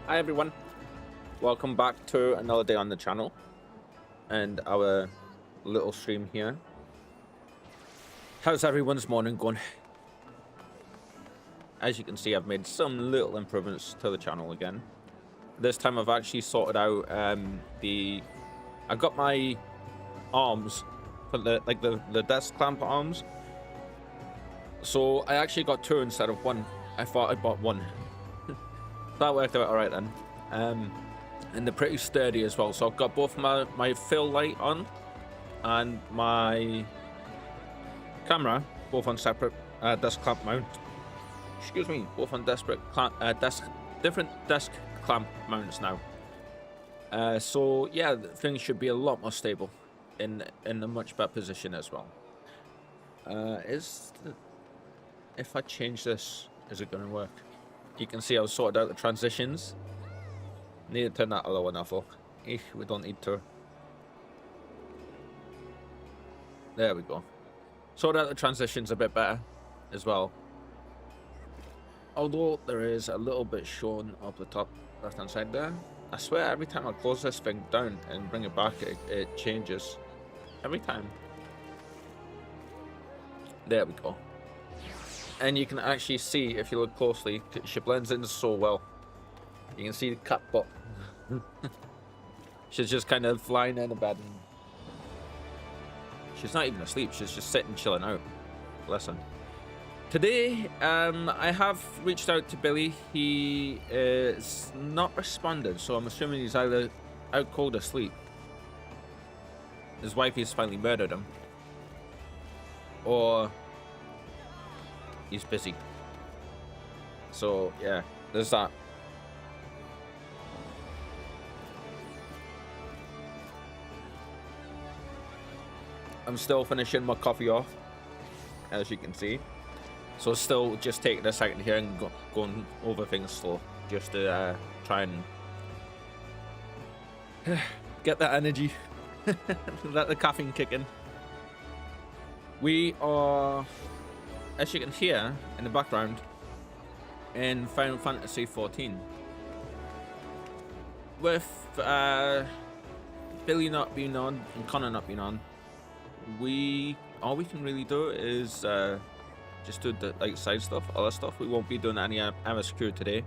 Hi everyone, welcome back to another day on the channel and our little stream here. How's everyone's morning going? As you can see, I've made some little improvements to the channel again. This time I've actually sorted out I got my arms for the desk clamp arms. So I actually got two instead of one. I thought I bought one. That worked out alright then. And they're pretty sturdy as well. So I've got both my fill light on and my camera both on separate desk clamp mount. Excuse me, both on different desk clamp mounts now. So yeah, things should be a lot more stable in a much better position as well. If I change this, is it going to work? You can see I've sorted out the transitions. Need to turn that other one off. We don't need to. There we go. Sorted out the transitions a bit better as well. Although there is a little bit shown up the top left hand side there. I swear every time I close this thing down and bring it back, it changes. Every time. There we go. And you can actually see, if you look closely, she blends in so well. You can see the cat butt. She's just kind of lying in a bed. And she's not even asleep. She's just sitting, chilling out. Listen. Today, I have reached out to Billy. He is not responded, so I'm assuming he's either out cold or asleep. His wife has finally murdered him. Or he's busy. So yeah, there's that. I'm still finishing my coffee off, as you can see. So still just taking a second here and going over things slow, just to try and get that energy, let the caffeine kick in. We are, as you can hear in the background, in Final Fantasy 14. With Billy not being on and Connor not being on, all we can really do is just do the side stuff, other stuff. We won't be doing any MSQ today.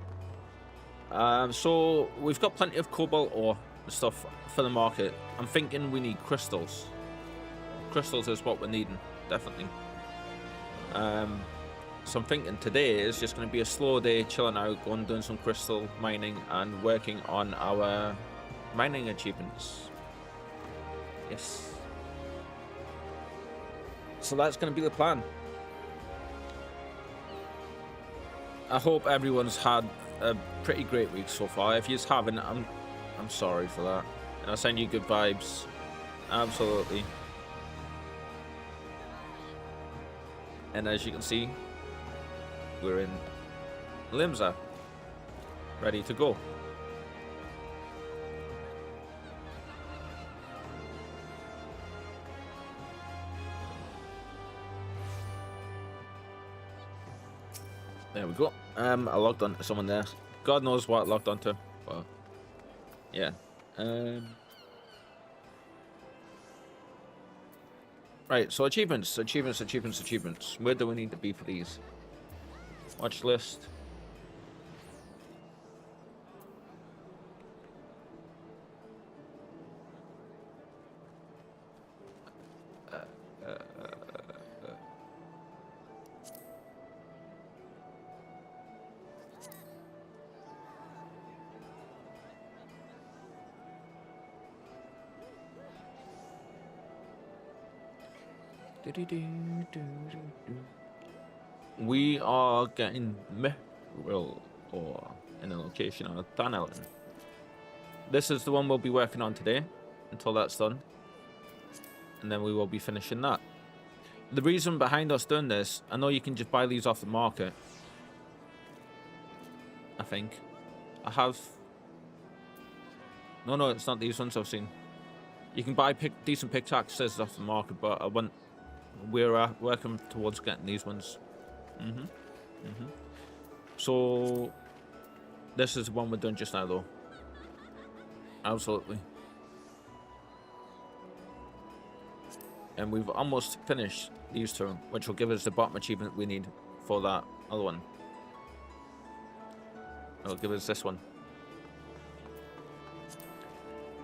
So we've got plenty of cobalt ore and stuff for the market. I'm thinking we need crystals. Crystals is what we're needing, definitely. So I'm thinking today is just going to be a slow day, chilling out, going doing some crystal mining and working on our mining achievements. Yes. So that's going to be the plan. I hope everyone's had a pretty great week so far. If you just haven't, I'm sorry for that. And I'll send you good vibes. Absolutely. And as you can see, we're in Limsa, ready to go. There we go. I logged on to someone there. God knows what I logged onto. But yeah. Right, so achievements. Where do we need to be for these? Watch list. We are getting mithril ore in a location on Thanelin. This is the one we'll be working on today until that's done, and then we will be finishing that. The reason behind us doing this, I know you can just buy these off the market. I think I have. No, it's not these ones I've seen. You can buy decent pickaxes off the market, but we're working towards getting these ones. So This is the one we're doing just now, though. Absolutely. And we've almost finished these two, which will give us the bottom achievement we need for that other one. It'll give us this one.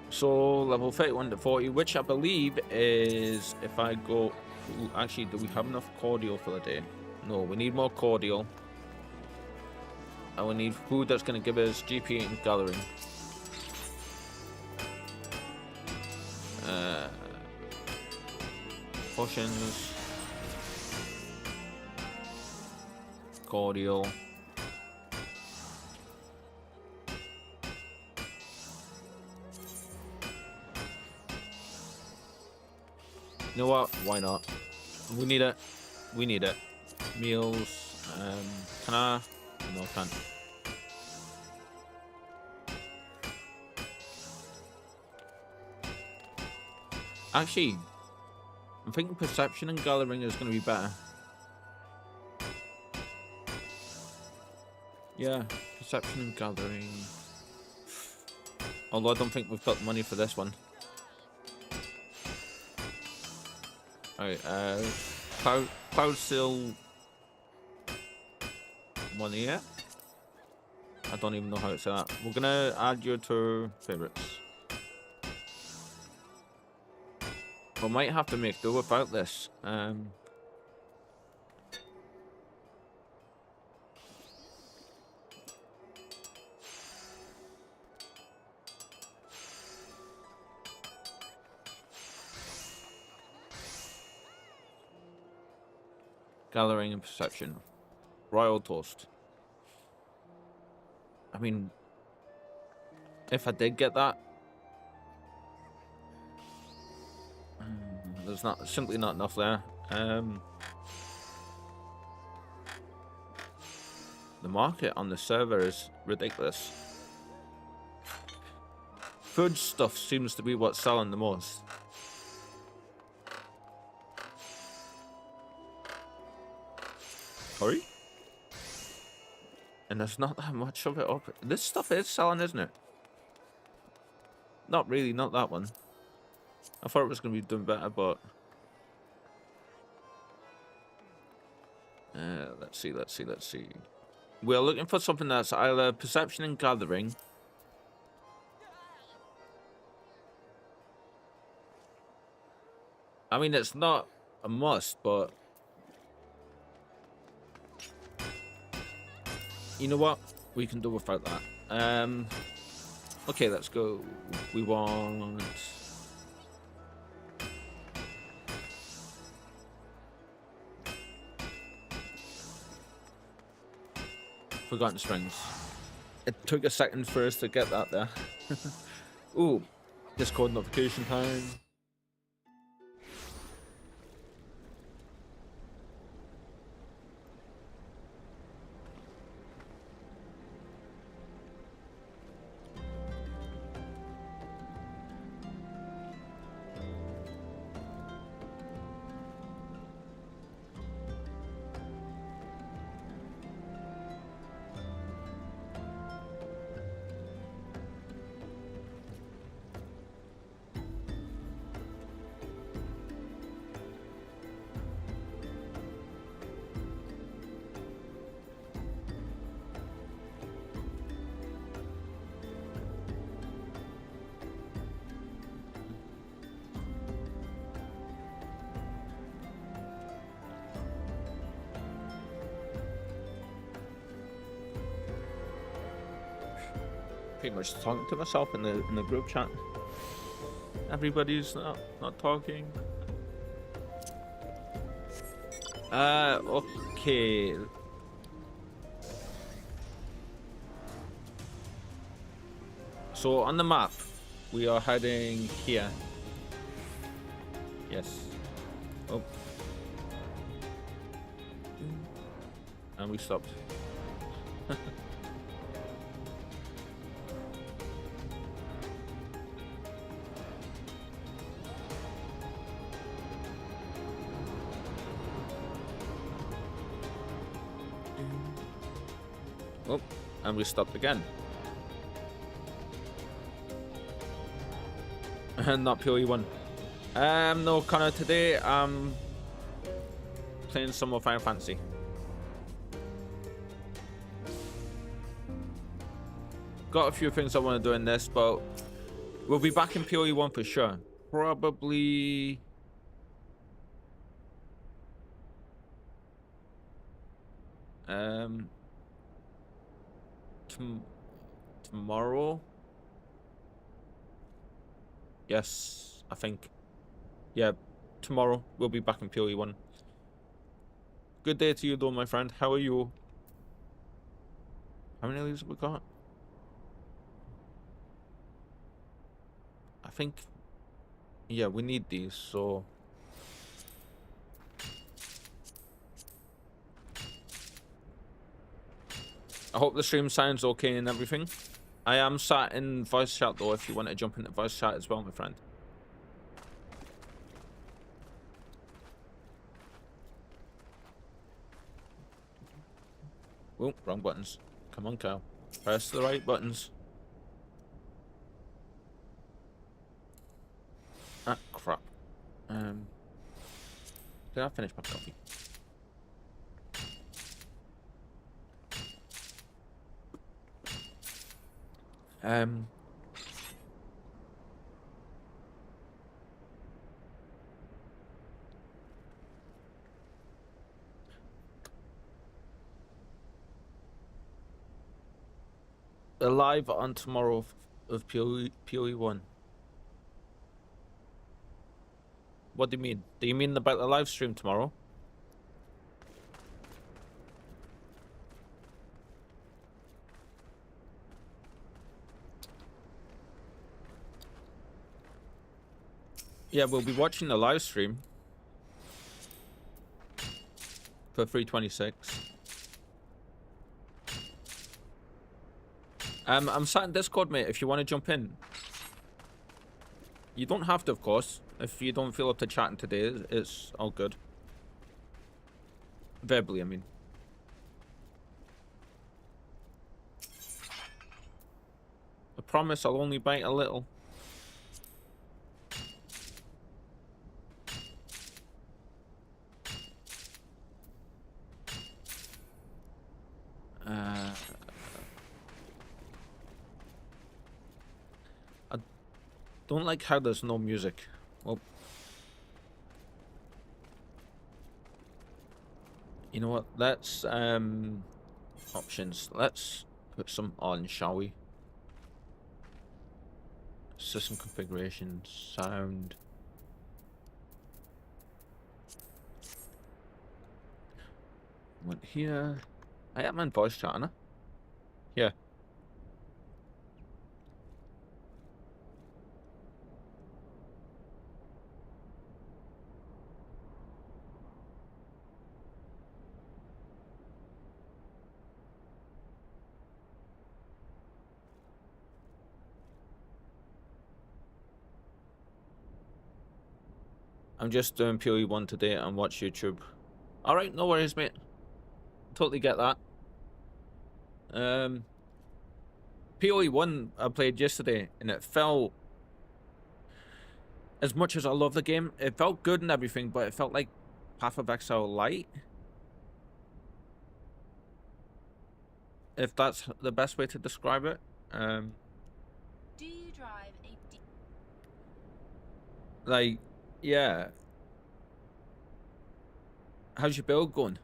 So level 31 to 40, which I believe is if I go... Ooh, actually, do we have enough cordial for the day? No, we need more cordial. And we need food that's going to give us GP and gathering. Potions. Cordial. You know what? Why not? We need it. We need it. Meals. Can I? No, can't. Actually, I'm thinking perception and gathering is going to be better. Yeah, perception and gathering. Although I don't think we've got the money for this one. Alright, cloud seal one here. I don't even know how to say that. We're gonna add you to favorites. We might have to make do without this. Gathering and perception. Royal toast. I mean, if I did get that, there's simply not enough there. The market on the server is ridiculous. Food stuff seems to be what's selling the most. Sorry? And there's not that much of it up. This stuff is selling, isn't it? Not really, not that one. I thought it was going to be doing better, but... let's see. We're looking for something that's either perception and gathering. I mean, it's not a must, but... You know what? We can do without that. Okay, let's go. We want... Forgotten Strings. It took a second for us to get that there. Ooh, Discord notification time. Pretty much talking to myself in the group chat. Everybody's not talking. Okay. So on the map, we are heading here. Yes. Oh. And we stopped. and we stopped again. And not purely one. No, Connor, today I'm playing some more Final Fantasy. Got a few things I want to do in this, but we'll be back in PoE 1 for sure. Probably... tomorrow? Yes, I think. Yeah, tomorrow we'll be back in PoE 1. Good day to you though, my friend. How are you? How many leaves have we got? I think, yeah, we need these, so I hope the stream sounds okay and everything. I am sat in voice chat though, if you want to jump into voice chat as well, my friend. Oh, wrong buttons. Come on, Kyle. Press the right buttons. Ah, crap. Did I finish my coffee? Live on tomorrow of PoE 1. What do you mean? Do you mean about the live stream tomorrow? Yeah, we'll be watching the live stream for 326. I'm sat in Discord, mate, if you want to jump in. You don't have to, of course. If you don't feel up to chatting today, it's all good. Verbally, I mean. I promise I'll only bite a little. I don't like how there's no music. Well, you know what? Let's options. Let's put some on, shall we? System configuration, sound. Went here. I am in voice chat, Anna. Yeah. I'm just doing PoE 1 today and watch YouTube. Alright, no worries, mate. Totally get that. PoE 1 I played yesterday and it felt, as much as I love the game, it felt good and everything, but it felt like Path of Exile light. If that's the best way to describe it. Do you drive a like, yeah. How's your build going?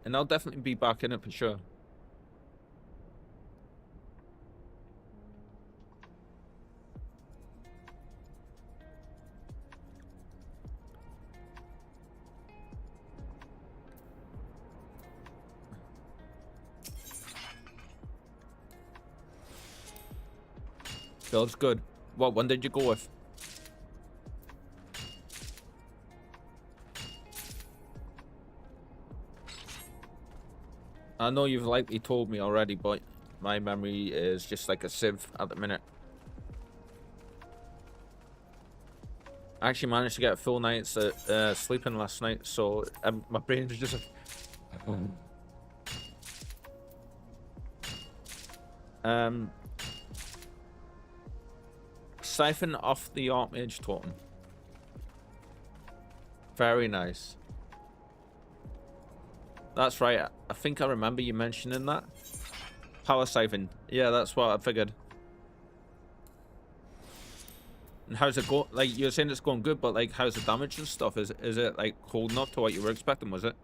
And I'll definitely be back in it for sure. Build's good. What one did you go with? I know you've likely told me already, but my memory is just like a sieve at the minute. I actually managed to get a full night's sleeping last night, so my brain's just... Siphon off the Archmage totem. Very nice. That's right. I think I remember you mentioning that. Power siphon. Yeah, that's what I figured. And how's it go? Like, you're saying it's going good, but like, how's the damage and stuff? Is it like holding up to what you were expecting? Was it?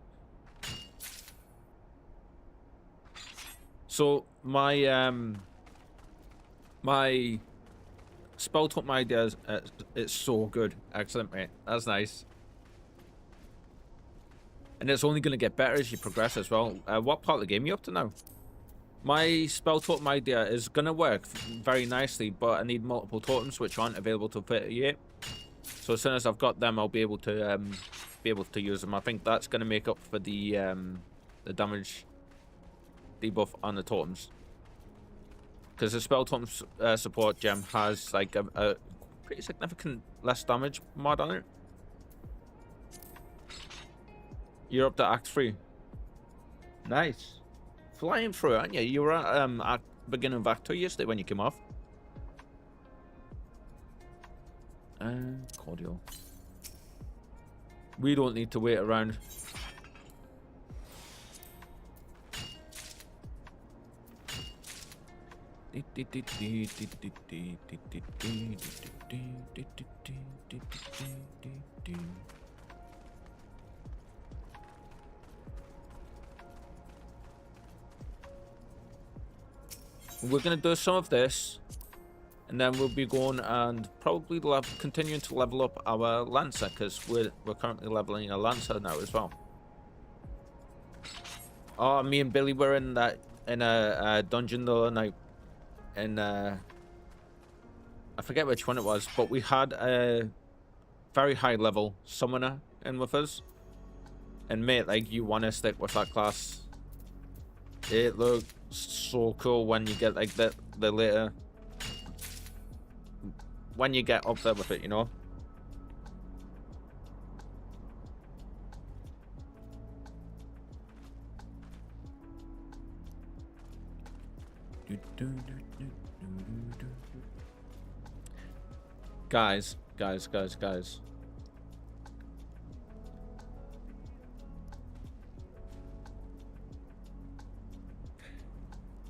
So my my spell totem idea is it's so good. Excellent, mate. That's nice. And it's only going to get better as you progress as well. What part of the game are you up to now? My spell totem idea is going to work very nicely, but I need multiple totems which aren't available till 38. So as soon as I've got them, I'll be able to use them. I think that's going to make up for the damage debuff on the totems. Because the spell totem support gem has like a pretty significant less damage mod on it. You're up to Act 3. Nice. Flying through it, aren't you? You were at beginning of Act 2 yesterday when you came off. Cordial. We don't need to wait around. We're going to do some of this, and then we'll be going and probably continuing to level up our Lancer, because we're currently leveling a Lancer now as well. Oh, me and Billy were in a dungeon the other night, and I forget which one it was, but we had a very high level summoner in with us, and mate, like, you want to stick with that class. It looks so cool when you get like the later, when you get up there with it, you know. Guys.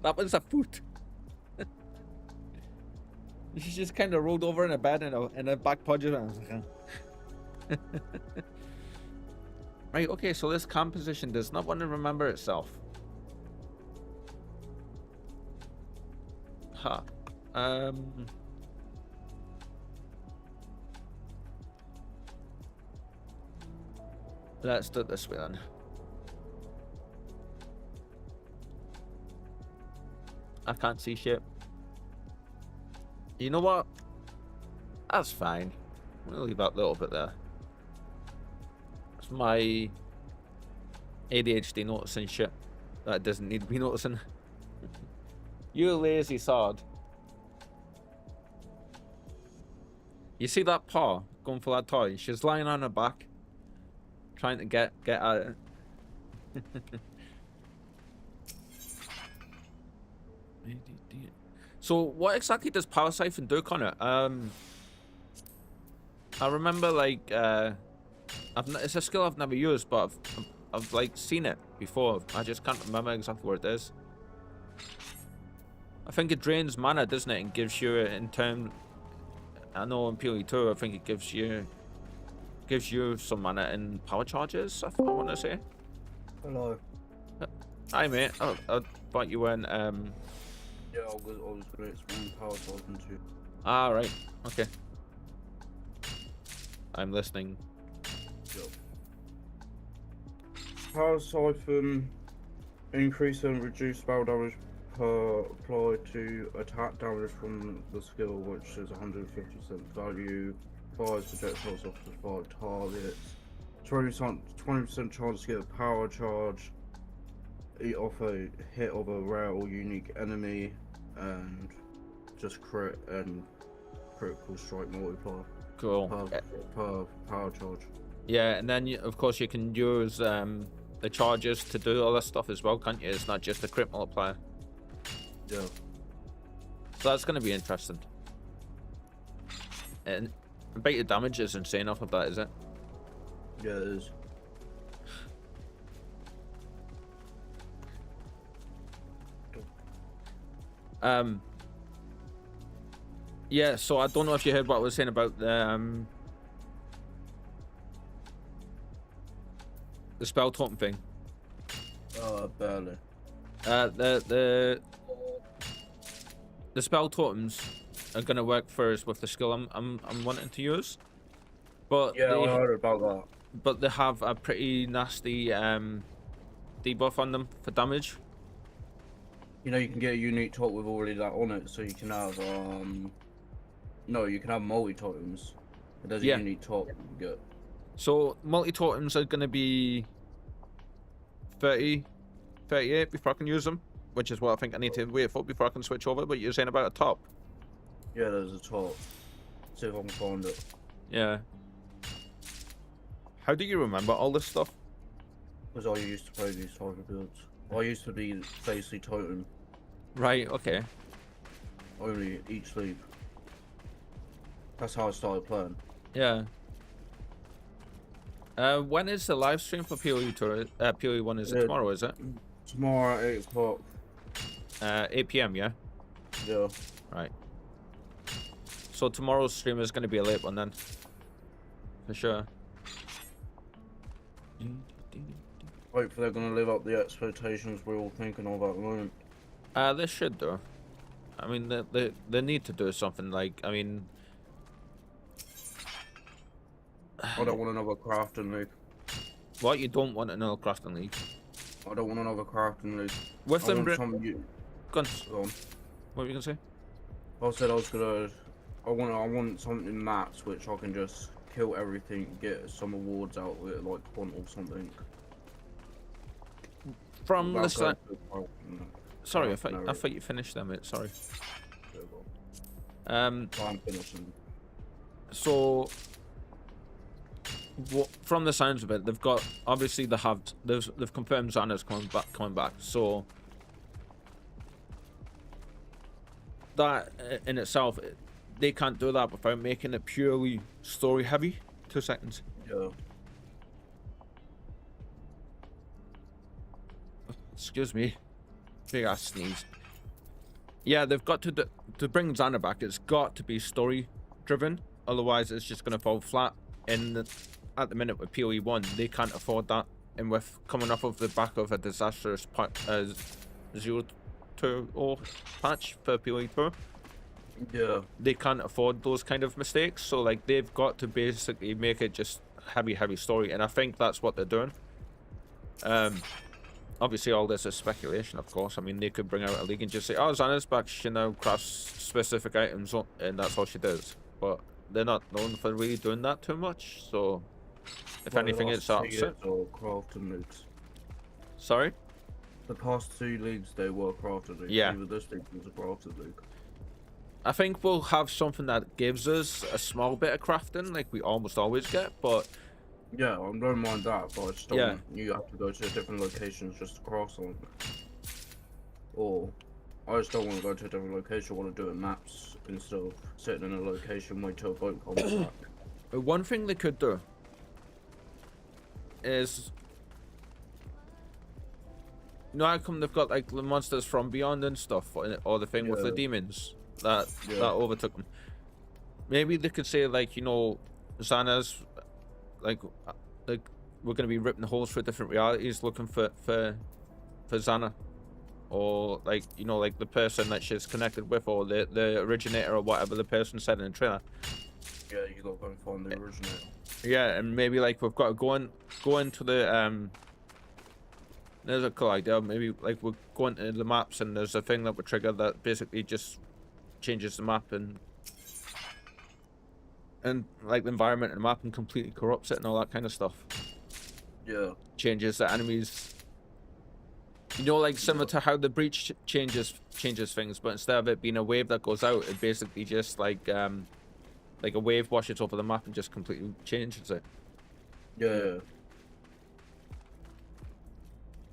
That was a foot. She just kind of rolled over in a bed in a back position. Right, okay, so this camp position does not want to remember itself. Huh. Let's do it this way then. I can't see shit. You know what? That's fine. We'll leave that little bit there. It's my ADHD noticing shit that doesn't need to be noticing. You lazy sod. You see that paw going for that toy? She's lying on her back, trying to get at it. So what exactly does Power Siphon do, Connor? I remember like it's a skill I've never used, but I've like seen it before. I just can't remember exactly what it is. I think it drains mana, doesn't it, and gives you in turn. I know in PoE2, I think it gives you some mana in power charges. I want to say. Hello. Hi mate. I thought you weren't. Yeah, I was going to explain power siphon to you. Ah, right. Okay. I'm listening. Yep. Power siphon increase and reduce spell damage per apply to attack damage from the skill, which is 150% value. Fires projectiles off to 5 targets. 20% chance to get a power charge. Eat off a hit of a rare or unique enemy, and just crit and critical strike multiplier. Cool. Per power charge. Yeah, and then of course you can use the charges to do all this stuff as well, can't you? It's not just a crit multiplier. Yeah. So that's going to be interesting. And I bet your damage is insane off of that, is it? Yeah, it is. Yeah, so I don't know if you heard what I was saying about the spell totem thing. Barely. The spell totems are gonna work for us with the skill I'm wanting to use, but Yeah, I heard about that. but they have a pretty nasty debuff on them for damage. You know, you can get a unique top with already that on it, so you can have no, you can have multi totems. There's a Yeah. unique top you can get. So multi totems are gonna be 30, 38 before I can use them, which is what I think I need to wait for before I can switch over. But you're saying about a top? Yeah, there's a top. See if I can find it. Yeah. How do you remember all this stuff? Because I used to play these type of builds. I used to be basically totem, Right. Okay. only each league. That's how I started playing. Yeah. When is the live stream for PoE tour? PoE 1 is it tomorrow? Is it? Tomorrow at 8 o'clock. 8 PM. Yeah. Yeah. Right. So tomorrow's stream is going to be a late one then, for sure. Hopefully they're gonna live up the expectations we're all thinking of at the moment. They should do. I mean, they need to do something. Like, I mean, I don't want another crafting league. what you don't want another crafting league. I don't want another crafting league. With I them, want something guns. go on. What were you gonna say? I said I was gonna. I want something maps which I can just kill everything, get some awards out of it, like Quant or something. From the Without side. going to- Sorry, I no. thought you finished them. Mate. Sorry. I'm finishing. So, from the sounds of it, they've got obviously they've confirmed Xana's coming back. So that in itself, they can't do that without making it purely story heavy. 2 seconds. Yeah. Excuse me. Big ass sneeze. Yeah, they've got to bring Xana back. It's got to be story driven. Otherwise, it's just gonna fall flat. At the minute with PoE 1, they can't afford that. And with coming off of the back of a disastrous 0.20 patch for PoE 2, Yeah. they can't afford those kind of mistakes. So like they've got to basically make it just heavy story, and I think that's what they're doing. Obviously all this is speculation, of course. I mean, they could bring out a league and just say, oh, Xana's back, she now crafts specific items, and that's all she does. But they're not known for really doing that too much, so if anything, it's opposite. Or crafting leagues. Sorry? The past 2 leagues they were crafted leagues. Yeah. Even this league was a crafted league. I think we'll have something that gives us a small bit of crafting, like we almost always get, but Yeah, I don't mind that, but I just don't Yeah. want you have to go to different locations just to craft something. Or I just don't want to go to a different location. I want to do it in maps instead of sitting in a location wait till a boat comes back. one thing they could do is, you know how come they've got like the monsters from beyond and stuff, or the thing with the Yeah. demons that Yeah. that overtook them. Maybe they could say like, you know, Xana's like we're gonna be ripping holes through different realities looking for Xana, or like, you know, like the person that she's connected with, or the originator, or whatever the person said in the trailer. Yeah, you gotta go and find the originator. Yeah, and maybe like we've got to go into the there's a cool idea. Maybe like we're going to the maps and there's a thing that would trigger that basically just changes the map and like the environment in the map and completely corrupts it and all that kind of stuff. Yeah. Changes the enemies. You know, like similar to how the breach changes things, but instead of it being a wave that goes out, it basically just like a wave washes over the map and just completely changes it. Yeah.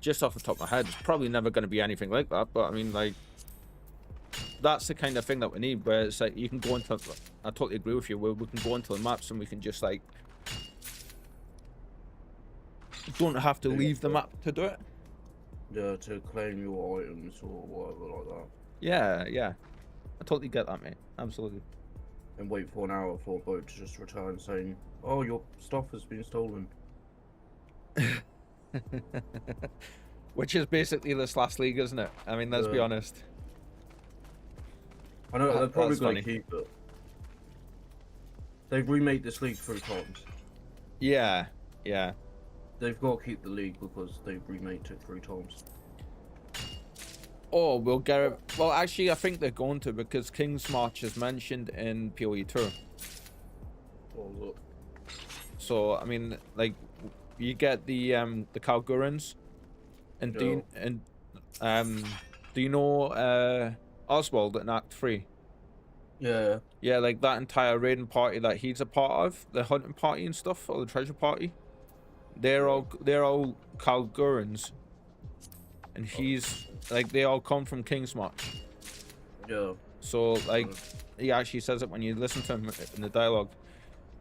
Just off the top of my head, it's probably never going to be anything like that, but I mean, like, that's the kind of thing that we need, where it's like you can go into. I totally agree with you. Where we can go into the maps and we can just like don't have to leave the map to do it. Yeah, to claim your items or whatever like that. Yeah, yeah. I totally get that, mate. Absolutely. And wait for an hour for a boat to just return saying, "Oh, your stuff has been stolen." Which is basically this last league, isn't it? I mean, let's be honest. I know they're probably That's going funny. to keep it. They've remade this league 3 times. Yeah, yeah. They've got to keep the league because they've remade it 3 times. Oh, we'll get it. Well, actually, I think they're going to, because King's March is mentioned in PoE 2. Oh, look. So, I mean, like, you get the Kalgurans, and do you know Oswald in Act 3? Yeah. Yeah, like that entire raiding party that he's a part of, the hunting party and stuff, or the treasure party. They're all Kalgurans, and he's like they all come from King's March. Yeah. So like he actually says it when you listen to him in the dialogue.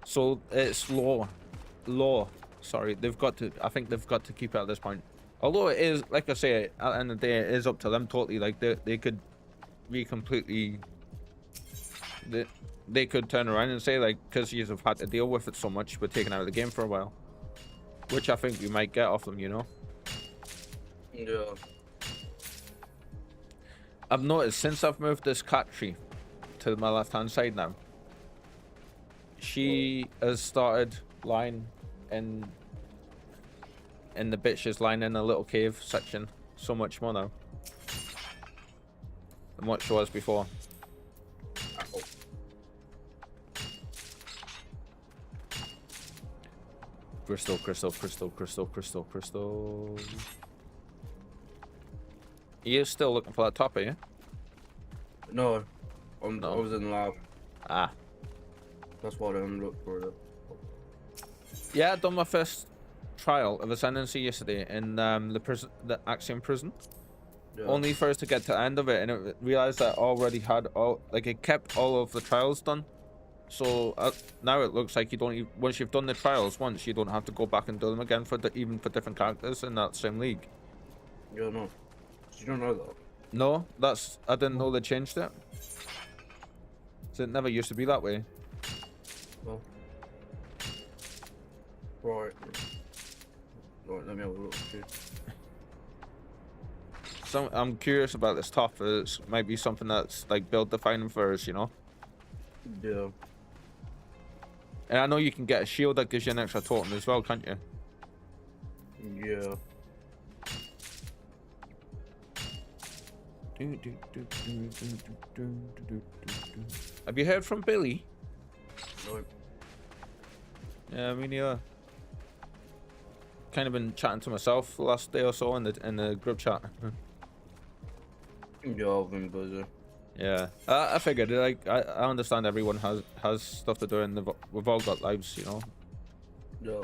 So it's law. Sorry, they've got to. I think they've got to keep it at this point. Although it is, like I say, at the end of the day, it is up to them totally. Like they could be completely. They could turn around and say like, because you have had to deal with it so much, we're taking out of the game for a while. Which I think we might get off them, you know. Yeah. I've noticed since I've moved this cat tree to my left-hand side now, she has started lying in the bit she's lying in a little cave section so much more now than what she was before. Crystal. You're still looking for that top, are you? No. I No. was in the lab. Ah. That's why I didn't look for it. Yeah, I done my first trial of Ascendancy yesterday in the Axiom prison. Yeah. Only for us to get to the end of it, and it realized that I already had it kept all of the trials done. So now it looks like you don't even, once you've done the trials once, you don't have to go back and do them again for even for different characters in that same league. Yeah, no. You don't know that. No, I didn't know they changed it. So it never used to be that way. Well. Right. Right, let me have a look. Too. So I'm curious about this top. It might be something that's like build defining for us, you know. Yeah. And I know you can get a shield that gives you an extra totem as well, can't you? Yeah. Have you heard from Billy? No. Yeah, me neither. Kind of been chatting to myself the last day or so in the group chat. Yeah, I've been busy. Yeah, I figured. Like, I understand everyone has stuff to do, and we've all got lives, you know. Yeah.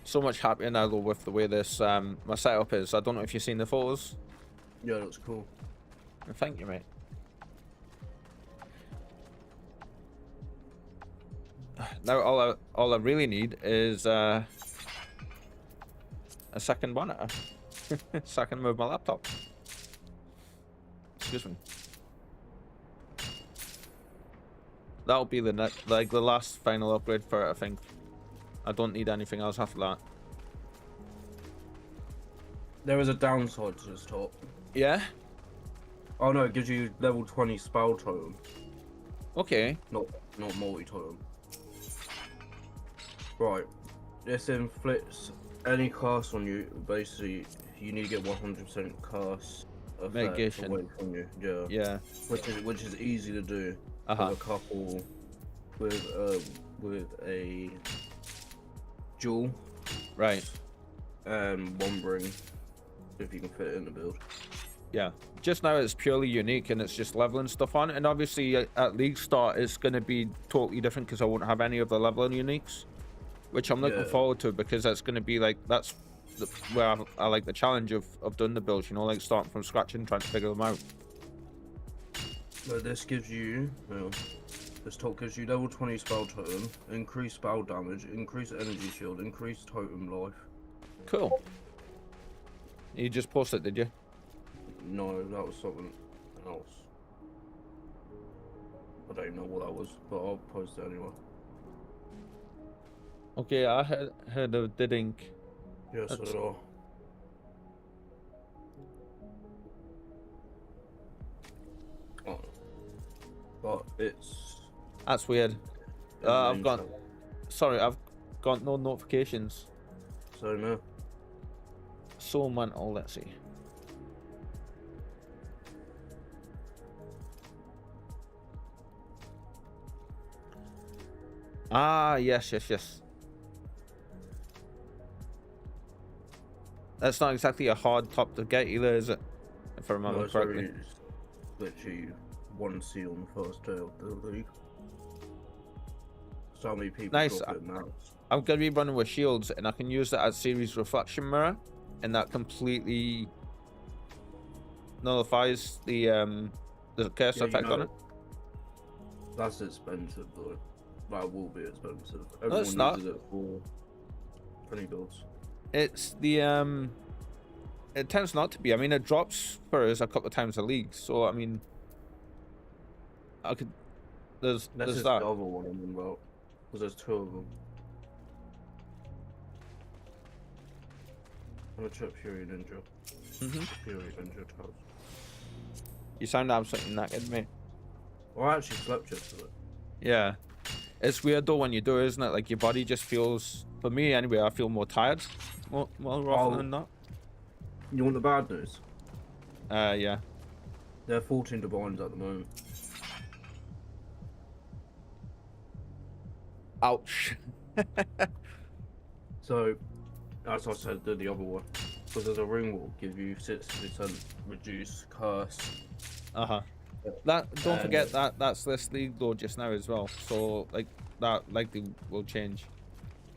So much happier now though with the way this my setup is. I don't know if you've seen the photos. Yeah, that's cool. Thank you, mate. Now all I really need is a second monitor, so I can move my laptop. Excuse me. That'll be the last final upgrade for it, I think. I don't need anything else after that. There is a downside to this top. Yeah. Oh no, it gives you level 20 spell totem, Okay. not multi totem. Right. This inflicts any curse on you. Basically, you need to get 100% curse effect Mitigation. away from you. Yeah. Yeah. Which is easy to do. Uh-huh. With a couple with a jewel Right. and one ring, if you can fit it in the build. Yeah. Just now it's purely unique and it's just leveling stuff on, and obviously at league start it's going to be totally different because I won't have any of the leveling uniques, which I'm looking Yeah. forward to, because that's going to be like, that's where I like the challenge of doing the builds. You know, like starting from scratch and trying to figure them out. But this gives you, this talk gives you level 20 spell totem, increased spell damage, increased energy shield, increased totem life. Cool. You just posted, did you? No, that was something else. I don't even know what that was, but I'll post it anyway. Okay, I heard of Did Ink. Yes, That's- they are. Oh. But it's... That's weird. I've got... insane. Sorry, I've got no notifications. So, no. So mental, let's see. Ah, yes. That's not exactly a hard top to get either, is it? If I remember No, correctly. it's literally 1C on the first day of the league. So many people Nice. drop it now. I'm going to be running with shields, and I can use that as series reflection mirror, and that completely nullifies the curse Yeah, you effect on know, it. That's expensive though. That will be expensive. No, it's Everyone not. uses it for funny builds. It's the it tends not to be. I mean, it drops for us a couple of times a league, so I mean, I could. There's This is that. the other one I'm on about. Because there's two of them. I'm gonna check Fury Ninja. Fury Ninja tabs. You sound absolutely knackered, mate. Well, I actually slept yesterday. Yeah, it's weird though when you do it, isn't it? Like your body just feels. For me, anyway, I feel more tired, more often than not. You want the bad news? Yeah. There are 14 divines at the moment. Ouch. So, as I said, the other one. Because there's a ring will give you 60% reduced curse. That don't forget that's this league though just now as well. So like that likely will change.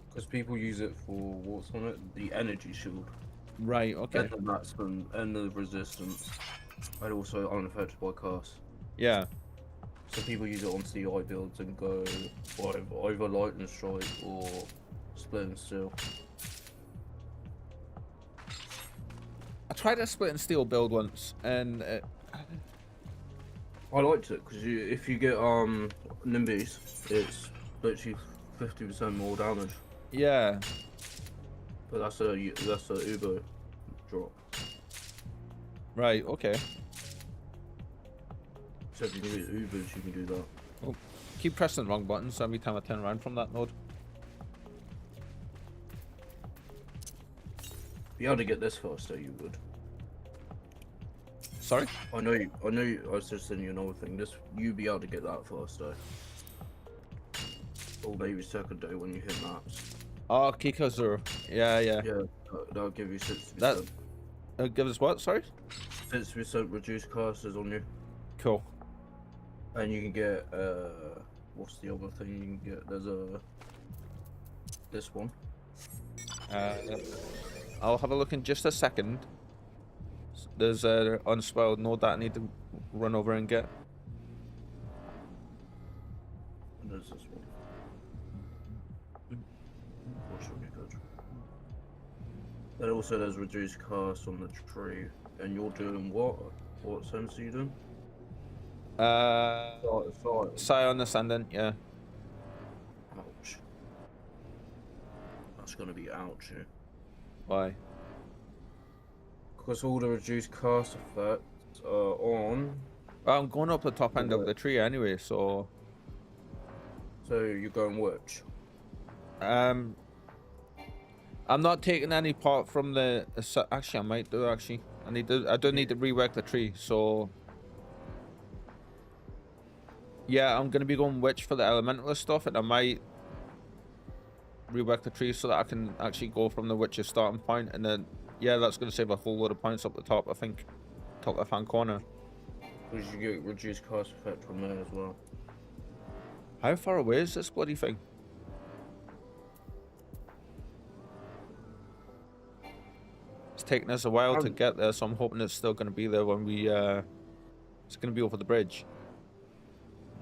Because people use it for what's on it? The energy shield. Right. Okay. And the maximum and the resistance. And also unaffected by curse. Yeah. So people use it on CI builds and go either lightning strike or split and steel. I tried a split and steel build once, and I liked it because if you get Nimbys, it's literally 50% more damage. yeah. But that's a Uber drop. Right. Okay. So if you can get Ubers, you can do that. Oh, keep pressing the wrong buttons every time I turn around from that node. If you had to get this first, though, you would. Sorry. I know. I was just saying you another thing. This you'd be able to get that first day, or maybe second day when you hit maps. Oh, Kikazuru. Yeah. Yeah, that'll give you 60%. That give us what? Sorry. 60% reduced curses on you, Cool. and you can get what's the other thing you can get? There's this one. I'll have a look in just a second. There's a unspoiled node that I need to run over and get. And there's this one. What should be good? Then also there's reduced curse on the tree, and you're doing what? What sense are you doing? Scion Ascendant, yeah. Ouch. That's gonna be ouch. Yeah. Why? Because all the reduced cast effects are on. Well, I'm going up the top end of the tree anyway, so So you're going which? I'm not taking any part from the. Actually, I might do. Actually, I do need to rework the tree. So yeah, I'm gonna be going witch for the elementalist stuff, and I might rework the tree so that I can actually go from the witch's starting point, and then yeah, that's gonna save a whole load of points up the top. I think top left hand corner. Because you get reduced cast effect from there as well. How far away is this bloody thing? taken us a while to get there, so I'm hoping it's still going to be there when we it's going to be over the bridge.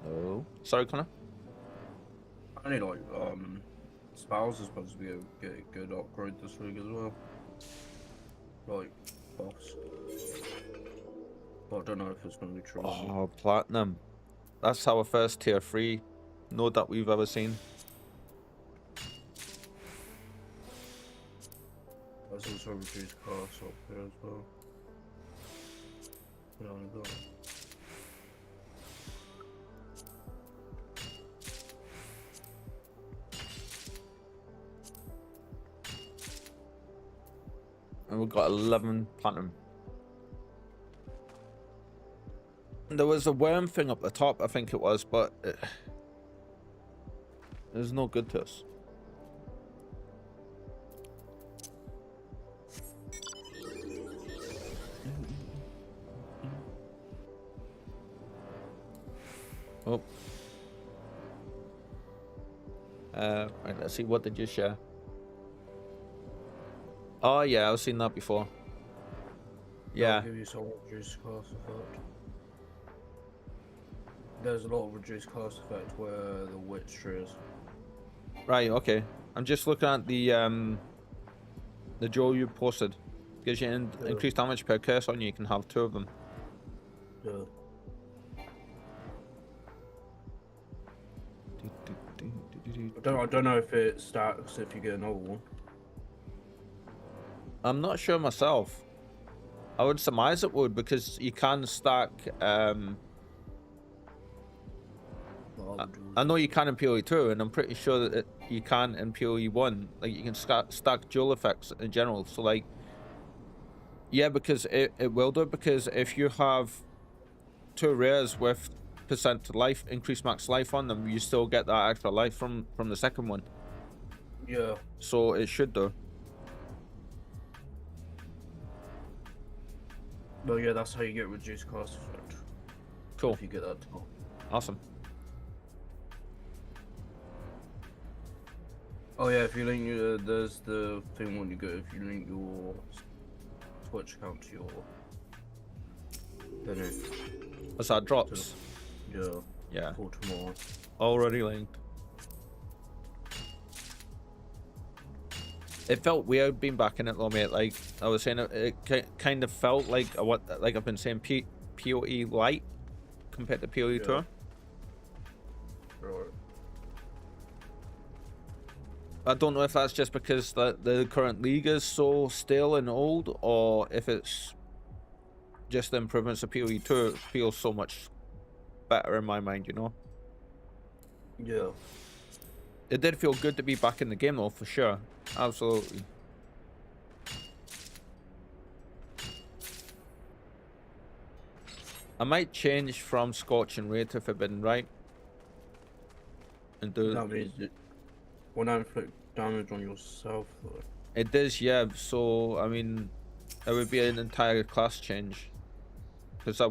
No, sorry, Connor. I need like spouse is supposed to be a good upgrade this week as well. Like boss. But I don't know if it's going to be true. Oh, platinum. That's our first tier 3 node that we've ever seen. There's also reduced costs up here as well. Yeah, I got it. And we've got 11 platinum. There was a worm thing up the top, I think it was, but it was no good to us. Oh. Right, let's see, what did you share? Oh yeah, I've seen that before. Yeah. I'll give you some reduced cost effect. There's a lot of reduced cost effect where the witch tree is. Right, okay. I'm just looking at the Joe you posted. Gives you increased damage per curse on you. You can have 2 of them. Yeah. I don't know if it stacks if you get another one. I'm not sure myself. I would surmise it would, because you can stack. I know you can in PoE 2, and I'm pretty sure that you can in PoE 1. Like, you can stack dual effects in general. So like, yeah, because it will do, because if you have 2 rares with % life, increased max life on them, you still get that extra life from the second one. Yeah. So it should do. Well, yeah, that's how you get reduced cost effect. Cool. If you get that top. Awesome. Oh yeah, if you link your, there's the thing when you go, if you link your Twitch account to your, then it, What's that, drops? yeah, Yeah. for tomorrow. Already linked. It felt weird being back in it though, mate. Like I was saying, it kind of felt like like I've been saying, PoE light compared to PoE 2. Right. I don't know if that's just because the current league is so stale and old, or if it's just the improvements of PoE 2 feels so much better in my mind, you know? Yeah. It did feel good to be back in the game though, for sure. Absolutely. I might change from Scorching Ray to Forbidden, right? And do That means it will not inflict damage on yourself though. it does, yeah. So I mean, it would be an entire class change, because I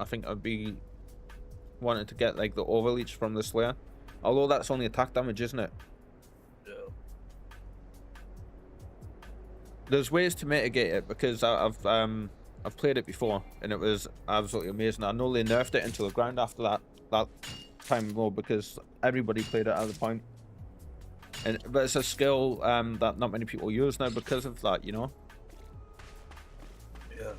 think I'd be wanting to get like the overleach from the Slayer, although that's only attack damage, isn't it? Yeah. There's ways to mitigate it, because I've played it before and it was absolutely amazing. I know they nerfed it into the ground after that time mode, because everybody played it at the point. But it's a skill that not many people use now because of that, you know. Yeah.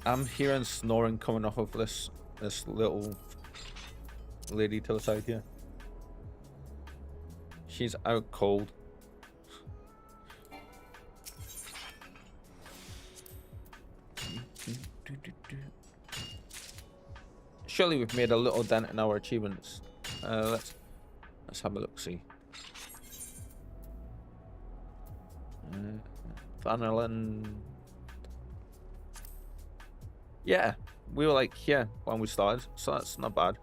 I'm hearing snoring coming off of this little lady to the side here. She's out cold. Surely we've made a little dent in our achievements. Let's have a look. See. Vanillin. Yeah, we were like here when we started, so that's not bad.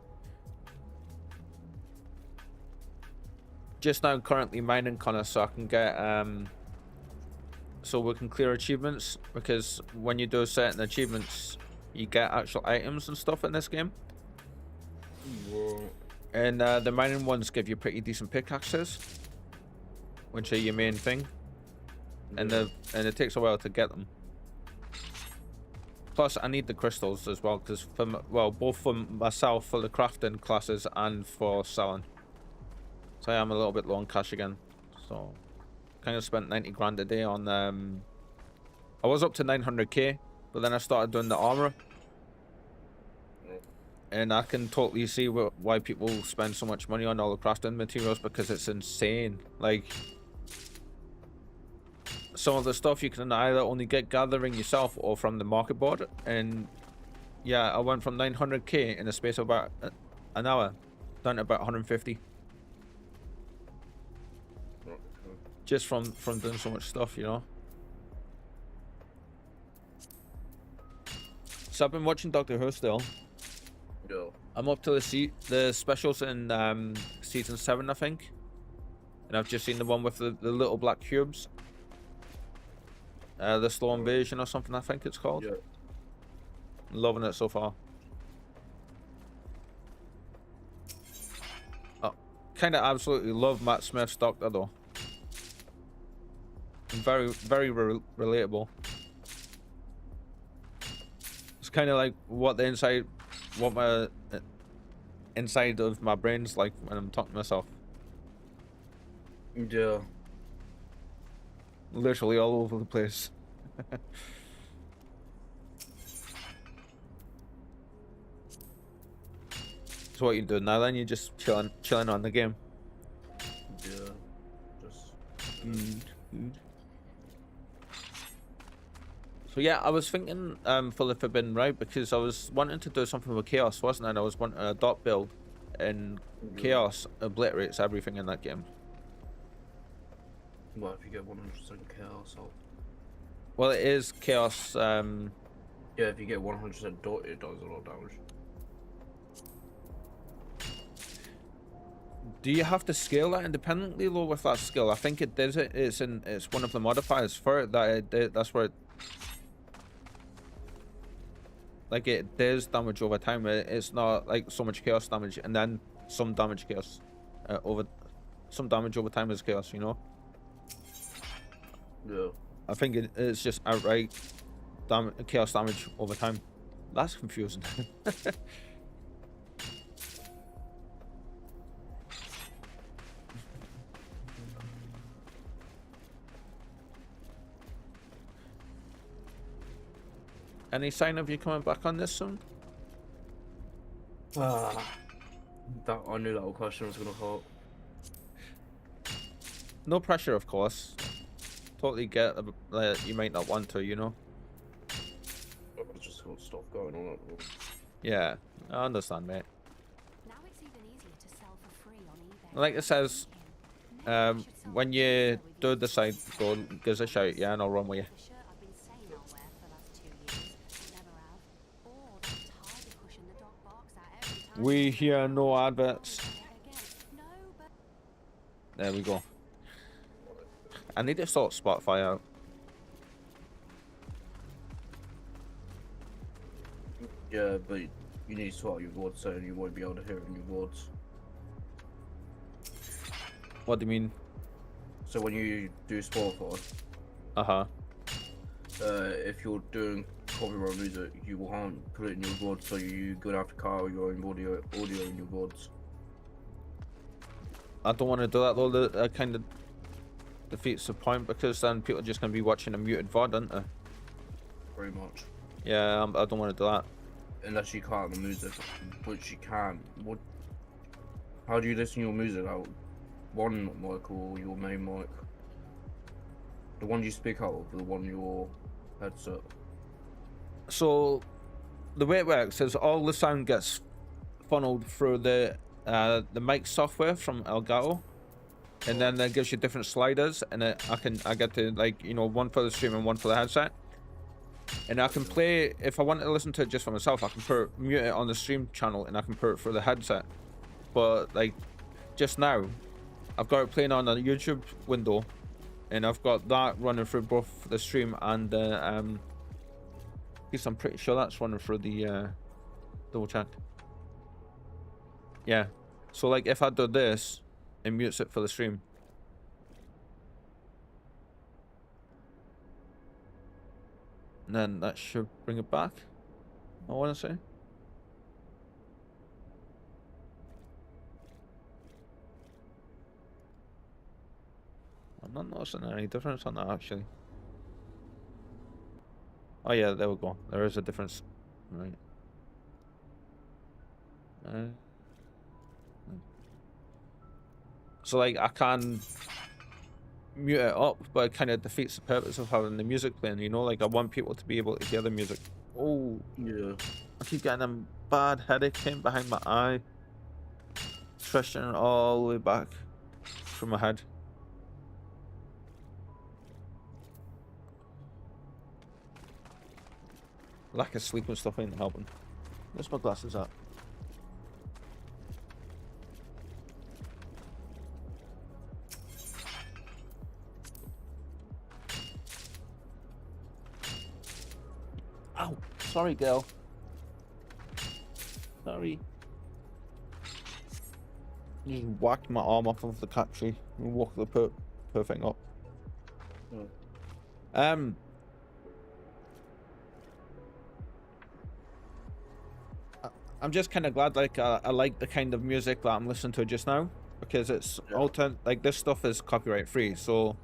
Just now currently mining, Connor, so I can get so we can clear achievements, because when you do certain achievements you get actual items and stuff in this game. Right. And the mining ones give you pretty decent pickaxes, which are your main thing. And it takes a while to get them. Plus, I need the crystals as well, because both for myself for the crafting classes and for selling. So I am a little bit low on cash again. So, kind of spent 90 grand a day on. I was up to 900k, but then I started doing the armor. And I can totally see why people spend so much money on all the crafting materials, because it's insane. Like, some of the stuff you can either only get gathering yourself or from the market board. And yeah, I went from 900k in the space of about an hour down to about 150. Just from doing so much stuff, you know. So I've been watching Doctor Who still. Yeah. I'm up to the specials in season 7, I think. And I've just seen the one with the little black cubes. The slow invasion or something, I think it's called. Yeah. Loving it so far. Oh, kind of absolutely love Matt Smith's Doctor though. Very, very relatable. It's kind of like what my inside of my brain's like when I'm talking to myself. Yeah. Literally all over the place. So what you doing now then? You're just chilling on the game. Yeah. Just. Good. So yeah, I was thinking for the Forbidden Right, because I was wanting to do something with Chaos, wasn't I? And I was wanting a dot build, and Chaos obliterates everything in that game. Well, if you get 100% chaos, Well, it is Chaos. yeah, if you get 100% dot, it does a lot of damage. Do you have to scale that independently though with that skill? I think it does it. It's one of the modifiers for it that's where it, like, it does damage over time. It's not like so much chaos damage and then some damage chaos some damage over time is chaos, you know. Yeah. I think it's just outright chaos damage over time. That's confusing. Any sign of you coming back on this soon? That I knew that question was gonna hurt. No pressure, of course. Totally get that you might not want to, you know. I've just got stuff going on. Yeah, I understand, mate. Now it's even easier to sell for free on eBay. Like it says, when you do decide to go, give us a shout, yeah, and I'll run with you. The shirt I've been saying I'll wear for the last 2 years, but never have. Or that tiger pushing the dog barks at every time. We hear no adverts. No, but There we go. I need to sort Spotify out. Yeah, but you need to sort out your words so you won't be able to hear it in your words. What do you mean? So when you do Spotify, if you're doing copyright music, you can't put it in your words, so you're gonna have to cut out your own audio in your words. I don't want to do that though. That kind of defeats the point, because then people are just going to be watching a muted VOD, aren't they? Pretty much. Yeah, I don't want to do that. Unless you cut out the music, which you can. How do you listen to your music out? One mic or your main mic? The one you speak out of, the one your headset. So the way it works is all the sound gets funneled through the mic software from Elgato, and then that gives you different sliders, and I get to, like, you know, one for the stream and one for the headset, and I can play, if I want to listen to it just for myself, I can mute it on the stream channel and I can put it through the headset. But like just now I've got it playing on a YouTube window, and I've got that running through both the stream and the at least I'm pretty sure that's running through the double check. Yeah. So like if I do this, it mutes it for the stream. And then that should bring it back, I want to say. I'm not noticing any difference on that actually. Oh yeah, there we go. There is a difference. Right. So like I can mute it up, but it kind of defeats the purpose of having the music playing, you know? Like I want people to be able to hear the music. Oh, Yeah. I keep getting a bad headache pain behind my eye. Stretching it all the way back from my head. Lack of sleep and stuff ain't helping. Where's my glasses at? Ow! Sorry, girl. Sorry. Just whacked my arm off of the cat tree and walked the poor thing up. Oh. I'm just kind of glad, like, I like the kind of music that I'm listening to just now, because it's like this stuff is copyright free, so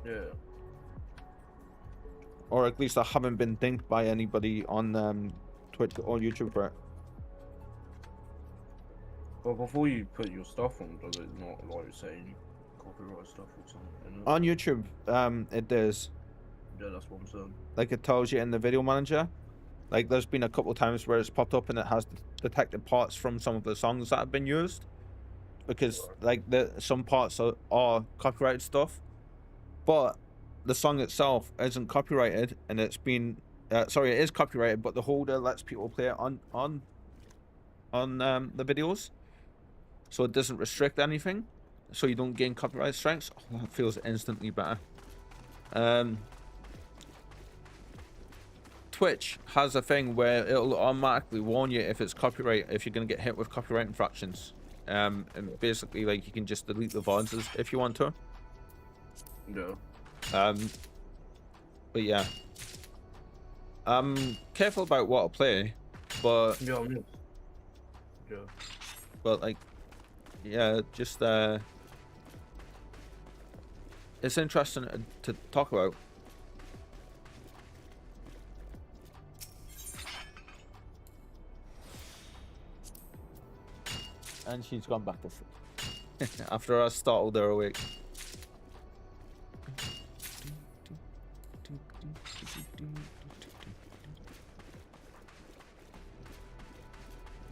Yeah. or at least I haven't been dinged by anybody on Twitch or YouTube for it. Well, before you put your stuff on, does it not like saying copyright stuff or something? On YouTube, it does. Yeah, that's what I'm saying. Like it tells you in the video manager. Like there's been a couple of times where it's popped up and it has detected parts from some of the songs that have been used, because like some parts are copyrighted stuff, but the song itself isn't copyrighted, and it's been sorry, it is copyrighted, but the holder lets people play it on the videos, so it doesn't restrict anything, so you don't gain copyright strikes. Oh, that feels instantly better. Twitch has a thing where it'll automatically warn you if it's copyright, if you're going to get hit with copyright infractions. And basically, like, you can just delete the VODs if you want to. Yeah. But yeah. I'm careful about what I play, but... Yeah, yeah. But, like, yeah, just, it's interesting to talk about. And she's gone back to sleep after I startled her awake.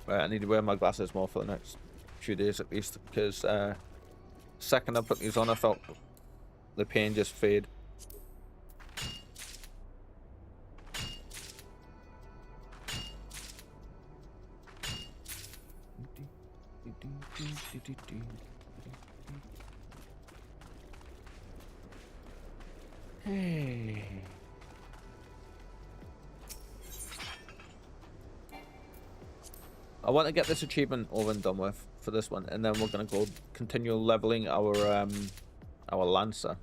Right, I need to wear my glasses more for the next few days at least, because second I put these on, I felt the pain just fade. Hey. I want to get this achievement over and done with for this one, and then we're gonna go continue leveling our Lancer.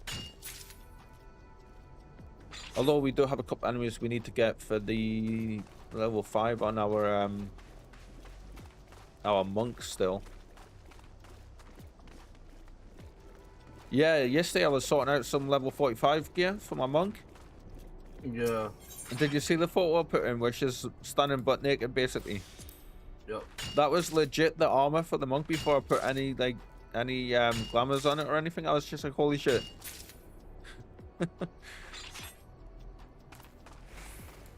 Although we do have a couple enemies we need to get for the level 5 on our monk still. Yeah, yesterday I was sorting out some level 45 gear for my monk. Yeah. And did you see the photo I put in, which is standing butt naked basically? Yep. That was legit the armor for the monk before I put any glamours on it or anything. I was just like, holy shit.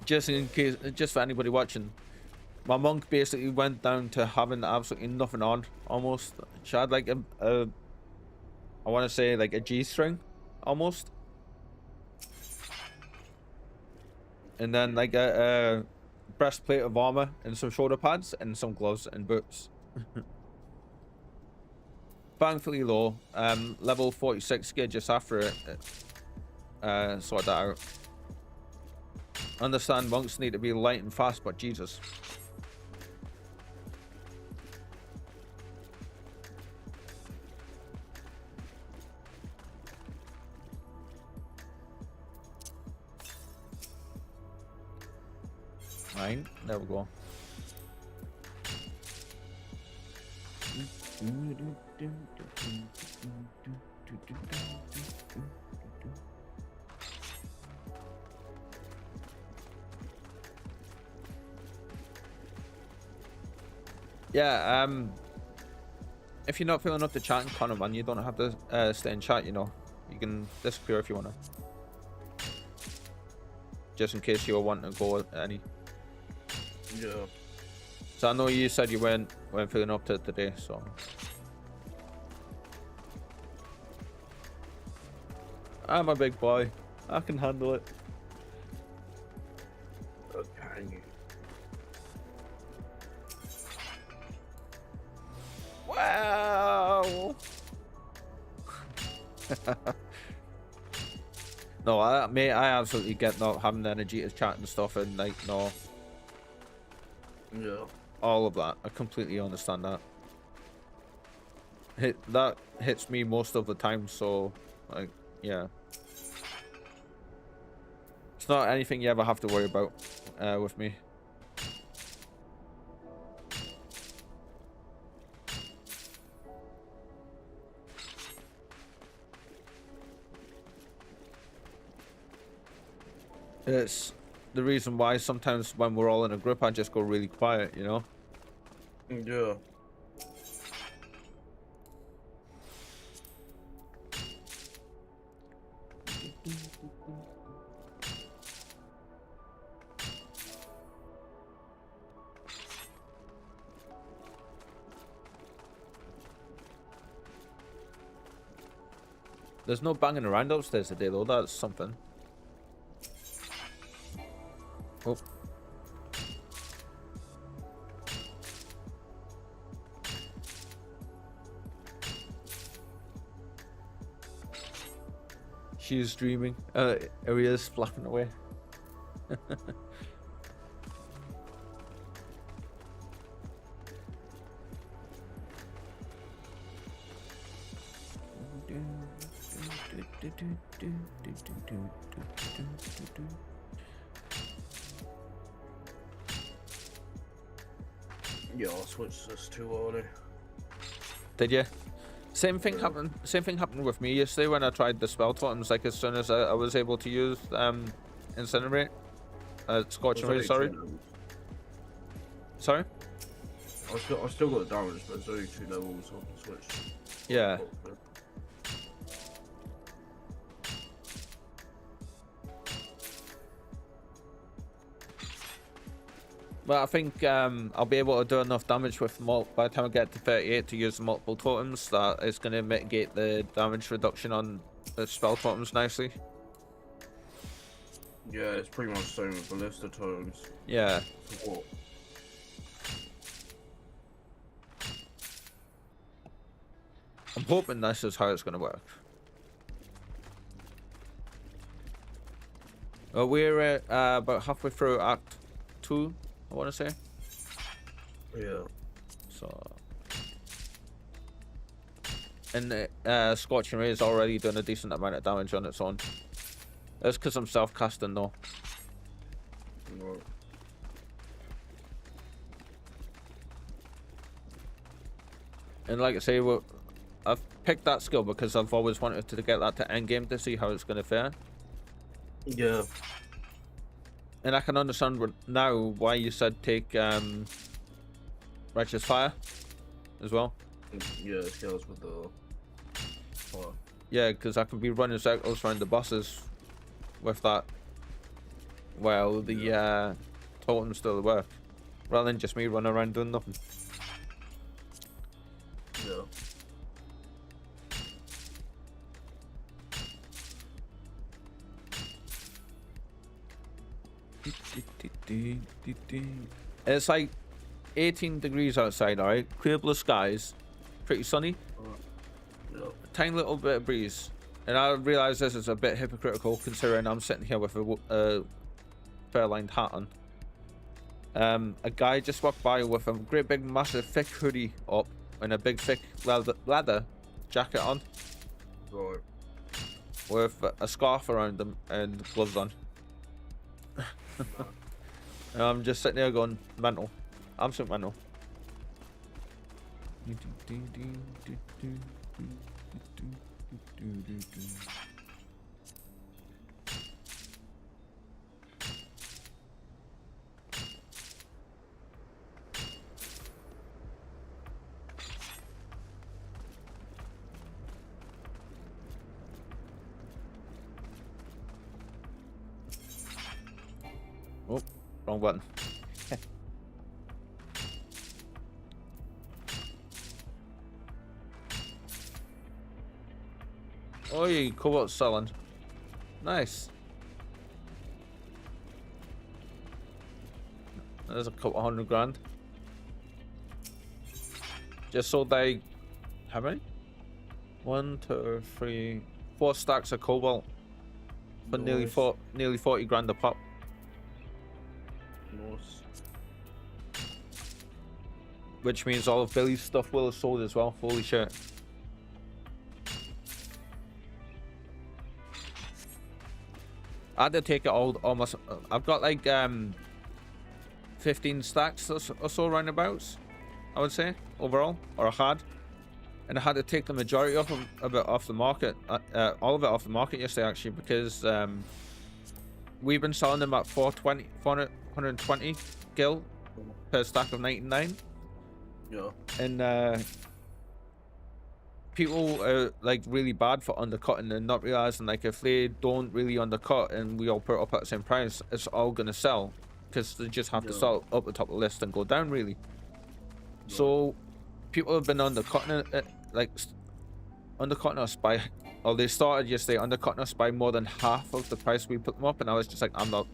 Just in case, just for anybody watching, my monk basically went down to having absolutely nothing on, almost. She had like I want to say like a G-string, almost. And then like a breastplate of armor and some shoulder pads and some gloves and boots. Thankfully though, level 46 gear just after it, sort that out. Understand monks need to be light and fast, but Jesus. Right, there we go. Yeah, if you're not feeling up to chatting, Connor, man, you don't have to stay in chat, you know. You can disappear if you want to. Just in case you want to go any. Yeah. So I know you said you weren't feeling up to it today, so. I'm a big boy. I can handle it. Okay. Wow. No, I absolutely get not having the energy to chat and stuff, and like, no. Yeah. All of that. I completely understand that. That hits me most of the time, so like, yeah. It's not anything you ever have to worry about with me. It's the reason why sometimes when we're all in a group, I just go really quiet, you know? Yeah. There's no banging around upstairs today, though. That's something. Oh. She's dreaming. Here he is, flapping away. Yeah, I switched this too early. Did you? Same thing happened. Same thing happened with me yesterday when I tried the spell totems. Like as soon as I was able to use incinerate, scorching ray. Sorry. Sorry. I still got the damage, but it's only 2 levels on the switch. Yeah. But I think I'll be able to do enough damage with by the time I get to 38 to use the multiple totems that it's going to mitigate the damage reduction on the spell totems nicely. Yeah, it's pretty much the same with ballista totems. Yeah. Support. I'm hoping this is how it's going to work. Well, we're about halfway through Act 2. I want to say. Yeah. So. And the Scorching Ray is already doing a decent amount of damage on its own. That's because I'm self-casting though. Right. And like I say, I've picked that skill because I've always wanted to get that to endgame to see how it's going to fare. Yeah. And I can understand now why you said take Righteous Fire as well. Yeah, it scales with the fire. Yeah, because I can be running circles around the bosses with that. Well, the totems still work, rather than just me running around doing nothing. Yeah. It's like 18 degrees outside, alright? Clear blue skies, pretty sunny. Yeah. Tiny little bit of breeze. And I realise this is a bit hypocritical considering I'm sitting here with a fur-lined hat on. A guy just walked by with a great big massive thick hoodie up and a big thick leather jacket on. Right. With a scarf around them and gloves on. And I'm just sitting there going mental. Absolute mental. Oh, wrong button. Oh, you cobalt selling. Nice. There's a couple $100 grand. Just sold like how many? 1, 2, 3, 4 stacks of cobalt for nearly 40 grand a pop. Nice. Which means all of Billy's stuff will have sold as well. Holy shit. I had to take it all almost. I've got like 15 stacks or so roundabouts, I would say, overall, or I had. And I had to take the majority of it off the market, all of it off the market yesterday actually, because we've been selling them at 420 gil per stack of 99. Yeah. And people are like really bad for undercutting and not realizing like if they don't really undercut and we all put it up at the same price, it's all gonna sell because they just have to sell up the top of the list and go down really. So people have been undercutting it, like undercutting us by, or they started yesterday undercutting us by more than half of the price we put them up, and I was just like, I'm not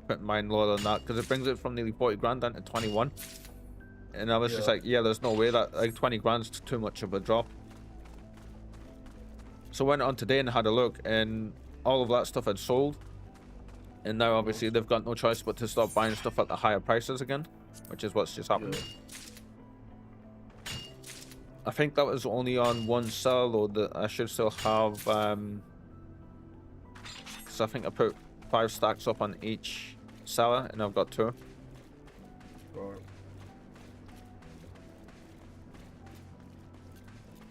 putting mine lower than that because it brings it from nearly 40 grand down to 21. And I was just like, yeah, there's no way that like 20 grand's too much of a drop. So I went on today and had a look, and all of that stuff had sold. And now obviously they've got no choice but to start buying stuff at the higher prices again, which is what's just happened. I think that was only on one sell though, that I should still have, because I think I put 5 stacks up on each seller and I've got 2. Right.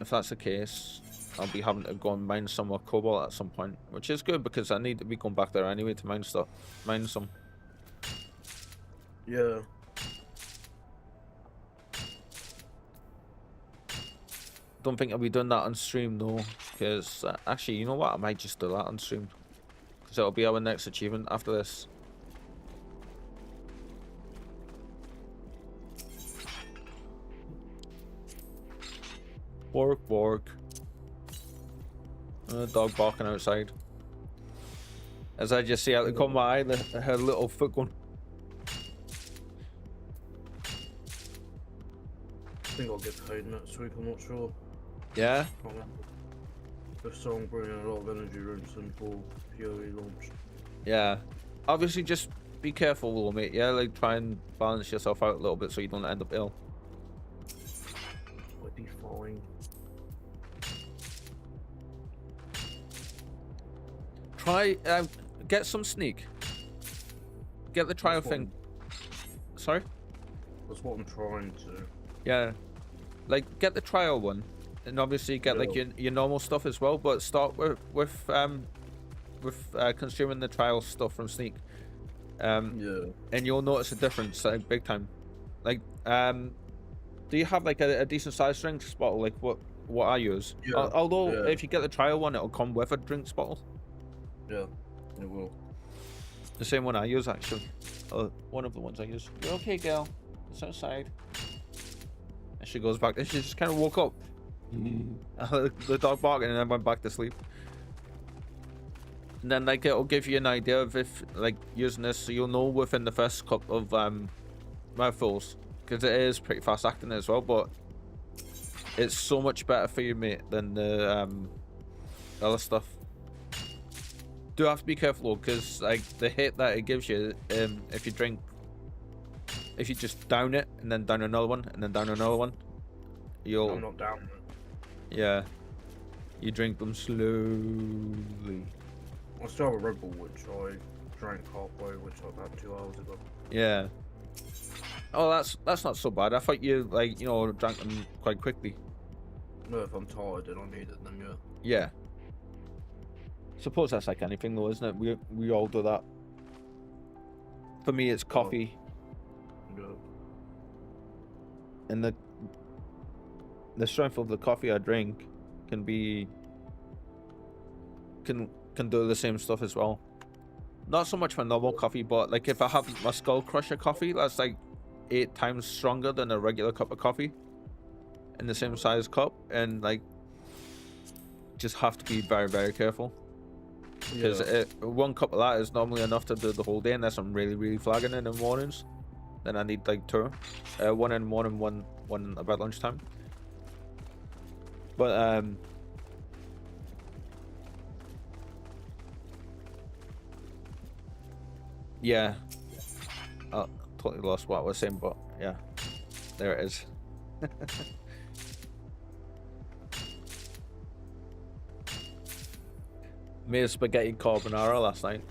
If that's the case, I'll be having to go and mine some more cobalt at some point, which is good because I need to be going back there anyway to mine stuff, mine some. Yeah. Don't think I'll be doing that on stream though, because actually, you know what? I might just do that on stream, because it'll be our next achievement after this. Work. Dog barking outside. As I just see out the corner of my eye, her little foot going. I think I'll get paid next week, I'm not sure. Yeah? The song bringing a lot of energy drinks in for PoE launch. Yeah. Obviously just be careful though, mate. Yeah, like try and balance yourself out a little bit so you don't end up ill. I'd be fine. Try, get some sneak. Get the trial thing. Sorry? That's what I'm trying to. Yeah. Like, get the trial one. And obviously get like your normal stuff as well, but start with consuming the trial stuff from Sneak. And you'll notice a difference, like, big time. Like, do you have like a decent sized drinks bottle, like what I use? Although if you get the trial one, it'll come with a drinks bottle. Yeah, it will. The same one I use actually. One of the ones I use. You're okay, girl. It's outside. And she goes back, and she just kind of woke up. The dog barking, and then went back to sleep. And then like it'll give you an idea of if like using this, so you'll know within the first couple of mouthfuls, because it is pretty fast acting as well. But it's so much better for you, mate, than the other stuff. Do have to be careful because like the hit that it gives you, if you just down it and then down another one and then down another one, you'll. I'm not down. Yeah, you drink them slowly. I still have a Red Bull which I drank halfway, which I had 2 hours ago. Yeah. Oh, that's not so bad. I thought you like, you know, drank them quite quickly. No, if I'm tired and I need it, then yeah. Yeah. Suppose that's like anything though, isn't it? We all do that. For me, it's coffee, Yeah. and the strength of the coffee I drink can be can do the same stuff as well. Not so much for normal coffee, but like if I have my Skull Crusher coffee, that's like 8 times stronger than a regular cup of coffee in the same size cup, and like just have to be very, very careful, because one cup of that is normally enough to do the whole day unless I'm really, really flagging in the mornings. Then I need like 2, one in the morning, one about lunchtime. But yeah, I totally lost what I was saying, but yeah, there it is. Made a spaghetti carbonara last night,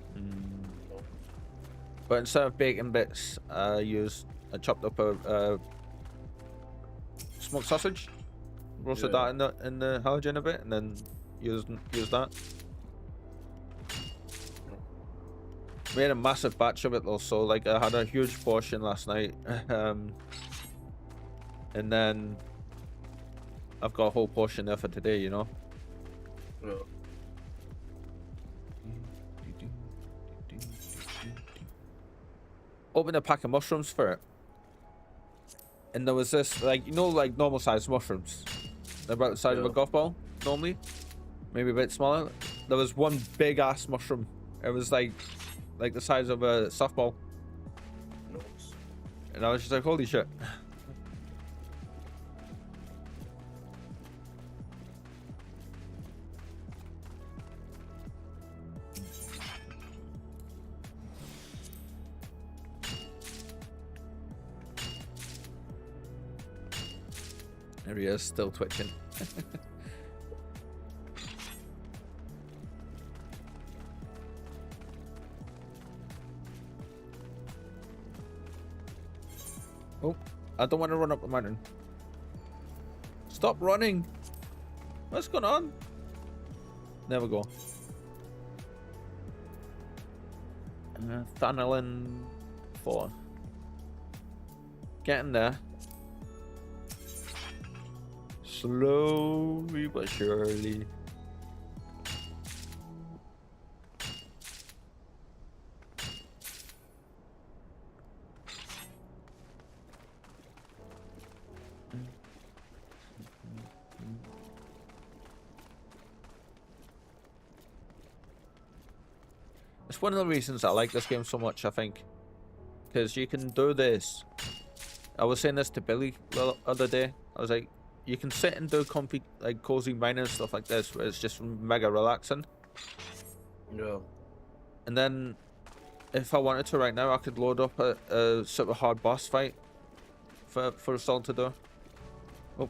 but instead of bacon bits, I chopped up a smoked sausage, roasted that in the halogen a bit, and then used that. Made a massive batch of it though, so like I had a huge portion last night, and then I've got a whole portion there for today, you know. Yeah. Opened a pack of mushrooms for it, and there was this, like, you know, like normal sized mushrooms. They're about the size of a golf ball normally, maybe a bit smaller. There was one big ass mushroom. It was like the size of a softball. Nice. And I was just like, holy shit. There he is, still twitching. Oh, I don't want to run up the mountain. Stop running. What's going on? There we go. Thanalan 4. Getting there. Slowly but surely. It's one of the reasons I like this game so much, I think, because you can do this. I was saying this to Billy the other day. I was like, you can sit and do comfy, like cozy mining and stuff like this, where it's just mega relaxing. Yeah. And then, if I wanted to right now, I could load up a super hard boss fight for us all to do. Oh.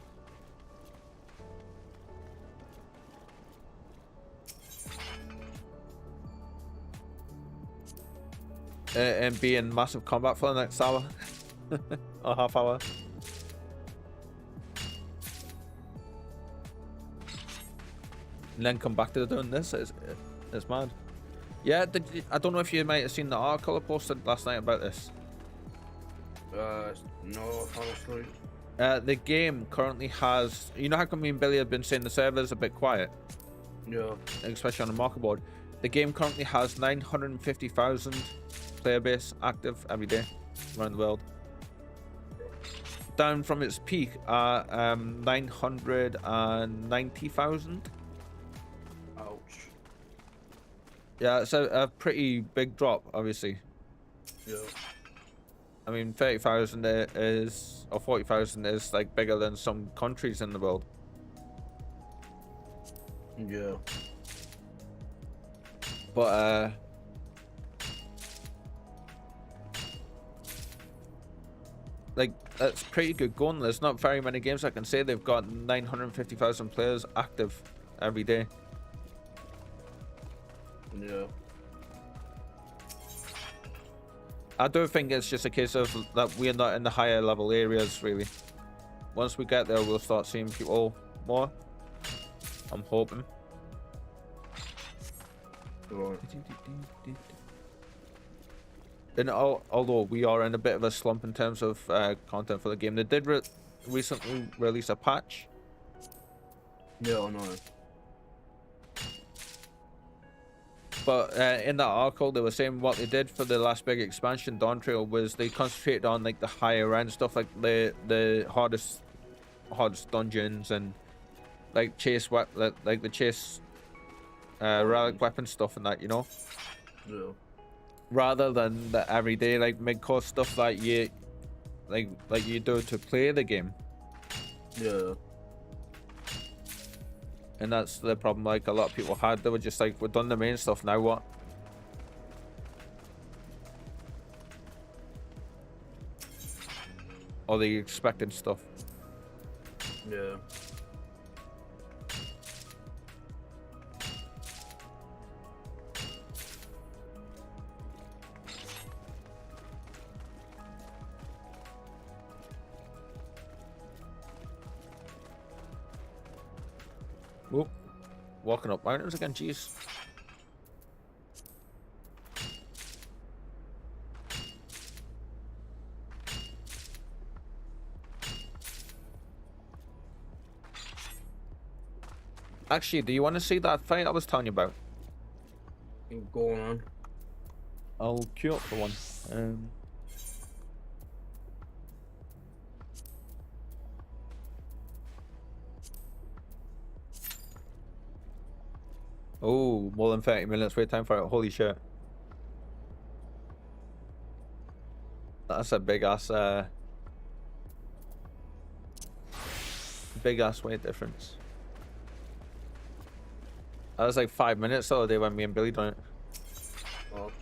And be in massive combat for the next hour or half hour. And then come back to doing this. It's mad. Yeah, I don't know if you might have seen the article I posted last night about this. No, honestly. The game currently has, you know how come me and Billy have been saying the server's a bit quiet? Yeah. Especially on the market board. The game currently has 950,000 player base active every day around the world. Down from its peak at 990,000. Ouch. Yeah, it's a pretty big drop, obviously. Yeah. I mean, 30,000 is, or 40,000 is like bigger than some countries in the world. Yeah. But like, that's pretty good going. There's not very many games I can say they've got 950,000 players active every day. Yeah. I do think it's just a case of that we're not in the higher level areas, really. Once we get there, we'll start seeing people more. I'm hoping. Right. And although we are in a bit of a slump in terms of content for the game, they did recently release a patch. Yeah, I know. But in that article, they were saying what they did for the last big expansion, Dawn Trail, was they concentrated on like the higher end stuff, like the hardest dungeons and like like the chase relic weapon stuff and that, you know. Yeah. Rather than the everyday like mid-course stuff that you like you do to play the game. Yeah. And that's the problem like a lot of people had. They were just like, we're done the main stuff, now what? Or the expected stuff. Yeah. Whoop. Walking up mountains again, jeez. Actually, do you want to see that fight I was telling you about? Go on. I'll queue up for one. Oh, more than 30 minutes wait time for it. Holy shit. That's a big ass weight difference. That was like 5 minutes the other day when me and Billy done it. Oh.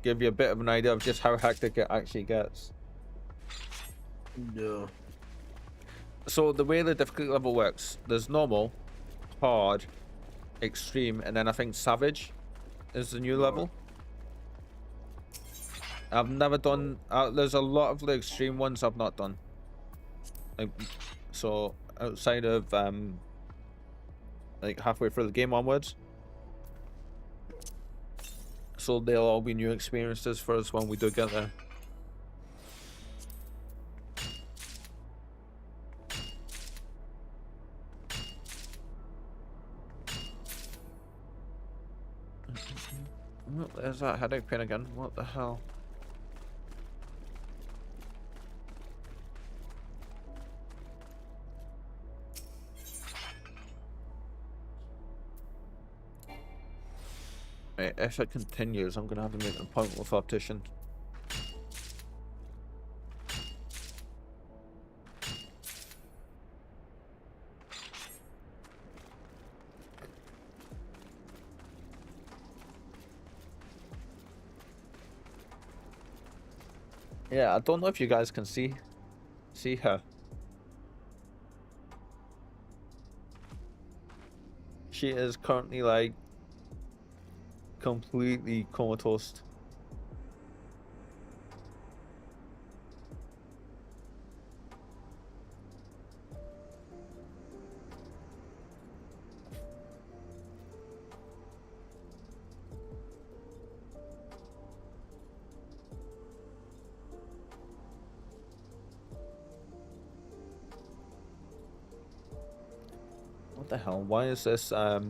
Give you a bit of an idea of just how hectic it actually gets. Yeah. So the way the difficulty level works, there's normal, hard, extreme, and then I think savage is the new level. I've never done there's a lot of the extreme ones I've not done, like, so outside of like halfway through the game onwards, so they'll all be new experiences for us when we do get there. Oh, there's that headache pain again. What the hell? Right, if it continues, I'm gonna have to make an appointment with optician. Yeah, I don't know if you guys can see her. She is currently like completely comatose. What the hell? Why is this huh?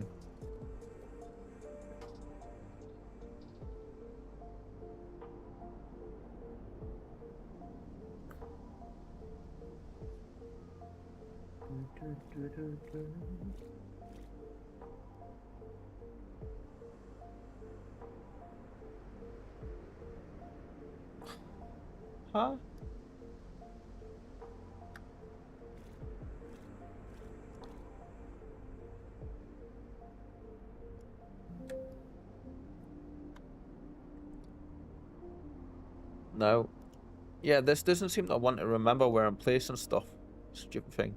No. Yeah, this doesn't seem to want to remember where I'm placing stuff. Stupid thing.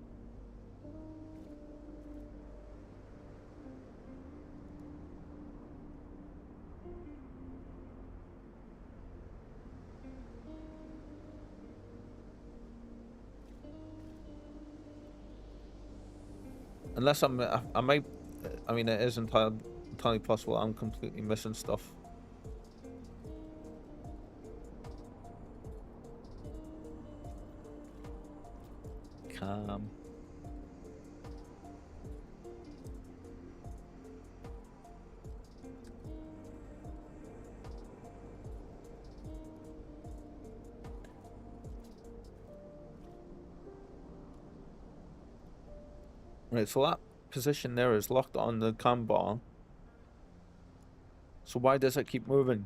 Unless I might. I mean, it is entirely possible I'm completely missing stuff. Calm. Right, so that position there is locked on the cam bar. So why does it keep moving?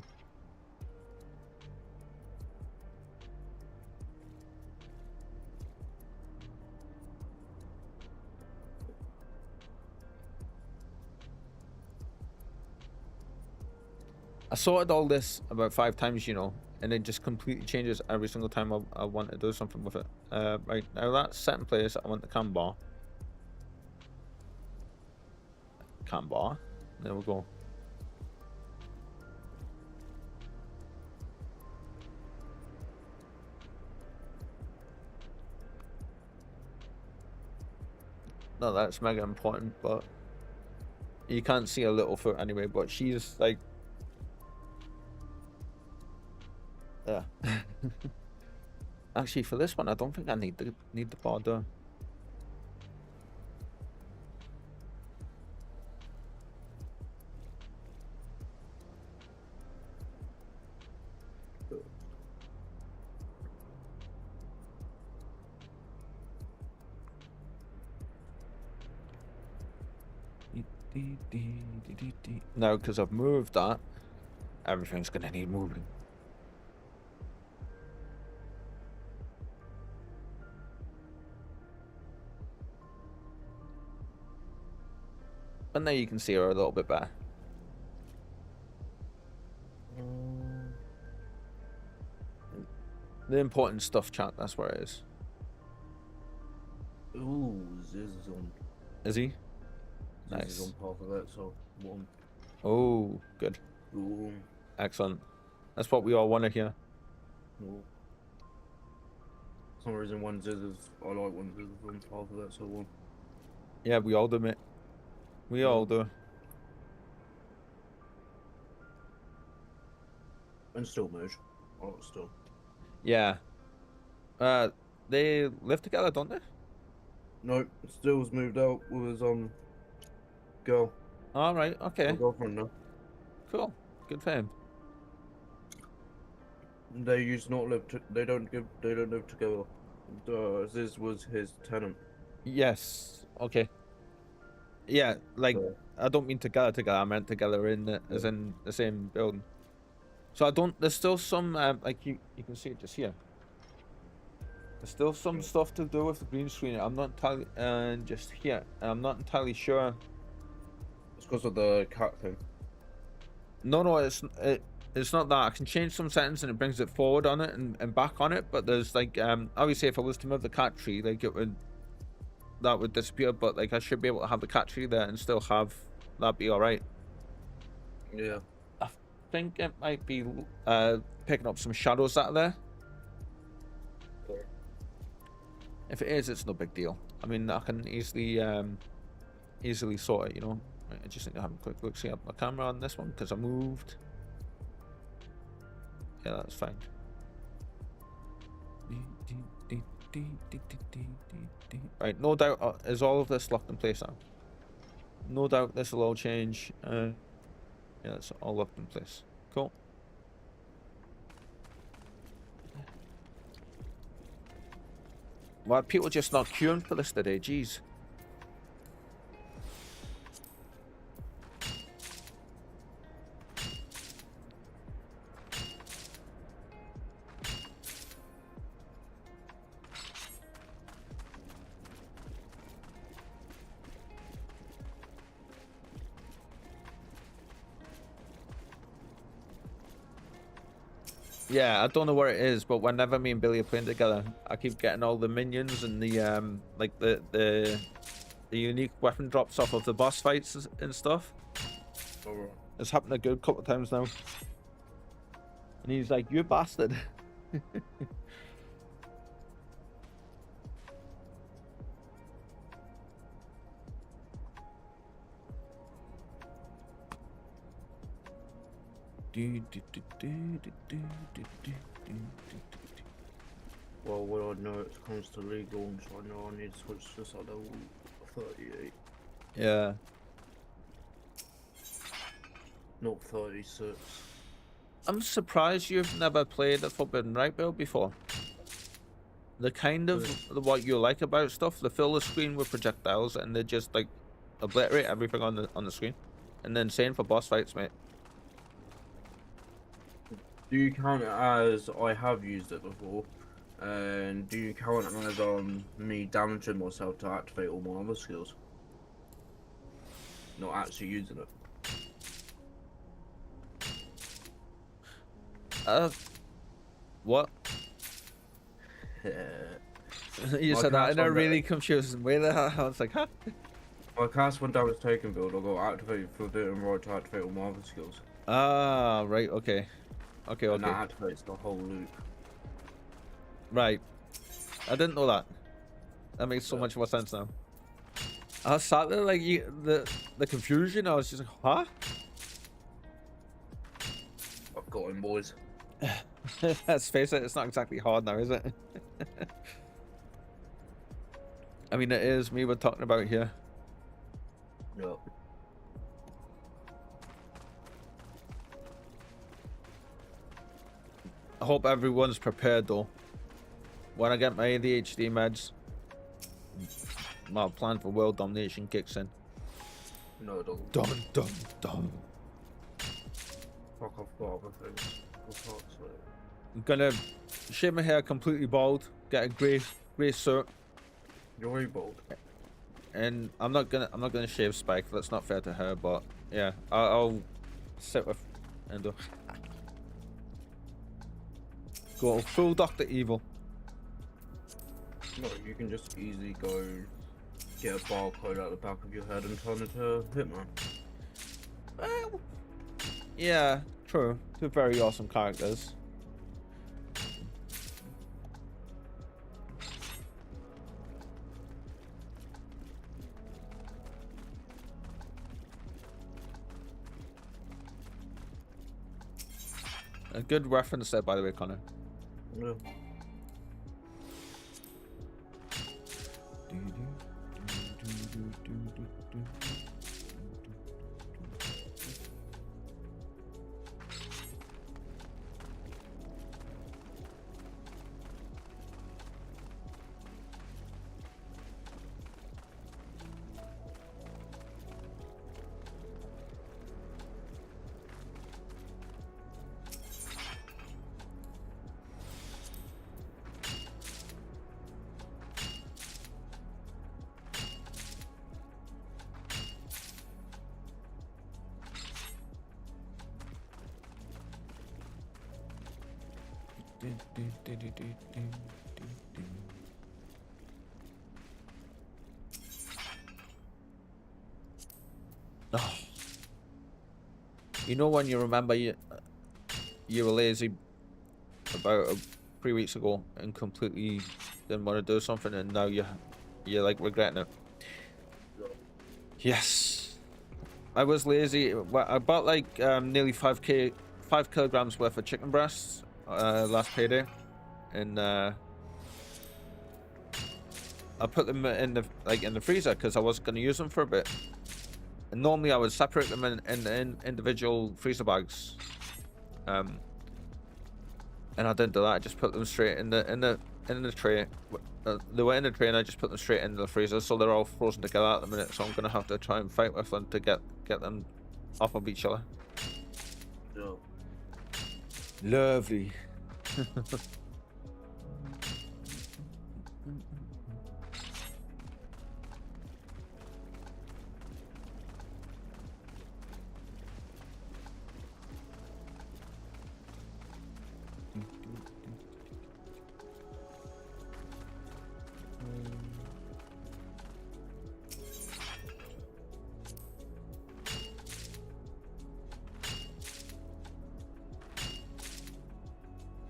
I sorted all this about 5 times, you know, and it just completely changes every single time I want to do something with it. Right, now that's set in place. I want the cam bar. Cam bar. There we go. No, that's mega important, but you can't see a little foot anyway, but she's like, yeah. Actually, for this one, I don't think I need the border. No, because I've moved that, everything's gonna need moving. But now you can see her a little bit better. The important stuff, chat, that's where it is. Ooh, Ziz is on. Is he? Ziz Nice. is on part of that, so 1. Oh, good. Ooh. Excellent. That's what we all want to hear. Ooh. For some reason, one Ziz is. I like one Ziz is on part of that, so 1. Yeah, we all do, mate. We all do. And still merge. I like still. Yeah. They live together, don't they? No, Still's moved out with his girl. All right. Okay. Or girlfriend now. Cool. Good for him. They used to not live. They don't live together. Ziz was his tenant. Yes. Okay. Yeah. Like, So, I don't mean together. I meant together in as in the same building. So I don't. There's still some like you can see it just here. There's still some stuff to do with the green screen. I'm not entirely just here. I'm not entirely sure. it's because of the cat thing. No, it's not that. I can change some settings and it brings it forward on it and back on it. But there's like obviously if I was to move the cat tree, like that would disappear. But like I should be able to have the cat tree there and still have that be all right. Yeah. I think it might be picking up some shadows out of there. Okay. If it is, it's no big deal. I mean, I can easily sort it, you know. I just need to have a quick look, see up my camera on this one because I moved. Yeah, that's fine. Right, no doubt is all of this locked in place now. No doubt this will all change. Yeah, it's all locked in place. Cool. Why are people just not queuing for this today? Jeez. Yeah, I don't know where it is, but whenever me and Billy are playing together, I keep getting all the minions and the like the unique weapon drops off of the boss fights and stuff. Alright. It's happened a good couple of times now. And he's like, "You bastard." Well, when I know it comes to legal, so I know I need to switch to side level 38, Yeah. not 36. I'm surprised you've never played a Forbidden Right build before. The kind of what you like about stuff, they fill the screen with projectiles and they just like obliterate everything on the screen. And then same for boss fights, mate. Do you count it as I have used it before? And do you count it as me damaging myself to activate all my other skills? Not actually using it. What? You said that in a really confusing way there. I was like, huh? My cast when damage taken build, I got activated for doing right to activate all my other skills. Ah, right, okay. Okay, And okay. that activates the whole loop. Right. I didn't know that. That makes so much more sense now. I sat there like the confusion, I was just like, huh? I've got him, boys. Let's face it, it's not exactly hard now, is it? I mean, it is me we're talking about here. Yep. I hope everyone's prepared though. When I get my ADHD meds, my plan for world domination kicks in. No, it doesn't. Dun dun dun. Fuck, I've got other things. I'm gonna shave my hair completely bald, get a grey suit, You're very bold. and I'm not gonna shave Spike. That's not fair to her, but yeah, I'll sit with and go full Dr. Evil. No, you can just easily go get a barcode out the back of your head and turn into Hitman. Well, yeah, true. Two very awesome characters. A good reference there, by the way, Connor. Yeah. Oh. You know when you remember you were lazy about 3 weeks ago and completely didn't want to do something, and now you're like regretting it. Yes, I was lazy. I bought like nearly 5 kilograms worth of chicken breasts last payday, and I put them in the freezer because I was going to use them for a bit. And normally I would separate them in individual freezer bags, and I didn't do that. I just put them straight in the tray. They were in the tray, and I just put them straight into the freezer, so they're all frozen together at the minute. So I'm gonna have to try and fight with them to get them off of each other. Yeah. Lovely.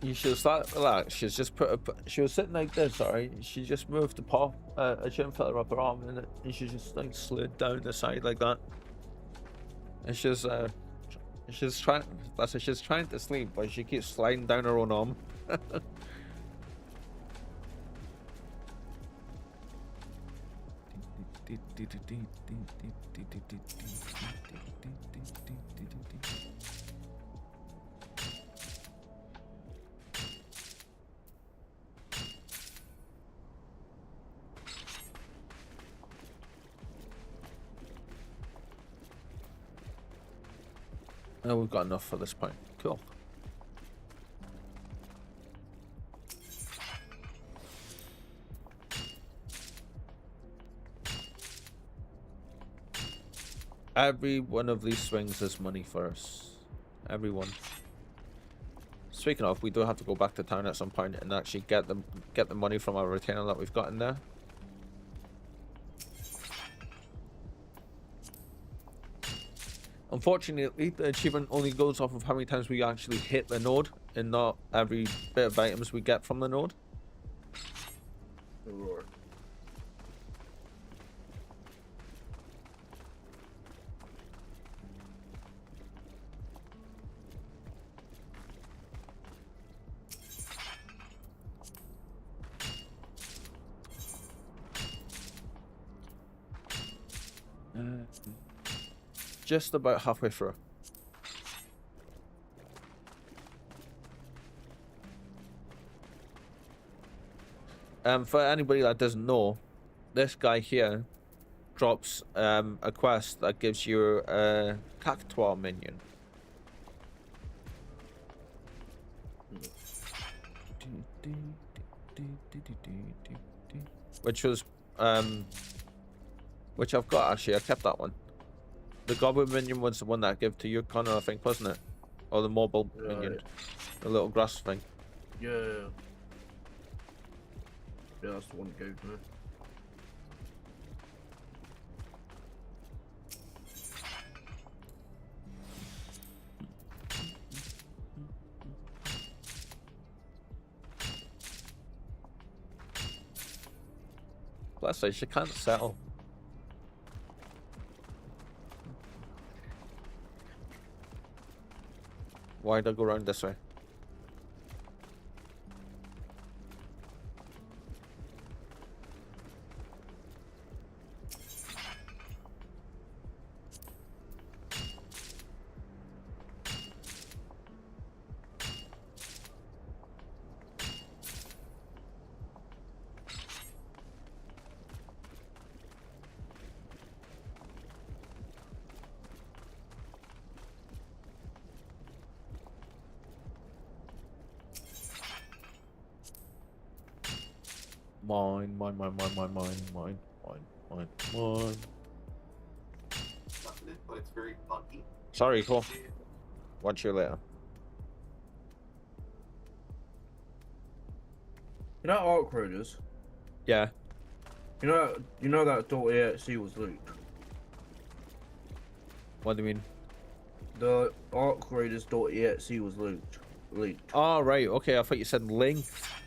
You should start relax. She's just she was sitting like this, alright? She just moved the paw, a gym filler up her arm, and she just like slid down the side like that. And she's She's trying. That's she's trying to sleep, but she keeps sliding down her own arm. Oh, we've got enough for this point. Cool. Every one of these swings is money for us. Everyone. Speaking of, we do have to go back to town at some point and actually get the money from our retainer that we've got in there. Unfortunately, the achievement only goes off of how many times we actually hit the node, and not every bit of items we get from the node. Right. Just about halfway through. For anybody that doesn't know, this guy here drops a quest that gives you a cactuar minion. Which was which I've got actually. I kept that one. The goblin minion was the one that I gave to you, Connor, I think, wasn't it? Or the mobile minion, the little grass thing. Yeah. Yeah, that's the one you gave me. Bless her, she can't settle. Why'd I go around this way? Mine. But it's very funky. Sorry, cool. Watch you later. You know Arc Raiders? Yeah. You know that .exe was leaked. What do you mean? The Arc Raiders .exe was leaked. Oh, right. Okay, I thought you said link.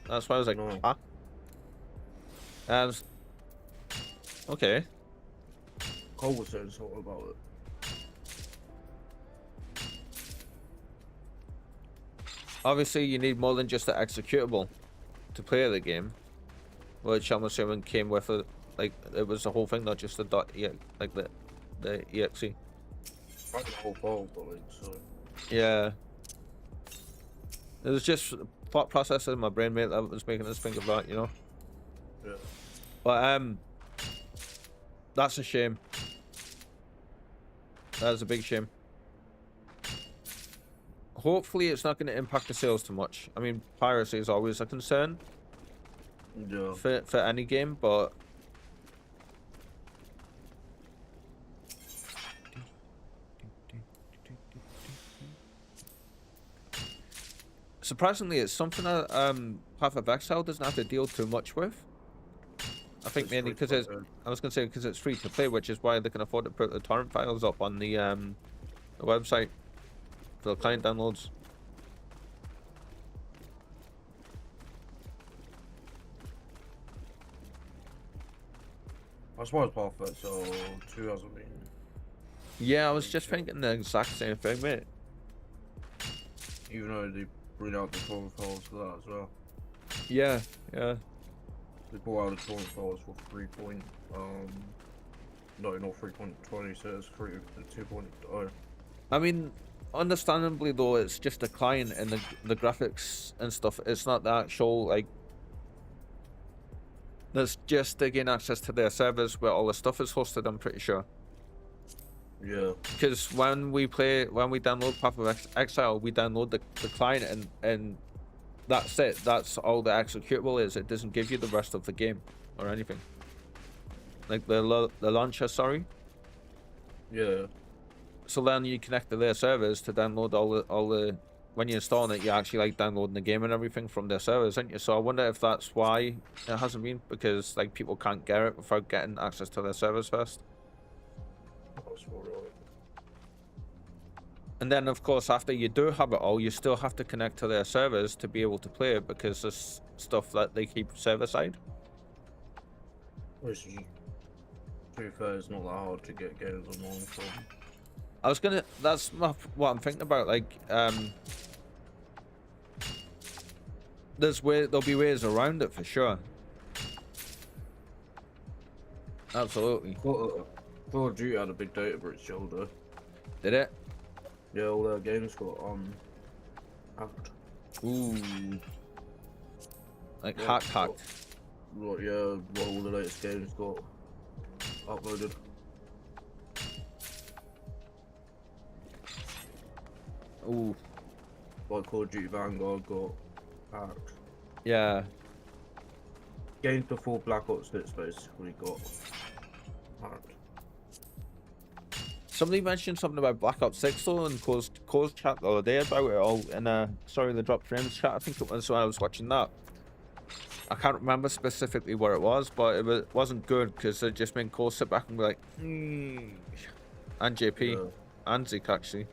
That's why I was like, No. huh? Okay. Cole was saying something about it. Obviously, you need more than just the executable to play the game, which I'm assuming came with it. Like, it was the whole thing, not just the like the exe. I the whole file, but like, so. Yeah. It was just thought process in my brain, mate, that was making us think of that, you know. Yeah. But that's a shame. That is a big shame. Hopefully it's not going to impact the sales too much. I mean, piracy is always a concern Yeah. for any game, but surprisingly, it's something that Path of Exile doesn't have to deal too much with. I think It's mainly free because to it's, play. I was going to say because it's free to play, which is why they can afford to put the torrent files up on the website for the client downloads. I suppose Path of Exile 2 hasn't been. Yeah, I was just thinking the exact same thing, mate. Even though they bring out the torrent files for that as well. Yeah, yeah. They brought out the torrent files for 3 point, no, not 3.20, so it's 2.0. I mean, understandably though, it's just a client and the graphics and stuff. It's not the actual, like, that's just to gain access to their servers where all the stuff is hosted, I'm pretty sure. Yeah. Because when we download Path of Exile, we download the client and that's it. That's all the executable is. It doesn't give you the rest of the game or anything. Like the launcher, sorry. Yeah. So then you connect to their servers to download all the when you're installing it, you're actually like downloading the game and everything from their servers, aren't you? So I wonder if that's why it hasn't been, because like people can't get it without getting access to their servers first. That's all right. And then of course after you do have it all, you still have to connect to their servers to be able to play it, because there's stuff that they keep server side. Which, to be fair, it's not that hard to get games online from. I was gonna, that's what I'm thinking about, like there'll be ways around it for sure. Absolutely. Call of Duty had a big data breach shoulder. Did it? Yeah, all their games got hacked. Ooh. Like Yeah, hacked. Right, yeah, all the latest games got uploaded. Ooh. Like Call of Duty Vanguard got hacked. Yeah. Games before Black Ops 6 basically got hacked. Somebody mentioned something about Black Ops 6 though, and Cole's chat the other day about it all in sorry, the Drop Frames chat, I think it was when I was watching that. I can't remember specifically where it was, but it wasn't good, because it just made Cole sit back and be like, and JP, Yeah. and Zeke actually.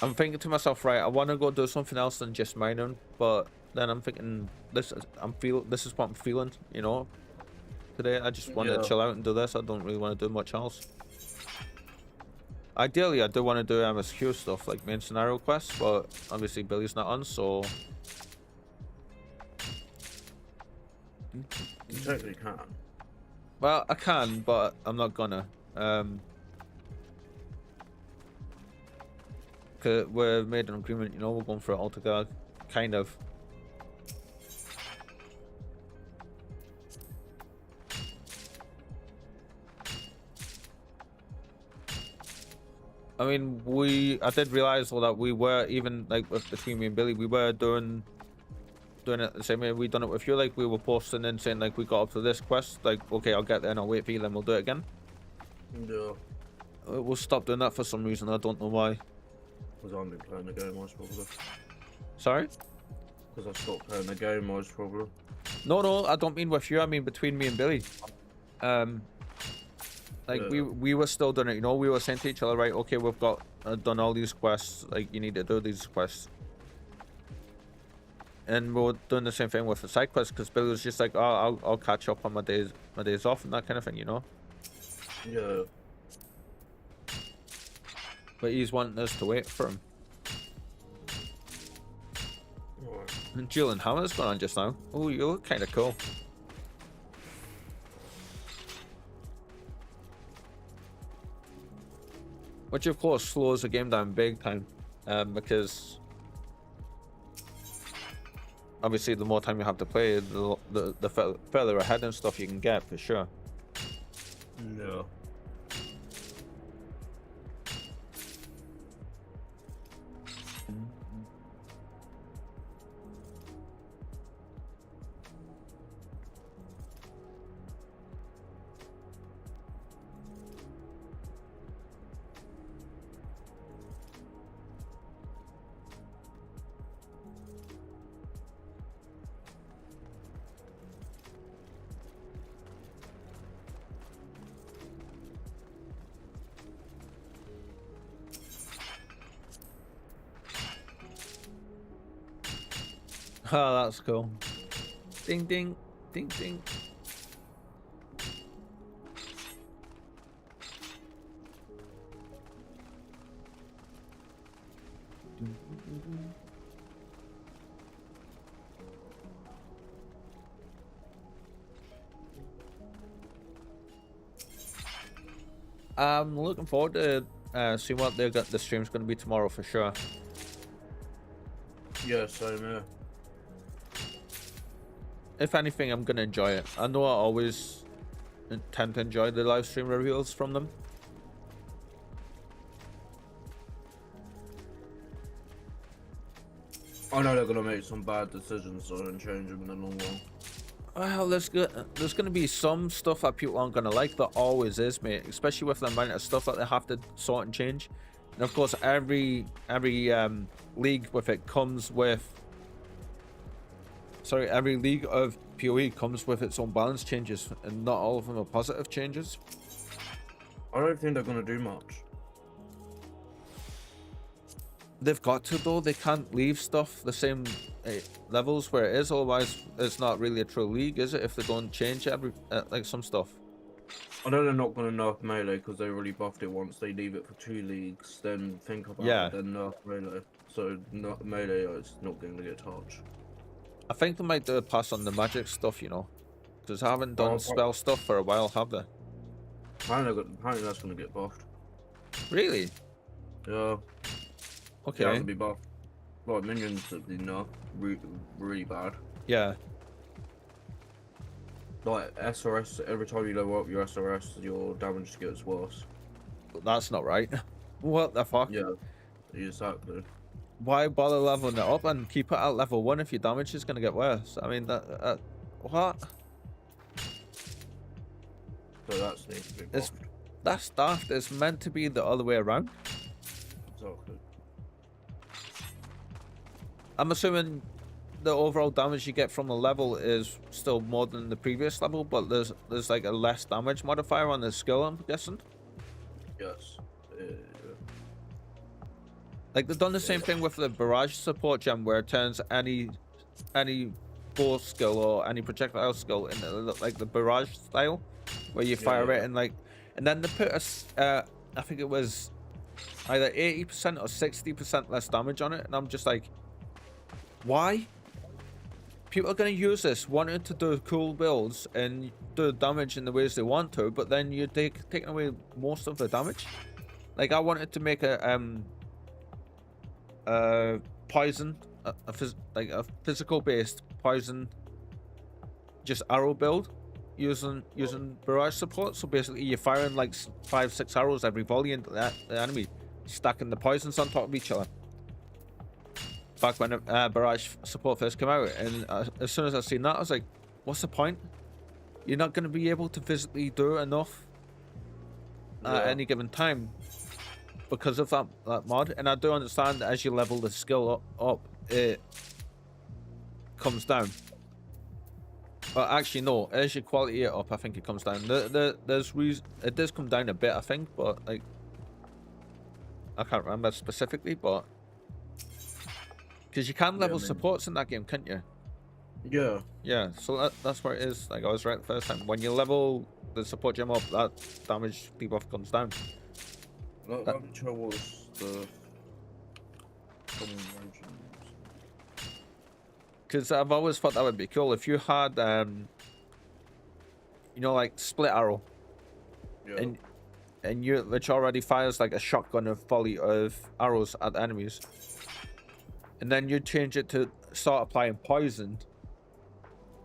I'm thinking to myself, right, I want to go do something else than just mining, but then I'm thinking, this is what I'm feeling, you know. Today I just want to chill out and do this. I don't really want to do much else. Ideally, I do want to do MSQ stuff, like main scenario quests, but obviously Billy's not on, so... You totally can. Well, I can, but I'm not gonna. Cause we've made an agreement, you know, we're going for it all together, kind of. I mean, I did realize though that we were, even like between me and Billy, we were doing it the same way we done it with you. Like we were posting and saying like we got up to this quest, like okay, I'll get there and I'll wait for you, then we'll do it again. Yeah. We'll stop doing that for some reason. I don't know why. Because I've been playing the game, most probably. Sorry? Because I stopped playing the game, most probably. No, I don't mean with you. I mean between me and Billy. Like Yeah. we were still doing it. You know, we were saying to each other, right? Okay, we've got done all these quests. Like you need to do these quests. And we were doing the same thing with the side quests, because Billy was just like, oh, I'll catch up on my days off and that kind of thing, you know. Yeah. But he's wanting us to wait for him. Alright. And Julian Hammer's going on just now. Oh, you look kind of cool. Which of course slows the game down big time, because obviously the more time you have to play, the further ahead and stuff you can get for sure. Yeah. Oh, that's cool. Ding, ding, ding, ding. I'm looking forward to seeing what the stream's going to be tomorrow for sure. Yeah, same here. If anything, I'm going to enjoy it. I know I always tend to enjoy the live stream reveals from them. I know they're gonna make some bad decisions so and change them in the long run. Well, there's going to be some stuff that people aren't going to like. There always is, mate. Especially with the amount of stuff that they have to sort and change. And of course, every league with it comes with... Sorry, every league of PoE comes with its own balance changes. And not all of them are positive changes. I don't think they're gonna do much. They've got to, though. They can't leave stuff the same levels where it is, otherwise it's not really a true league, is it? If they don't change every like some stuff. I know they're not gonna nerf melee because they already buffed it once. They leave it for 2 leagues, then think about it, then nerf melee. So not melee is not going to get touched. I think they might do a pass on the magic stuff, you know, because I haven't done spell stuff for a while, have they? Apparently that's gonna get buffed. Really? Yeah. Okay. Yeah, to be buffed. Like minions that be nerfed really bad. Yeah. Like SRS, every time you level up your SRS, your damage gets worse. That's not right. What the fuck? Yeah, exactly. Why bother leveling it up and keep it at level 1 if your damage is going to get worse? I mean, what? So that's needs to be buffed. That's daft. It's meant to be the other way around. Exactly. I'm assuming the overall damage you get from the level is still more than the previous level, but there's like a less damage modifier on the skill, I'm guessing. Yes. Like they've done the same thing with the barrage support gem, where it turns any bow skill or any projectile skill into like the barrage style, where you fire it and like, and then they put I think it was either 80% or 60% less damage on it, and I'm just like, why? People are going to use this wanting to do cool builds and do damage in the ways they want to, but then you're taking away most of the damage. Like I wanted to make a poison, like a physical based poison, just arrow build using barrage support. So basically you're firing like 5-6 arrows every volley into the enemy, stacking the poisons on top of each other. Back when barrage support first came out, and as soon as I seen that, I was like, what's the point? You're not going to be able to physically do enough at any given time because of that mod. And I do understand that as you level the skill up, it comes down. But actually, no, as you quality it up, I think it comes down. There's reason it does come down a bit, I think, but like I can't remember specifically, but because you can level supports in that game, can't you? Yeah. Yeah, so that's where it is. Like I was right the first time. When you level the support gem up, that damage debuff comes down. Let me try what's the because I've always thought that would be cool if you had you know, like split arrow, and you which already fires like a shotgun of volley of arrows at enemies, and then you change it to start applying poison,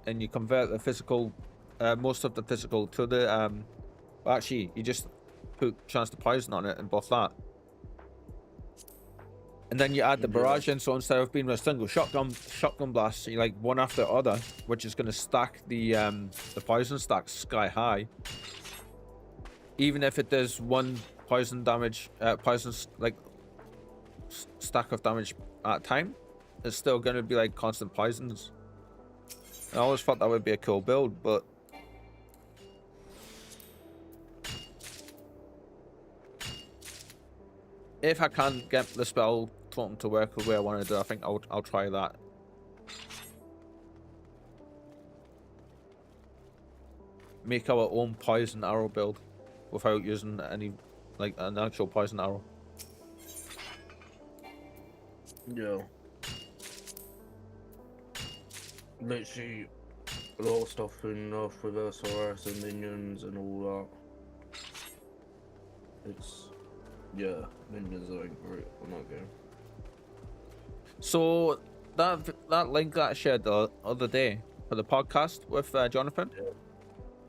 and you convert the physical most of the physical to the well, actually you just put chance to poison on it and buff that. And then you add the barrage in, so instead of being a single shotgun blast, you like one after the other, which is going to stack the poison stack sky high. Even if it does one poison damage, like stack of damage at a time, it's still going to be like constant poisons. I always thought that would be a cool build, but if I can get the spell totem to work the way I want to do, I think I'll try that. make our own poison arrow build without using any, like, an actual poison arrow. Yeah. Literally, a lot of stuff in with SRS and minions and all that. It's, yeah, minions are great on that game. So that link that I shared the other day for the podcast with Jonathan,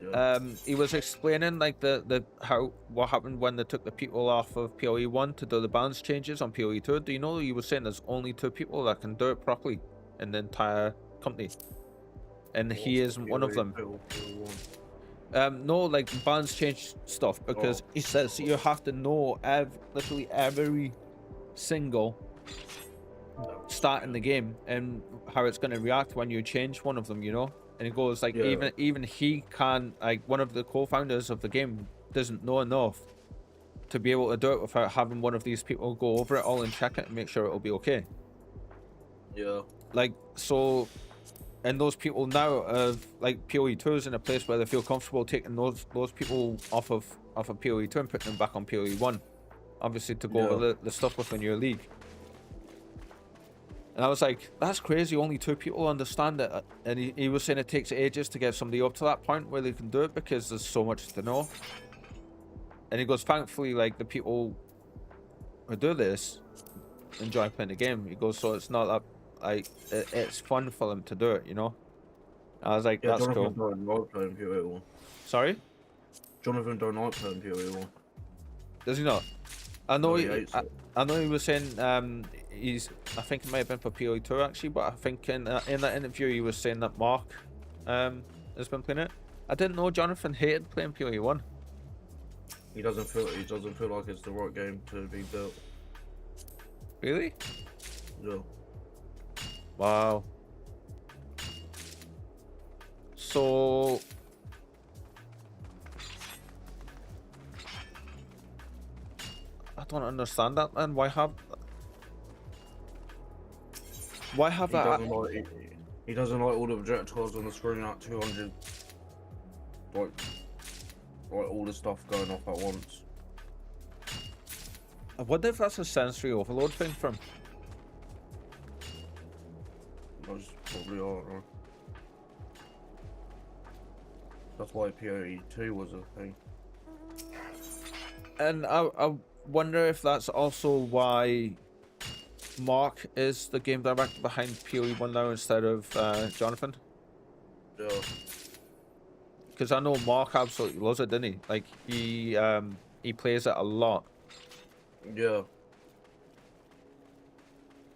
Yeah. he was explaining like what happened when they took the people off of PoE 1 to do the balance changes on PoE 2. Do you know he was saying there's only 2 people that can do it properly in the entire company, and he isn't one of them. No, like balance change stuff, because he says you have to know literally every single start in the game and how it's going to react when you change one of them, you know. And he goes like, even he can, like, one of the co-founders of the game doesn't know enough to be able to do it without having one of these people go over it all and check it and make sure it'll be okay. Yeah. Like, so, and those people now have, like, PoE 2 is in a place where they feel comfortable taking those people off of PoE 2 and putting them back on PoE 1, obviously to go over the stuff within your league. And I was like, that's crazy, only 2 people understand it. And he was saying it takes ages to get somebody up to that point where they can do it because there's so much to know. And he goes, thankfully, like, the people who do this enjoy playing the game. He goes, so it's not that, like, it's fun for them to do it, you know? I was like, that's Jonathan cool. don't like playing PoE 1. Sorry? Jonathan don't like playing PoE 1. Does he not? I know, No, I know he was saying, I think it might have been for PoE 2 actually, but I think in that interview he was saying that Mark has been playing it. I didn't know Jonathan hated playing PoE 1. He doesn't feel like it's the right game to be built. Really? Yeah. Wow. So I don't understand that, man. Why have that? He doesn't like all the projectiles on the screen at 200. Like all the stuff going off at once. I wonder if that's a sensory overload thing from. Those probably are, right? That's why PoE 2 was a thing. And I wonder if that's also why Mark is the game director behind PoE 1 now instead of Jonathan. Yeah. Because I know Mark absolutely loves it, didn't he? Like, he plays it a lot. Yeah.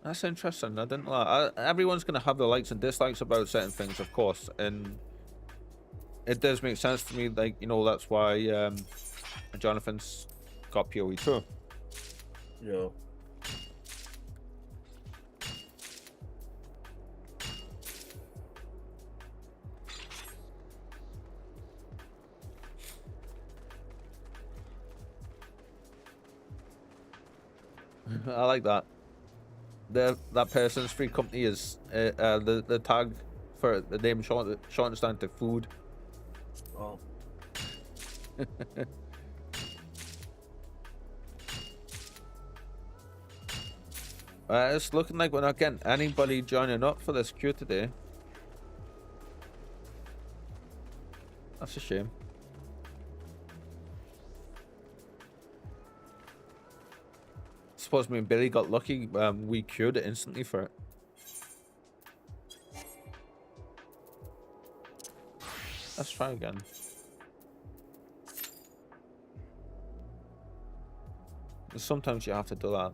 That's interesting. I didn't know that. Everyone's going to have their likes and dislikes about certain things, of course. And it does make sense to me, like, you know, that's why Jonathan's got PoE 2. Yeah. I like that. That person's free company is the tag for the name shortens down to food. Oh. It's looking like we're not getting anybody joining up for this queue today. That's a shame. Suppose me and Billy got lucky. We queued it instantly for it. Let's try again. Sometimes you have to do that.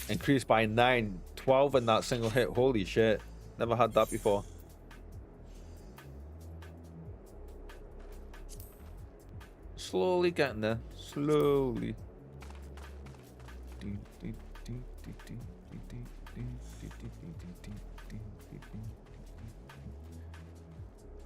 Increased by 9, 12 in that single hit. Holy shit. Never had that before. Slowly getting there. Slowly.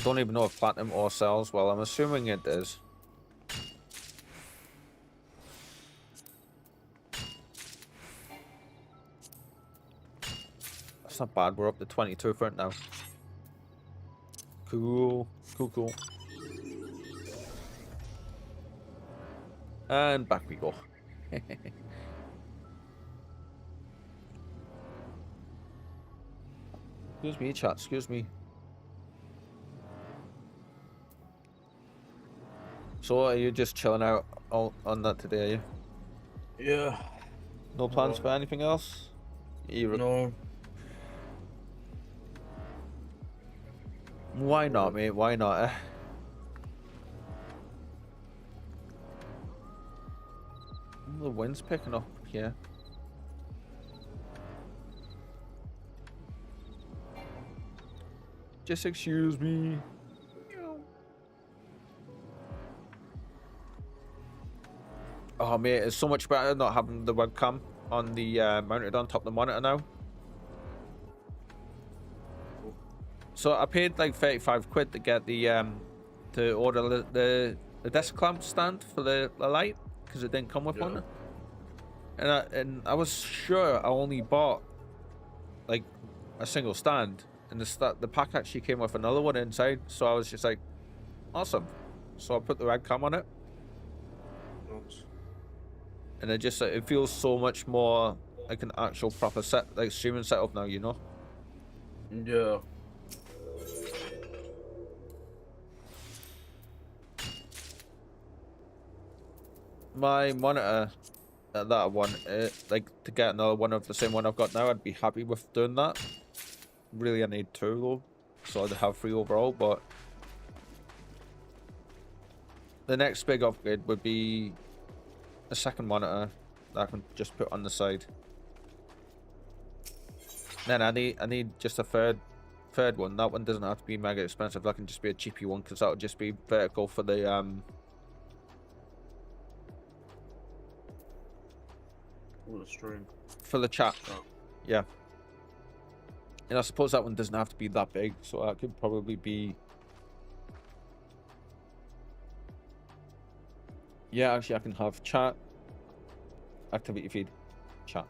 I don't even know if platinum or sells well. I'm assuming it is. That's not bad. We're up to 22 for it now. Cool. Cool. And back we go. Excuse me, chat. Excuse me. So, are you just chilling out on that today, are you? Yeah. No plans for anything else? No. Why not, mate? Why not, eh? The wind's picking up here. Just excuse me. Oh, mate, it's so much better not having the webcam on the mounted on top of the monitor now. So I paid like 35 quid to get the to order the desk clamp stand for the light because it didn't come with one. And I was sure I only bought like a single stand, and the pack actually came with another one inside. So I was just like, awesome. So I put the webcam on it. Nice. And it feels so much more like an actual proper streaming setup now, you know? Yeah. My monitor that I want, like to get another one of the same one I've got now, I'd be happy with doing that. Really, I need 2 though, so I'd have 3 overall, but the next big upgrade would be a second monitor that I can just put on the side. Then I need just a third one. That one doesn't have to be mega expensive. That can just be a cheapy one because that would just be vertical for the stream. For the chat. Oh. Yeah. And I suppose that one doesn't have to be that big, so that could probably be. Yeah, actually, I can have chat, activity feed, chat.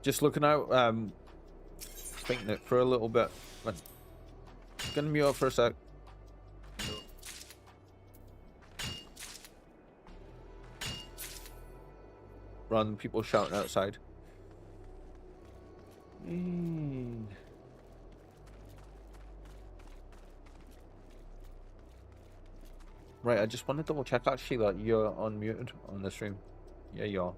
Just looking out, thinking it for a little bit. But gonna mute up for a sec. Run, people shouting outside. Right, I just want to double check actually that you're unmuted on the stream. Yeah, you are.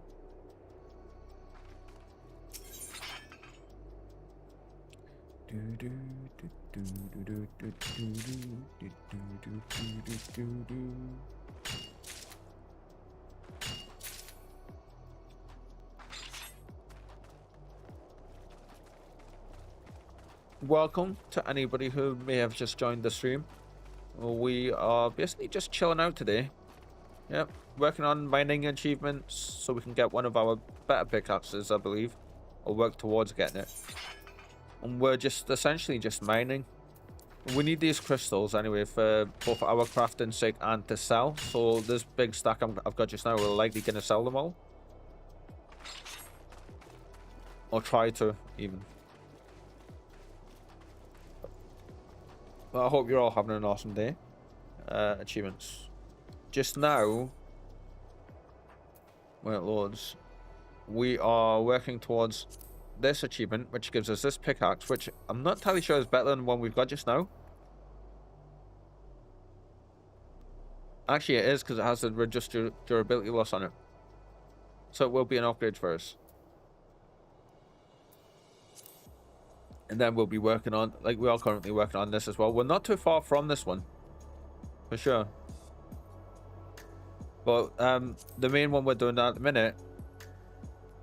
Welcome to anybody who may have just joined the stream. We are basically just chilling out today. Yep, working on mining achievements so we can get one of our better pickaxes, I believe, or work towards getting it. And we're just essentially just mining. We need these crystals anyway for both our crafting sake and to sell. So this big stack I've got just now, we're likely going to sell them all. Or try to, even. Well, I hope you're all having an awesome day. Achievements. Just now, when it loads, we are working towards this achievement, which gives us this pickaxe, which I'm not entirely sure is better than the one we've got just now. Actually, it is because it has the reduced durability loss on it. So it will be an upgrade for us. And then we'll be working on, like we are currently working on this as well. We're not too far from this one, for sure. But the main one we're doing at the minute,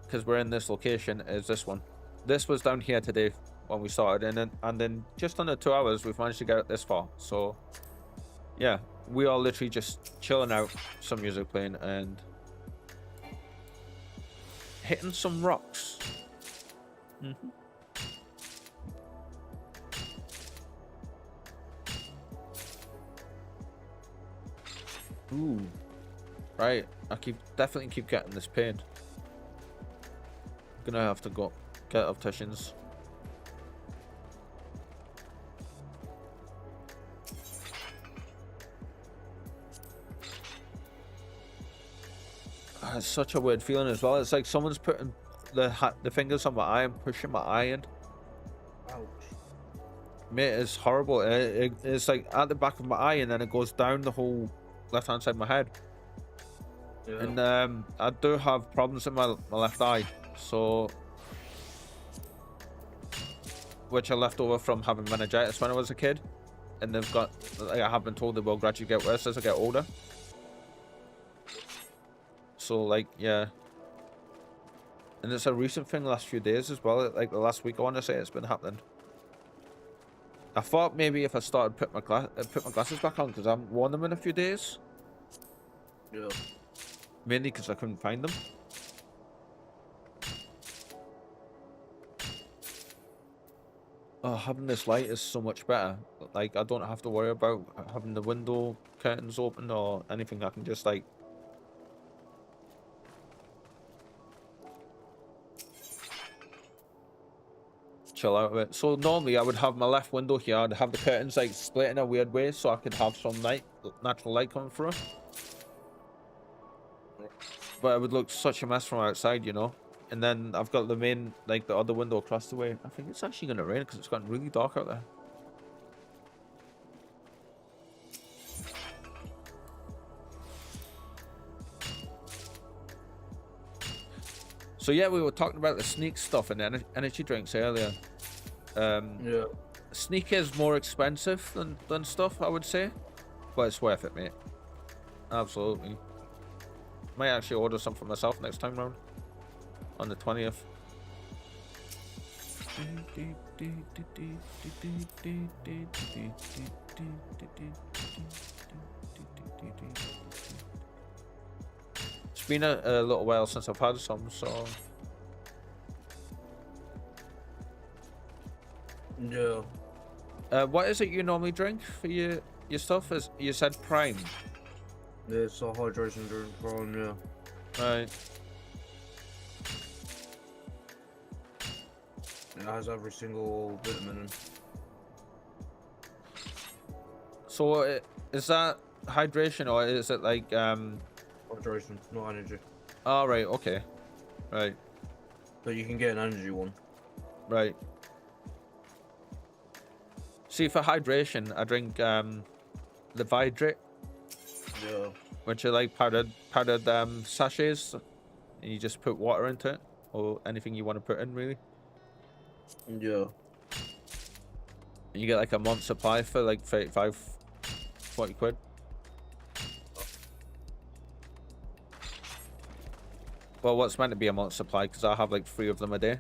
because we're in this location, is this one. This was down here today when we started, and then just under 2 hours we've managed to get it this far. So yeah, we are literally just chilling out, some music playing, and hitting some rocks. Ooh. Right. Definitely keep getting this pain. I'm gonna have to go get opticians. It's such a weird feeling as well. It's like someone's putting the fingers on my eye and pushing my eye in. Ouch. Mate, it's horrible. It's like at the back of my eye, and then it goes down the whole left-hand side of my head. Yeah. And I do have problems in my left eye, so which I left over from having meningitis when I was a kid, and they've got, like, I have been told they will gradually get worse as I get older. So like, yeah. And it's a recent thing the last few days as well. Like the last week, I want to say it's been happening. I thought maybe if I started put my glasses back on, because I haven't worn them in a few days. Yeah. Mainly because I couldn't find them. Oh, having this light is so much better. Like, I don't have to worry about having the window curtains open or anything. I can just, like, chill out of it. So normally I would have my left window here. I'd have the curtains, like, split in a weird way so I could have some natural light coming through. But it would look such a mess from outside, you know. And then I've got the main, like, the other window across the way. I think it's actually going to rain because it's gotten really dark out there. So yeah, we were talking about the Sneak stuff and energy drinks earlier. Yeah. Sneak is more expensive than stuff, I would say. But it's worth it, mate. Absolutely. Might actually order some for myself next time round. On the 20th. It's been a little while since I've had some, so... Yeah. What is it you normally drink for your stuff? Is you said Prime? Yeah, it's a hydration drink Prime, yeah. Right. It has every single vitamin in. So is that hydration or is it like Hydration, not energy. Oh, right, okay. Right. But you can get an energy one. Right. See, for hydration, I drink the Hydrate, Yeah. which are like powdered sachets, and you just put water into it or anything you want to put in, really. Yeah. And you get like a month supply for like 35, 40 quid. Well, what's meant to be a month supply, because I have like 3 of them a day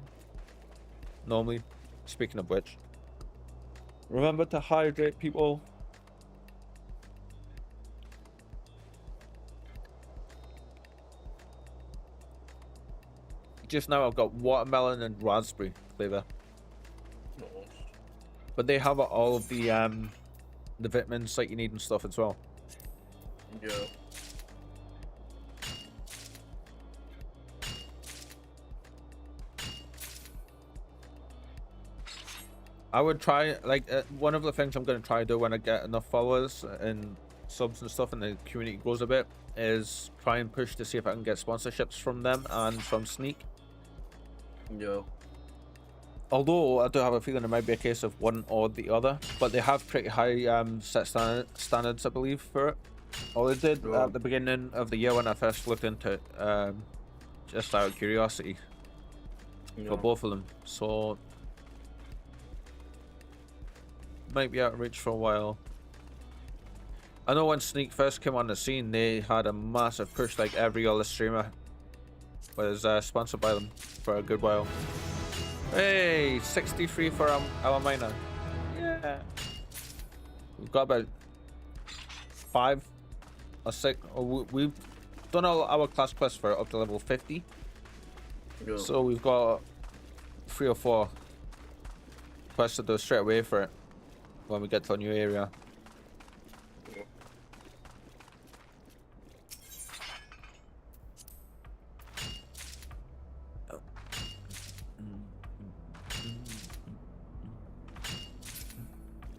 normally. Speaking of which, remember to hydrate, people. Just now I've got watermelon and raspberry flavor, but they have all of the vitamins that you need and stuff as well. Yeah. I would try, like, one of the things I'm going to try to do when I get enough followers and subs and stuff and the community grows a bit is try and push to see if I can get sponsorships from them and from Sneak. Yeah. Although I do have a feeling it might be a case of one or the other, but they have pretty high set standards, I believe, for it. Or they did at the beginning of the year when I first looked into it, just out of curiosity, for both of them. So might be out of reach for a while. I know when Sneak first came on the scene, they had a massive push, like every other streamer was sponsored by them for a good while. Hey, 63 for our miner. Yeah. We've got about 5 or 6. We've done our class quest for up to level 50. Yeah. So we've got 3 or 4 quests to do straight away for it when we get to a new area.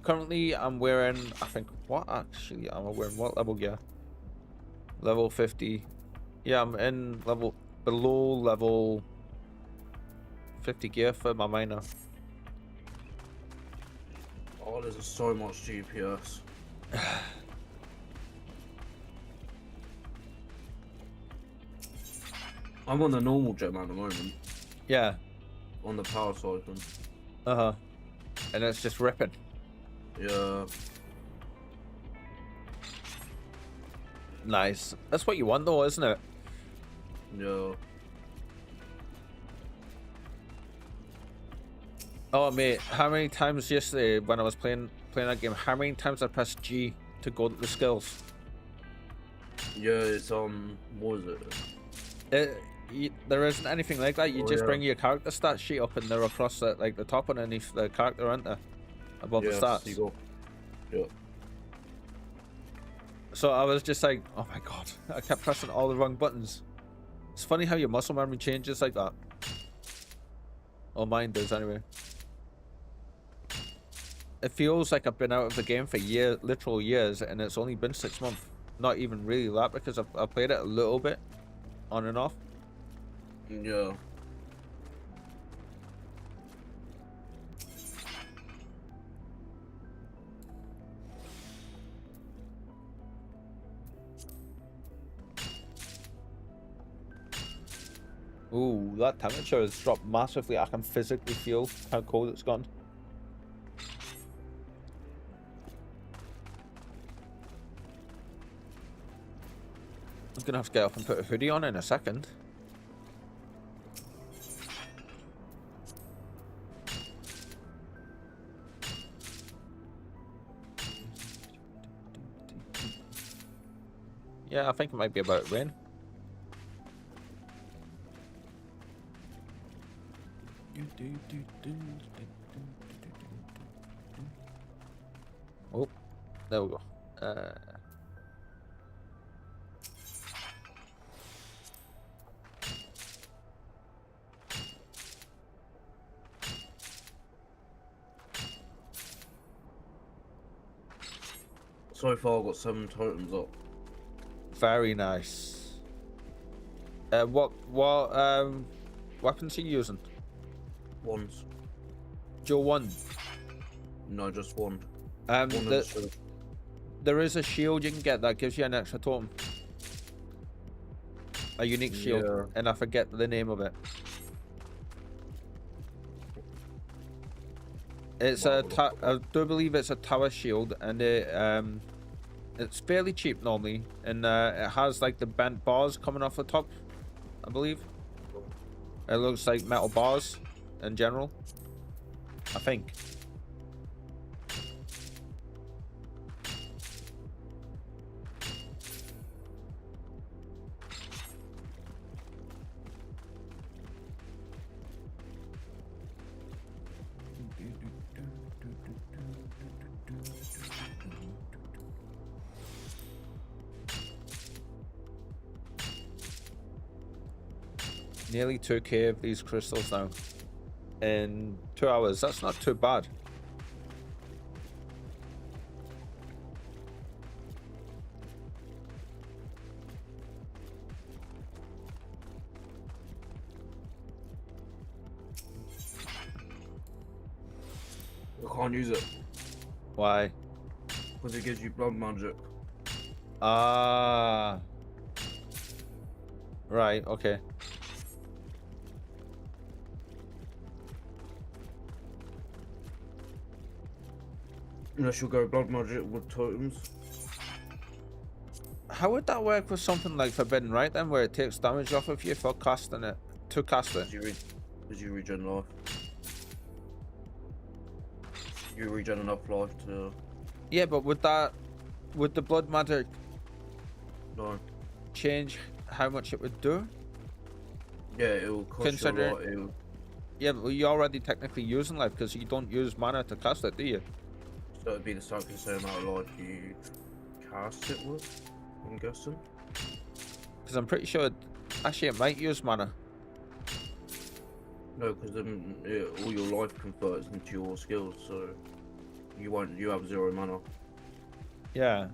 currently I'm wearing, I think, what actually am I wearing? What level gear? Level 50. Yeah, I'm in below level 50 gear for my miner. Oh, there's so much GPS. I'm on the normal gem at the moment. Yeah. On the power cycle. Uh-huh. And it's just ripping. Yeah. Nice. That's what you want though, isn't it? Yeah. Oh mate, how many times yesterday when I was playing that game, how many times I pressed G to go to the skills? Yeah, it's what is it? There isn't anything like that. You just Yeah. bring your character stat sheet up and they're across the, like the top underneath the character, aren't they? Above the stats. You go. Yeah. So I was just like, oh my god, I kept pressing all the wrong buttons. It's funny how your muscle memory changes like that. Or mine does anyway. It feels like I've been out of the game for literal years, and it's only been 6 months. Not even really that, because I've played it a little bit, on and off. Yeah. Ooh, that temperature has dropped massively. I can physically feel how cold it's gone. I'm gonna have to get up and put a hoodie on in a second. Yeah, I think it might be about to rain. Oh, there we go. So far, I've got 7 totems up. Very nice. What weapons are you using? Ones. Joe 1. No, just one. There is a shield you can get that gives you an extra totem. A unique shield, Yeah. and I forget the name of it. It's I do believe it's a tower shield, and it's fairly cheap normally, and it has like the bent bars coming off the top, I believe. It looks like metal bars in general, I think. Nearly 2k of these crystals now in 2 hours. That's not too bad. I can't use it Why? because it gives you blood magic. Ah. Right, okay. Unless you go blood magic with totems. How would that work with something like Forbidden, right then, where it takes damage off of you for casting it, to cast it? Because you regen life. You regen enough life to... Yeah, but would the blood magic No. change how much it would do? Yeah, it will cost you a lot. It'll... Yeah, but you're already technically using life because you don't use mana to cast it, do you? So it'd be the same amount of life you cast it with, I'm guessing. Because I'm pretty sure, actually it might use mana. No, because then all your life converts into your skills, so... you won't. You have 0 mana. Yeah.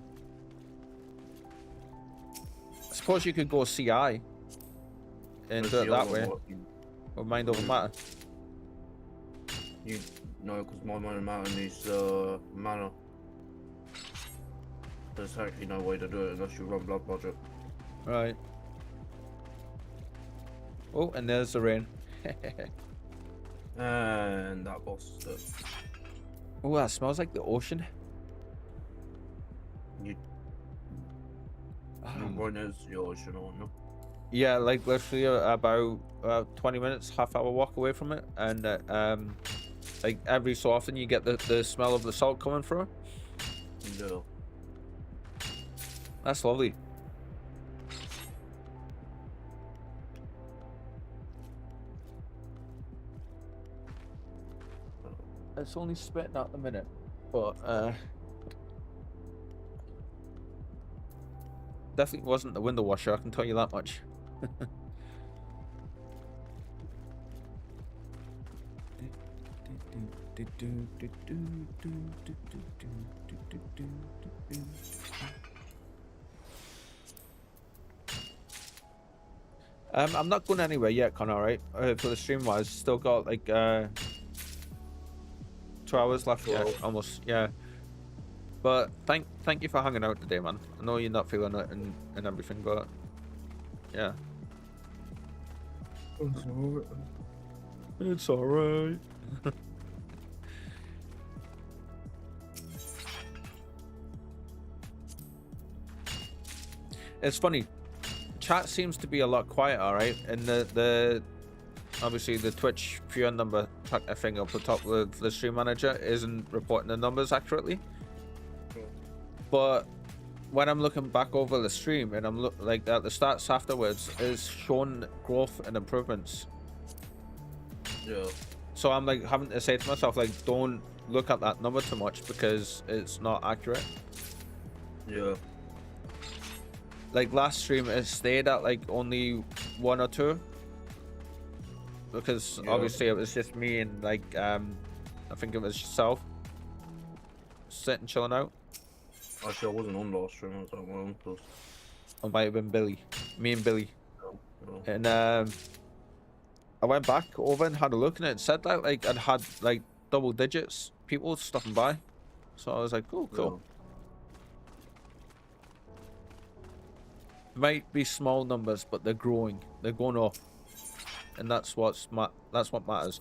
I suppose you could go CI and But do it the that other way. one, Or mind over matter. You no, because my mana needs mana. There's actually no way to do it unless you run blood budget. Right. Oh, and there's the rain. And that boss is dead. Oh, that smells like the ocean. You Ah. right next to the ocean, aren't you? Yeah, like literally about 20 minutes, half hour walk away from it, and like every so often you get the smell of the salt coming through. Yeah. That's lovely. It's only spitting out the minute, but definitely wasn't the window washer, I can tell you that much. I'm not going anywhere yet, Connor, right? For the stream wise, still got like 2 hours left, yeah, almost, yeah. But thank you for hanging out today, man. I know you're not feeling it and everything, but yeah. It's alright. It's alright. It's funny. Chat seems to be a lot quieter, right? And the obviously the Twitch viewer number thing up the top of the stream manager isn't reporting the numbers accurately. But when I'm looking back over the stream and I'm like at the stats afterwards, is showing growth and improvements. Yeah. So I'm like having to say to myself, like, don't look at that number too much because it's not accurate. Yeah. Like last stream it stayed at like only 1 or 2 because obviously it was just me and like I think it was yourself sitting chilling out. Actually, I wasn't on last stream. I was at my uncle's. It might have been Billy, me and Billy. No. And I went back over and had a look and it said that like I'd had like double digits people stopping by, so I was like, oh, cool. Might be small numbers, but they're growing. They're going up, and that's what matters.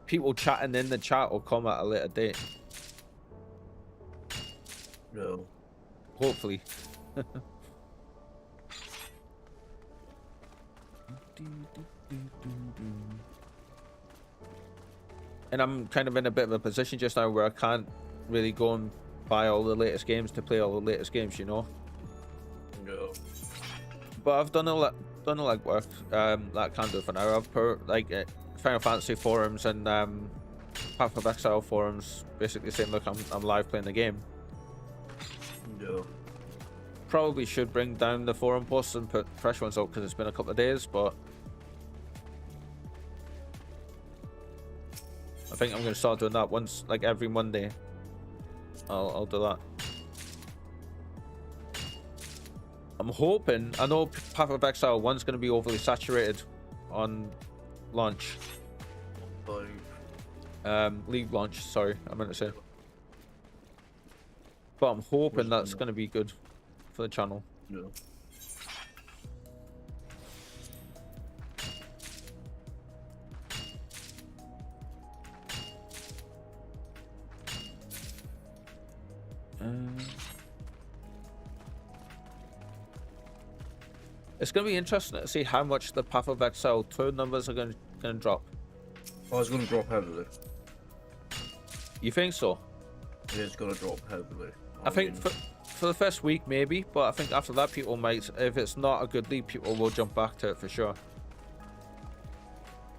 People chatting in the chat will come at a later date. Yeah. Hopefully. And I'm kind of in a bit of a position just now where I can't really go and buy all the latest games to play all the latest games, you know. Yeah. But I've done a lot of work that I can do for now. I've put like Final Fantasy forums and Path of Exile forums, basically saying, look, I'm live playing the game. Yeah. Probably should bring down the forum posts and put fresh ones out because it's been a couple of days, but I think I'm gonna start doing that once, like every Monday. I'll do that. I'm hoping. I know Path of Exile 1's gonna be overly saturated on launch. League launch. Sorry, I meant to say. But I'm hoping that's gonna be good for the channel. Yeah. It's going to be interesting to see how much the Path of Exile 2 numbers are going to drop. Oh, it's going to drop heavily. You think so? It is going to drop heavily. I think for the first week maybe, but I think after that people might, if it's not a good league, people will jump back to it for sure.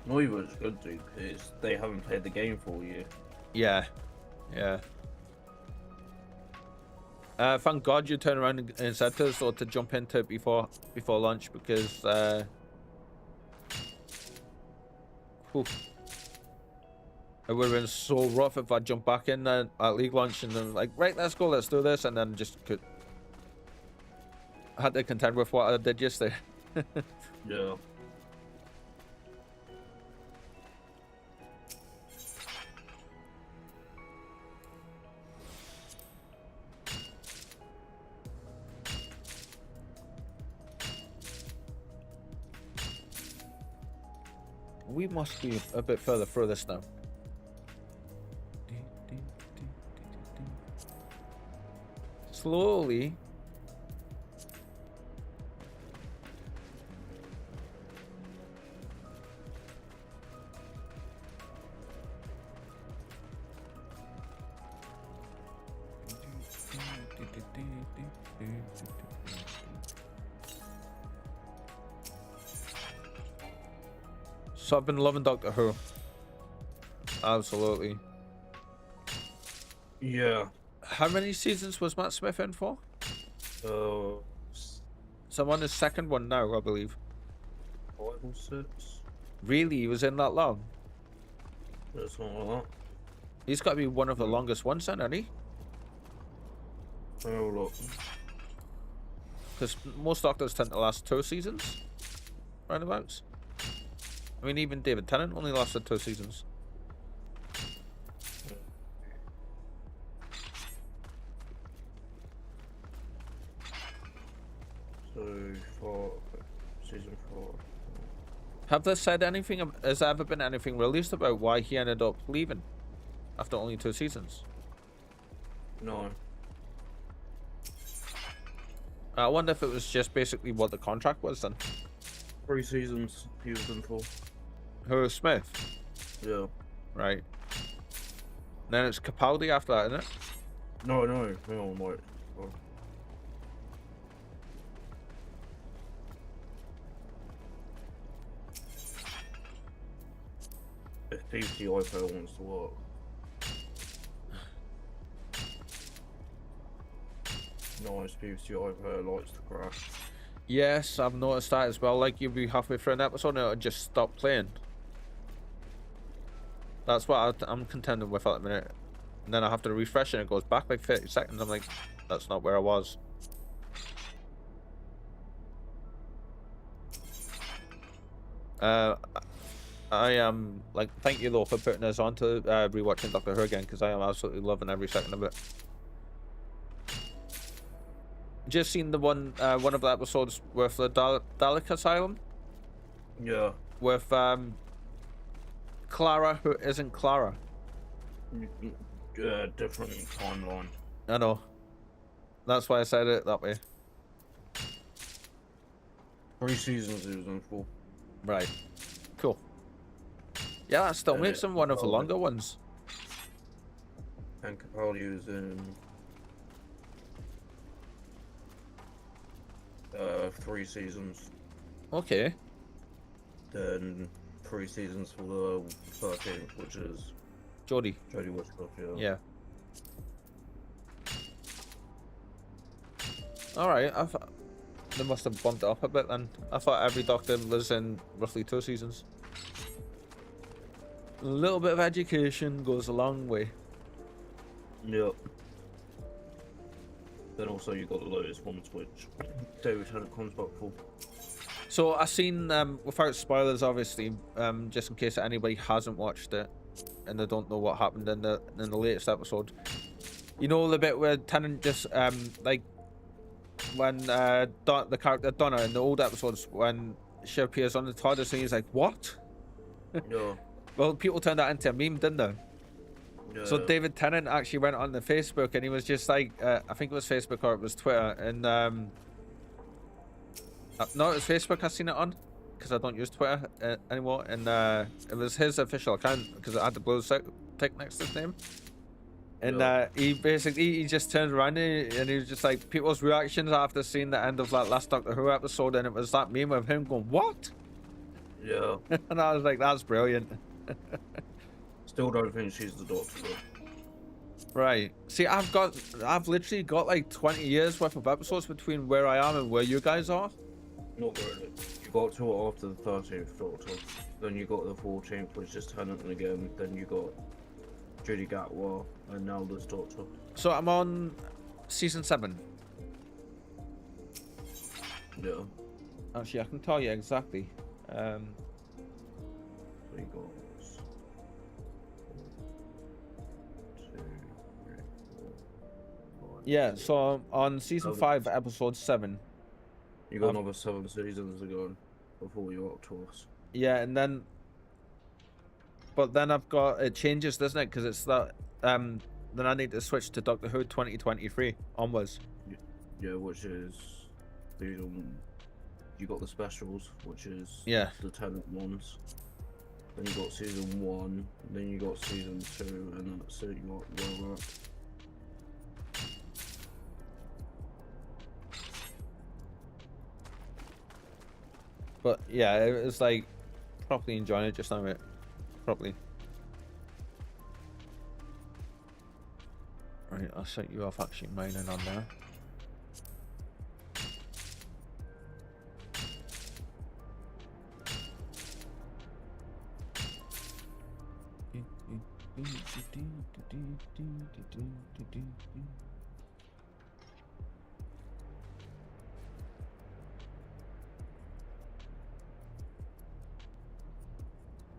Not even it's good to, because they haven't played the game for a year. Yeah, yeah. Thank God you turned around and said to us or to jump into it before lunch, because It would have been so rough if I jumped back in at League launch and then like, right, let's go, let's do this, and then just could. I had to contend with what I did yesterday. Yeah. We must be a bit further through this now. Slowly. So I've been loving Doctor Who. Absolutely. Yeah. How many seasons was Matt Smith in for? Uh, So I'm on his second one now, I believe. 5 or 6. Really? He was in that long? It's not like that. He's got to be one of the longest ones then, hasn't he? Oh, look. Because most Doctors tend to last 2 seasons. Roundabouts. I mean, even David Tennant only lasted 2 seasons. So, for season 4. Have they said anything? Has there ever been anything released about why he ended up leaving after only 2 seasons? No. I wonder if it was just basically what the contract was then. 3 seasons he was in for. Who, Smith? Yeah. Right. Then it's Capaldi after that, isn't it? No, wait. Oh. If BBC iPlayer wants to work. Nice, BBC iPlayer likes to crash. Yes, I've noticed that as well. Like, you'll be halfway through an episode and it'll just stop playing. That's what I'm contending with at the minute. And then I have to refresh and it goes back like 30 seconds. I'm like, that's not where I was. I am, like, thank you though for putting us on to rewatching Doctor Who again, because I am absolutely loving every second of it. Just seen the one of the episodes with the Dalek Asylum. Yeah. With Clara, who isn't Clara. Different timeline. I know. That's why I said it that way. 3 seasons he was in for. Right. Cool. Yeah, that still makes him one of the longer ones. And Capaldi was in 3 seasons. Okay. Then 3 seasons for the 13th, which is Jodie. Jodie Whittaker. Yeah. Alright, they must have bumped it up a bit then. I thought every Doctor was in roughly 2 seasons. A little bit of education goes a long way. Yep. Then also you got the latest one, which David Tennant comes back for. So I seen, without spoilers obviously, just in case anybody hasn't watched it and they don't know what happened in the latest episode. You know the bit where Tennant just like when the character Donna in the old episodes, when she appears on the TARDIS and he's like, what? Yeah. Well, people turned that into a meme, didn't they? Yeah. So David Tennant actually went on the Facebook and he was just like, I think it was Facebook or it was Twitter, and no, it was Facebook I seen it on, because I don't use Twitter anymore, and it was his official account because it had the blue tick next to his name. And he just turned around and he was just like, people's reactions after seeing the end of that last Doctor Who episode, and it was that meme of him going, what? Yeah. And I was like, that's brilliant. Still don't think she's the Doctor though. Right. See, I've literally got like 20 years worth of episodes between where I am and where you guys are. Not really. You got to after the 13th Doctor. Then you got the 14th, which is Tennant again. Then you got Judy Gatwa, and now this Doctor. So I'm on season 7. Yeah. Actually, I can tell you exactly. So you got 2, 3, 4, 5. Yeah, so I'm on season Okay. 5, episode 7. You got another 7 seasons to go before you're up to us. Yeah, and then, but then I've got, it changes, doesn't it? Because it's that, then I need to switch to Doctor Who 2023 onwards. Yeah, which is season. You got the specials, which is Yeah. the Tennant ones. Then you got season 1. Then you got season 2, and that's it. You got well up. But yeah, it was like properly enjoying it just now, mate. Properly. Right, I'll set you off actually mining on there.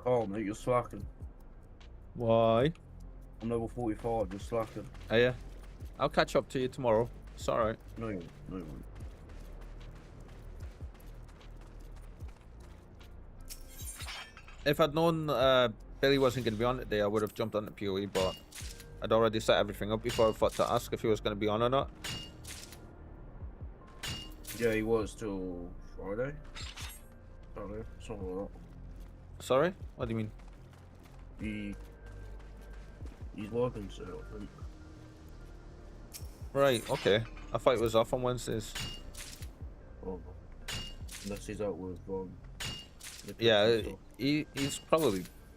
Oh, mate, you're slacking. Why? I'm level 45, you're slacking. Oh yeah. I'll catch up to you tomorrow. It's alright. No, you won't. If I'd known Billy wasn't going to be on today, I would have jumped on the PoE, but I'd already set everything up before I thought to ask if he was going to be on or not. Yeah, he was till Friday. Saturday, something like Sorry? What do you mean? that. He's working still, I think. Right, okay. I thought it was off on Wednesdays. Oh, unless he's out with the Yeah, kids and stuff. he's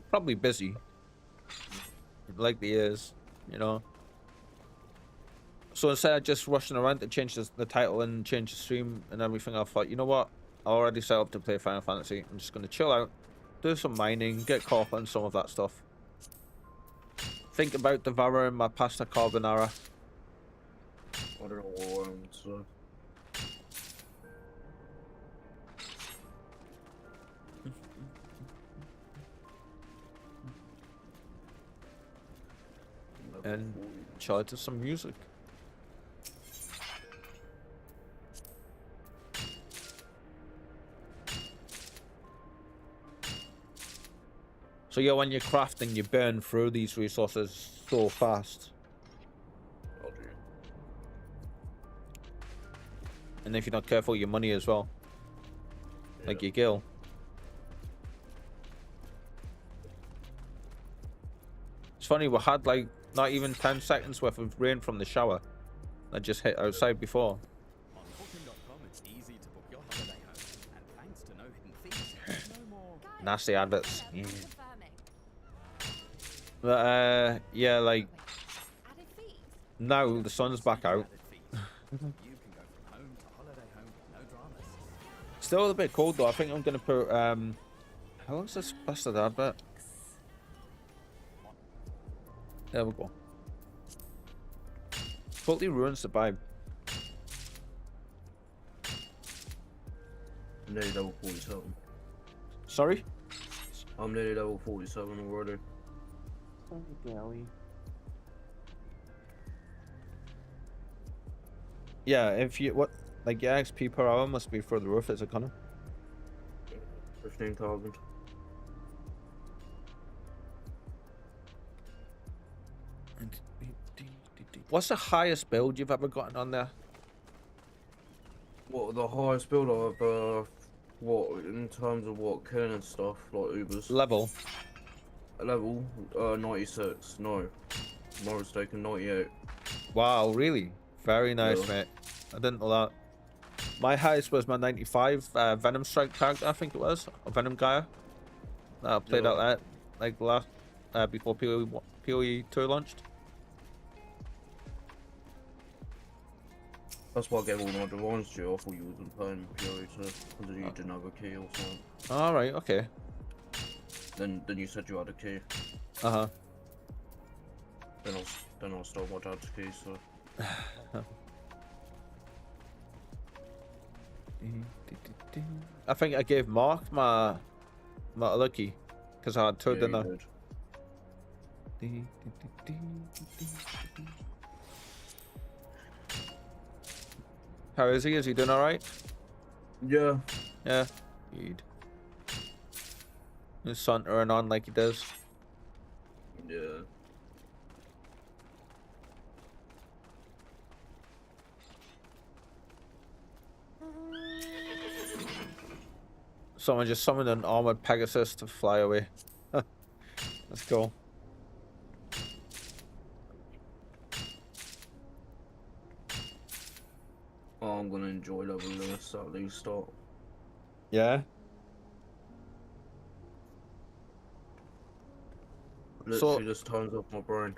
probably busy. Like he is, you know. So instead of just rushing around to change the title and change the stream and everything, I thought, you know what? I already set up to play Final Fantasy. I'm just going to chill out, do some mining, get caught up on some of that stuff. Think about devouring my pasta carbonara. I don't know what so. And chill to some music. So yeah, when you're crafting, you burn through these resources so fast. I'll do. And if you're not careful, your money as well. Like Yeah. your gil. It's funny, we had like not even 10 seconds worth of rain from the shower that just hit outside before. On booking.com, it's easy to book your holiday home. And thanks to no hidden fees, there's no more. Nasty adverts. Yeah. Yeah. Confirming. But yeah, like Added fees. now the sun's back out. Added fees. You can go from home to holiday home, no dramas. Still a bit cold though. I think I'm gonna put how long's this bastard advert? There we go. Totally ruins the vibe. I'm nearly level 47. Sorry? I'm nearly level 47 already. Yeah, if you what like your XP per hour must be through the roof, is it, Connor? 15,000. What's the highest build you've ever gotten on there? What, the highest build I've, what, in terms of what, killing and stuff, like Ubers? Level. Level, 96, no. More mistaken, 98. Wow, really? Very nice, Yeah. mate. I didn't know that. My highest was my 95 Venom Strike character, I think it was, or Venom Gaia. I played Yeah. out that like last before PoE 2 launched. That's why I gave all my divines to you. I thought you wasn't playing Fury because you didn't have a key or something. All right, okay. Then you said you had a key. Uh-huh. Then I stole my dad's key, so... I think I gave Mark my other key because I had two, Yeah, didn't I? you did. How is he? Is he doing all right? Yeah. Yeah. He's sauntering on like he does. Yeah. Someone just summoned an armored Pegasus to fly away. Let's go. Oh, I'm gonna enjoy leveling this at least start. Yeah. Literally just turns off my brain.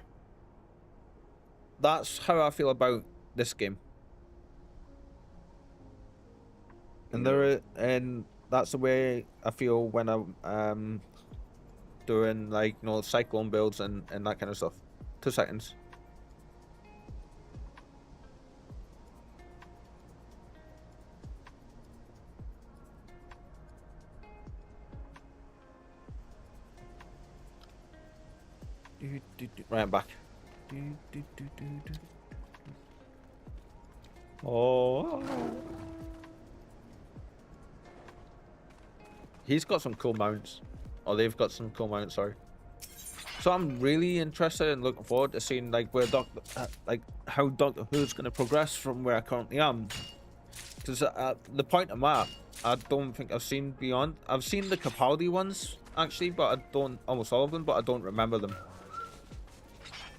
That's how I feel about this game. And and that's the way I feel when I'm doing like cyclone builds and that kind of stuff. 2 seconds. Right, I'm back. Oh. He's got some cool mounts. Or they've got some cool mounts, sorry. So I'm really interested and looking forward to seeing like where how Doctor Who's going to progress from where I currently am. Because at the point I'm at, I don't think I've seen beyond. I've seen the Capaldi ones actually, but I don't, almost all of them, but I don't remember them.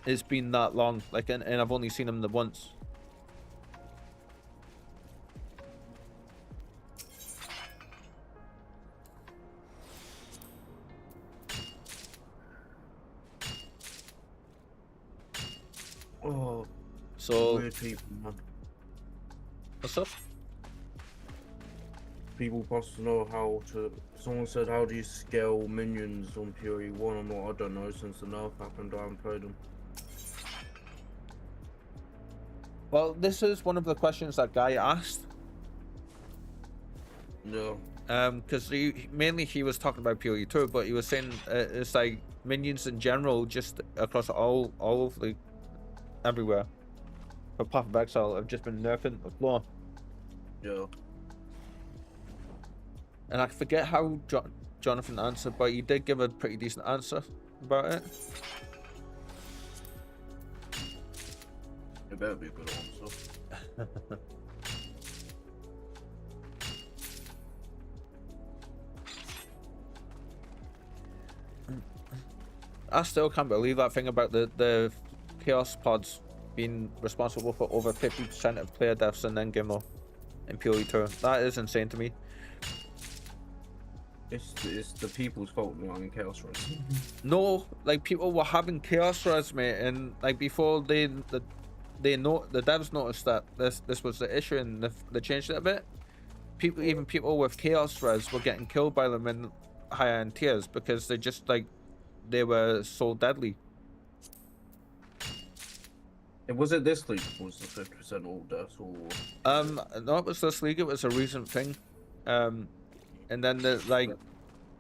It's been that long, like, and I've only seen them the once. Oh, So weird people, man. what's up? People supposed to know how to. Someone said, "How do you scale minions on Fury 1?" I'm like, I don't know. Since the nerf happened, I haven't played them. Well, this is one of the questions that guy asked. Yeah. Because mainly he was talking about Fury 2, but he was saying it's like minions in general, just across all of the everywhere. But Path of Exile have just been nerfing the floor. Yeah. And I forget how Jonathan answered, but he did give a pretty decent answer about it. It better be a good answer. I still can't believe that thing about the Chaos Pods being responsible for over 50% of player deaths in endgame though, in Fury 2. That is insane to me. It's the people's fault not having Chaos Res. No, like people were having Chaos Res, mate, and like before the devs noticed that this was the issue and they changed it a bit. People with Chaos Res were getting killed by them in higher end tiers because they were so deadly. Was it this league? Was the 50% all deaths or? No, it was this league. It was a recent thing. And then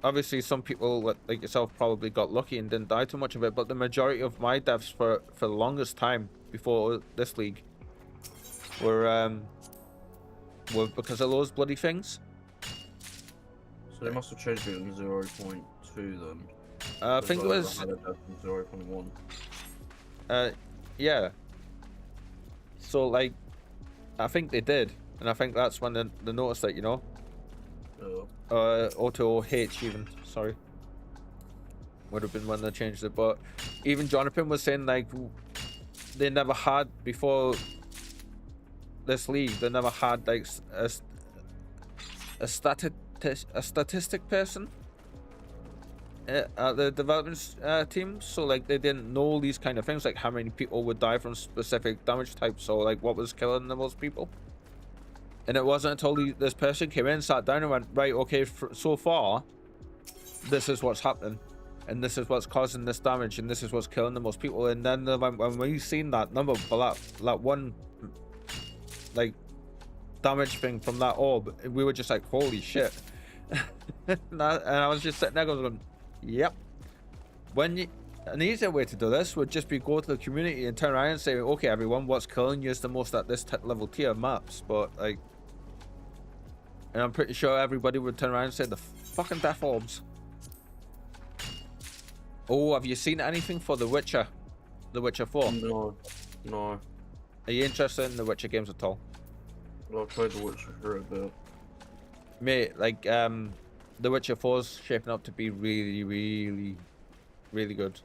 obviously some people like yourself probably got lucky and didn't die too much of it, but the majority of my deaths for the longest time before this league were because of those bloody things. So they must have changed it in 0.2 then. I think it was 0.1. yeah. So like, I think they did, and I think that's when they noticed that, you know. Auto H even, sorry. Would have been when they changed it, but even Jonathan was saying like they never had before this league. They never had like a statistic person at the development team, so like they didn't know these kind of things, like how many people would die from specific damage types, or like what was killing the most people. And it wasn't until this person came in, sat down and went, right, okay, so far, this is what's happening. And this is what's causing this damage, and this is what's killing the most people. And then when we seen that number for that one, like, damage thing from that orb, we were just like, holy shit. And I was just sitting there going, yep. An easier way to do this would just be go to the community and turn around and say, okay, everyone, what's killing you is the most at this level tier maps. But, like, and I'm pretty sure everybody would turn around and say the fucking death orbs. Oh, have you seen anything for The Witcher? The Witcher 4? No. Are you interested in the Witcher games at all? Well, I played The Witcher for a bit. Mate, like, The Witcher 4's shaping up to be really, really, really good.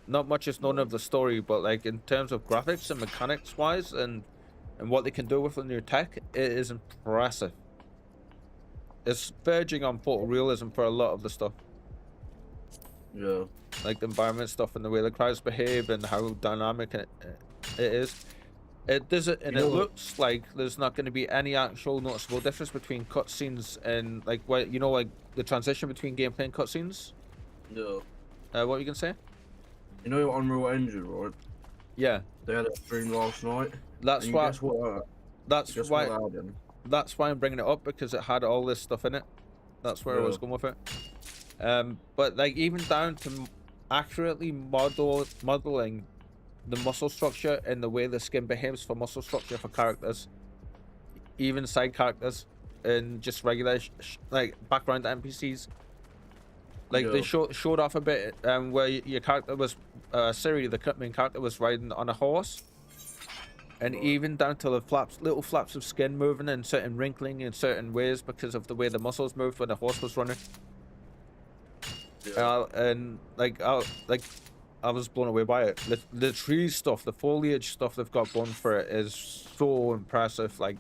Not much is known of the story, but, like, in terms of graphics and mechanics wise and what they can do with the new tech, it is impressive. It's verging on photorealism for a lot of the stuff. Yeah. Like the environment stuff and the way the crowds behave and how dynamic it is. It does it, and it looks like there's not going to be any actual noticeable difference between cutscenes and, like, what, you know, like the transition between gameplay and cutscenes. Yeah. What were you gonna say? You know Unreal Engine, right? Yeah. They had a stream last night. That's why. Guess what? That's why. What happened? That's why I'm bringing it up, because it had all this stuff in it. That's where I was going with it. But, like, even down to accurately modeling the muscle structure and the way the skin behaves for muscle structure for characters, even side characters, and just regular like background NPCs. Like, they showed off a bit where your character was Siri, the main character, was riding on a horse, and even down to the little flaps of skin moving and certain wrinkling in certain ways because of the way the muscles moved when the horse was running. And I was blown away by it. The tree stuff, the foliage stuff they've got going for it is so impressive. Like,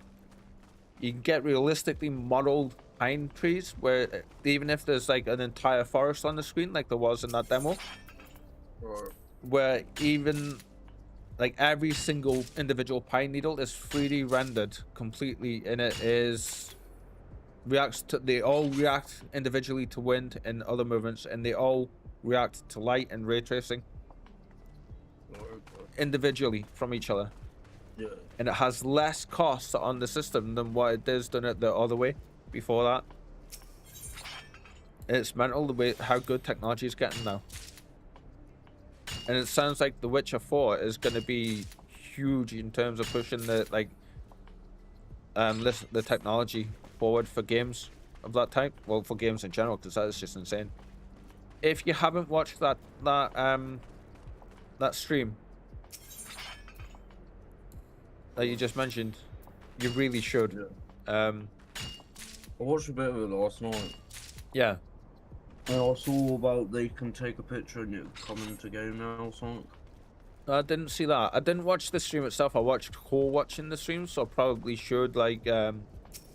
you can get realistically modeled pine trees where even if there's like an entire forest on the screen, like there was in that demo, where even like every single individual pine needle is 3D rendered completely, and they all react individually to wind and other movements, and they all react to light and ray tracing individually from each other. Yeah. And it has less cost on the system than what it is done it the other way before that. It's mental the way how good technology is getting now. And it sounds like The Witcher 4 is going to be huge in terms of pushing the the technology forward for games of that type. Well, for games in general, because that is just insane. If you haven't watched that stream that you just mentioned, you really should. Yeah. I watched a bit of it last night. Yeah. And I saw about they can take a picture and it come into game now or something. I didn't see that. I didn't watch the stream itself. I watched watching the stream, so I probably should like go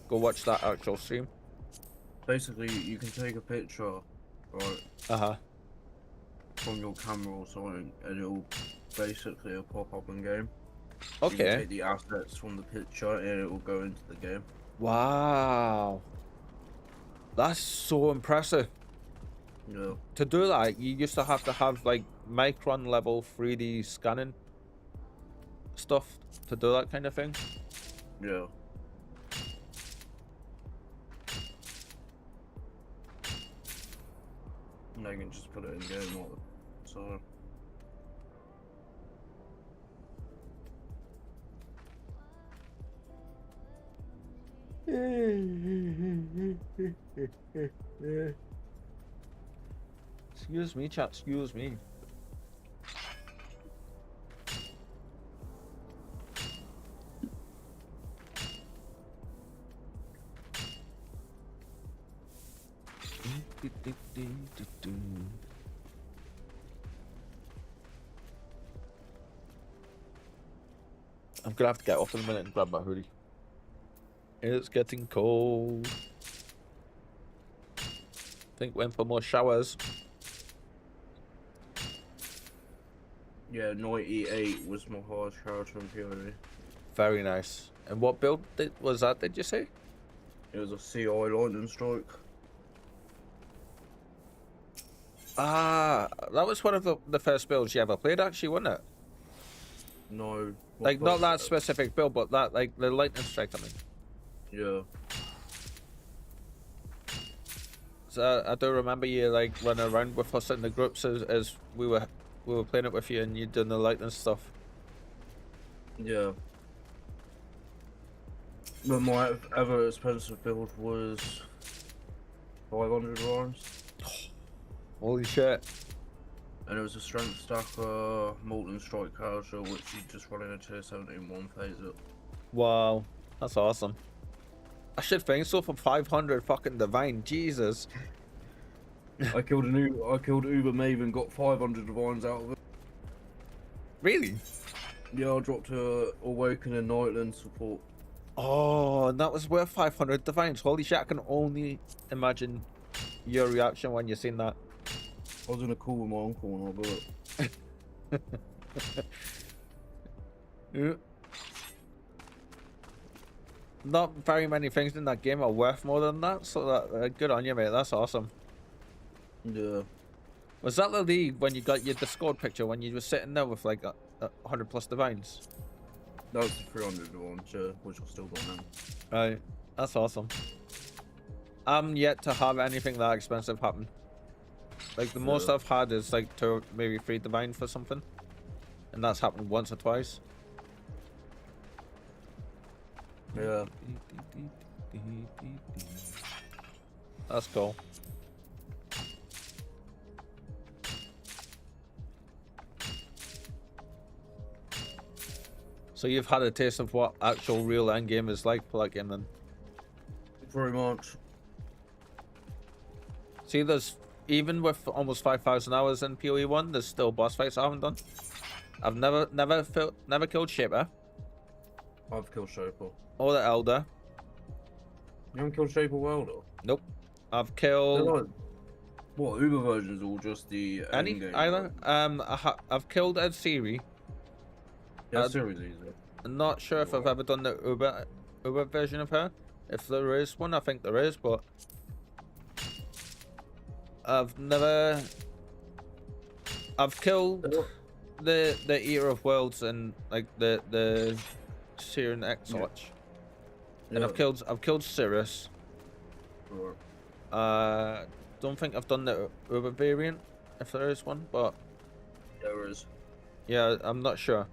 watch that actual stream. Basically, you can take a picture, right? From your camera or something, and it'll basically pop up in game. Okay. You can take the assets from the picture and it will go into the game. Wow. That's so impressive. Yeah. To do that, you used to have like micron level 3D scanning stuff to do that kind of thing. Yeah. And I can just put it in game mode. So. Excuse me, chat, excuse me. I'm gonna have to get off in a minute and grab my hoodie. It's getting cold. Think went for more showers. Yeah, 98 was my highest shower temperature. Very nice. And what build was that, did you say? It was a CI lightning strike. Ah, that was one of the first builds you ever played, actually, wasn't it? No. Like, not that specific build, but that, like, the lightning strike, I mean. Yeah. So I do remember you, like, running around with us in the groups as we were playing it with you, and you doing the lightning stuff. Yeah. But my ever expensive build was 500 rounds. Holy shit. And it was a strength stacker, molten strike casual, which you just run in a tier 17 one phase it. Wow. That's awesome. I should think so for 500 fucking divine. Jesus. I killed Uber Maven, got 500 divines out of it. Really? Yeah, I dropped a Awakening Nightland support. Oh, and that was worth 500 divines. Holy shit, I can only imagine your reaction when you seen that. I was in a call with my uncle when I got it. Yeah. Not very many things in that game are worth more than that, so that good on you, mate. That's awesome. Yeah. Was that the league when you got your Discord picture when you were sitting there with like 100 plus divines? That was the 300 one, yeah, which I still got now. Right, that's awesome. I'm yet to have anything that expensive happen. Like the most I've had is like maybe 3 divine for something, and that's happened once or twice. Yeah. That's cool. So you've had a taste of what actual real endgame is like for that game then? Very much. See, there's even with almost 5,000 hours in PoE 1, there's still boss fights I haven't done. I've never killed Shaper. I've killed Shaper. Or the Elder. You haven't killed Shaper Welder? Nope. I've killed What, Uber versions or just the any endgame either. version? I've killed Ed Siri. Yeah, series easy. I'm not sure if I've ever done the Uber version of her. If there is one, I think there is, but I've killed the Eater of Worlds and like the Syrian Exarch. And Yeah. I've killed Cirrus. Right. Don't think I've done the Uber variant, if there is one, but There is. yeah, I'm not sure.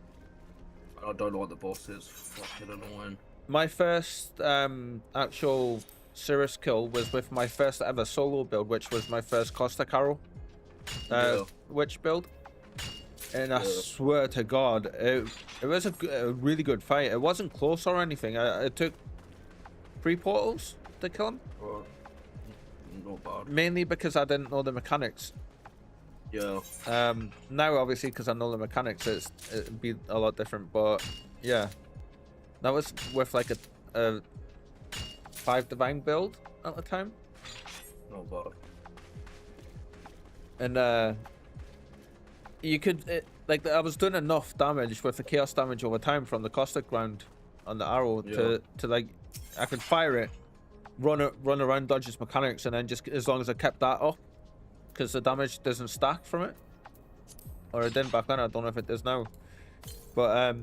I don't like the bosses. Fucking annoying. My first actual Cirrus kill was with my first ever solo build, which was my first Costa Carol witch build. And I swear to God, it was a really good fight. It wasn't close or anything. It took 3 portals to kill him. Not bad. Mainly because I didn't know the mechanics. Yeah. Now obviously because I know the mechanics, it'd be a lot different. But yeah, that was with like a 5 divine build at the time. Not bad. And you could like I was doing enough damage with the chaos damage over time from the caustic ground on the arrow to like I could fire it, run around, dodge its mechanics, and then just as long as I kept that up, because the damage doesn't stack from it, or it didn't back then. I don't know if it does now, but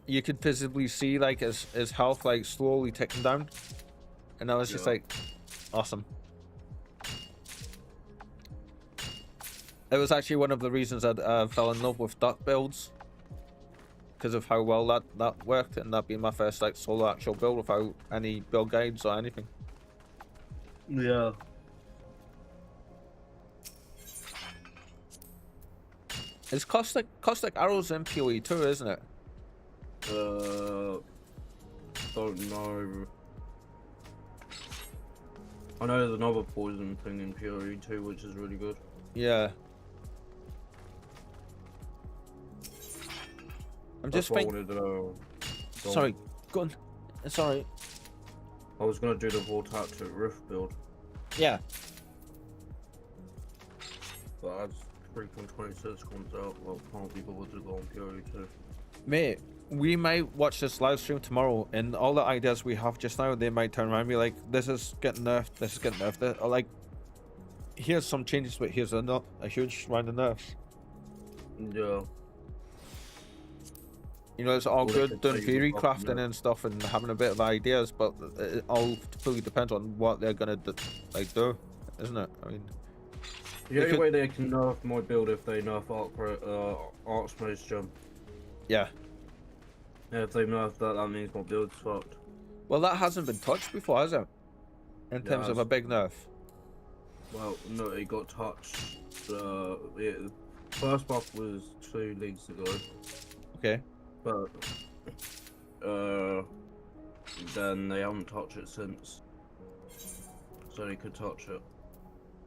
you could visibly see like his health like slowly ticking down, and I was just like, awesome. It was actually one of the reasons I fell in love with duck builds, because of how well that worked, and that being my first like solo actual build without any build guides or anything. Yeah. It's caustic arrows in PoE too, isn't it? Don't know. I know there's another poison thing in PoE too, which is really good. Yeah. I'm just thinking. Sorry, go on. Sorry. I was gonna do the Vortactic Rift build, Yeah. but as freaking 26 comes out, well, can't be bothered to go on PoE too. Mate, we might watch this live stream tomorrow, and all the ideas we have just now, they might turn around and be like, this is getting nerfed, this is getting nerfed. Or like, here's some changes, but here's a huge round of nerfs. Yeah. You know, it's all Well, they good could doing say you theory can fucking crafting nerf. and stuff and having a bit of ideas, but it all fully depends on what they're gonna do, isn't it? I mean, The only could- way they can nerf my build if they nerf Archmage's jump. yeah. Yeah, if they nerf that, that means my build's fucked. Well, that hasn't been touched before, has it? In terms of a has. big nerf. Well, no, it got touched. First buff was 2 leagues ago, Okay. but then they haven't touched it since. So they could touch it.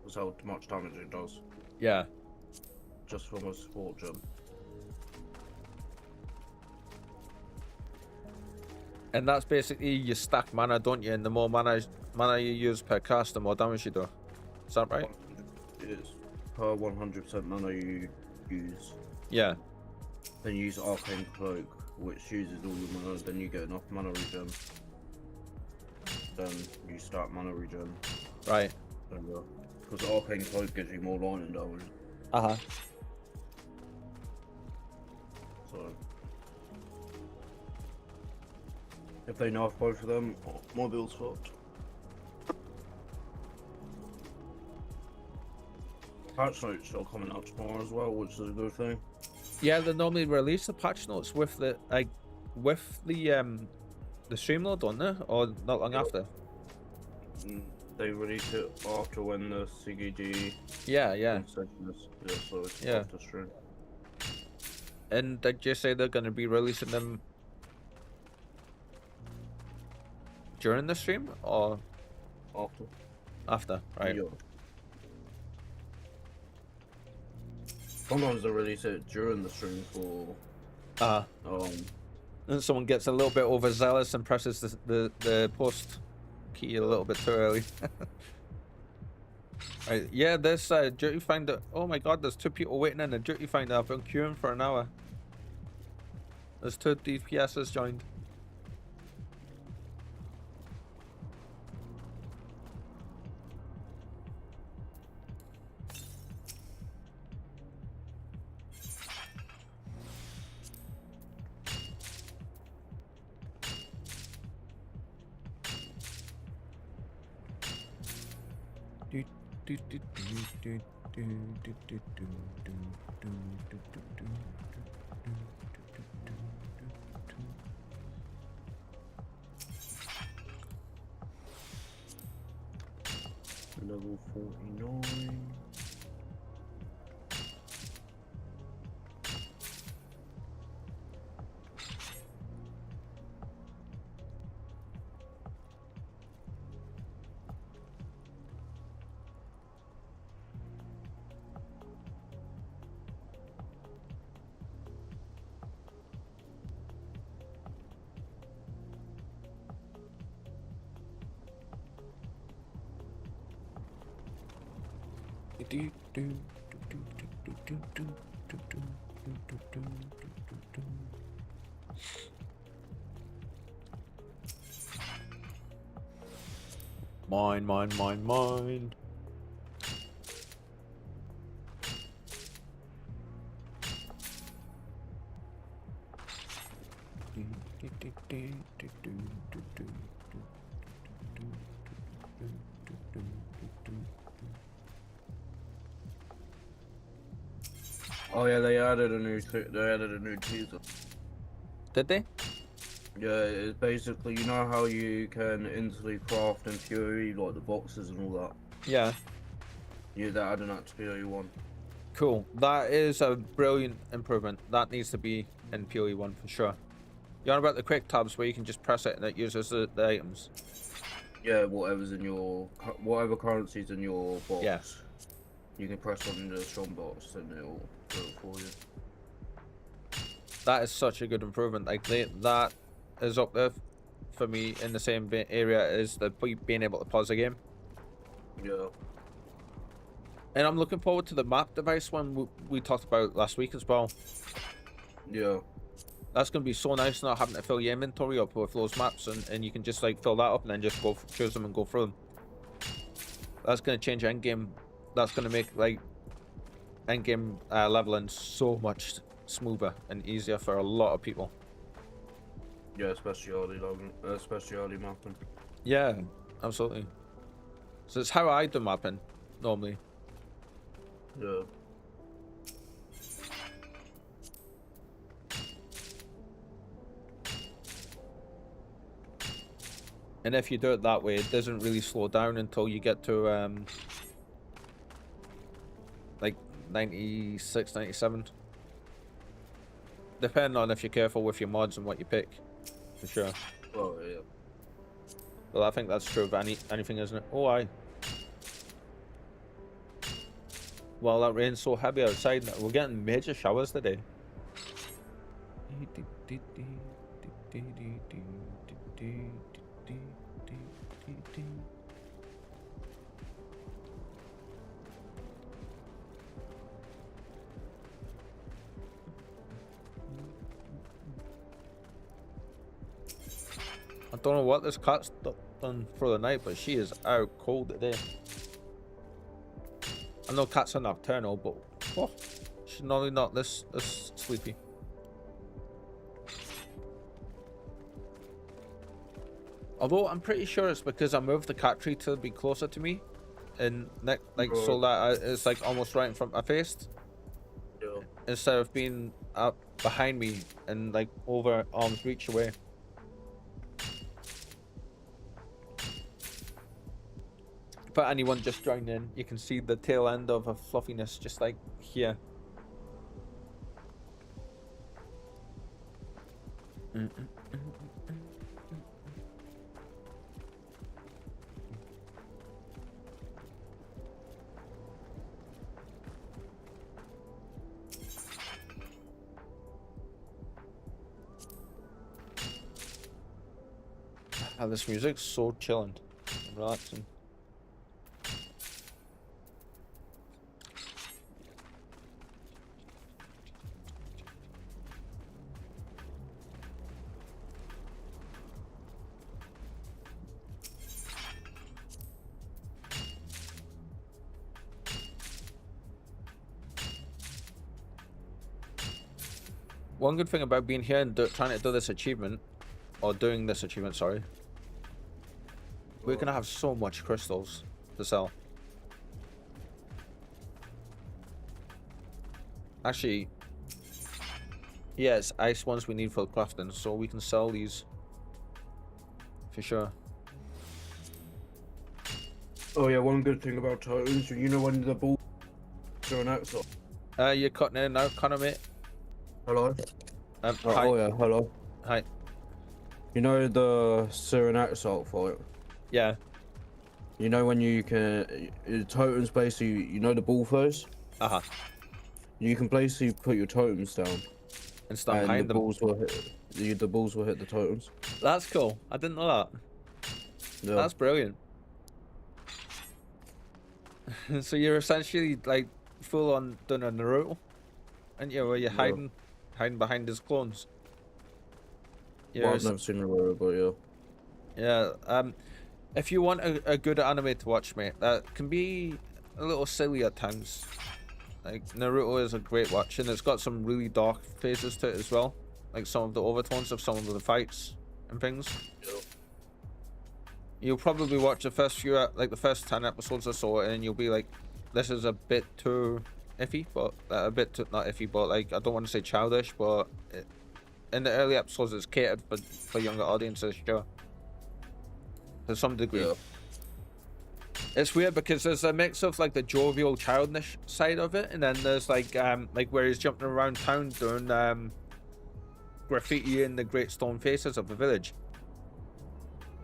That's how much damage it does, Yeah. just from a support jump. And that's basically you stack mana, don't you? And the more mana you use per cast, the more damage you do. Is that right? It's per 100% mana you use. Yeah. Then you use Arcane Cloak, which uses all your mana, then you get enough mana regen. Then you start mana regen. Right. Because Arcane Cloak gives you more lightning damage, Uh-huh. so... If they nerf both of them, my build's fucked. Patch notes are coming out tomorrow as well, which is a good thing. Yeah, they normally release the patch notes with the stream load, don't they? Or not long after? They release it after when the CGD Yeah, yeah. session is, yeah, so it's Yeah. after stream. And did you say they're gonna be releasing them during the stream or After. after? Right. Yeah. Sometimes they release it during the stream for And someone gets a little bit overzealous and presses the post key a little bit too early. Right, yeah, this duty finder. Oh my god, there's 2 people waiting in the duty finder. I've been queuing for an hour. There's 2 DPSs joined. level 49. Mine. Oh yeah, they added a new teaser. Did they? Yeah, it's basically, you know how you can instantly craft in Fury, like the boxes and all that? Yeah. Yeah, they're adding that to PoE1. Cool. That is a brilliant improvement. That needs to be in PoE1 for sure. You're on about the quick tabs where you can just press it and it uses the items. Yeah, whatever's in your, whatever currency's in your box. Yeah. You can press on the strong box and it'll do it for you. That is such a good improvement. Like that is up there for me in the same area as the being able to pause a game. Yeah. And I'm looking forward to the map device one we talked about last week as well. Yeah. That's gonna be so nice not having to fill your inventory up with those maps, and you can just like fill that up and then just go choose them and go through them. That's gonna change endgame. That's gonna make like endgame leveling so much smoother and easier for a lot of people. Yeah, especially early mapping. Yeah, absolutely. So it's how I do mapping normally. Yeah. And if you do it that way, it doesn't really slow down until you get to like 96, 97. Depending on if you're careful with your mods and what you pick, for sure. Oh yeah. Well, I think that's true of anything, isn't it? Oh, aye. Well, that rain's so heavy outside. We're getting major showers today. I don't know what this cat's done for the night, but she is out cold today. I know cats are nocturnal, but oh, she's normally not this sleepy. Although I'm pretty sure it's because I moved the cat tree to be closer to me, and so that it's like almost right in front of my face, Yeah. instead of being up behind me and like over arm's reach away. But anyone just joining in, you can see the tail end of a fluffiness just like here. This music's so chilling and relaxing. One good thing about being here and trying to do this achievement, or doing this achievement, sorry, we're gonna have so much crystals to sell. Actually, yeah, it's ice ones we need for crafting, so we can sell these for sure. Oh yeah, one good thing about totems, you know when the balls are an axle. You're cutting in and out, Connor, mate. Hello? Hi. Oh yeah, hello. Hi. You know the Cyrenax fight? Yeah. You know when you can... Totems basically, you know the ball flows? Uh-huh. You can basically put your totems down. And stand behind them. The balls will hit the totems. That's cool. I didn't know that. Yeah. That's brilliant. So you're essentially like full on doing a Naruto, and where you're hiding behind his clones. Well, I've never seen Naruto, but yeah. Yeah. If you want a good anime to watch, mate, that can be a little silly at times. Like Naruto is a great watch, and it's got some really dark phases to it as well. Like some of the overtones of some of the fights and things. Yeah. You'll probably watch the first few, like the first 10 episodes or so, and you'll be like, this is a bit too iffy, but a bit too, not iffy, but like, I don't want to say childish, but in the early episodes it's catered for younger audiences, sure. To some degree. Yeah. It's weird because there's a mix of like the jovial, childish side of it, and then there's like where he's jumping around town doing graffiti in the great stone faces of the village.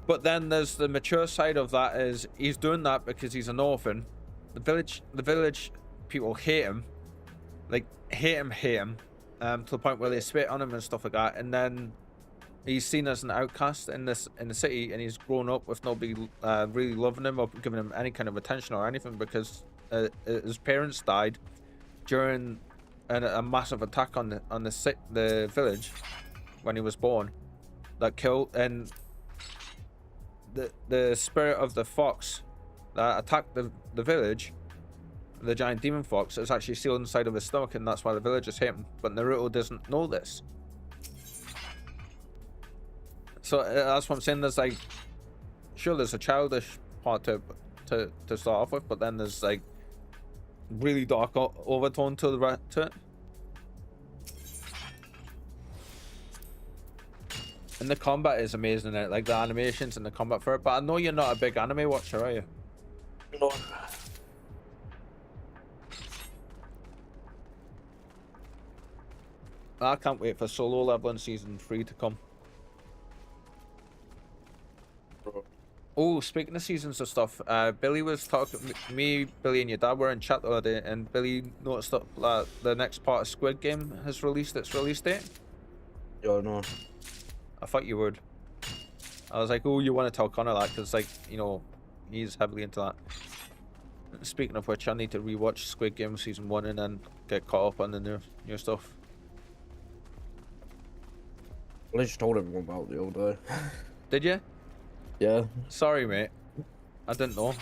But then there's the mature side of that, is he's doing that because he's an orphan. The village people hate him, like hate him, to the point where they spit on him and stuff like that. And then he's seen as an outcast in the city, and he's grown up with nobody really loving him or giving him any kind of attention or anything because his parents died during a massive attack on the village, when he was born, that killed, and the spirit of the fox that attacked the village, the giant demon fox, is actually sealed inside of his stomach, and that's why the villagers hate him. But Naruto doesn't know this. So that's what I'm saying. There's like, sure, there's a childish part to start off with, but then there's like really dark overtone to it. And the combat is amazing in it, like the animations and the combat for it. But I know you're not a big anime watcher, are you? No. I can't wait for Solo Leveling Season 3 to come. Oh, speaking of seasons of stuff, Billy was talking, me, Billy and your dad were in chat the other day, and Billy noticed that the next part of Squid Game has released its release date. Yeah, I know. I thought you would. I was like, oh, you want to tell Connor that, because, like, you know, he's heavily into that. Speaking of which, I need to rewatch Squid Game Season 1 and then get caught up on the new stuff. I just told everyone about it the other day. Did you? Yeah. Sorry, mate. I didn't know.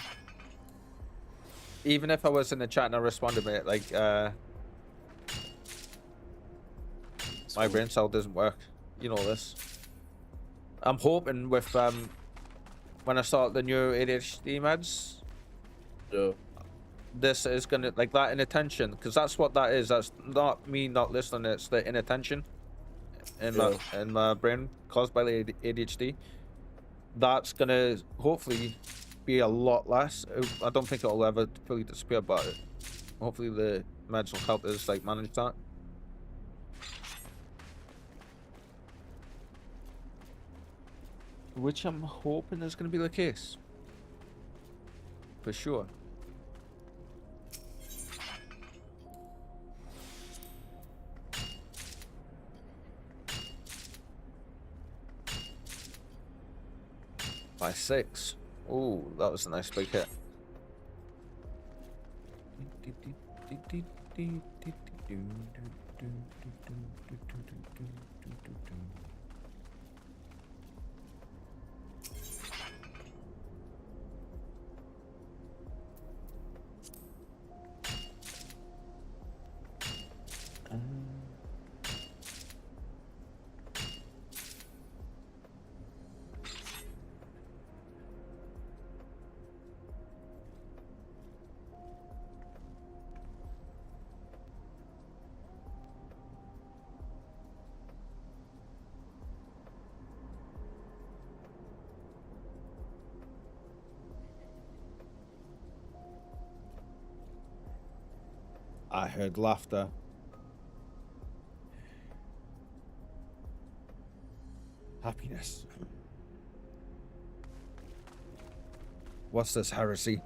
Even if I was in the chat and I responded, mate, like, my brain cell doesn't work. You know this. I'm hoping with, when I start the new ADHD meds, Yeah. this is gonna, like, that inattention, because that's what that is. That's not me not listening, it's the inattention in my brain caused by the ADHD. That's gonna hopefully be a lot less. I don't think it'll ever fully disappear, but hopefully the meds will help us like manage that. Which I'm hoping is gonna be the case. For sure. By 6. Oh, that was a nice big hit. I heard laughter. Happiness. What's this heresy?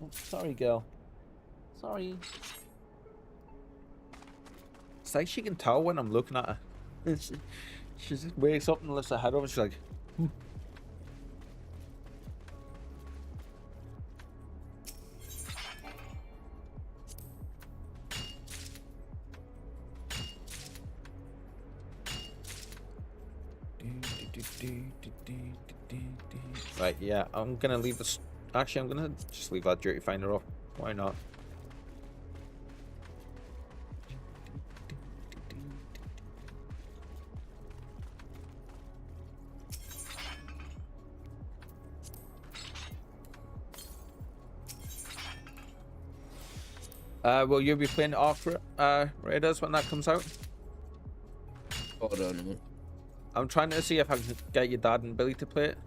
Oh, sorry, girl. Sorry. It's like she can tell when I'm looking at her. She just wakes up and lifts her head over. She's like, "Hmm." Right, yeah, I'm gonna leave this. Actually, I'm gonna just leave that dirty finder off. Why not? Will you be playing Ark Raiders when that comes out? I don't know. I'm trying to see if I can get your dad and Billy to play it.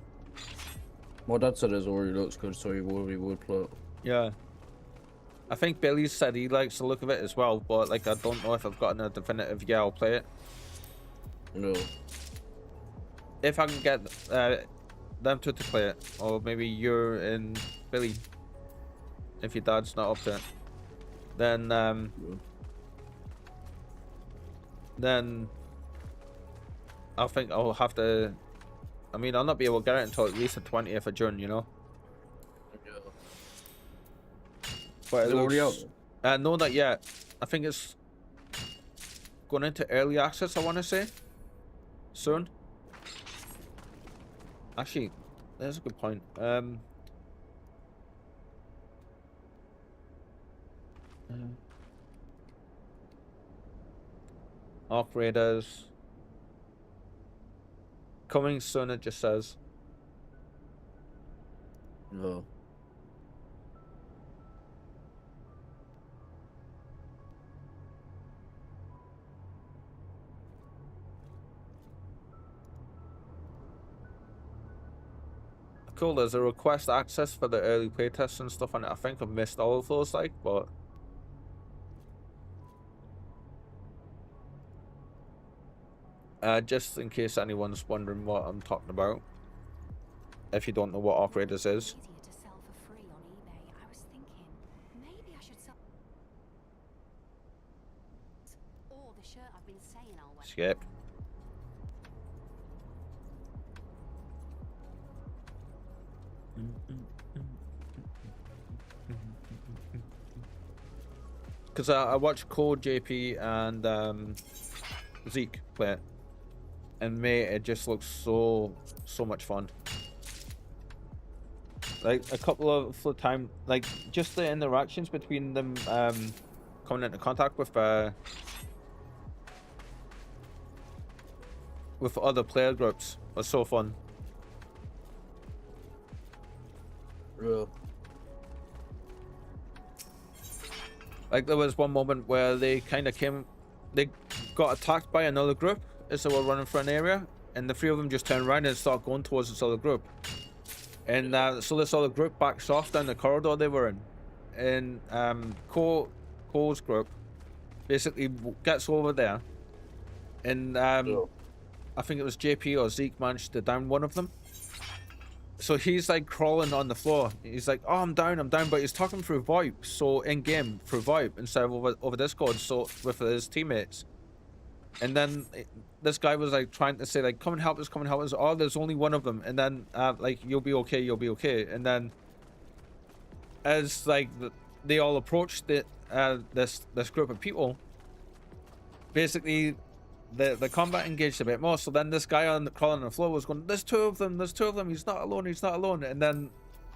My dad said it already looks good, so he would play it. Yeah. I think Billy said he likes the look of it as well, but like I don't know if I've gotten a definitive yeah, I'll play it. No. If I can get them two to play it, or maybe you're and Billy, if your dad's not up to it, then I think I'll have to. I mean, I'll not be able to get it until at least the 20th of June, you know. Yeah. But Is it already out? no, not yet. I think it's going into early access, I want to say. Soon. Actually, that's a good point. Arc Raiders. Coming soon, it just says. No. Cool, there's a request access for the early playtests and stuff on it. I think I've missed all of those, like, but just in case anyone's wondering what I'm talking about, if you don't know what Arc Raiders is. Easier to sell for free on eBay. I was thinking maybe I should sell or the shirt I've been saying I'll wear. Skip. Because I watched Code, JP, and Zeke play it, and mate, it just looks so much fun. Like a couple of the time, like just the interactions between them coming into contact with other player groups was so fun. Yeah. Like there was one moment where they got attacked by another group as they were running for an area, and the three of them just turned around and started going towards this other group. And so this other group backs off down the corridor they were in, and Cole's group basically gets over there, and I think it was JP or Zeke managed to down one of them. So he's like crawling on the floor. He's like, "Oh, I'm down," but he's talking through VoIP, so in game through VoIP instead of over Discord, so with his teammates. And then this guy was like trying to say like, "Come and help us, come and help us." Oh, there's only one of them, and then like, "You'll be okay, you'll be okay." And then as like they all approached this group of people, basically the combat engaged a bit more. So then this guy crawling on the floor was going, there's two of them, he's not alone. And then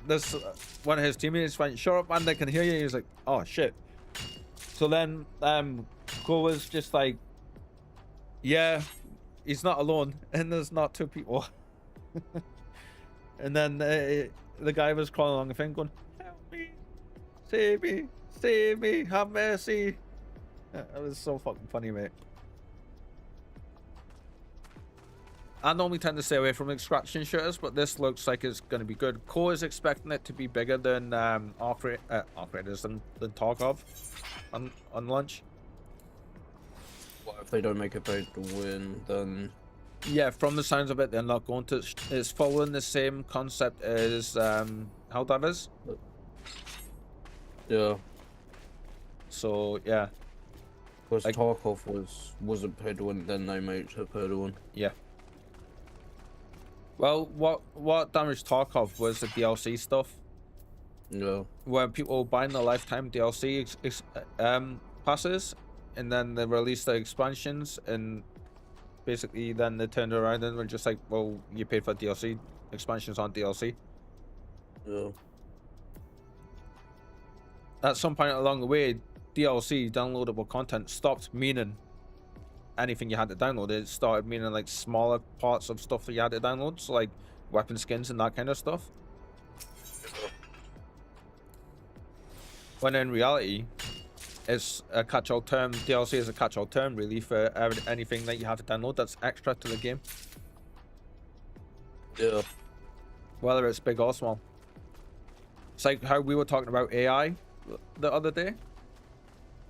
this one of his teammates went, "Shut up, man, they can hear you." He's like, "Oh shit." So then Cole was just like, "Yeah, he's not alone, and there's not two people." And then the guy was crawling along the thing going, "Help me, save me, have mercy." It was so fucking funny, mate. I normally tend to stay away from extraction shooters, but this looks like it's going to be good. Core is expecting it to be bigger than Arc Raiders than Tarkov on launch. What if they don't make it pay to win, then... Yeah, from the sounds of it, they're not going to. It's following the same concept as Helldivers. Yeah. So, yeah. Because like, Tarkov wasn't paid to win, then they made it paid to win. Yeah. Well, what damaged Tarkov was the DLC stuff. Yeah. Where people were buying the lifetime DLC passes, and then they released the expansions, and basically then they turned around and were just like, "Well, you paid for DLC, expansions on DLC." Yeah. At some point along the way, DLC, downloadable content, stopped meaning anything you had to download. It started meaning like smaller parts of stuff that you had to download, so like weapon skins and that kind of stuff. When in reality, it's a catch-all term. DLC is a catch-all term really for anything that you have to download that's extra to the game. Yeah. Whether it's big or small. It's like how we were talking about AI the other day.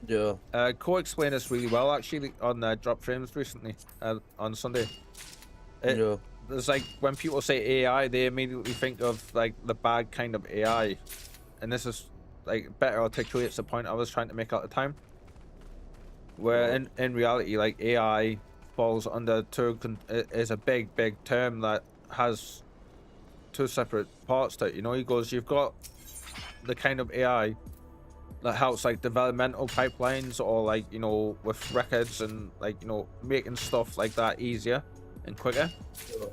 Yeah. Core explained this really well actually on Drop Frames recently on Sunday. Yeah. It's like when people say AI, they immediately think of like the bad kind of AI, and this is like better articulates the point I was trying to make at the time. Where in reality, like AI falls under is a big term that has two separate parts to it. You know, he goes, you've got the kind of AI that helps like developmental pipelines, or like, you know, with records and like, you know, making stuff like that easier and quicker. Yeah.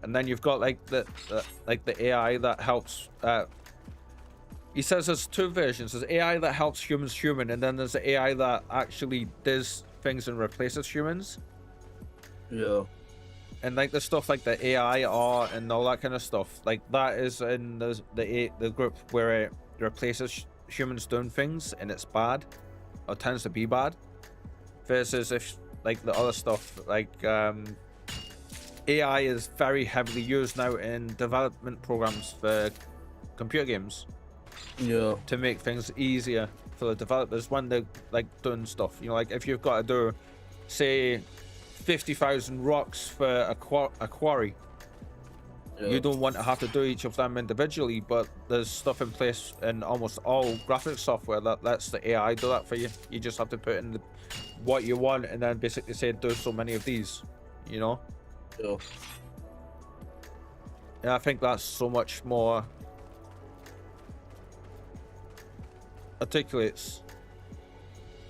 And then you've got like the AI that helps. He says there's two versions. There's AI that helps humans human, and then there's the AI that actually does things and replaces humans. Yeah. And like the stuff like the AI art and all that kind of stuff, like that is in the group where it replaces humans doing things, and it's bad, or tends to be bad. Versus if like the other stuff, like AI is very heavily used now in development programs for computer games. Yeah. To make things easier for the developers when they're like doing stuff. You know, like if you've got to do, say, 50,000 rocks for a quarry, Yeah. you don't want to have to do each of them individually, but there's stuff in place in almost all graphics software that lets the AI do that for you. You just have to put in what you want and then basically say do so many of these, you know? Yeah. And I think that's so much more articulates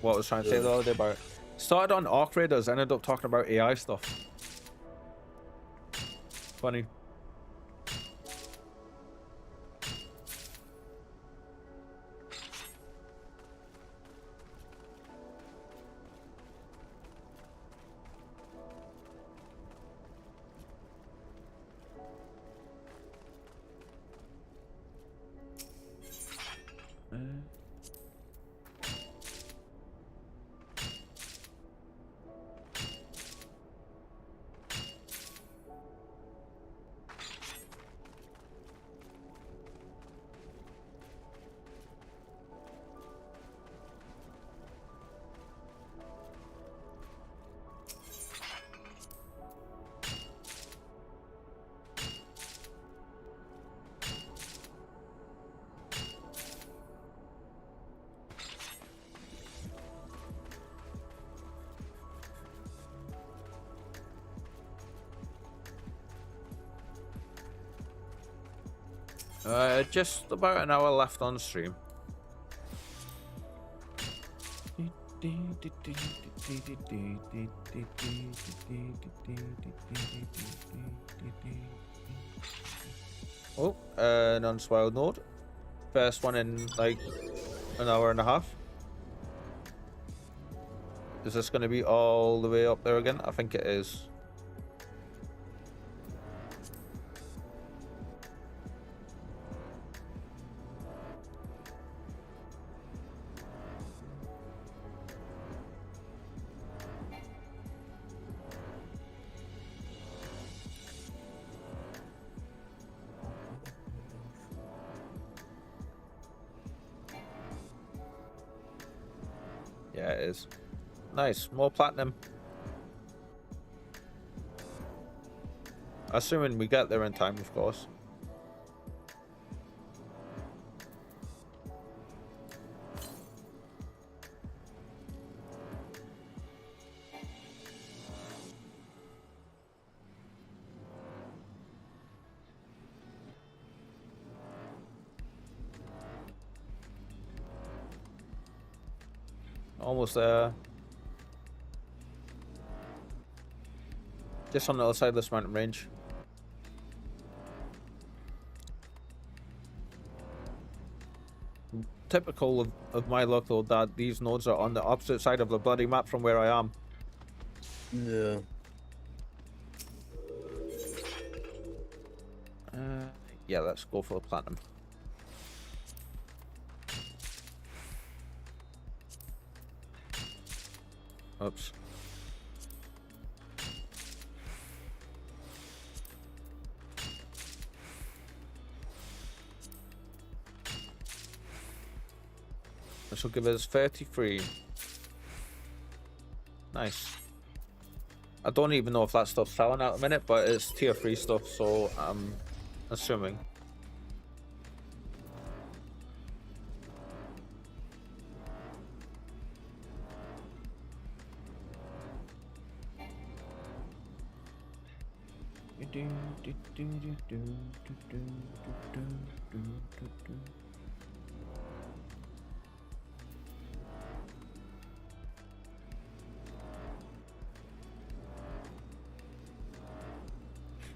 what I was trying to say the other day about it. Started on Arc Raiders, ended up talking about AI stuff. Funny. Just about an hour left on stream. Oh, an unswelled node. First one in like an hour and a half. Is this going to be all the way up there again? I think it is. Yeah, it is. Nice, more platinum. Assuming we get there in time, of course. Almost there. Just on the other side of this mountain range. Typical of my luck though, that these nodes are on the opposite side of the bloody map from where I am. Yeah. Yeah, let's go for the platinum. Oops. This will give us 33. Nice. I don't even know if that stuff's selling at the minute, but it's tier 3 stuff, so I'm assuming.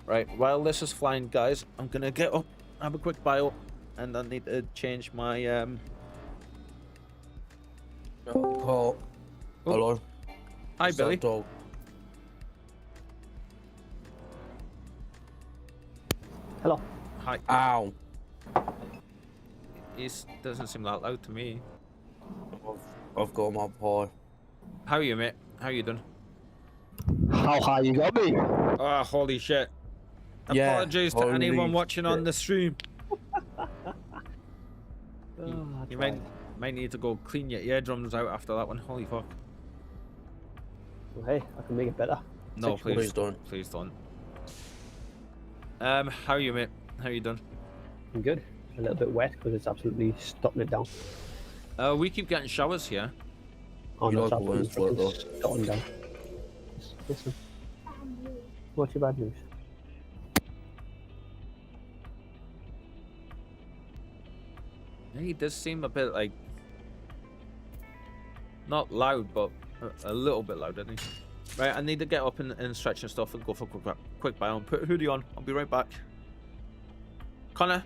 Right, while this is flying, guys, I'm gonna get up, have a quick bio, and I need to change my Carl. Hello. Hi, What's that Billy. dog? Hello. Hi. Ow. He doesn't seem that loud to me. I've got my pie. How are you, mate? How you doing? How high you got me? Oh, holy shit. Yeah, Apologies to holy anyone watching on shit. the stream. Oh, You might need to go clean your eardrums out after that one. Holy fuck. well, hey, I can make it better. No, Six please. Please don't. Please don't. How are you, mate? How you doing? I'm good. A little bit wet because it's absolutely stopping it down. We keep getting showers here. Oh You no, it's like the way absolutely it's wet, fucking stopping down. Listen. What's your bad news? He does seem a bit like not loud, but a little bit loud, doesn't he? Right, I need to get up and stretch and stuff and go for a quick bio and put a hoodie on. I'll be right back. Connor,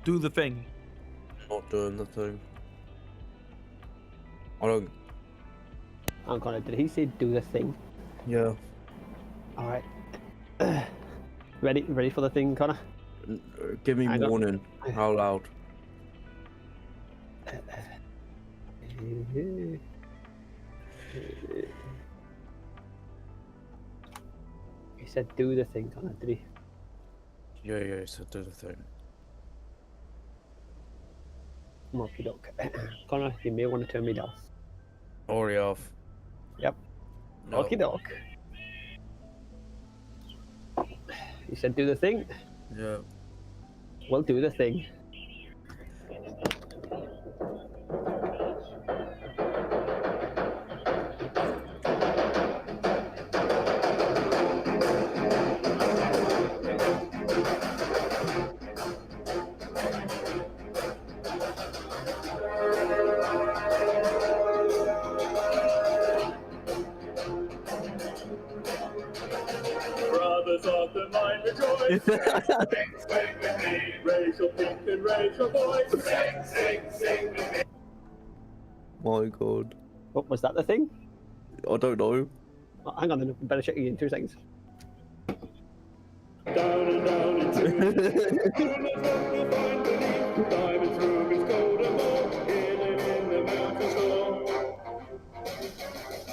do the thing. Not doing the thing. I don't. I'm gonna. Did he say do the thing? Yeah. All right. Ready for the thing, Connor? Give me I got- warning. How loud? He said do the thing, Connor. Did he? Yeah. So do the thing. Monkey duck. Connor, you may want to turn me down. Already off. Yep. No. Okie doke. You said do the thing? Yeah. Well, do the thing. Brothers of the mind rejoice. Sing with me. Raise your pink and raise your voice. Sing with me. My God. What was that? The thing? I don't know. Oh, hang on, then. I better check you in 2 seconds. Down and down into the diamond's room is cold and warm. Hidden in the mountain storm.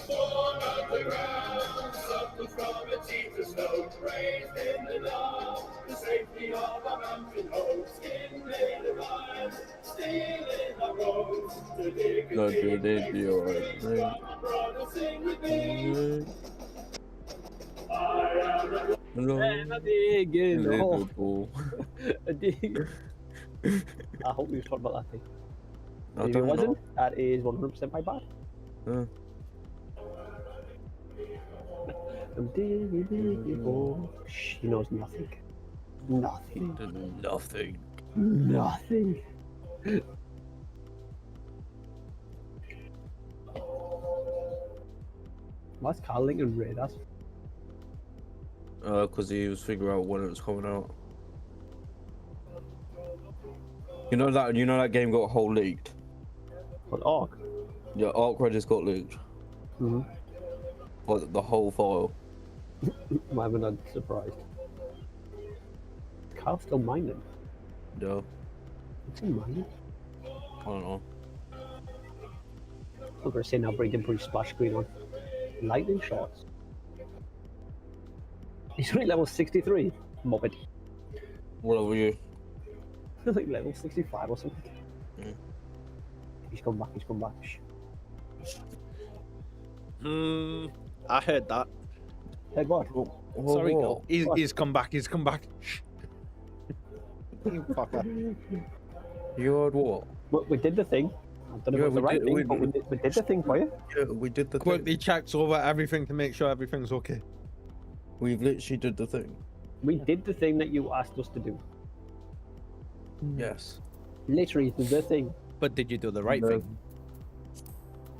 Born underground, suffered from a teeth of snow. Raised in the dark, the safety of our mountain home. Skin made of iron, stealing our roads. To dig No, and dig, dude, you're right. my brother, sing with me. I am the Hello. A dig in the hole. Liverpool. A dig. I hope you was talking about that thing. I If it don't wasn't, know. that is 100% my bad. I'm digging in the hole. She knows nothing. Nothing. Nothing. Nothing. Why's Carl Lincoln red? That's Because he was figuring out when it was coming out. You know that game got whole leaked. what Ark. Yeah, Arc Reddit's got leaked. Mm-hmm. Like the whole file. Why am I not surprised? Is Carl still mining? Yeah. What's he mining? I don't know. I'm gonna say now Braden put his splash screen on. Lightning shots. He's only level 63. Mobbed. What were you? Like level 65 or something. Mm. He's come back, Shh. I heard that. Head what? Sorry, what? girl. He's come back. He's come back. You fucker. You heard what? We did the thing. I don't know Yeah, if it was the we right did- thing, we- but we did the thing for you. Yeah, we did the thing. Quickly checks over everything to make sure everything's okay. We've literally did the thing. We did the thing that you asked us to do. Yes. Literally the thing. But did you do the right No. thing?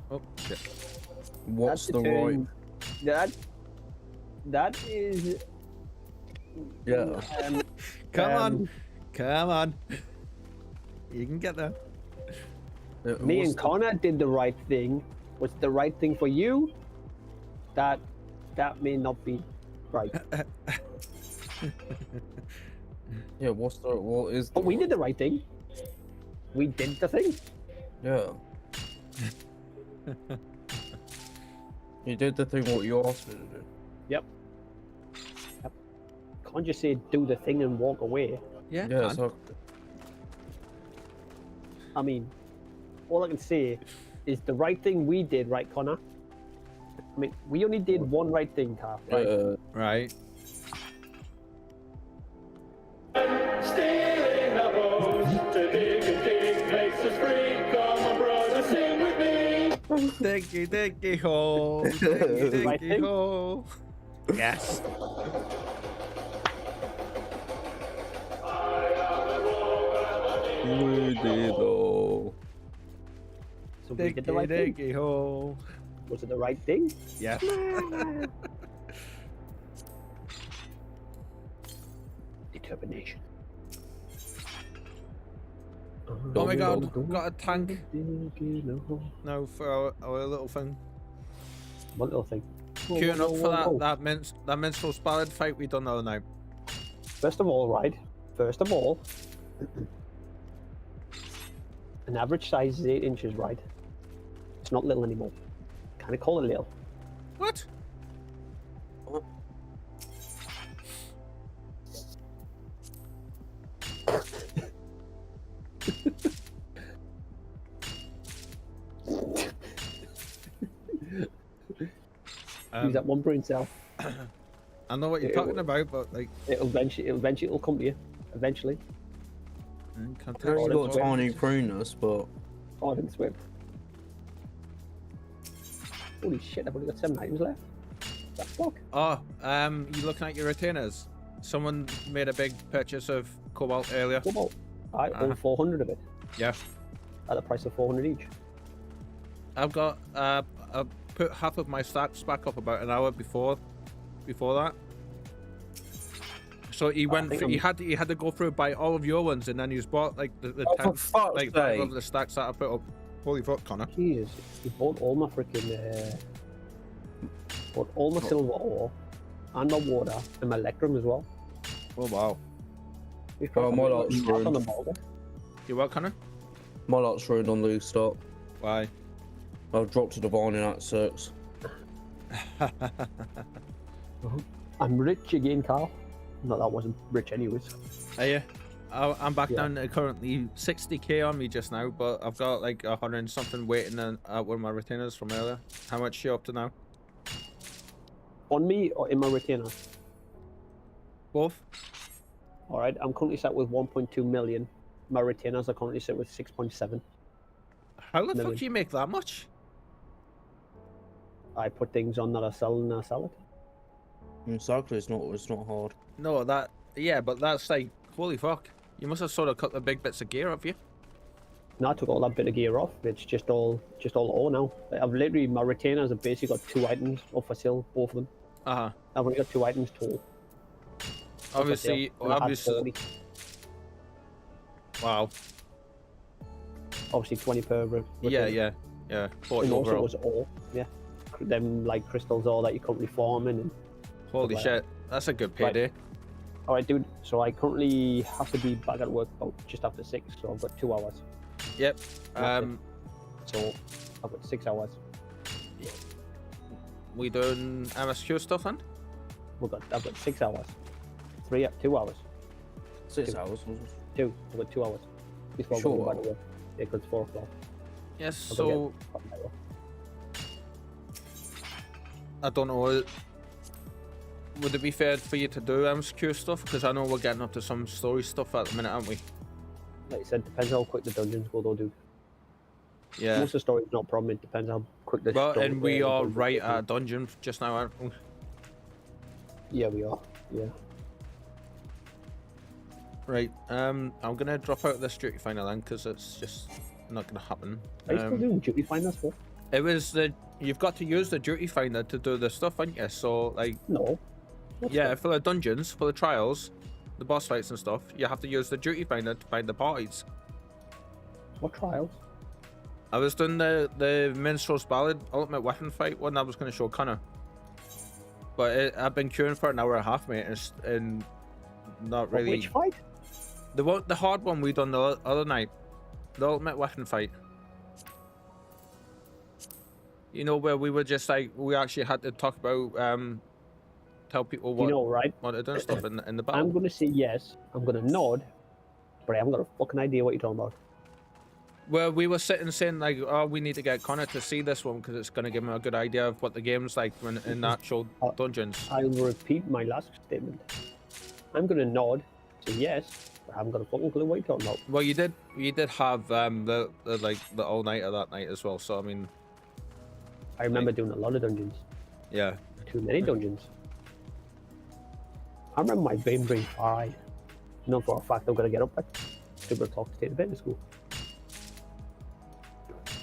Oh shit. What's That's the right? That is. Yeah. Come on, um, come on. You can get there. Me What's and Connor did the right thing. What's the right thing for you? That may not be right. Yeah. What is? But we did the right thing. We did the thing. Yeah. You did the thing what you asked me to do. Yep. Can't just say do the thing and walk away. Yeah. Yeah. can. So I mean, all I can say is the right thing we did, right, Connor? I mean, we only did one right thing, Carl. Right? Right. Stealing the boat to dig a dig makes us free. Come on, brother, sing with me. Diggy diggy hole. Diggy Right diggy thing? hole. Yes. we did all. So we did the Diggy right thing. diggy hole. Was it the right thing? Yeah. Determination. Oh my god, got a tank. No, for our little thing. One little thing. Queuing up for Whoa. that minstrel ballad fight we done the other night. First of all, right? First of all, an average size is 8 inches, right? It's not little anymore. Kind of call it little. What? Use that one brain cell. I know what you're talking about, but like, It'll eventually come to you. Eventually. can't I've only Oh, got that's a tiny prunus, but Oh, I didn't swim. Holy shit! I've only got 7 items left. That fuck. Oh, you looking at your retainers? Someone made a big purchase of cobalt earlier. Cobalt. I own 400 of it Yeah, at the price of 400 each. I've got. I put half of my stacks back up about an hour before that. So he went. think He had to go through buy all of your ones, and then he's bought like the Oh, for 10, fuck's like sake. of the stacks that I put up. Holy fuck, Connor! Jesus, he bought all my freaking bought all my silver ore and my water and my electrum as well. Oh wow! He's Oh, my probably lot's got on the ruined. boulder. You what, Connor? my lot's ruined on the stop. Why? I've dropped to divine in Act 6. I'm rich again, Carl. No, that wasn't rich anyways. Yeah, I'm back Yeah. down to currently 60k on me just now, but I've got like 100 and something waiting at one of my retainers from earlier. How much you up to now? On me or in my retainer? Both? Alright, I'm currently set with 1.2 million. My retainers are currently set with 6.7. How the fuck Million. do you make that much? I put things on that I sell and I sell it. Exactly, it's not hard. No, yeah, but that's like, holy fuck. You must have sort of cut the big bits of gear off you. Now I took all that bit of gear off. It's just all ore now. I've literally, my retainers have basically got 2 items up for sale, both of them. Uh-huh. I've only got 2 items total. Obviously, And I had obviously, 40. wow. Obviously 20 per Yeah, retainer. yeah. 40 And also it overall. was ore, yeah. Them like crystals ore that you're currently farming. And... Holy like shit. That's a good payday. Alright, dude. So I currently have to be back at work about just after 6, so I've got 2 hours. Yep. That's it. So I've got 6 hours. We doing MSQ stuff then? I've got 6 hours. 2 hours. 6 Two. hours. 2. I've got 2 hours. Before Sure. I go back to work. Yeah, because it's 4 o'clock. Yes, I've got to so get back to work. I don't know. Would it be fair for you to do MSQ stuff? Because I know we're getting up to some story stuff at the minute, aren't we? Like I said, depends how quick the dungeons go though, dude. Yeah. Most of the story is not a problem, it depends how quick the But story and we are dungeons right go. at a dungeon just now, aren't we? Yeah, we are. Yeah. Right. I'm gonna drop out of this duty finder then because it's just not gonna happen. Are you still doing duty finders for? It was you've got to use the duty finder to do the stuff, aren't you? So like, No. What's yeah, that? for the dungeons, for the trials, the boss fights and stuff, you have to use the duty finder to find the parties. What trials? I was doing the Minstrel's Ballad Ultimate Weapon fight one I was going to show Connor. But I've been queuing for an hour and a half, mate, and not really... Which fight? The hard one we done the other night. The Ultimate Weapon fight. You know, where we were just like, we actually had to talk about, tell people what, You know, right? what to do and stuff in the battle. I'm going to say yes. I'm going to nod. But I haven't got a fucking idea what you're talking about. Well, we were sitting saying like, oh, we need to get Connor to see this one because it's going to give him a good idea of what the game's like when in the actual dungeons. I'll repeat my last statement. I'm going to nod, say yes, but I haven't got a fucking clue what you're talking about. Well, you did have the all nighter that night as well. So I mean, I remember doing a lot of dungeons. yeah. Too many dungeons. I remember my brain fried. No, for a fact, I'm going to get up at 2 o'clock to take the bed to school.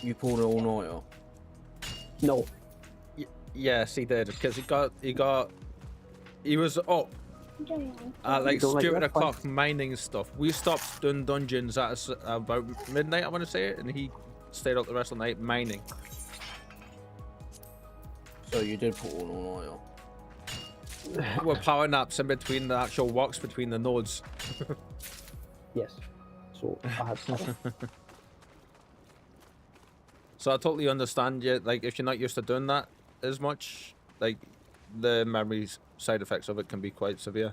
You pulled an all-nighter. No. Yes, he did because he was up at like Don't like stupid that o'clock fight. mining stuff. We stopped doing dungeons at about midnight, I want to say it, and he stayed up the rest of the night mining. So you did put an all-nighter. With power naps in between the actual walks between the nodes. Yes. So I had So I totally understand you. Like, if you're not used to doing that as much, like the memory side effects of it can be quite severe.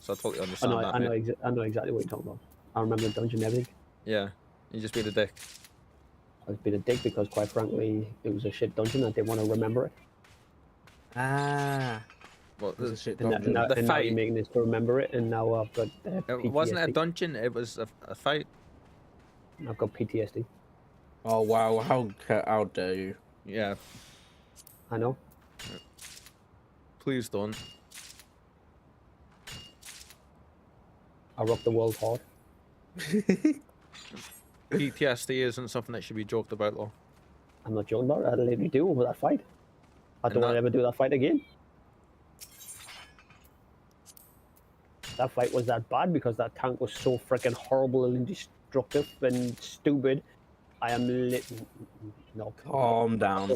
So I totally understand that. I mate. know exactly what you're talking about. I remember the dungeon and everything. Yeah, you just be the dick. I was being a dick because, quite frankly, it was a shit dungeon. I didn't want to remember it. Ah. What It was a shit And, dungeon. now The you're fight. making this to remember it, and now I've got It wasn't a PTSD. dungeon. It was a fight. I've got PTSD. Oh wow! How dare you? Yeah, I know. please don't. I rock the world hard. PTSD isn't something that should be joked about, though. I'm not joking about it. I literally do over that fight. I don't want to ever do that fight again. That fight was that bad because that tank was so freaking horrible and destructive and stupid. I am no. Calm down.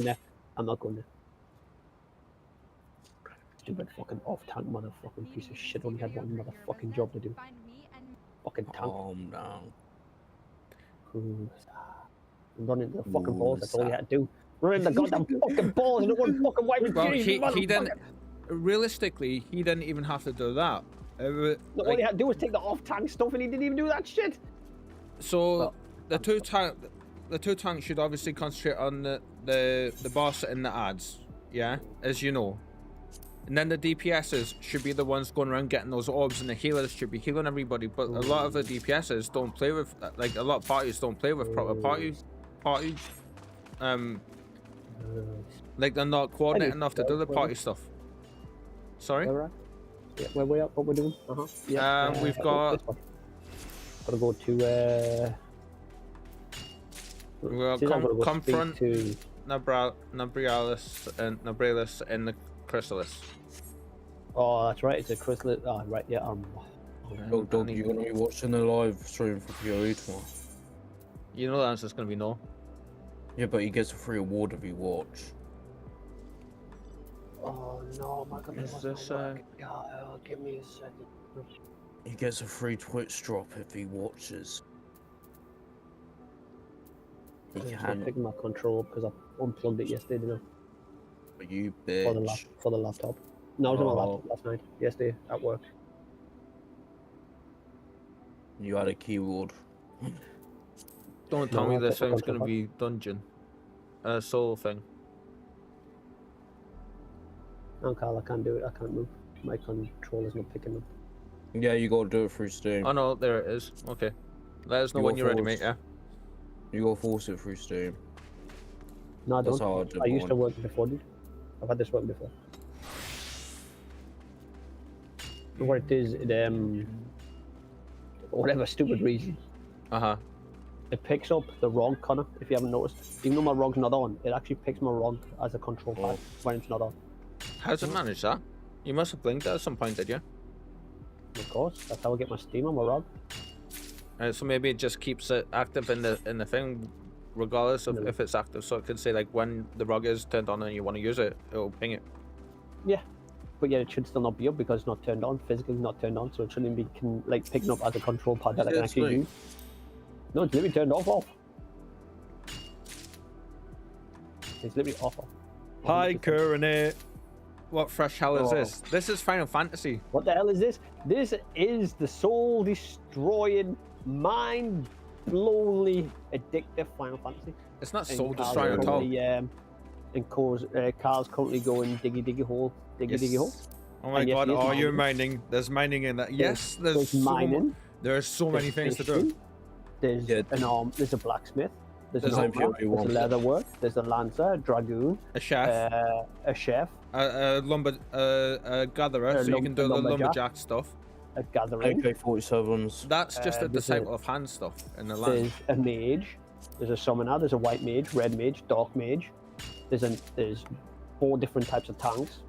I'm not going there. Stupid fucking off-tank motherfucking piece of shit. Only had one motherfucking job to do. Fucking tank. Calm down. Run into the fucking balls. That's all you had to do. Run into the goddamn fucking balls. No one fucking wiping. Well, he didn't. Realistically, he didn't even have to do that. All he had to do was take the off-tank stuff, and he didn't even do that shit. So Well, the two tanks should obviously concentrate on the boss and the ads, yeah, as you know. And then the DPSs should be the ones going around getting those orbs, and the healers should be healing everybody. But a lot of the DPSs don't play with, like, a lot of parties don't play with proper party, like they're not coordinated enough to do the party stuff. Sorry. Where we're at? Yeah, where we at? What we're doing? Yeah. We've got. this one. Gotta go to. We'll see, I'm gonna go confront speak to. Nabralis and the Chrysalis. Oh, that's right. It's a chrysalis. Oh, right. Yeah. Oh, dog, you're gonna be watching the live stream for PoE tomorrow. You know the answer's gonna be no. Yeah, but he gets a free award if he watch. Oh no, my goodness. Is this give me a second. He gets a free Twitch drop if he watches. He I'm just can, picking my control because I unplugged it yesterday, didn't I? but you For the bitch. laptop. No, I was on my Oh. laptop last night. Yesterday at work. You had a keyboard. Don't tell No, me I'll this put the thing's gonna control be dungeon. Solo thing. No, Carl, I can't do it. I can't move. My controller's not picking up. Yeah, you gotta do it through Steam. Oh no, there it is. Okay. Let us know You when got you're ready, forwards. mate, yeah? You gotta force it through Steam. No, I That's don't. how I did I used to mine. work before, dude. I've had this work before. What it is, for whatever stupid reason, Uh-huh. it picks up the ROG, Connor, if you haven't noticed. Even though my ROG's not on, it actually picks my ROG as a control pad when it's not on. How's it manage that? You must have blinked it at some point, did you? Of course, that's how I get my Steam on my ROG. So maybe it just keeps it active in the thing, regardless of if it's active. So it could say like when the ROG is turned on and you want to use it, it'll ping it. Yeah, but yet it should still not be up because it's not turned on, physically not turned on, so it shouldn't be like picking up as a control pad that I can actually use. No, it's literally turned off. It's literally off. Hi, Current. What fresh hell is this? This is Final Fantasy. What the hell is this? This is the soul-destroying, mind-blowingly addictive Final Fantasy. It's not And soul Carl's destroying at all. currently, and Carl's currently going diggy hole, diggy hole. Oh my And yes, god, he is are you mining. mining? There's mining in that. Yes, There's so mining. there's so many things to do. fishing, There's an arm. There's a blacksmith. There's an There's a- armor. There's a leather work. There's a lancer, a dragoon, A chef, a chef, a gatherer, so you can do the lumberjack stuff. a gathering. AK-47s. That's just a there's disciple of hand stuff in the land. There's a mage. There's a summoner. There's a white mage, red mage, dark mage. There's 4 different types of tanks,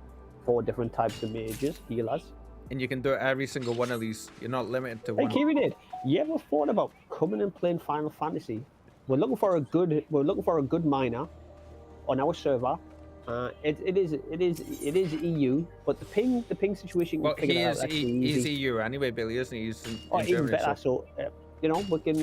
4 different types of mages, healers. And you can do every single one of these. You're not limited to Hey, one. Kiri did. You ever thought about coming and playing Final Fantasy? We're looking for a good miner on our server. It is EU, but the ping situation. Well, we can figure he it is out actually he's easy. EU anyway, Billy, isn't he? He's in Even Germany. better. So. So we can.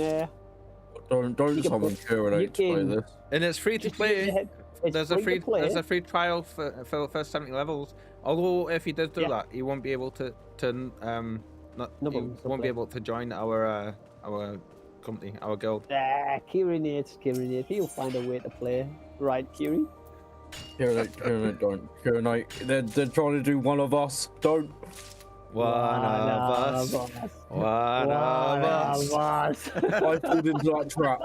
Don't You can summon put- Kieran you out to play can- this. And it's free to just use your play. head. It's There's a free to play. free trial for the first 70 levels. Although if he does do Yeah. that, he won't be able to not No he problem, still won't be play. able to join our company, our guild. Kiri needs. He'll find a way to play. Right, Kiri? Kieran, don't. Kieran, they're trying to do one of us. Don't. One of us. One of us. I fall into that trap.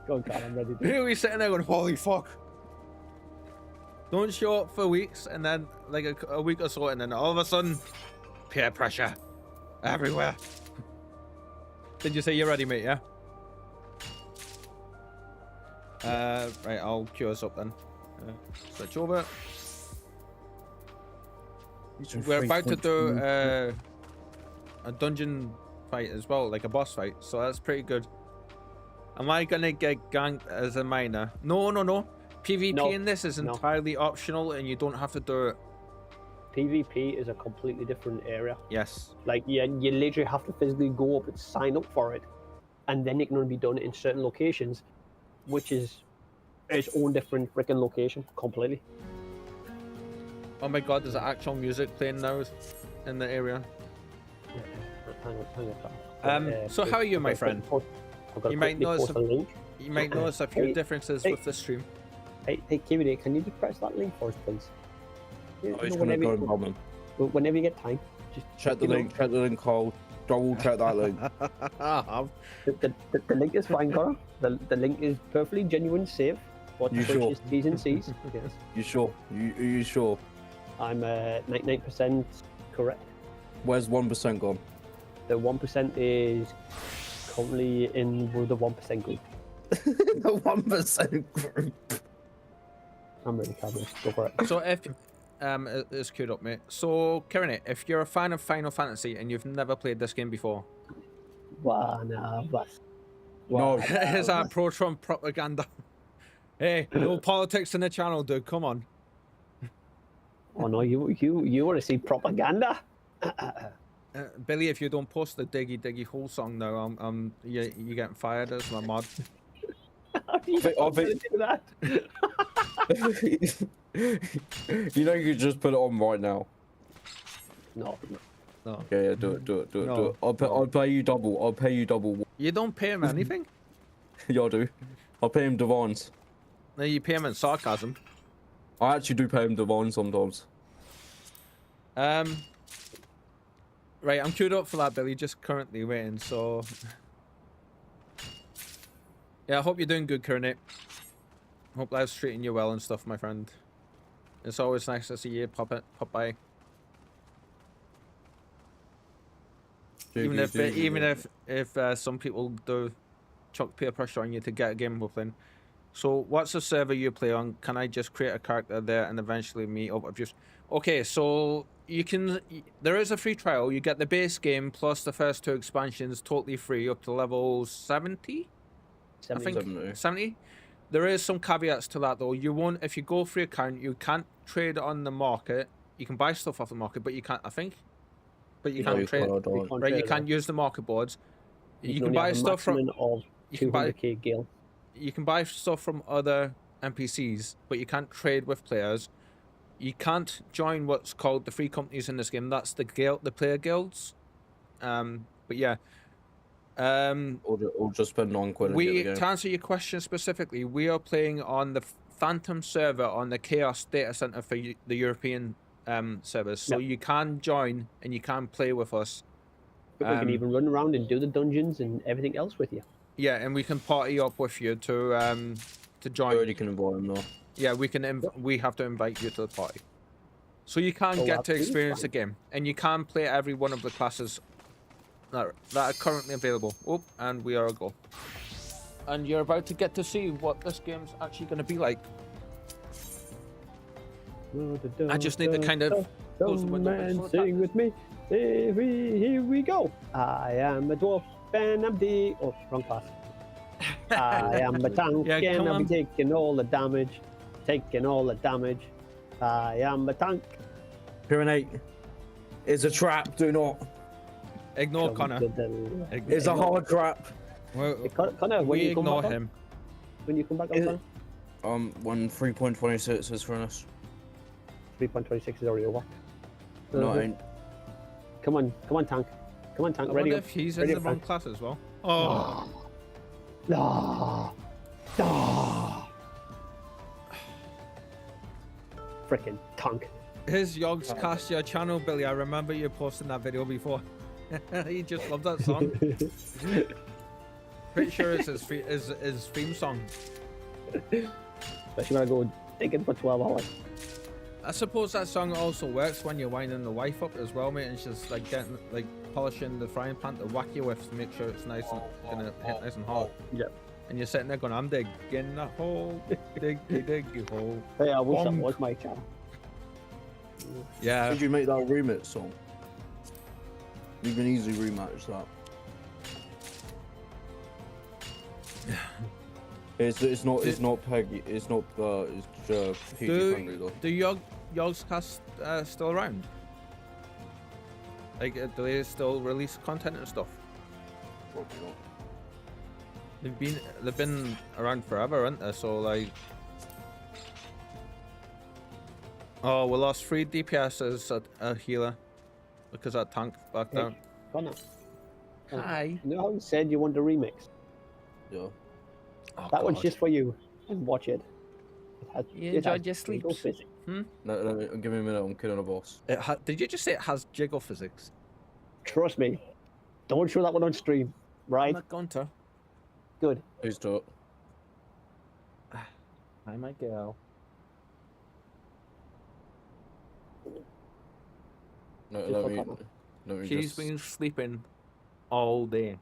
Go on, Carl, I'm ready. Here we sitting there going, holy fuck. Don't show up for weeks and then like a week or so and then all of a sudden peer pressure everywhere. Did you say you're ready, mate? Yeah. Right, I'll queue us up then. Switch over. We're about to do a dungeon fight as well, like a boss fight, so that's pretty good. Am I gonna get ganked as a miner? No. PvP No, in this is no. entirely optional and you don't have to do it. PvP is a completely different area. Yes. Like, you literally have to physically go up and sign up for it, and then it can only be done in certain locations, which is its own different freaking location completely. Oh my god, there's actual music playing now in the area. Hang on. So how are you, my friend? You might notice a link. You might notice a few Hey, differences hey. with the stream. Hey, Kiri, can you just press that link for us, please? You Oh, he's know, gonna go and whenever, bomb him. whenever you get time, just Check the you know, link, Cole. Double check that link. The link is fine, Connor. The link is perfectly genuine, safe. What You the sure? is T's and C's. Yes, You sure? You sure? I'm 99% correct. Where's 1% gone? The 1% is currently in with the 1% group. The 1% group. I'm really cavalier. Go for it. So if it's queued up, mate. So Karen, if you're a fan of Final Fantasy and you've never played this game before, No, is that pro-Trump propaganda? Hey, no politics in the channel, dude. Come on. Oh no, you want to see propaganda? Billy, if you don't post the Diggy Hole song now, you're getting fired as my mod. You I think- do that. you know you could just put it on right now. No. No, Okay, yeah, do it. No. Do it. I'll pay you double. I'll pay you double. you don't pay him anything. Yeah, I do. I'll pay him divines. No, you pay him in sarcasm. I actually do pay him divine sometimes. Right, I'm queued up for that, Billy. Just currently waiting. So, yeah, I hope you're doing good, Karen. Hope life's treating you well and stuff, my friend. It's always nice to see you pop by. Even if some people do chuck peer pressure on you to get a game we're playing. So what's the server you play on? Can I just create a character there and eventually meet up with you? Okay, so you can. There is a free trial. You get the base game plus the first 2 expansions totally free up to level 70. I think 70. There is some caveats to that though. You won't, if you go free account, you can't trade on the market. You can buy stuff off the market, but you can't. I think. But you can't trade. Right, you can't use the market boards. You can buy stuff from. You can buy. Gil. You can buy stuff from other NPCs, but you can't trade with players. You can't join what's called the free companies in this game. That's the player guilds. But yeah. Or just spend £9 and get the game. To answer your question specifically, we are playing on the Phantom server on the Chaos data center for the European servers. So you can join and you can play with us. But we can even run around and do the dungeons and everything else with you. Yeah, and we can party up with you to join. You already can invite them though. Yeah, we can. We have to invite you to the party, so you can get to experience the game, and you can play every one of the classes that are currently available. Oh, and we are a go. And you're about to get to see what this game's actually going to be like. I just need to kind of close the window. Sing with me. Here we go. I am a dwarf and I'm the... Oh, wrong class. I am a tank and I'll be taking all the damage. Taking all the damage. I am a tank. Pyrenate. It's a trap, do not. Ignore Connor. It's a hard trap. Well, Connor, when you ignore him. When you come back on, when 3.26 is for us. 3.26 is already over. No, it ain't. Come on, tank. Come on, tank. I Ready wonder up. if he's in the wrong class as well. Oh. Frickin' tank. His Yogs Cast Your Channel, Billy. I remember you posting that video before. He just loved that song. Pretty sure it's his theme song. Especially when I go digging for 12 hours. I suppose that song also works when you're winding the wife up as well, mate, and she's like getting polishing the frying pan to whack you with to make sure it's nice and gonna hit nice and hard. Yep. And you're sitting there going, I'm digging that hole, diggy hole. Hey, I wish that was my channel. Yeah. How did you make that remix song? You can easily rematch that. It's not Peggy. It's not it's PG friendly though. Do Yogs Cast still around? Like, do they still release content and stuff? Probably not. They've been around forever, haven't they? So like, oh, we lost 3 DPS as a healer because that tank back down. Connor. Hi. You know how you said you want a remix? Yeah. Oh, that one's just for you. And watch it. You enjoyed your sleeps. No, give me a minute. I'm killing a boss. Did you just say it has jiggle physics? Trust me. Don't show that one on stream, right? I'm not going to. Good. Who's to? Hi, my girl. No, let me She's been sleeping all day.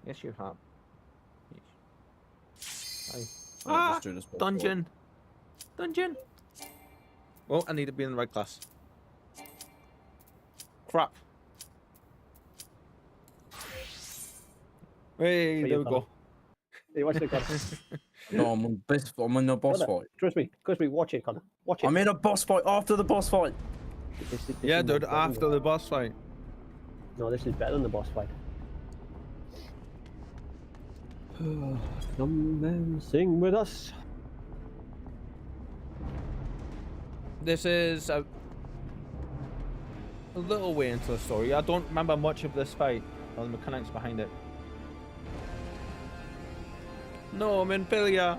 Yes, you have. Hi. Just do this Dungeon. Dungeon. Oh, I need to be in the right class. Crap. Hey, there we go. Hey, watch it, Connor. No, I'm in the boss fight. Trust me, watch it, Connor. Watch it. I'm in a boss fight after the boss fight. This Yeah, is dude, better after than the boss fight. No, this is better than the boss fight. Come and sing with us. This is a little way into the story. I don't remember much of this fight or the mechanics behind it. No, I'm in failure.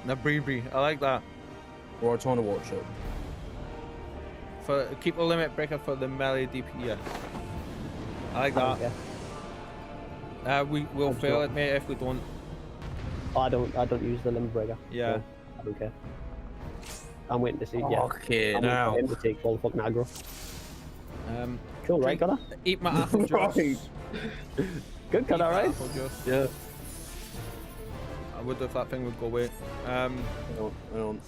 The Bree, I like that. We're trying to watch it. Keep a limit breaker for the melee DPS. I like that. We'll fail it, mate, if we don't. I don't use the limit breaker. Yeah. So I don't care. I'm waiting to see. Yeah. Okay, I'm waiting now. for him to take all the fucking aggro. Cool, right, drink- Connor? Eat my apple juice. Right. Good, Eat Connor, my right? apple juice. Yeah. I would if that thing would go away. Hang on.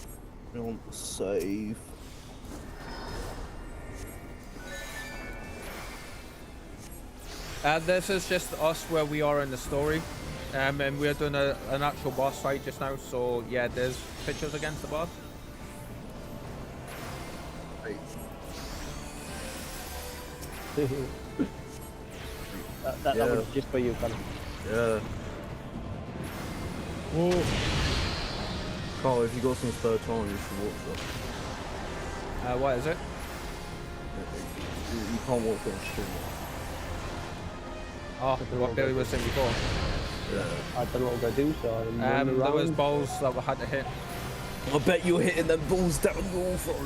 Save. This is just us where we are in the story. And we're doing an actual boss fight just now, so yeah, there's pictures against the boss. that Yeah. was just for you, Connor. Yeah. Whoa. Carl, if you got some spare time, you should watch that. What is it? You can't watch that on stream. Oh, what Billy was saying before. Yeah. I don't know what I'm gonna do, so I'm running There was around. balls that we had to hit. I bet you're hitting them balls down your throat.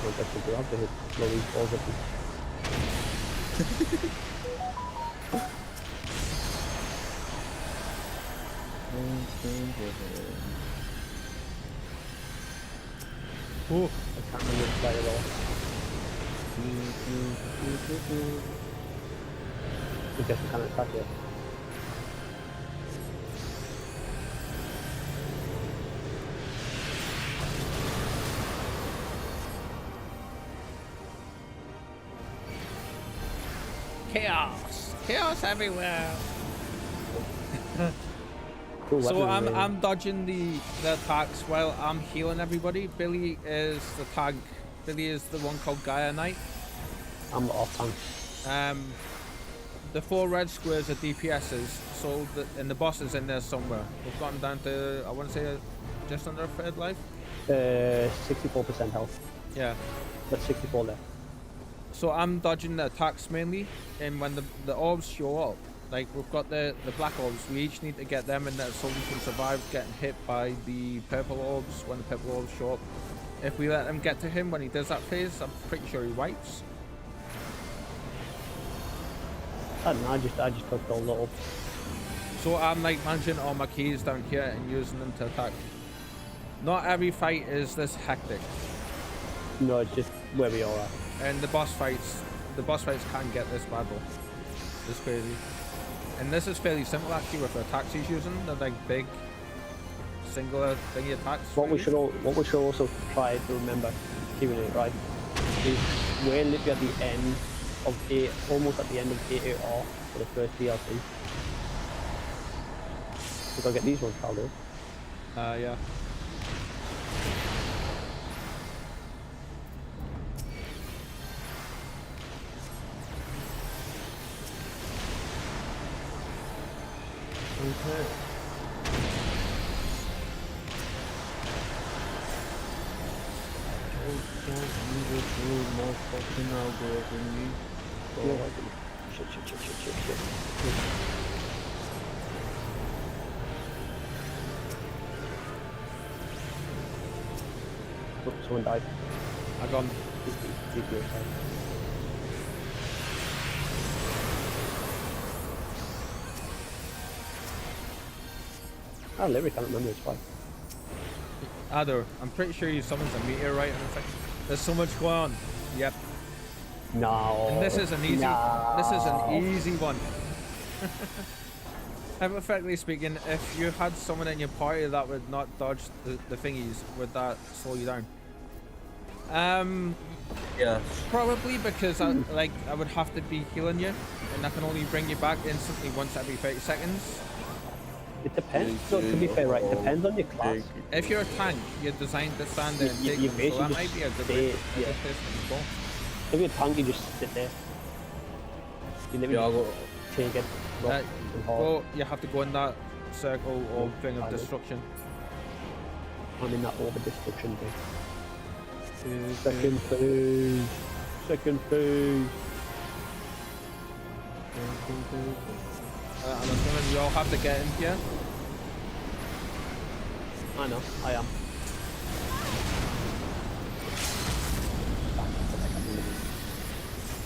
I guess we do have to hit blow these balls up. Ooh. I can't remember which way at all. I guess we can't attack it. Chaos! Chaos everywhere! Cool So weapon, I'm dodging the attacks while I'm healing everybody. Billy is the tank. Billy is the one called Gaia Knight. I'm off tank. The 4 red squares are DPSs, so and the boss is in there somewhere. We've gotten down to, I want to say, just under a third life. 64% health. Yeah. But 64 left. So I'm dodging the attacks mainly, and when the orbs show up, like we've got the black orbs, we each need to get them in there so we can survive getting hit by the purple orbs when the purple orbs show up. If we let them get to him when he does that phase, I'm pretty sure he wipes. I don't know, I just took all that up. So I'm like managing all my keys down here and using them to attack. Not every fight is this hectic, No, it's just where we are at. and the boss fights can get this bad though. It's crazy. And this is fairly simple actually with the attacks he's using. They're like big, singular thingy attacks. What we really. should also try to remember, keeping it right, is we're literally at the end of almost at the end of AAR for the first DLC. We gotta get these ones, Caldo. Yeah. Okay. My fucking algorithm. You're welcome. Shit. Oh, someone died. I got him. He's good. I live, I can't remember this fight. Adder, I'm pretty sure you summoned a meteorite and it's like, there's so much going on. Yep. No. And this is an easy one. Hypothetically speaking, if you had someone in your party that would not dodge the thingies, would that slow you down? Yeah. Probably because I would have to be healing you, and I can only bring you back instantly once every 30 seconds. It depends. So to be fair, right, it depends on your class. If you're a tank, you're designed to stand there and You- take you them, so that basically might be a good stay- way yeah. to place them before. If you're a tank, you just sit there. You Yeah, I literally got. take it. rock, and haul. Well, you have to go in that circle or thing of I know. destruction. I'm in that over destruction thing. Second phase. Second phase. I'm assuming you all have to get in here. I know, I am.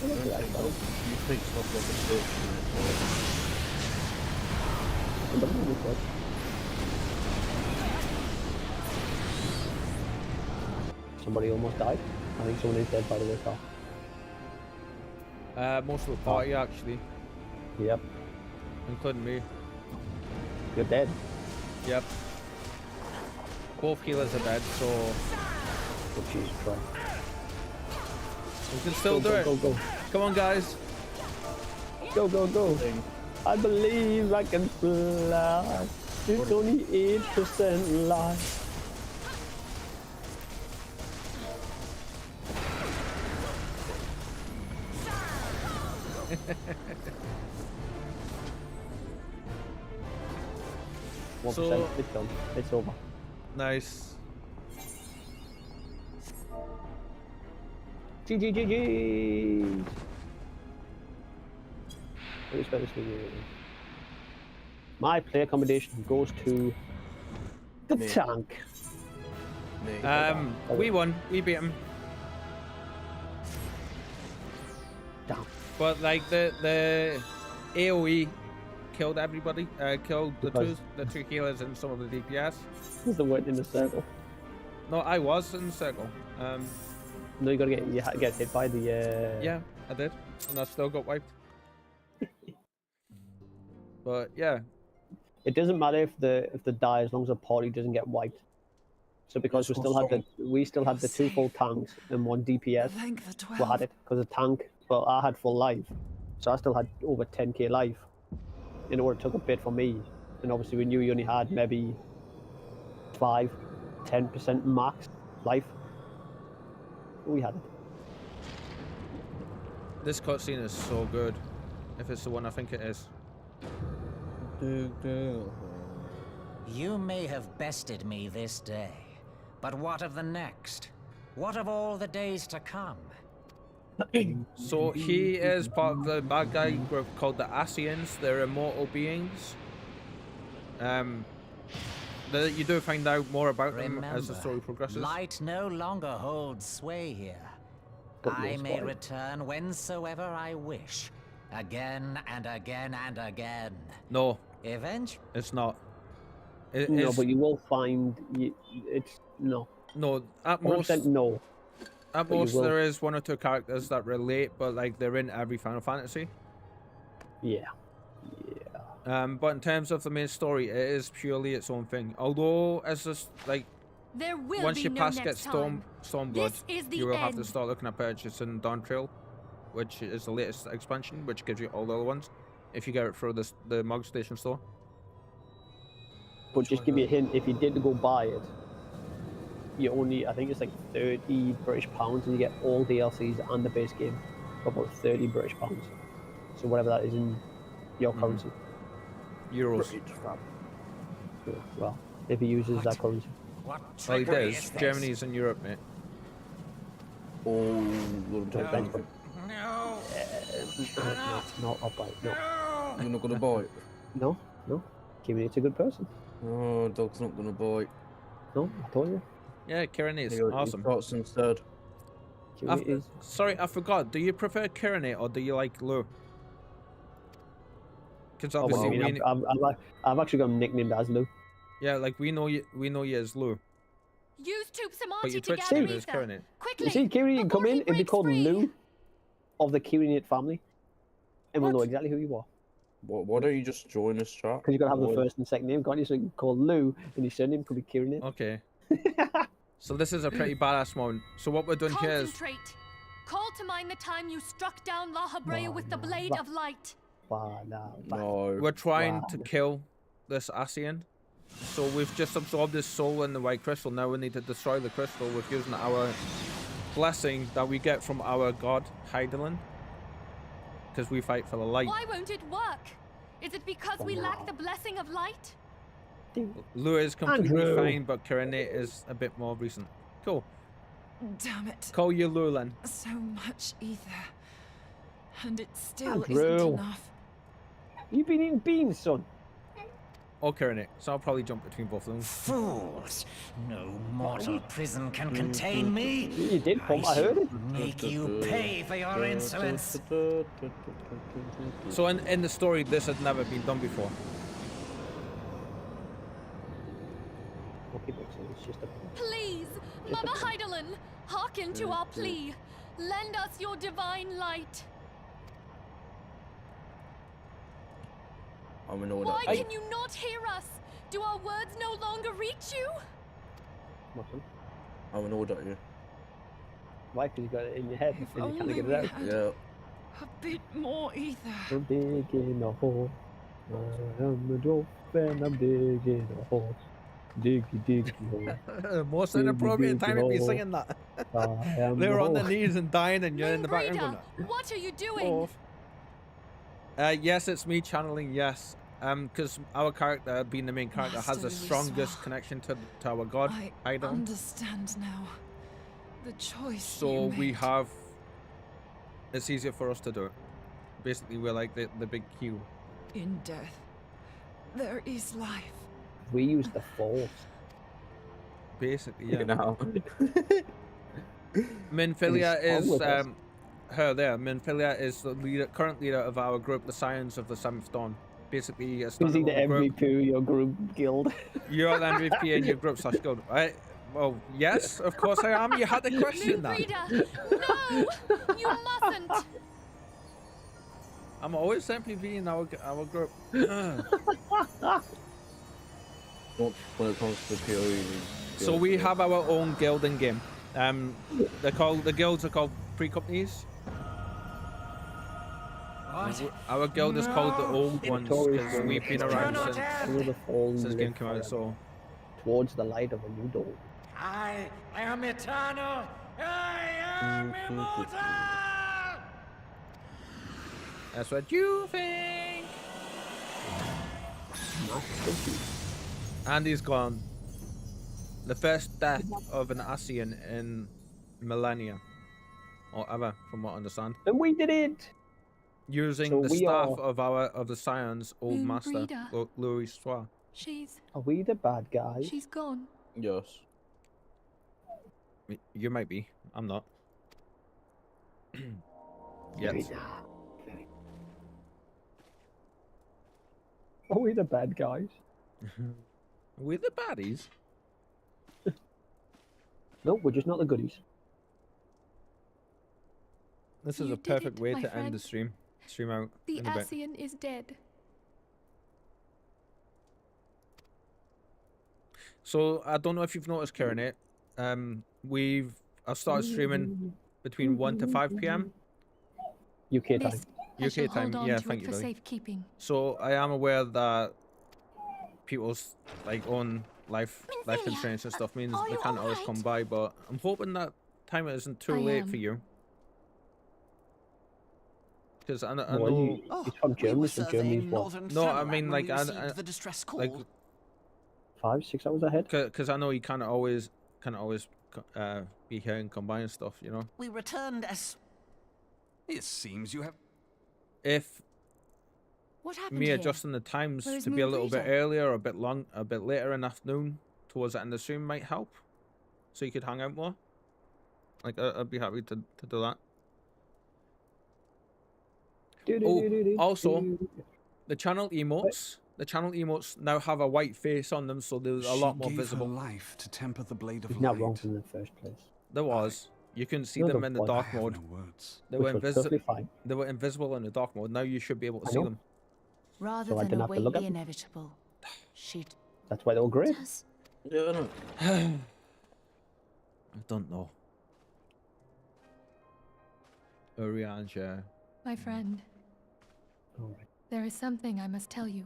You take stuff like a bitch. somebody almost died. I think someone is dead by the way, Carl. Most of the party actually, Yep, including me. you're dead. Yep. Both healers are dead, so Oh, Jesus Christ. we can still do it. Go. Come on, guys. Go. I believe I can fly. It's only 8% life. So- It's done. It's over. Nice. GG. My play accommodation goes to the Me. tank. Me. We won. We beat him. Damn. But like the AOE killed everybody. Killed the Because- two healers and some of the DPS. Who's the word in the circle? No, I was in the circle. No, you had to get hit by the. Yeah, I did, and I still got wiped. But yeah, It doesn't matter if the die as long as the party doesn't get wiped. So because we still had the two full tanks and one DPS, Thank the we 12. had it because the tank. Well, I had full life, so I still had over 10k life. In order, it took a bit for me, and obviously we knew you only had maybe 5-10% max life. We had it. this cutscene is so good. If it's the one I think it is. You may have bested me this day, but what of the next? What of all the days to come? So he is part of the bad guy group called the Asians. They're immortal beings. You do find out more about them as the story progresses. Light no longer holds sway here. Got no I may sway. return whensoever I wish, again and again and again. No, Eventually, it's not. It No, is- but you will find it's no. no, at 100% most, no. at but you most will- there is one or two characters that relate, but like they're in every Final Fantasy. Yeah. But in terms of the main story, it is purely its own thing. Although, as this like There will once be you no pass next get time. Stormblood, This is the you will have to end. start looking at purchasing Dawn Trail, which is the latest expansion, which gives you all the other ones if you get it through the Mog Station store. But just give you a hint, if you did go buy it, you only, I think it's like 30 British pounds and you get all DLCs and the base game for about 30 British pounds. So whatever that is in your currency. Euros. So, well, if he uses that currency. what Well, he trickery does. is this? Germany's in Europe, mate. Oh, Lord, So thank you. No, No, I'll buy it. No. you're not gonna bite. No. Kimmy, it's a good person. Oh, dog's not gonna bite. No, I told you. Yeah, Kieran is He awesome. starts instead. Kimmy is. Sorry, I forgot. Do you prefer Kieran or do you like Lou? Because Oh, well, obviously, I mean, I've actually got him nicknamed as Lou. yeah, like we know you as Lou, Use Tube but your Samanti Twitch together, name is Ether. Kieran. Quickly. You see, Kiri can come before he in and be breaks called free. Lou of the Kirinate family, and we'll know What? exactly who you are. Why don't you just join us, chat? Because you got to have the Why- first and second name, can't you? So you can call Lou, and your surname could be Kirinate. Okay. So this is a pretty badass moment. So what we're doing here is Concentrate. Call to mind the time you struck down La Habrea with the blade of light. No. we're trying Wow. to kill this Asian. So we've just absorbed his soul in the white crystal. Now we need to destroy the crystal with using our blessing that we get from our god Hydaelyn. Because we fight for the light. Why won't it work? Is it because we lack the blessing of light? Lou is completely Andrew. fine, but Kirinate is a bit more recent. Cool. Damn it. Call you Lou then. So much ether. And it still Andrew. isn't enough. You've been eating beans, son. Or Kirinate. So I'll probably jump between both of them. fools! No mortal prison can contain me. You did, Pump. I heard it. Make you pay for your insolence. So in the story, this had never been done before. Okay, Vixen, it's just a... Please, Just a Mother point. Heidelin, hearken to our plea. Lend us your divine light. I'm in order. Why can you not hear us? Do our words no longer reach you? What's I'm in order you. Why? Because you got it in your head If and you can't only get we it out. had Yeah. a bit more ether. I'm digging a hole. I'm a dwarf and I'm digging a hole. Diggy, diggy hole. Most Diggy, inappropriate time to be diggy hole. singing that. I am They the were on their hole. knees and dying, and you're in the background Moonbreeder, going, what are you doing? "Off." Yes, it's me channeling. Yes, because our character, being the main character, has the Master strongest Louis connection to our god, I Idol. understand now. The choice So you we made. have. It's easier for us to do it. Basically, we're like the big Q. In death, there is life. We use the force. Basically, You yeah. know. Minfilia And is it's all of us. her there. Minfilia is the current leader of our group, the Scions of the Seventh Dawn. Basically, a Is he the standalone group. MVP of your group guild? You're the MVP in your group / guild, right? Well, yes, of course I am. You had to question that. Moonbreeder, no! You mustn't! I'm always MVP in our group. When it comes to PoE. So we have our own guild in game. The guilds are called pre-companies. What? Our guild is called the Old Ones because we've been around since the game came out. So towards the light of a new dawn. I am eternal. I am immortal. that's what you think. Andy's gone. The first death of an Ascian in millennia, or ever, from what I understand. And we did it. Using So the we staff are- of the Scion's old master, Moonbreeder. Louis Soir. She's Are we the bad guys? gone. Yes. You might be. I'm not. Yes. Are we the bad guys? We're the baddies. No, we're just not the goodies. This is You a did perfect it, way my to end friend. the stream. Stream out The in a bit. Ascian is dead. So I don't know if you've noticed, Karen. I've started streaming between 1 to 5 p.m. UK time. This, I UK shall time, hold on yeah, to thank it you, for Billy. safekeeping. So I am aware that people's own life constraints and stuff means are they you can't always alright? come by, but I'm hoping that time isn't too I late am. for you. Because I Well, know. he's from Germany, so Germany's what? No, I mean like the distress call. like 5, 6 hours ahead? because I know you can't always be here and come by and stuff. You know, We returned as. It seems you have. if What happened me here? adjusting the times Where's to be a little bit Moonbreeder? earlier or a bit later in the afternoon towards the end of the stream might help, so you could hang out more. Like I'd be happy to do that. Oh, also, the channel emotes now have a white face on them, so they're a lot more She gave visible. her life to temper the blade of He's not wrong light. in the first place. There was. You couldn't see No, them there in the was. I dark have mode. no words. They Which were was perfectly fine. They were invisible in the dark mode. Now you should be able to I see know. them. Rather So I than didn't have to await look the at them. inevitable, she'd That's why they were great. does. Yeah, I know. I don't know. Orianja. My friend, All right. there is something I must tell you.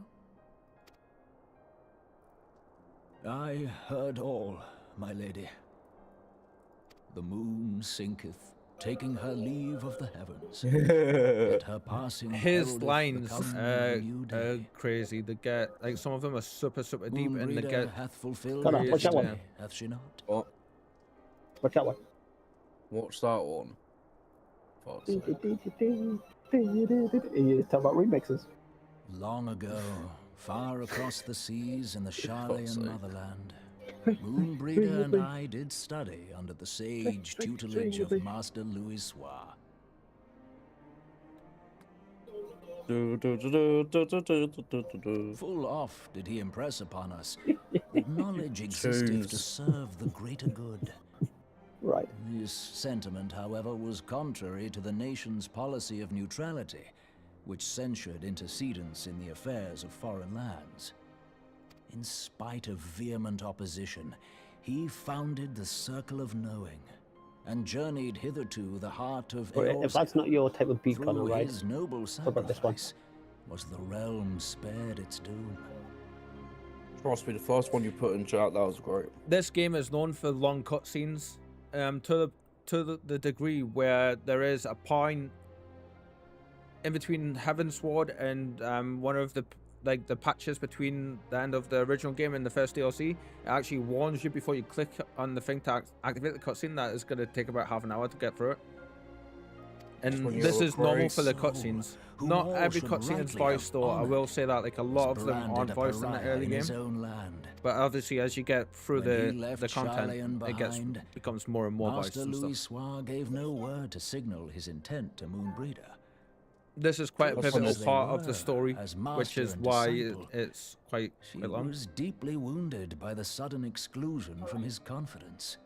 I heard all, my lady. The moon sinketh, taking her leave of the heavens. Yet her passing His heraldeth the lines coming of a are new day. crazy. They get like some of them are super deep, and they Moonbreeder get hath fulfilled Hold on, her what's that one? destiny, hath she not? What? What's that one? What's that one? Fuck's sake. He's talking about remixes. Long ago, far across the seas in the fuck's Charlian sake. motherland, Moonbreeder and I did study under the sage tutelage of Master Louis Soir. Full off did he impress upon us that knowledge existed to serve the greater good. Right. This sentiment, however, was contrary to the nation's policy of neutrality, which censured intercedence in the affairs of foreign lands. In spite of vehement opposition, he founded the Circle of Knowing, and journeyed hitherto the heart of Well, if that's not your type of beat, Connor, Through right? his noble What about this one? sacrifice was the realm spared its doom. Trust me, the first one you put in chat, that was great. This game is known for long cutscenes, to the degree where there is a point in between Heavensward and one of the patches between the end of the original game and the first DLC. It actually warns you before you click on the thing to activate the cutscene that it's going to take about half an hour to get through it. And this is normal for the cutscenes. Not every cutscene is voiced, though. I will say that, like, a lot of them aren't voiced in the early game. But obviously, as you get through the content, it becomes more and more voiced Master and Louis stuff. Soir gave no word to signal his intent to Moonbreeder. This is quite a pivotal As they part of the were, story, as which master is and why disciple, it's quite She long. was deeply wounded by the sudden exclusion from his confidence.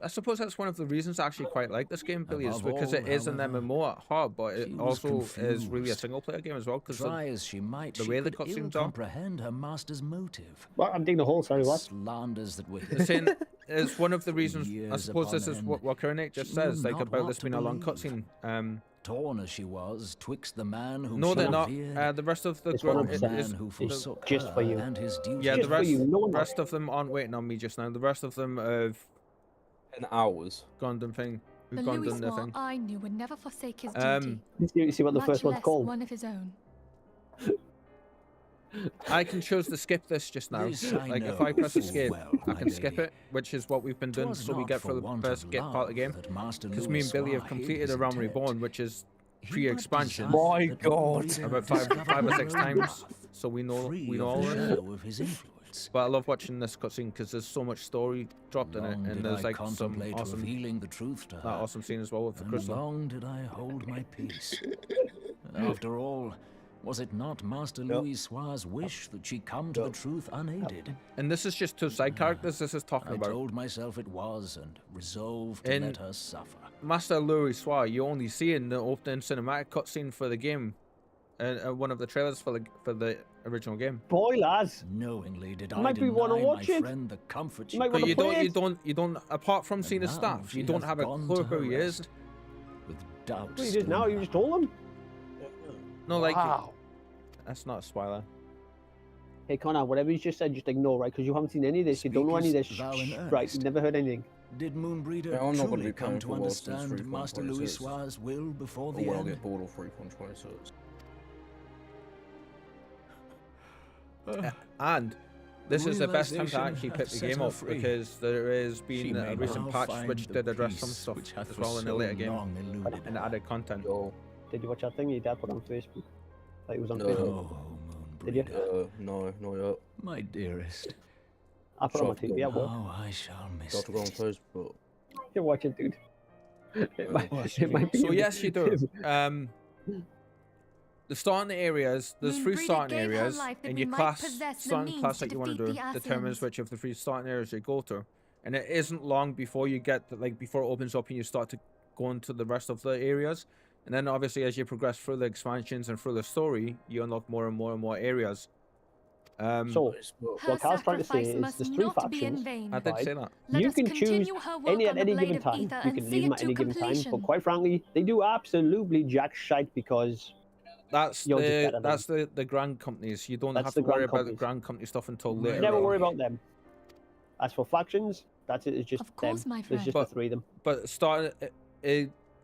I suppose that's one of the reasons I actually quite like this game, Billy, is Above because all, it is an however, MMO at heart, but it she was also is really a confused. single player game as well, because Try as she might, the she way the could ill cutscenes are. comprehend her master's motive. Well, I'm digging the hole, sorry, what? Slanders that were Saying is one of the reasons. I years suppose this upon is what end, Koenig just she knew says, like not about what this to being a long believe. cutscene. Torn as she was twixt the man who No, they're she not. revered The rest of the It's group 100%. man is who forsook just for her you. and his duty. yeah. Just The for you, no one else. rest of them aren't waiting on me just now. The rest of them have 10 hours. gone done thing. The We've gone Louis done their Soir thing. I knew would never forsake his Um, duty, You see what the much first one's less called? one of his own. I can choose to skip this just now. This I Like if know I press full escape, well, I my can skip lady. it, which is what we've been doing, 'Twas so we not get for through the want first of skip part of the game. love that Master Because me Louis and Billy have Soir hid completed his a Realm intent. Reborn, which is He pre-expansion. but My desired that God. Moonbreeder About discover five or her six own times, path, so we know free all of the of it. shadow of his influence. But I love watching this cutscene because there's so much story dropped in it, Long and did there's I like some contemplate awesome, revealing the truth to her, that awesome scene as well with the and crystal. long did I hold my peace. After all, was it not Master Louis Soir's wish that she come to the truth unaided? And this is just two side characters this is talking I about. told myself it was, and resolved to In- let her suffer. Master Louis Soir, you only see in the opening cinematic cutscene for the game, one of the trailers for the original game. Boy, lads. Knowingly did You I might be deny wanna my watch it. friend the comfort she You might But wanna you play don't, it. apart from And seeing his now staff, you she don't hath have a gone clue to who her he is. rest, with doubts What you still did now? in You her just told them. No, like, Wow. that's not a spoiler. Hey, Connor, whatever you just said, just ignore, right? Because you haven't seen any of this. You don't know any of this. Speakest thou in Shh, right? earnest? You never heard anything. Did Moonbreeder Yeah, I'm not gonna truly be come paying to for Warson's understand Master Louis 3.26. Soir's will before Or the when I end? get bored of 3.26. And this is the best time to Realization actually pick hath the set game her up free. because there has She been a may recent now patch find which the did address peace some stuff which hath as for well in the so later game long eluded and her. added content. Yo, Did you watch that thing your dad put on Facebook? Like it was on No. Facebook. Oh, Did you? Moonbreeder, no, not yet. my dearest, I put it on my Shut TV. Yeah, what? how I shall miss Got to go on thee. Facebook. You watch it, dude. It might, it might be. So yes, you do. The starting areas, there's three Moonbreeder starting gave her areas, life that and we your might class, possess the starting means class to that you want to defeat do the determines Athens. which of the three starting areas you go to. And it isn't long before you get, before it opens up and you start to go into the rest of the areas. And then obviously as you progress through the expansions and through the story, you unlock more and more and more areas. So, Her what Carl's trying to say sacrifice is must there's three not be in factions. vain. I did right? say that. Let You us can choose continue her work any on at any the blade given of time. ether You and can see leave them it at to any given time. But completion. quite frankly, they do absolutely jack shite because That's Yours is better the grand companies. You don't That's have the to worry grand about the companies. grand company stuff until later. never on. worry about them. As for factions, that's it. It's just Of course, them. my There's friend. just But- the three of them. But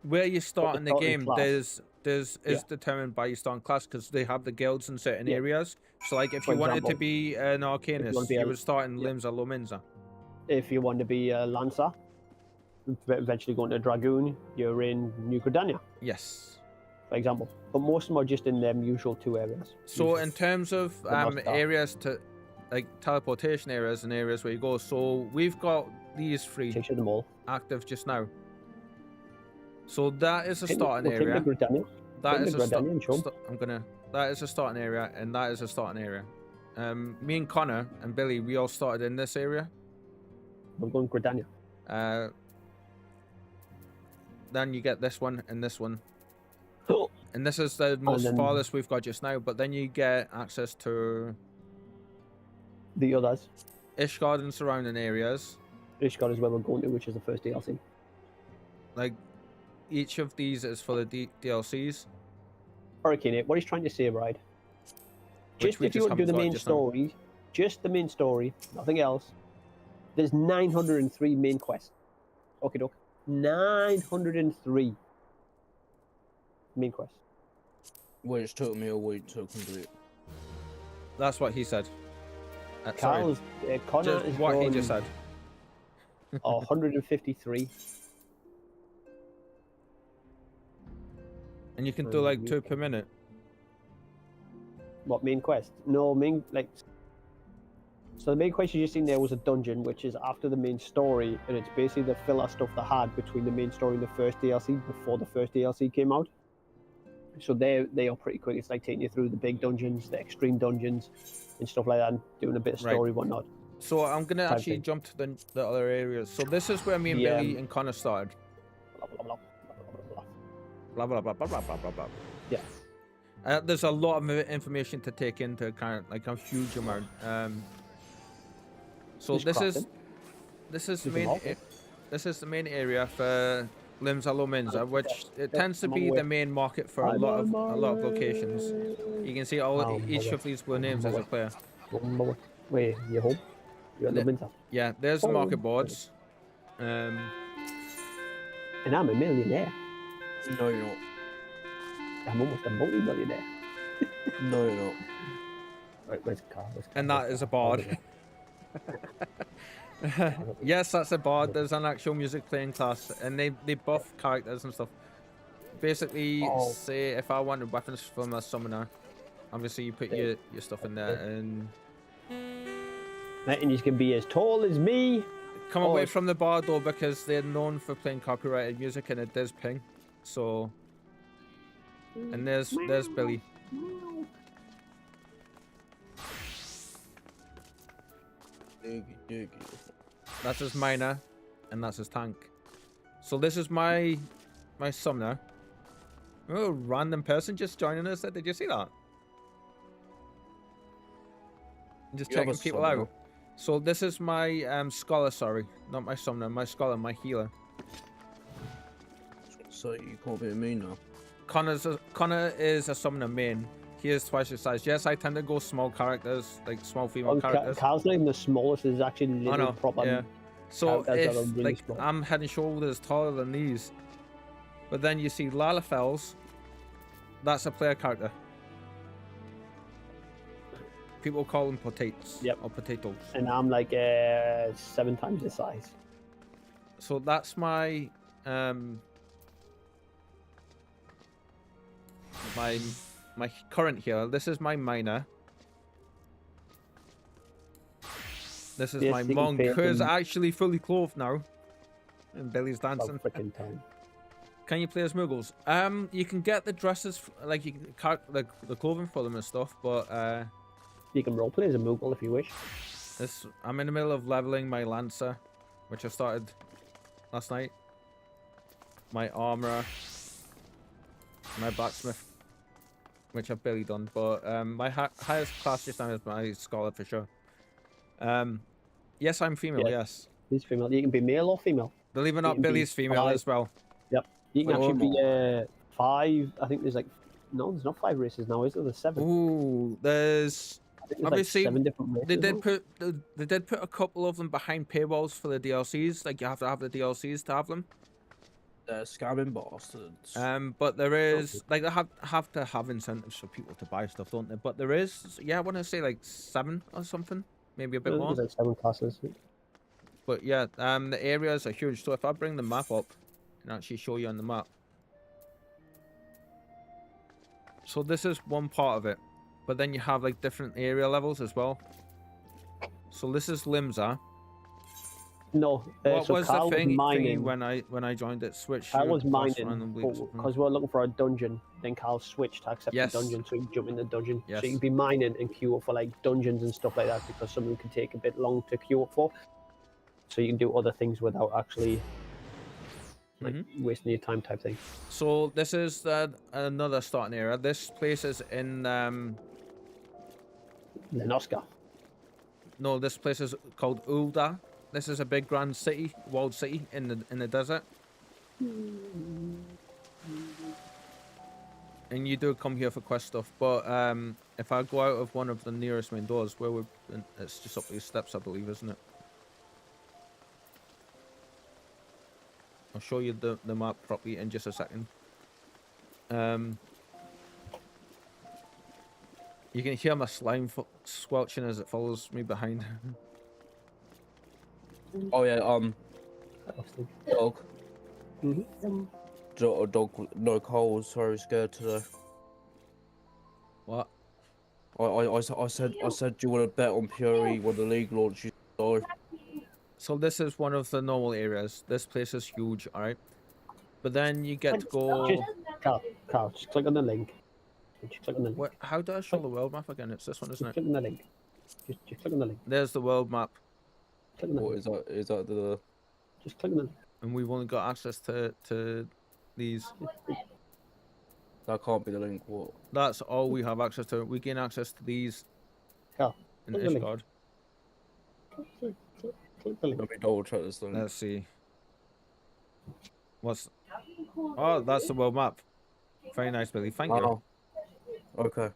where you start in the starting game, class. is Yeah. determined by your starting class because they have the guilds in certain Yeah. areas. So like if For you wanted to example, be an arcanist, be you a- would start in yeah. Limbs or Lominza. If you want to be a lancer, eventually going to dragoon, you're in New Gridania, Yes. for example. But most of them are just in them usual two areas. So in terms of the most part. areas to like teleportation areas and areas where you go, so we've got these three Takes you them all. active just now. So that is a Take- starting we'll take area. the Gridania. That take is the a Gridania and show 'em. I'm gonna that is a starting area, and that is a starting area. Me and Connor and Billy, we all started in this area. I'm going Gridania. Then you get this one and this one. Oh. And this is the most then- farthest we've got just now, but then you get access to The others. Ishgard and surrounding areas. Ishgard is where we're going to, which is the first DLC. Like, each of these is for the DLCs. Hurricane, what he's trying to say, right? Which Just we if you just want to do the haven't main got just now. story, just the main story, nothing else. There's 903 main quests. Okay, doke. 903 main quests. Which took me a week to complete. That's what he said. Sorry. Carl's, Connor Just is what he going just said. 153. And you can do like 2 per minute. What, main quest? No, main, like... So the main quest you just seen there was a dungeon, which is after the main story, and it's basically the filler stuff they had between the main story and the first DLC before the first DLC came out. So they are pretty quick. It's like taking you through the big dungeons, the extreme dungeons, and stuff like that, and doing a bit of story, whatnot. So I'm gonna Type actually thing. jump to the other areas. So this is where me and Yeah. Billy and Connor started. Blah, blah, blah, blah, blah, blah. Blah blah blah blah blah blah blah. Yeah. There's a lot of information to take into kind of like a huge amount. So Just this is crafting. this is the Just main evolve. this is the main area for Limsa Lominsa, which it tends to I'm be on my the way. main market for a I'm lot on of my locations. You can see all Oh, each my of these were names my as a way. player. Wait, you home? You're at the winter. Yeah, there's the Oh. market boards. And I'm a millionaire. No, you're not. I'm almost a multi-millionaire. No, you're not. Right, where's the car? And that is a bard. Yes, that's a bard. There's an actual music playing class, and they buff characters and stuff. Basically, Oh. say if I wanted weapons from a summoner, obviously you put your stuff in there and And you can be as tall as me. come Oh, away from the bard though, because they're known for playing copyrighted music and it does ping. So, and there's Billy. That's his miner, and that's his tank. So this is my summoner. Oh, random person just joining us. Did you see that? Just You have checking a people summoner? out. So this is my scholar. Sorry, not my summoner. My scholar, my healer. So you can't be me now. Connor is a summoner main. He is twice his size. Yes, I tend to go small characters, like small female characters. Carl's not even the smallest. There's actually I little know, proper. yeah. So characters that are if really like small. I'm head and shoulders taller than these, but then you see Lalafells, that's a player character. People call them potatoes. Yep. Or potatoes. And I'm like 7 times the size. So that's my my current healer. This is my miner. This is Yes, my you can monk, paint who is them. actually fully clothed now. And Billy's About dancing. freaking time. Can you play as Muggles? You can get the dresses, like you can the clothing for them and stuff, but You can roleplay as a Moogle if you wish. I'm in the middle of leveling my Lancer, which I started last night. My armorer, my blacksmith, which I've barely done, but my highest class just now is my scholar for sure. Yes, I'm female. Yeah. Yes, He's female. You can be male or female. believe it or You not, can be Billy's female 5. as well. Yep. You can Well, actually be 5. I think there's like no, there's not 5 races now, is there? There's 7. Ooh, there's I think there's obviously like 7 different races. they did now. put a couple of them behind paywalls for the DLCs. Like you have to have the DLCs to have them. They're scamming bastards. But there is like they have to have incentives for people to buy stuff, don't they? But there is, yeah, I want to say like 7 or something, maybe a bit more. There's like 7 classes. But yeah, the areas are huge. So if I bring the map up and actually show you on the map, so this is one part of it, but then you have like different area levels as well. So this is Limsa. No, What so was Carl the thing mining. when I joined it? Switch. Carl your was class mining randomly or something? because we were looking for a dungeon. Then Carl switched to accept Yes. the dungeon, so you can jump in the dungeon. Yes. So you can be mining and queue up for like dungeons and stuff like that because some of them can take a bit long to queue up for. So you can do other things without actually like wasting your time type thing. So this is another starting area. This place is in Lenoska. no, this place is called Ulda. This is a big grand city, walled city in the desert. And you do come here for quest stuff, but if I go out of one of the nearest main doors, where we're, it's just up these steps, I believe, isn't it? I'll show you the map properly in just a second. You can hear my slime squelching as it follows me behind. Oh yeah, dog. Dog. No, Cole was very scared today. What? I said, do you want to bet on Fury when the league launches? So this is one of the normal areas. This place is huge, alright? But then you get to go... Carl, just click on the link. Just click on the link. What, how do I show the world map again? It's this one, isn't it? Click on the link. Just click on the link. There's the world map. Click on the What link. is that the... Just click on the link. And we've only got access to these. That can't be the link, what? That's all we have access to. We gain access to these Carl, in click the link. Ishgard. Click the link. Let me double check this thing. Let's see. What's... Oh, that's the world map. Very nice, Billy. Thank you. Okay.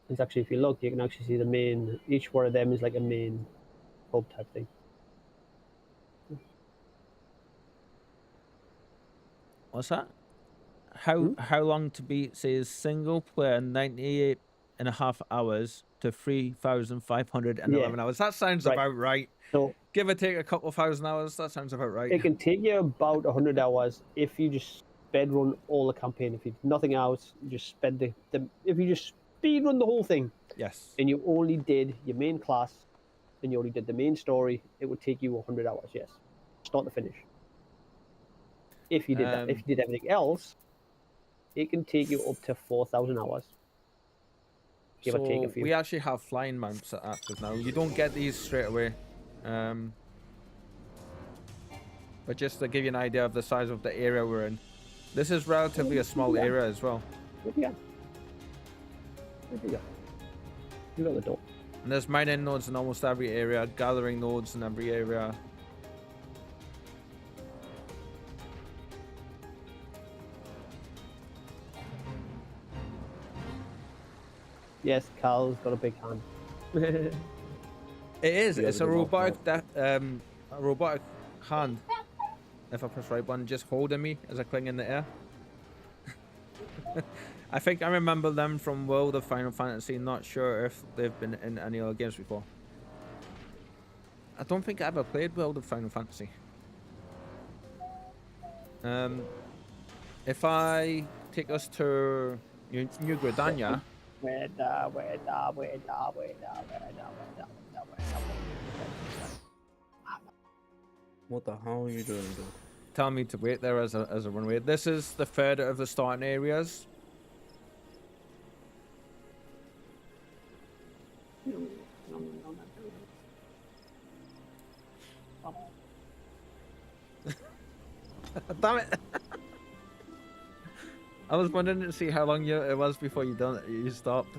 It's actually, if you look, you can actually see the main. Each one of them is like a main hub type thing. What's that? How long to beat says single player 98.5 hours to 3,511 hours. That sounds about right. So give or take a couple thousand hours. That sounds about right. it can take you about 100 hours if you just speed run all the campaign. If you do nothing else, you just spend if you just speed run the whole thing. Yes. And you only did your main class, and you only did the main story, it would take you 100 hours. Yes, start to finish. If you did that, if you did everything else, it can take you up to 4,000 hours. Give or take a few. We actually have flying mounts active now. You don't get these straight away. But just to give you an idea of the size of the area we're in. This is relatively a small area as well. What do you got? What do you got? You got the door. And there's mining nodes in almost every area, gathering nodes in every area. Yes, Carl's got a big hand. It is. It's a robotic, robotic hand. If I press right button, just holding me as I cling in the air. I think I remember them from World of Final Fantasy. Not sure if they've been in any other games before. I don't think I ever played World of Final Fantasy. If I take us to New Gridania. What the hell are you doing, dude? Tell me to wait there as a runway. This is the third of the starting areas. Damn it! I was wondering to see how long it was before you stopped.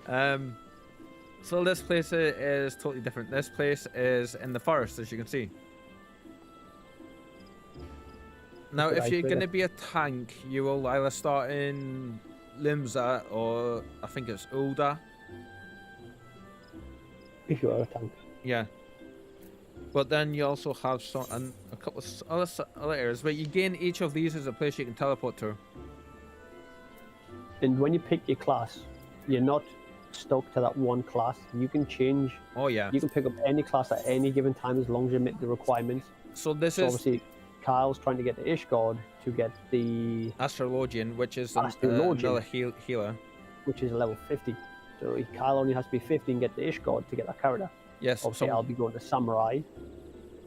So this place is totally different. This place is in the forest, as you can see. Now, if you're going to be a tank, you will either start in Limsa or I think it's Ulda. If you are a tank. Yeah. But then you also have a couple of other areas, but you gain each of these as a place you can teleport to. And when you pick your class, you're not stuck to that one class. You can change. Oh yeah. You can pick up any class at any given time as long as you meet the requirements. So this is obviously Kyle's trying to get the Ishgard to get the Astrologian, which is another healer, which is level 50. So Kyle only has to be 50 and get the Ishgard to get that character. Yes. Obviously, I'll be going to Samurai,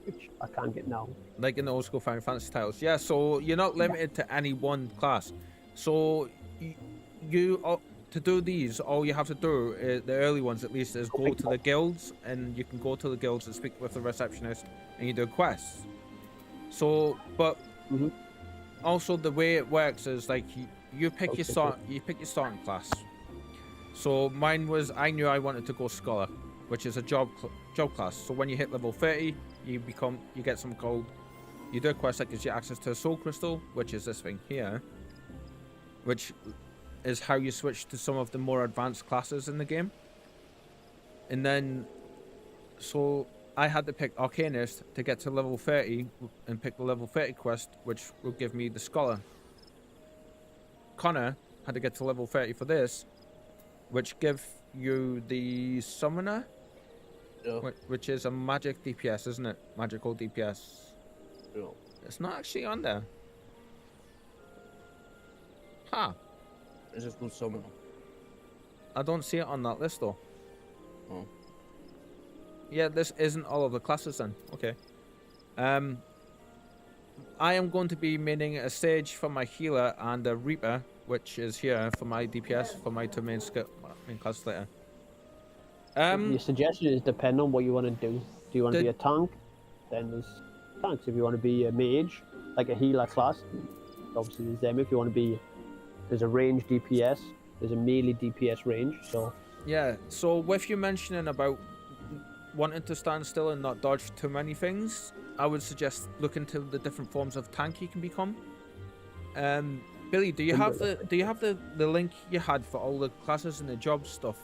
which I can't get now. Like in the old school Final Fantasy titles. Yeah, so you're not limited to any one class. So to do these, all you have to do, the early ones at least, is go to the guilds, and you can go to the guilds and speak with the receptionist, and you do quests. So, but also the way it works is like you pick your starting class. So mine was, I knew I wanted to go Scholar, which is a job class. So when you hit level 30, you get some gold. You do a quest that gives you access to a soul crystal, which is this thing here, which is how you switch to some of the more advanced classes in the game. And then, so I had to pick Arcanist to get to level 30 and pick the level 30 quest, which will give me the Scholar. Connor had to get to level 30 for this, which give you the Summoner, which is a magic DPS, isn't it? Magical DPS. Yeah. It's not actually on there. Huh. It's just called Summoner. I don't see it on that list though. Oh. Yeah, this isn't all of the classes then. Okay. I am going to be maining a Sage for my healer and a Reaper, which is here for my DPS for my two main class later. Your suggestion is depend on what you want to do. Do you want to be a tank? Then there's tanks. If you want to be a mage, like a healer class, obviously there's them. If you want to be, there's a range DPS. There's a melee DPS range. So yeah. So with you mentioning about wanting to stand still and not dodge too many things, I would suggest look into the different forms of tank you can become. Billy, do you have the link you had for all the classes and the job stuff?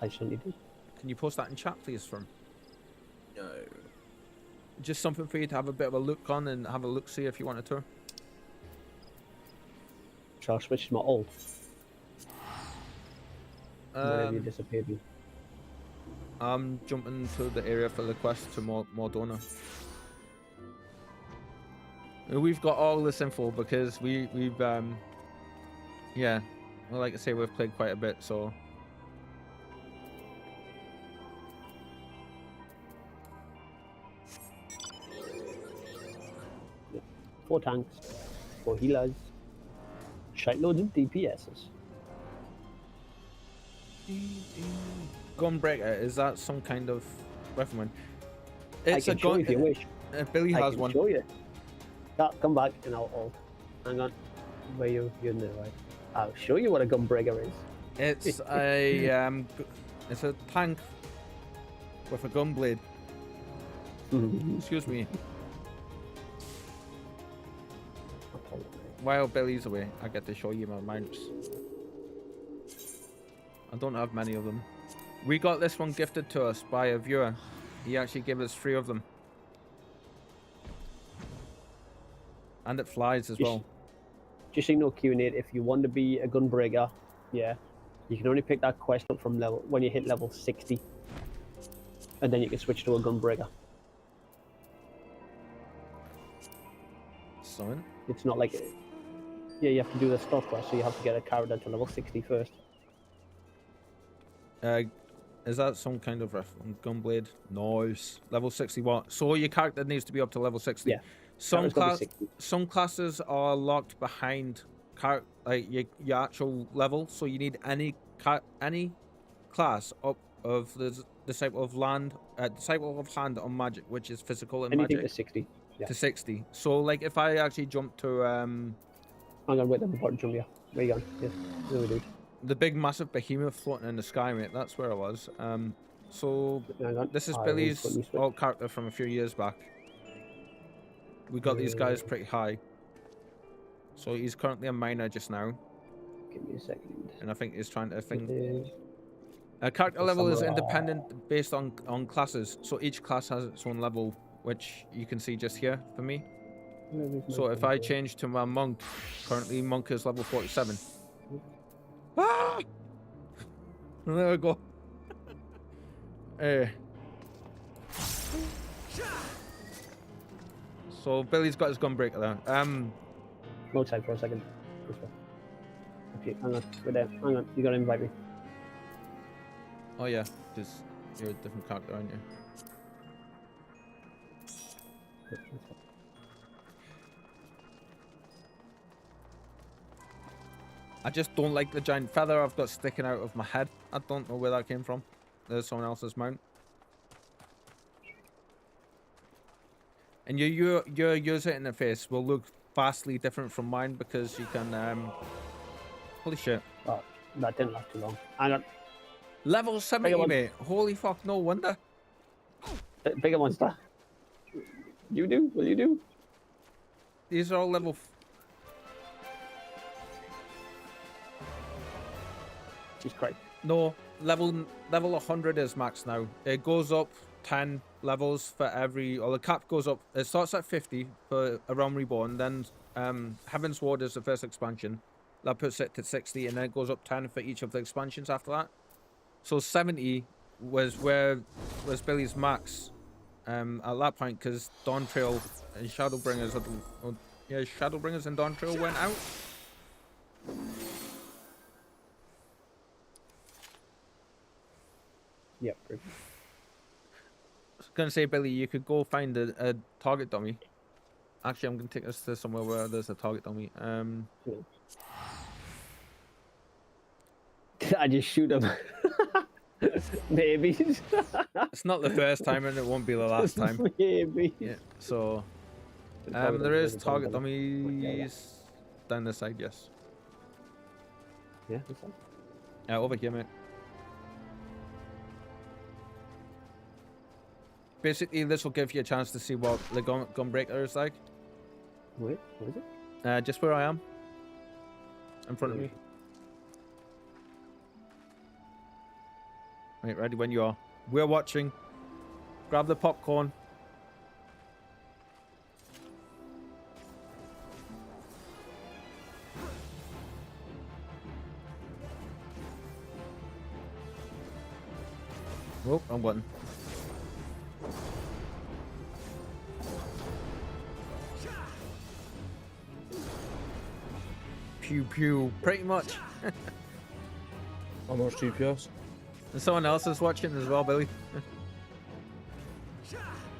I certainly do. Can you post that in chat, please, from? No. Just something for you to have a bit of a look on and have a look see if you wanted to. Shall I switch to my ult? Whenever you disappeared me. I'm jumping to the area for the quest to Mordona. We've got all this info because we've yeah, well, like I say, we've played quite a bit, so. Yeah. 4 tanks, 4 healers, shitloads of DPSs. Gunbreaker, is that some kind of weapon? It's I can show you if you wish. Billy has one. I can show you. Come back and I'll ult. Hang on. Where you're in there, right? I'll show you what a gunbreaker is. It's a it's a tank with a gun blade. Excuse me. While Billy's away, I get to show you my mounts. I don't have many of them. We got this one gifted to us by a viewer. He actually gave us 3 of them. And it flies as well. Just so you know, Q&A, if you want to be a gunbreaker, yeah, you can only pick that quest up from when you hit level 60. And then you can switch to a gunbreaker. Son? It's not like... Yeah, you have to do the stock quest, so you have to get a character to level 60 first. Is that some kind of gunblade? Nice. Level 60 what? So your character needs to be up to level 60. Yeah. Some classes are locked behind like your actual level, so you need any class up of the Disciple of Hand on magic, which is physical and anything magic. to 60. Yeah. To 60. So like if I actually jump to hang on, wait, I'm about to jump here. Where you going? Yes, there we do. The big massive behemoth floating in the sky, mate. That's where I was. So this is Billy's alt character from a few years back. We got these guys pretty high. So he's currently a miner just now. Give me a second. And I think he's trying to think. Character level is independent based on classes. So each class has its own level, which you can see just here for me. So if I change to my monk, currently monk is level 47. Ah! There we go. So Billy's got his gunbreaker there. Outside for a second. Okay, hang on, we're there. Hang on, you gotta invite me. Oh yeah, just You're a different character, aren't you? I just don't like the giant feather I've got sticking out of my head. I don't know where that came from. There's someone else's mount. And your user interface will look vastly different from mine because you can holy shit. Oh, that didn't last too long. Hang on. Level 70, mate. Holy fuck, no wonder. Bigger monster. You do? Will you do? These are all level. Jesus Christ. No, level 100 is max now. It goes up 10 levels for every, or the cap goes up. It starts at 50 for A Realm Reborn. Then Heaven's Ward is the first expansion. That puts it to 60, and then it goes up 10 for each of the expansions after that. So 70 was Billy's max at that point, because Dawn Trail and Shadowbringers, Shadowbringers and Dawn Trail went out. Yep. I was gonna say, Billy, you could go find a target dummy. Actually, I'm gonna take us to somewhere where there's a target dummy. I just shoot him. Maybe. It's not the first time, and it won't be the last time. Maybe. Yeah. So, there is target dummies down the side. Yes. Yeah. This side? Over here, mate. Basically, this will give you a chance to see what the gunbreaker is like. Wait, what is it? Just where I am. In front of me. Right, ready when you are. We're watching. Grab the popcorn. Oh, wrong button. Pew pew, pretty much. How much DPS? And someone else is watching as well, Billy.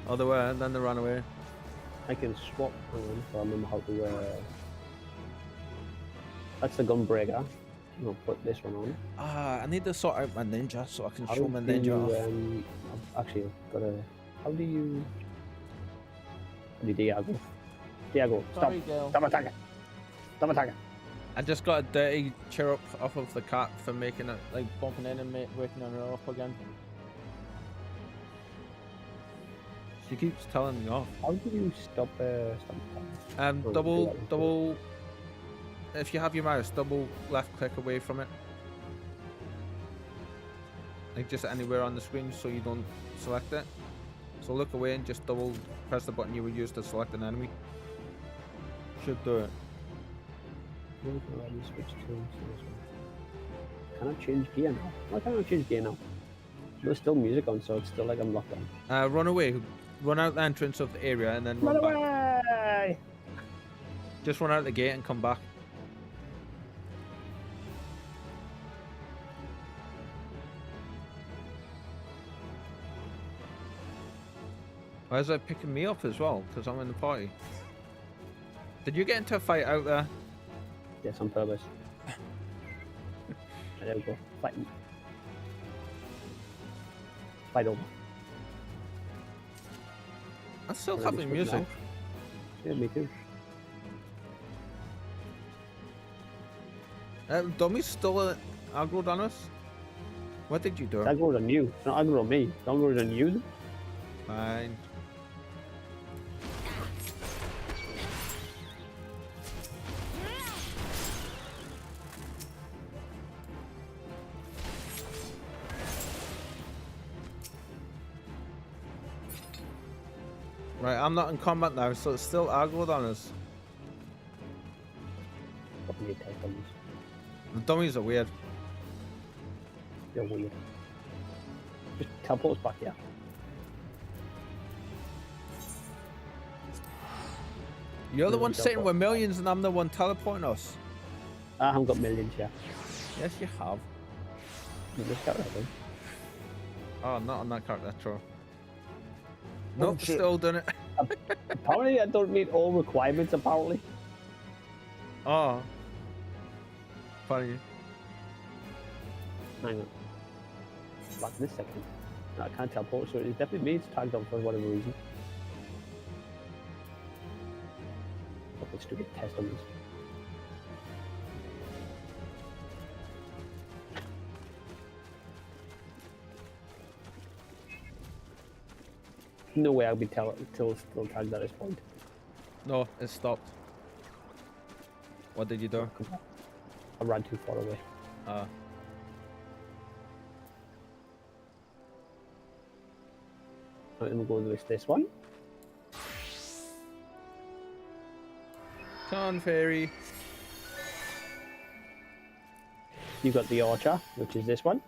Oh, they were, and then they ran away. I can swap on, so I remember how to. That's the gunbreaker. I'm gonna put this one on. I need to sort out my ninja so I can How show my do ninja you, off. I've actually got a. How do you? Diago. Diago, stop! Sorry, girl. Stop attacking! Stop attacking! I just got a dirty chirrup off of the cat for making it, like, bumping in and waking her up again. She keeps telling me off. How do you stop attacking? Double. If you have your mouse, double left click away from it. Like just anywhere on the screen so you don't select it. So look away and just double press the button you would use to select an enemy. Should do it. Switch to this one. Can I change gear now? Why can't I change gear now? There's still music on, so it's still like I'm locked on. Run away. Run out the entrance of the area and then Run back. away! Just run out the gate and come back. Why is that picking me up as well? Because I'm in the party. Did you get into a fight out there? Yes, on purpose. There we go. Fight. Fight over. I still have the music. Yeah, me too. Dummy's still aggroed on us? What did you do? It's aggroed on you. It's not aggroed on me. It's aggroed on you. Fine. Right, I'm not in combat now, so it's still aggroed on us. The dummies are weird. They're weird. Just teleport us back here. You're the one sitting with millions and I'm the one teleporting us. I haven't got millions yet. Yes, you have. You just got rid of them. Oh, not on that character, true. Oh, Nope, shit. still done it. Apparently, I don't meet all requirements. Apparently. Oh. Funny. Hang on. Back in a second. No, I can't teleport, so it's definitely me. It's tagged on for whatever reason. Fucking stupid test on this. No way I'll be still tagged at this point. No, it stopped. What did you do? I ran too far away. Right, then we'll go with this one. Con Fairy. You got the Archer, which is this one.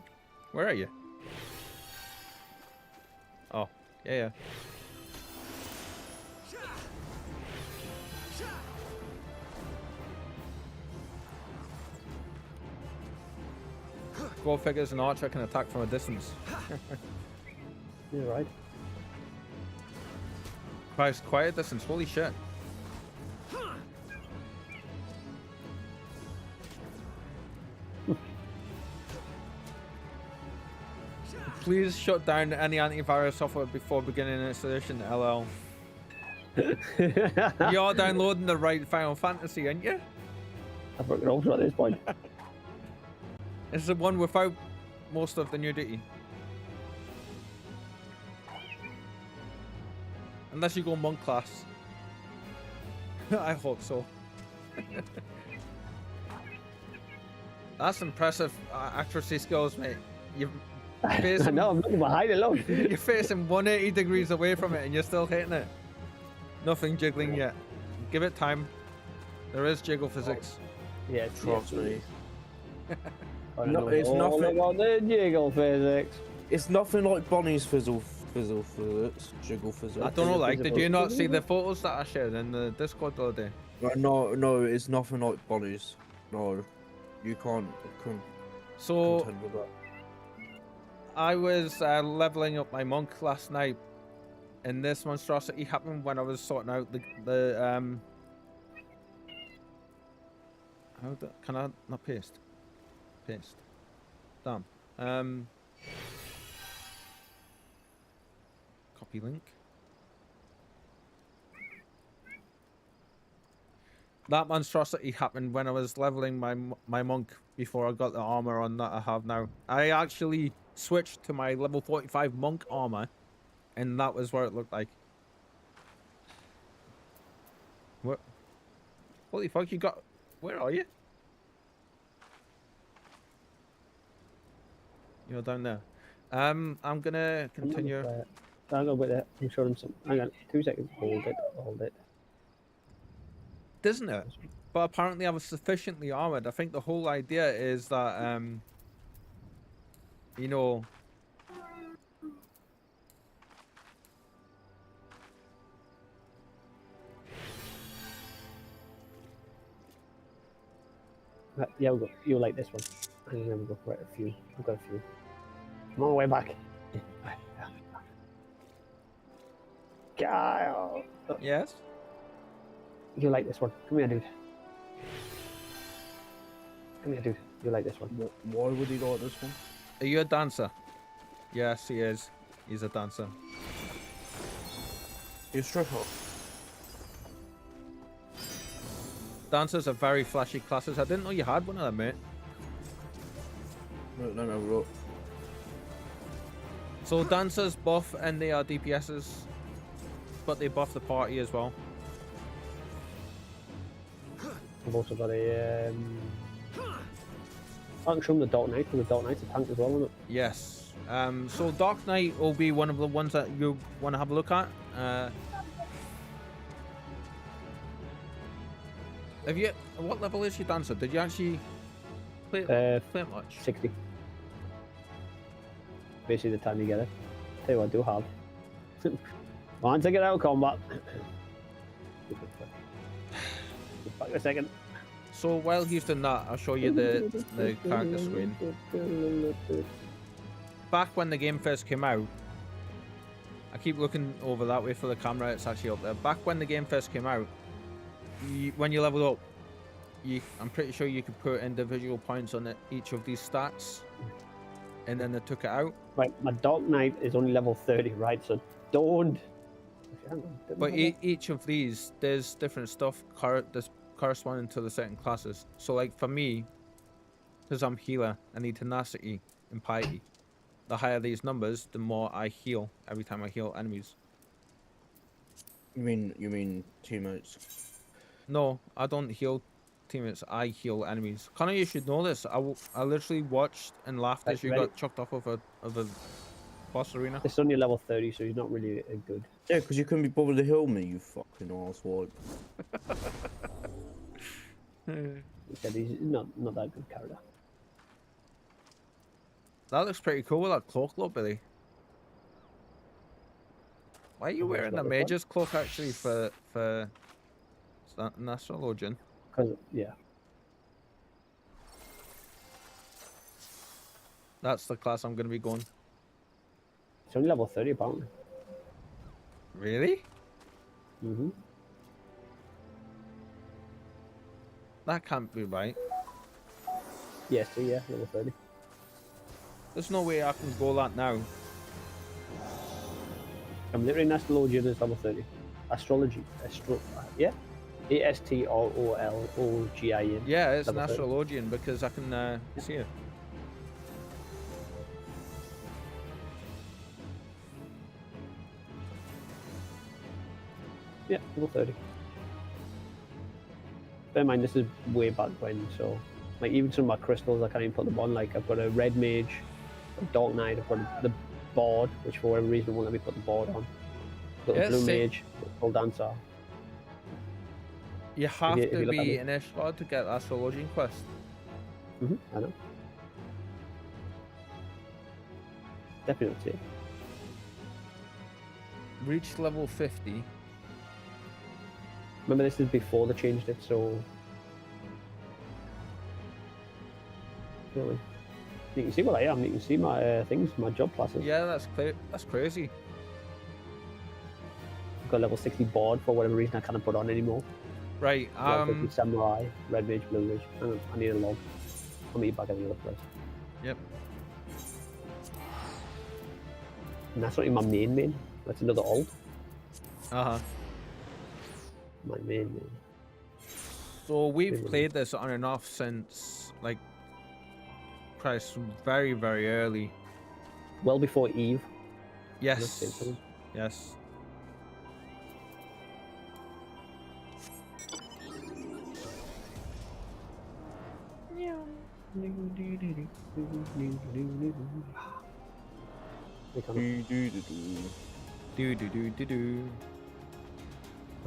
Where are you? Oh, yeah. Go figures, an archer can attack from a distance. You're right. Christ, quiet distance, holy shit. Please shut down any antivirus software before beginning installation, LL. You're downloading the right Final Fantasy, aren't you? I fucking hope so at this point. It's the one without most of the nudity. Unless you go monk class. I hope so. That's impressive accuracy skills, mate. You're facing, no, I'm looking behind it, look. You're facing 180 degrees away from it and you're still hitting it. Nothing jiggling yet. Give it time. There is jiggle physics. Yeah, Trust me. No, it's nothing about the jiggle physics. It's nothing like Bonnie's fizzle physics, jiggle physics. I don't know, like, did you not see the photos that I shared in the Discord the other day? No, it's nothing like Bonnie's. No, you can't So, contend with that. I was leveling up my monk last night, and this monstrosity happened when I was sorting out the can I not paste? Paste. Damn. Copy link. That monstrosity happened when I was leveling my monk before I got the armor on that I have now. I actually switched to my level 45 monk armor, and that was where it looked like. What? Holy fuck, you got... Where are you? You're down there. I'm gonna continue. Hang on with it. I'm sure I'm some. Hang on, 2 seconds. Hold it. Isn't it? But apparently I was sufficiently armored. I think the whole idea is that, you know... Yeah, we'll go. You'll like this one. And then we'll go for it. A few. I've got a few. I'm on my way back. Kyle! Yes? You like this one. Come here, dude. Come here, dude. You like this one. Why would he like this one? Are you a dancer? Yes, he is. He's a dancer. You stripper. Dancers are very flashy classes. I didn't know you had one of them, mate. No, look. So dancers buff and they are DPSs, but they buff the party as well. I've also got a I can show them the Dark Knight, because the Dark Knight's a tank as well, isn't it? Yes. So Dark Knight will be one of the ones that you want to have a look at. Have you? What level is your dancer? Did you actually play it much? 60. Basically the time you get it. Tell you what I do have. Once I get out of combat. Back in a second. So while he's doing that, I'll show you the character screen. back when the game first came out, I keep looking over that way for the camera. It's actually up there. Back when the game first came out, when you leveled up, I'm pretty sure you could put individual points on each of these stats, and then they took it out. Right, my Dark Knight is only level 30, right? So don't. But each of these, there's different stuff corresponding to the certain classes. So like for me, because I'm healer, I need tenacity and piety. The higher these numbers, the more I heal every time I heal enemies. You mean teammates? No, I don't heal teammates. I heal enemies. Connor, you should know this. I literally watched and laughed as you got chucked off of a boss arena. It's only level 30, so he's not really a good. Yeah, because you couldn't be bothered to heal me, you fucking arsehole. He said he's not that good character. That looks pretty cool with that cloak, though, Billy. Why are you wearing a mage's cloak actually for an astrologian? Because yeah. That's the class I'm gonna be going. It's only level 30 apparently. Really? Mhm. That can't be right. Yes, so yeah, level 30. There's no way I can go that now. I'm literally an astrologian is level 30. Astrology. Yeah. ASTROLOGIN. Yeah, it's an level 30. astrologian because I can see it. Yeah, level 30. Bear in mind, this is way back when, so like even some of my crystals, I can't even put them on. Like I've got a red mage, a dark knight, I've got the board, which for whatever reason won't let me put the board on. Got a blue mage, full dancer. You have to be an Ishgard to get astrologian quest. I know. Definitely. Reach level 50. Remember, this is before they changed it, so really, you can see what I am. You can see my things, my job classes. Yeah, that's clear. That's crazy. I've got level 60 board for whatever reason I can't put on anymore. Right. Samurai, red mage, blue mage. I need a log. I'll meet you back at the other place. Yep. And that's not even my main. That's another alt. My main. So we've played this on and off since like Christ, very, very early. Well before Eve. Yes. Yes.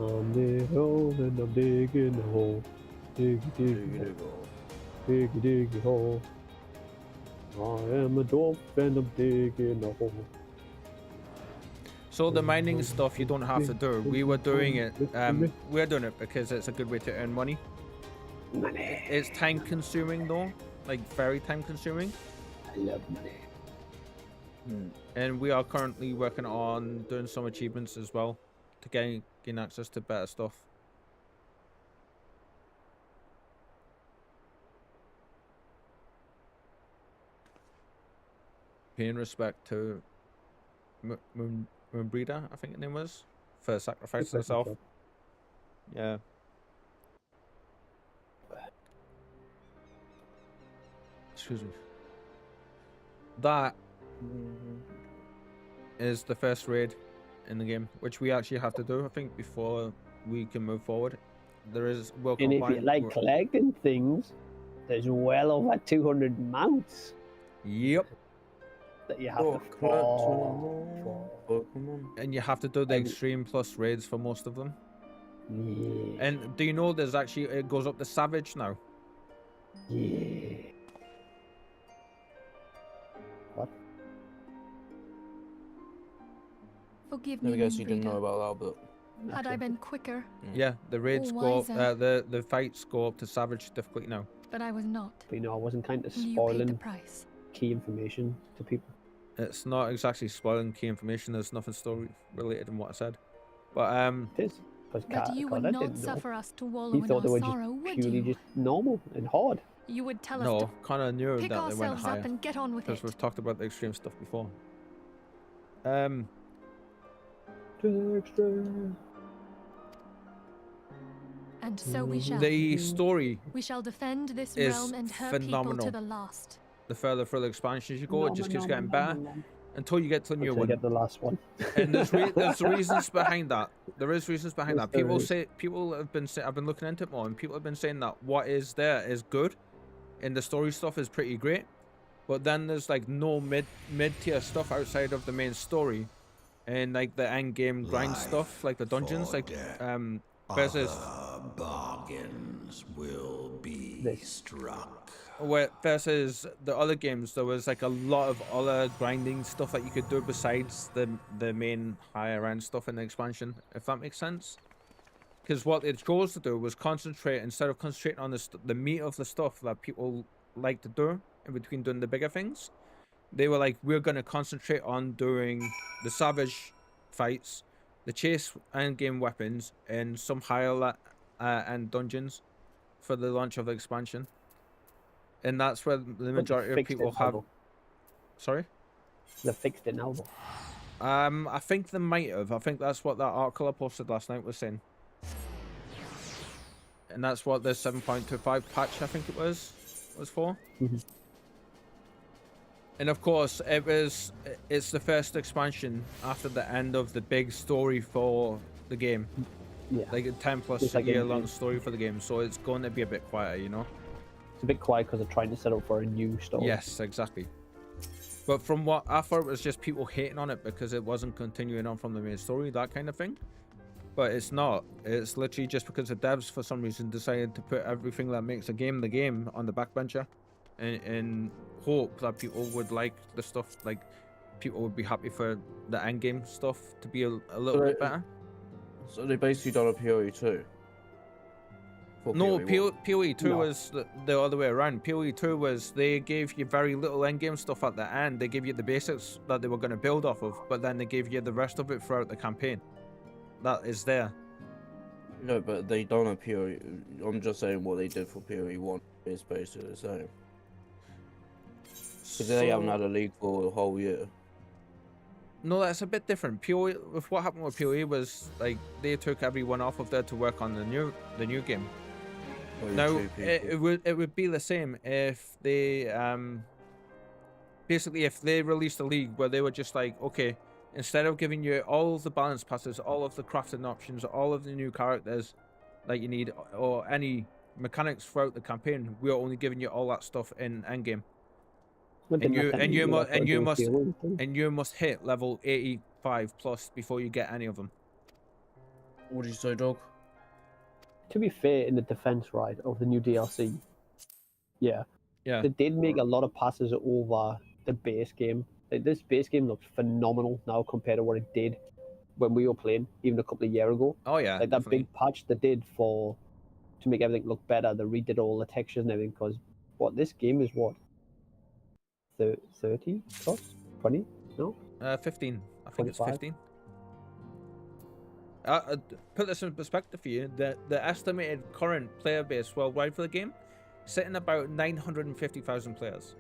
I'm the hole and I'm digging the hole. Diggy hole. I am a dwarf and I'm digging a hole. So the mining stuff you don't have to do. We were doing it. We're doing it because it's a good way to earn money. Money. It's time consuming though, like very time consuming. I love money. And we are currently working on doing some achievements as well to gain access to better stuff. Paying respect to Moonbreeder, I think her name was, for sacrificing herself. Yeah. Excuse me. That is the first raid in the game, which we actually have to do, I think, before we can move forward. There is And if you like collecting things, there's well over 200 mounts. Yep. That you have to farm. And you have to do the extreme plus raids for most of them. Yeah. And do you know there's actually, it goes up to Savage now? Yeah. What? Forgive I me, guess you didn't Moonbreeder. know about that, but Had I been quicker, Yeah, the raids go up, wiser. the fights go up to Savage difficulty now. but I was not. But you know, I wasn't kind of You paid the spoiling price. key information to people. It's not exactly spoiling key information. There's nothing story related in what I said. But It is. Because But you would Carter not didn't know. suffer us to He wallow in thought they our were sorrow, just would purely you? just normal and hard. You would tell us no, to kind of knew pick that they went ourselves higher. up and get on with Because it. we've talked about the extreme stuff before. To the extra. And so we shall. The story We shall defend this is realm and her people phenomenal. to the last. The further through the expansions you go, it just keeps getting better until you get to the new Until you one. get the last one. And there's reasons behind that. There is reasons behind that. People have been I've been looking into it more, and people have been saying that what is there is good, and the story stuff is pretty great. But then there's like no mid tier stuff outside of the main story, and like the end game grind stuff, like the dungeons, like versus bargains will be struck. Versus the other games, there was like a lot of other grinding stuff that you could do besides the main higher end stuff in the expansion, if that makes sense. Because what it chose to do was concentrate, instead of concentrating on the meat of the stuff that people like to do in between doing the bigger things, they were like, we're going to concentrate on doing the savage fights, the chase end game weapons, and some higher end dungeons for the launch of the expansion. And that's where the majority of people have. Sorry? They fixed it now, though. I think they might have. I think that's what that article I posted last night was saying. And that's what the 7.25 patch, I think it was for. And of course, it's the first expansion after the end of the big story for the game. Yeah. Like a 10+ year long story for the game, so it's going to be a bit quieter, you know. It's a bit quiet because they're trying to set up for a new story. Yes, exactly. But from what I thought, it was just people hating on it because it wasn't continuing on from the main story, that kind of thing. But it's not. It's literally just because the devs, for some reason, decided to put everything that makes a game the game on the backbencher, and hope that people would like the stuff, like people would be happy for the end game stuff to be a little bit better. So they basically done a PoE 2. No, PoE 2 was the other way around. PoE 2 was they gave you very little endgame stuff at the end. They gave you the basics that they were going to build off of, but then they gave you the rest of it throughout the campaign. That is there. No, but they done a PoE. I'm just saying what they did for PoE 1 is basically the same. Because they haven't had a league for the whole year. No, that's a bit different. PoE, with what happened with PoE was like they took everyone off of there to work on the new game. Now it would be the same if they basically if they released a league where they were just like, okay, instead of giving you all of the balance passes, all of the crafting options, all of the new characters that you need, or any mechanics throughout the campaign, we're only giving you all that stuff in endgame. And you must hit level 85+ before you get any of them. What do you say, dog? To be fair, in the defense, right, of the new DLC, yeah, they did make a lot of passes over the base game. Like, this base game looks phenomenal now compared to what it did when we were playing, even a couple of years ago. Oh yeah, like definitely. That big patch they did to make everything look better. They redid all the textures and everything. Because this game is what 30 plus 20? No, 15. I think 25? it's 15. Put this in perspective for you. The estimated current player base worldwide for the game sitting about 950,000 players,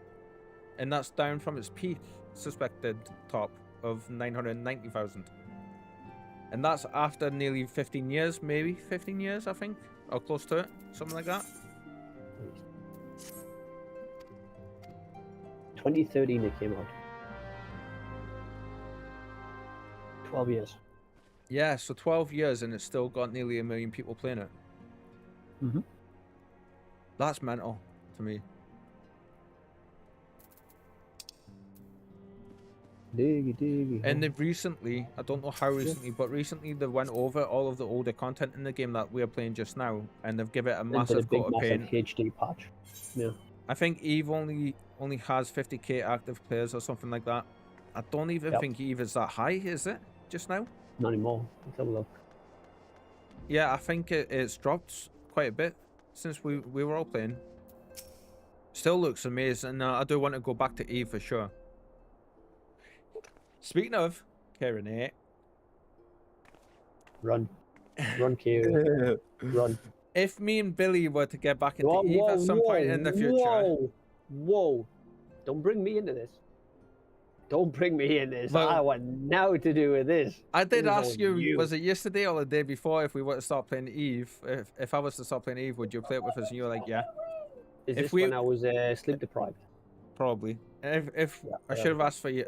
and that's down from its peak suspected top of 990,000. And that's after nearly 15 years, maybe 15 years, I think, or close to it, something like that. 2013 it came out. 12 years. Yeah, so 12 years and it's still got nearly 1 million people playing it. Mm-hmm. That's mental to me. Diggy. And they've recently, I don't know how recently, but recently they went over all of the older content in the game that we're playing just now, and they've given it a massive coat of paint. HD patch. Yeah. I think Eve only has 50k active players or something like that. I don't even think Eve is that high, is it? Just now? Not anymore. Let's have a look. Yeah, I think it's dropped quite a bit since we were all playing. Still looks amazing. I do want to go back to Eve for sure. Speaking of Kieran here, Run. Run, Kieran. Run. if me and Billy were to get back into Whoa, Eve whoa, at some point in the future, Whoa. Don't bring me into this. Don't bring me in this. Well, I want now to do with this. I did This is ask all you, was it yesterday or the day before, if we were to start playing Eve? If I was to start playing Eve, would you play it with us? And you were like, yeah. Is if this we, when I was sleep deprived? Probably. If Yeah, I should have asked for your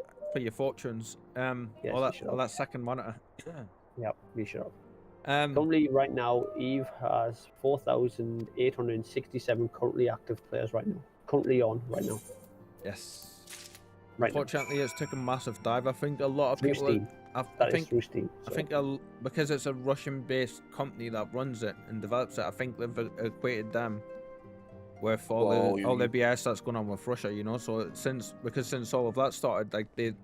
fortunes, Yes, or that second monitor. Yep, we should have. Um, Currently, right now, Eve has 4,867 currently active players right now. Currently on right now. Yes. Right now. Unfortunately, it's taken a massive dive. I think a lot of Through people. Steam. I That think is through Steam. I think because it's a Russian-based company that runs it and develops it, I think they've equated them with all the BS that's going on with Russia, you know. So since all of that started, their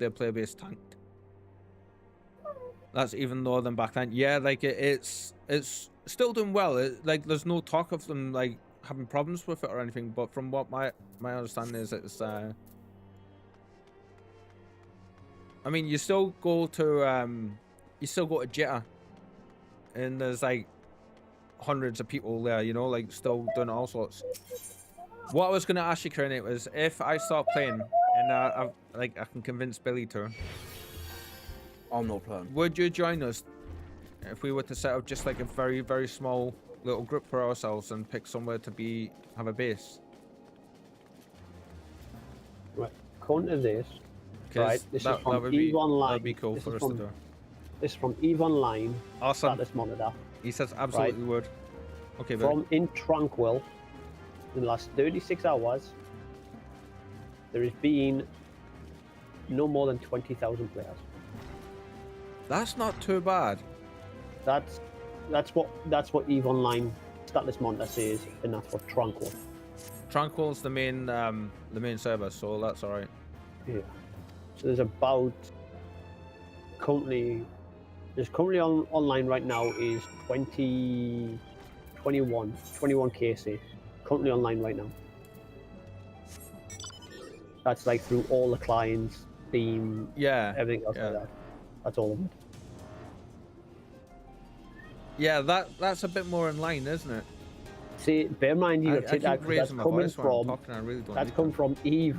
player base tanked. That's even lower than back then. Yeah, like it's still doing well. Like there's no talk of them like having problems with it or anything. But from what my understanding is, it's I mean, you still go to Jitter, and there's like hundreds of people there, you know, like still doing all sorts. What I was gonna ask you, Karen, was if I start playing and I can convince Billy to. I'm not playing. Would you join us if we were to set up just like a very, very small little group for ourselves and pick somewhere to have a base? Right, according to this, right, this is from Eve Online. That'd be cool for us to do. This is from Eve Online. Awesome. Status monitor. He says absolutely would. Okay, from in Tranquil, in the last 36 hours, there has been no more than 20,000 players. That's not too bad. That's what Eve Online status monitor says, and that's what Tranquil. Tranquil's the main server, so that's all right. Yeah. So there's about currently online right now is 21 KC currently online right now. That's like through all the clients, Steam, everything else like that. That's all of it. Yeah, that's a bit more in line, isn't it? See, bear in mind I keep raising my voice when I'm talking, I really don't that's come from Eve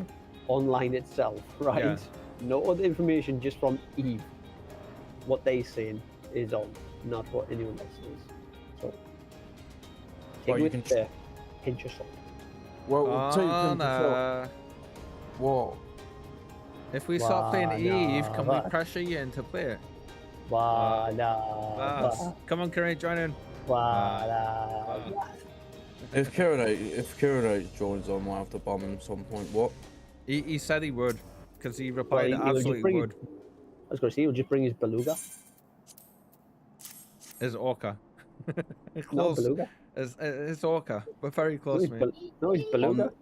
Online itself, right? Yeah. No other information, just from Eve. What they saying is on, not what anyone else says. So take it with a pinch of salt. Well, what? If we start playing Eve, can we pressure you into play it? Come on, Karen, join in. If Kieran joins, I might have to bomb him at some point. What? He said he would, because he replied absolutely would. I was going to say, he'll just bring his beluga. His orca. No, beluga. His orca. We're very close, mate. No, his beluga.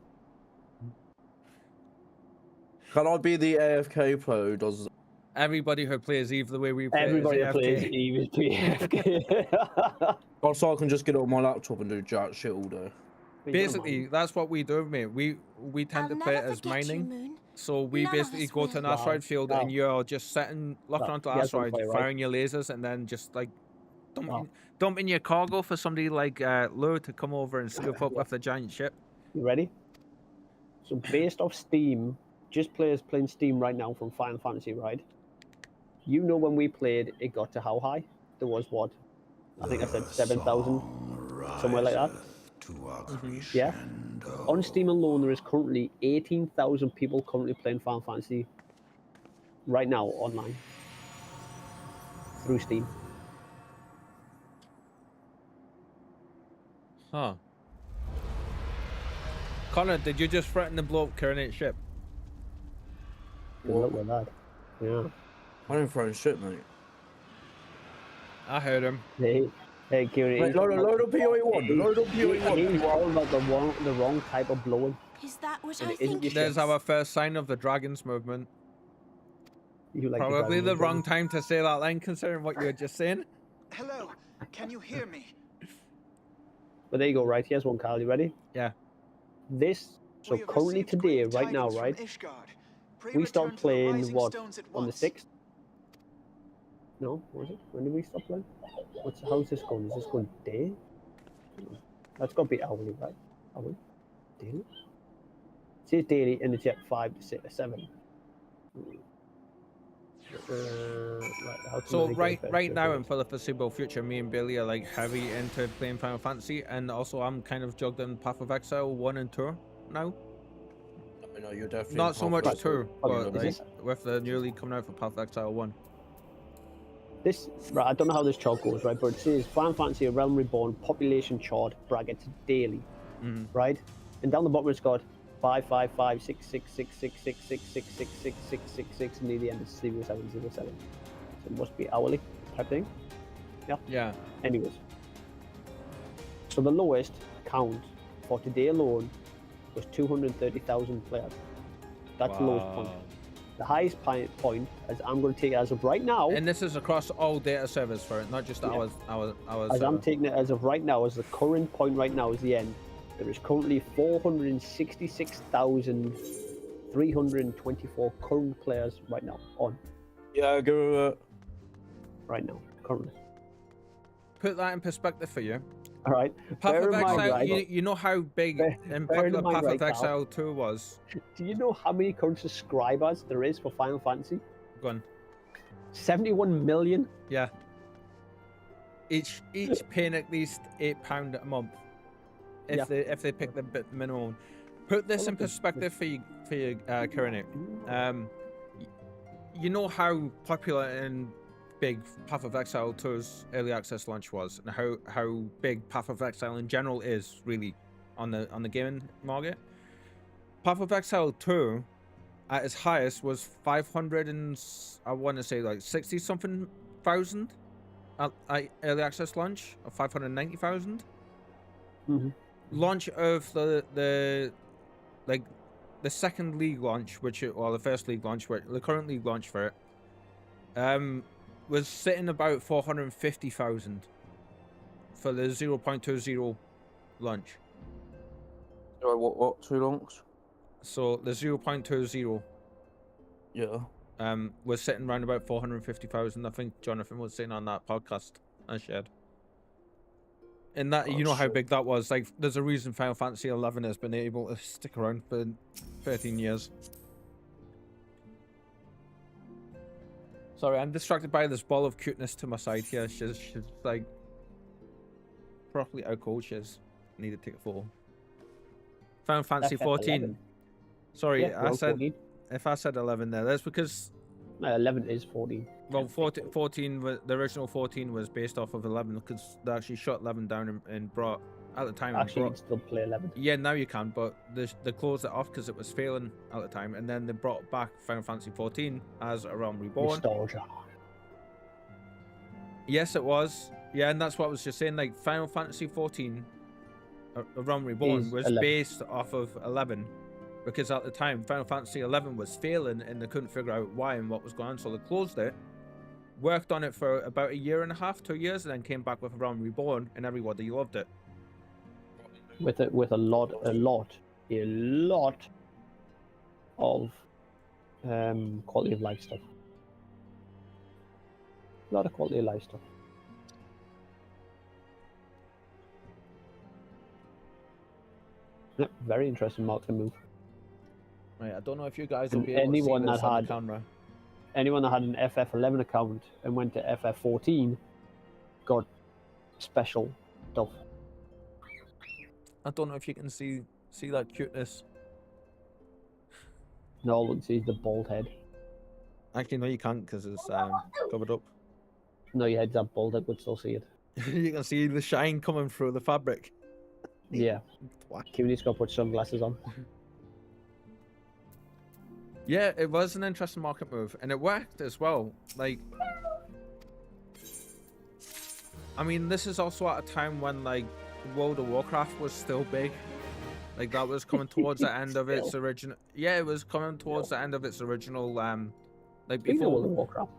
Can I be the AFK player who does? Everybody who plays Eve the way we play Everybody is who plays Eve is AFK. So I can just get it on my laptop and do jack shit all day. Basically, that's what we do, mate. We tend to play it as mining. So we basically go to an asteroid field and you're just locking onto the asteroid, firing your lasers, and then just like dumping your cargo for somebody like Lou to come over and scoop up with the giant ship. You ready? So based off Steam, just players playing Steam right now from Final Fantasy, right? You know when we played, it got to how high? There was what? I think I said 7,000, somewhere like that. Yeah. On Steam alone, there is currently 18,000 people currently playing Final Fantasy right now online through Steam. Huh. Connor, did you just threaten to blow up Kieran's ship? Good luck with that. Yeah. I didn't throw shit, mate. I heard him. Hey, Kieran. Load up POE1. Load up POE1. He's all about the wrong type of blowing. Is that what And I it isn't think? just There's our first sign of the Dragons movement. You like Probably the wrong time to say that line, considering what you were just saying. Hello, can you hear me? But there you go, right? Here's one, Carl. You ready? Yeah. So currently today, right now, right? Pray We return stopped to the playing rising what stones at on the once. 6th. No, was it? When did we stop playing? How's this going? Is this going day? That's got to be hourly, right? Hourly? Daily? It says daily and it's at 5 to 6 or 7. Right, how can So I get right a better right now visual? and for the foreseeable future, me and Billy are like heavy into playing Final Fantasy, and also I'm kind of juggling Path of Exile 1 and 2 now. I know you're definitely Not so much Path of 2, Exile. but Is like this- with the newly coming out for Path of Exile 1. This, right, I don't know how this chart goes, right, but it says Final Fantasy A Realm Reborn population chart brackets daily, right? And down the bottom it's got 555666666666666, and near the end it's 0707. So it must be hourly type thing. Yeah. Yeah. Anyways. So the lowest count for today alone was 230,000 players. That's the lowest point. The highest point, as I'm going to take it as of right now. And this is across all data servers for it, not just Yeah. our As I'm server. taking it as of right now, as the current point right now is the end. There is currently 466,324 current players right now on. Yeah, I go with it. Right now, currently. Put that in perspective for you. All right. Path Bear of in mind, Exile, right, you know how big and bear in popular mind Path right of now- Exile 2 was? Do you know how many current subscribers there is for Final Fantasy? Go on. 71 million. Yeah. Each paying at least £8 a month. If Yeah. they pick the minimum. Put this in perspective for you, Kieran. You know how popular and big Path of Exile 2's early access launch was, and how big Path of Exile in general is really on the gaming market. Path of Exile 2 at its highest was 500 and I want to say like 60 something thousand at early access launch, of 590,000. Launch of the second league launch, or the first league launch, the current league launch for it, was sitting about 450,000 for the 0.20 launch. Sorry, what? 2 longs? So the 0.20 Yeah. was sitting around about 450,000. I think Jonathan was saying on that podcast I shared. And that, you know how big that was. Like, there's a reason Final Fantasy 11 has been able to stick around for 13 years. Sorry, I'm distracted by this ball of cuteness to my side here. She's like properly out cold. She's need to take a photo. Final Fantasy 14. Sorry, Yeah, I said 14. if I said 11 there, that's because 11 is 14. well, 14 the original 14 was based off of 11 because they actually shut 11 down and brought at the time. Actually, you can still play 11. Yeah, now you can, but they closed it off because it was failing at the time, and then they brought back Final Fantasy 14 as A Realm Reborn. Nostalgia. Yes, it was. Yeah, and that's what I was just saying. Like, Final Fantasy 14, A Realm Reborn, Is was 11. based off of 11, because at the time Final Fantasy 11 was failing, and they couldn't figure out why and what was going on, so they closed it. Worked on it for about 1.5 years, 2 years, and then came back with A Realm Reborn, and everybody loved it. With a lot of quality of life stuff. A lot of quality of life stuff. Yep, very interesting marketing move. Right, I don't know if you guys will And be able to see anyone this that on had the camera. anyone that had an FF11 account and went to FF14 got special stuff. I don't know if you can see that cuteness. No, all one sees the bald head. Actually, no, you can't because it's covered up. No, your head's that bald, I could still see it. You can see the shine coming through the fabric. Yeah. Kiwi's got to put sunglasses on. Yeah, it was an interesting market move, and it worked as well. Like, I mean, this is also at a time when, like, World of Warcraft was still big. Like, that was coming towards the end of its original... Yeah, it was coming towards the end of its original, like, Speaking of World of before... Warcraft.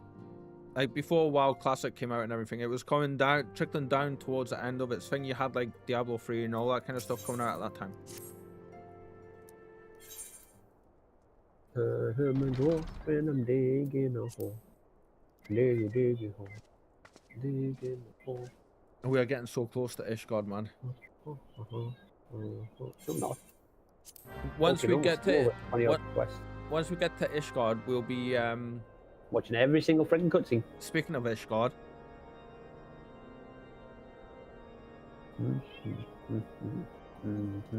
Like, before WoW Classic came out and everything, it was coming down, trickling down towards the end of its thing. You had, like, Diablo 3 and all that kind of stuff coming out at that time. I'm a dwarf and I'm digging a hole. Dig a hole. Digging a hole. We are getting so close to Ishgard, man. I'm not. Once we get to Quest. once we get to Ishgard, we'll be Watching every single freaking cutscene. Speaking of Ishgard,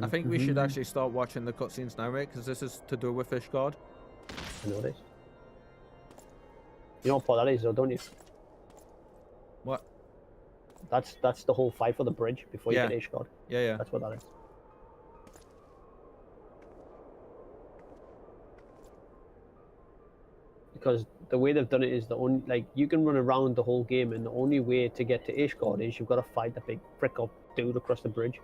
I think we should actually start watching the cutscenes now, mate, because this is to do with Ishgard. I know this. You know what part that is, though, don't you? What? That's the whole fight for the bridge before you get Ishgard. Yeah, yeah. That's what that is. Because the way they've done it is the only, like, you can run around the whole game, and the only way to get to Ishgard is you've got to fight the big prick up dude across the bridge.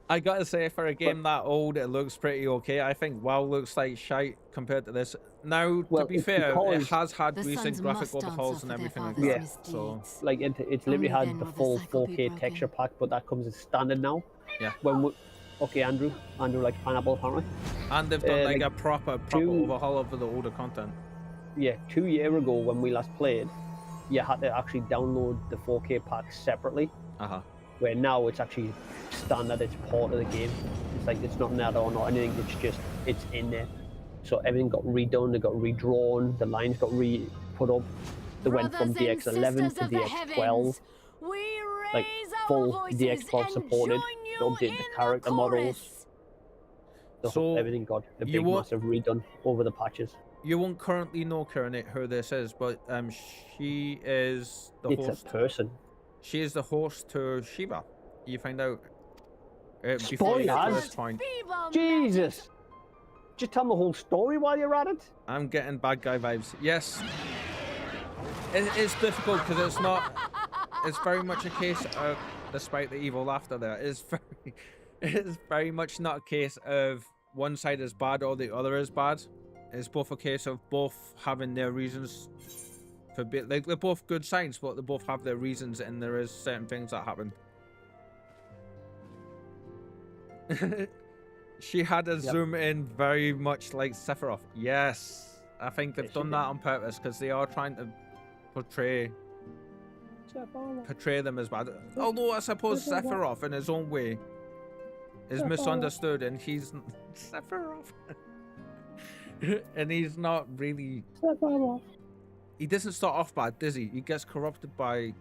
I gotta say, for a game that old, it looks pretty okay. I think WoW looks like shite compared to this. Now, to be fair, it has had recent graphic overhauls and everything like that. Yeah. So, like it's literally had the full 4K texture pack, but that comes as standard now. Yeah. When we, okay, Andrew likes pineapple apparently. and they've done like a proper overhaul of the older content. Yeah, 2 years ago when we last played, you had to actually download the 4K pack separately. Where now it's actually standard, it's part of the game. It's like it's not an add-on or anything, it's in there. So everything got redone, they got redrawn, the lines got put up. They went from DX11 to DX12. Like full DX12 supported. They updated the character models. Everything got a big massive redone over the patches. You won't currently know, Karen, who this is, but she is the host. It's a person. She is the host to Shiva. You find out before Spoilers. you get to this point. Jesus! Just tell me the whole story while you're at it. I'm getting bad guy vibes. Yes. It's difficult because it's not. It's very much a case of, despite the evil laughter there, it's very much not a case of one side is bad or the other is bad. It's both a case of both having their reasons for like they're both good sides, but they both have their reasons, and there is certain things that happen. She had a zoom in very much like Sephiroth. Yes, I think they've done that on purpose because they are trying to portray them as bad. Although I suppose Sephiroth, in his own way, is misunderstood, and he's Sephiroth, and he's not really. He doesn't start off bad, does he? He gets corrupted by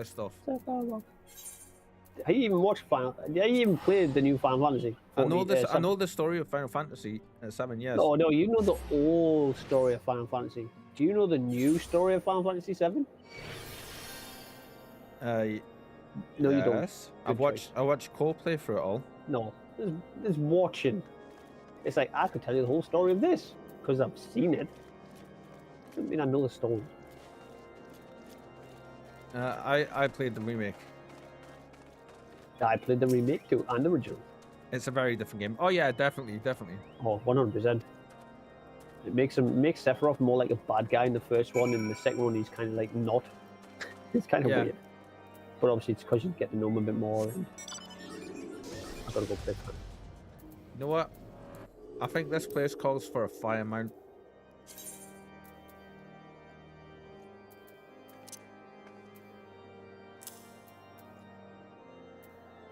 stuff. Have you even watched Final? Have you even played the new Final Fantasy? I know this. I know the story of Final Fantasy 7. Yes. No, you know the old story of Final Fantasy. Do you know the new story of Final Fantasy 7? No, you don't. I watched Cole play through it all. No, there's watching. It's like I could tell you the whole story of this because I've seen it. I mean, I know the story. I played the remake. I played the remake too, and the original. It's a very different game. Oh yeah, definitely. Oh, 100%. It makes Sephiroth more like a bad guy in the first one, and the second one he's kind of like not. It's kind of weird. But obviously it's because you get to know him a bit more. And I've got to go play that. You know what? I think this place calls for a fire mount.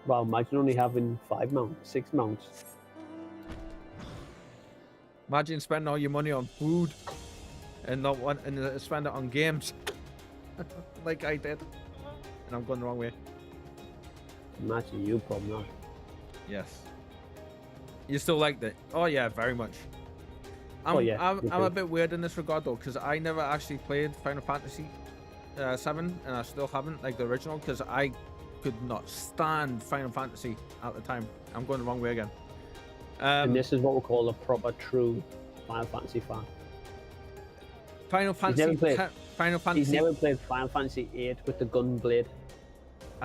Wow, imagine only having 6 mounts. Imagine spending all your money on food and not spend it on games, like I did, and I'm going the wrong way. Imagine you, probably not. Yes. You still liked it? Oh yeah, very much. I'm a bit weird in this regard though, because I never actually played Final Fantasy 7, and I still haven't, like the original, because I could not stand Final Fantasy at the time. I'm going the wrong way again. And this is what we call a proper, true Final Fantasy fan. Final Fantasy. He's never played Final Fantasy 8 with the Gunblade.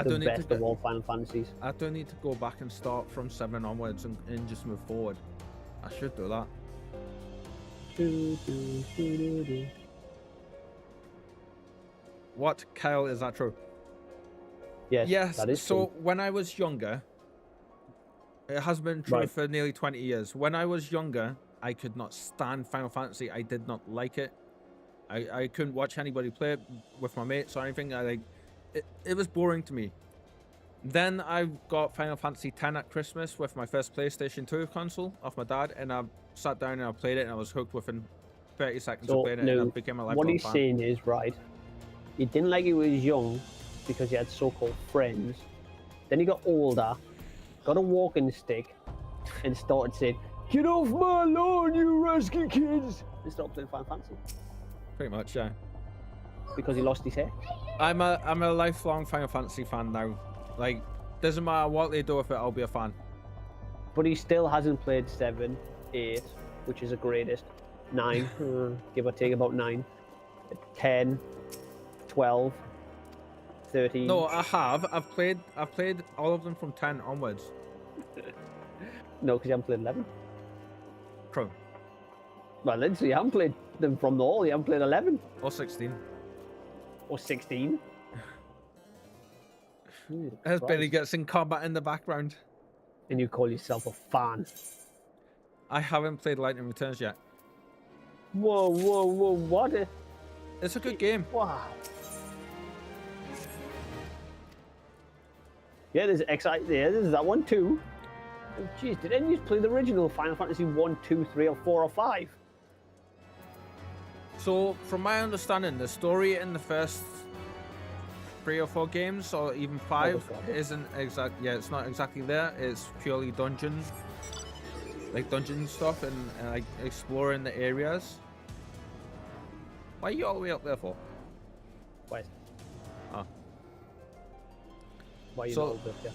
The best of all Final Fantasies. I don't need to go back and start from 7 onwards and just move forward. I should do that. What, Kyle? Is that true? Yes. That is so true. when I was younger, It has been true Right. for nearly 20 years. When I was younger, I could not stand Final Fantasy. I did not like it. I couldn't watch anybody play it with my mates or anything. It was boring to me. Then I got Final Fantasy X at Christmas with my first PlayStation 2 console off my dad, and I sat down and I played it, and I was hooked within 30 seconds of playing it, and I became a what lifelong he's fan. saying is, right, he didn't like it when he was young because he had so-called friends. Then he got older, got a walking stick, and started saying, "Get off my lawn, you rascal kids!" and started playing Final Fantasy. Pretty much, yeah. Because he lost his hair. I'm a lifelong Final Fantasy fan now. Like, doesn't matter what they do with it, I'll be a fan. But he still hasn't played 7, 8, which is the greatest. 9, give or take about 9. 10, 12, 13. No, I have. I've played all of them from 10 onwards. No, because you haven't played 11. True. Well, then, so you haven't played them from all. You haven't played 11. Or 16. Or 16. As Billy gets in combat in the background. And you call yourself a fan. I haven't played Lightning Returns yet. Whoa, whoa, whoa, what? It's a good game. Wow. Yeah, there's there's that one too. Oh, jeez, did any of you play the original Final Fantasy 1, 2, 3, or 4, or 5? So, from my understanding, the story in the first 3 or 4 games, or even 5, isn't exact. Yeah, it's not exactly there. It's purely dungeon stuff and like exploring the areas. Why are you all the way up there for? Why? Oh. Why are you So- not all there?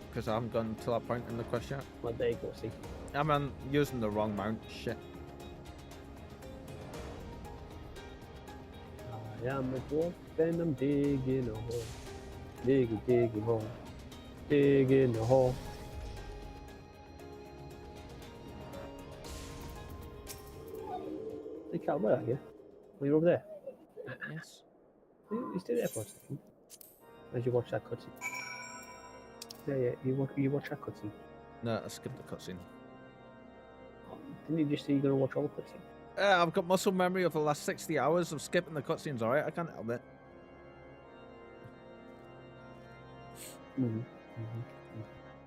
Because I haven't gone to that point in the quest yet. Well, there you go, see. I'm using the wrong mount. Shit. I am a dwarf and I'm digging a hole. Digging hole. Digging a hole. Hey, Cal, where are you? Are you over there? Yes. You stay there for a second. As you watch that cutscene. Yeah, you watch that cutscene. No, I skipped the cutscene. Didn't you just say you're going to watch all the cutscenes? I've got muscle memory of the last 60 hours of skipping the cutscenes, alright? I can't help it.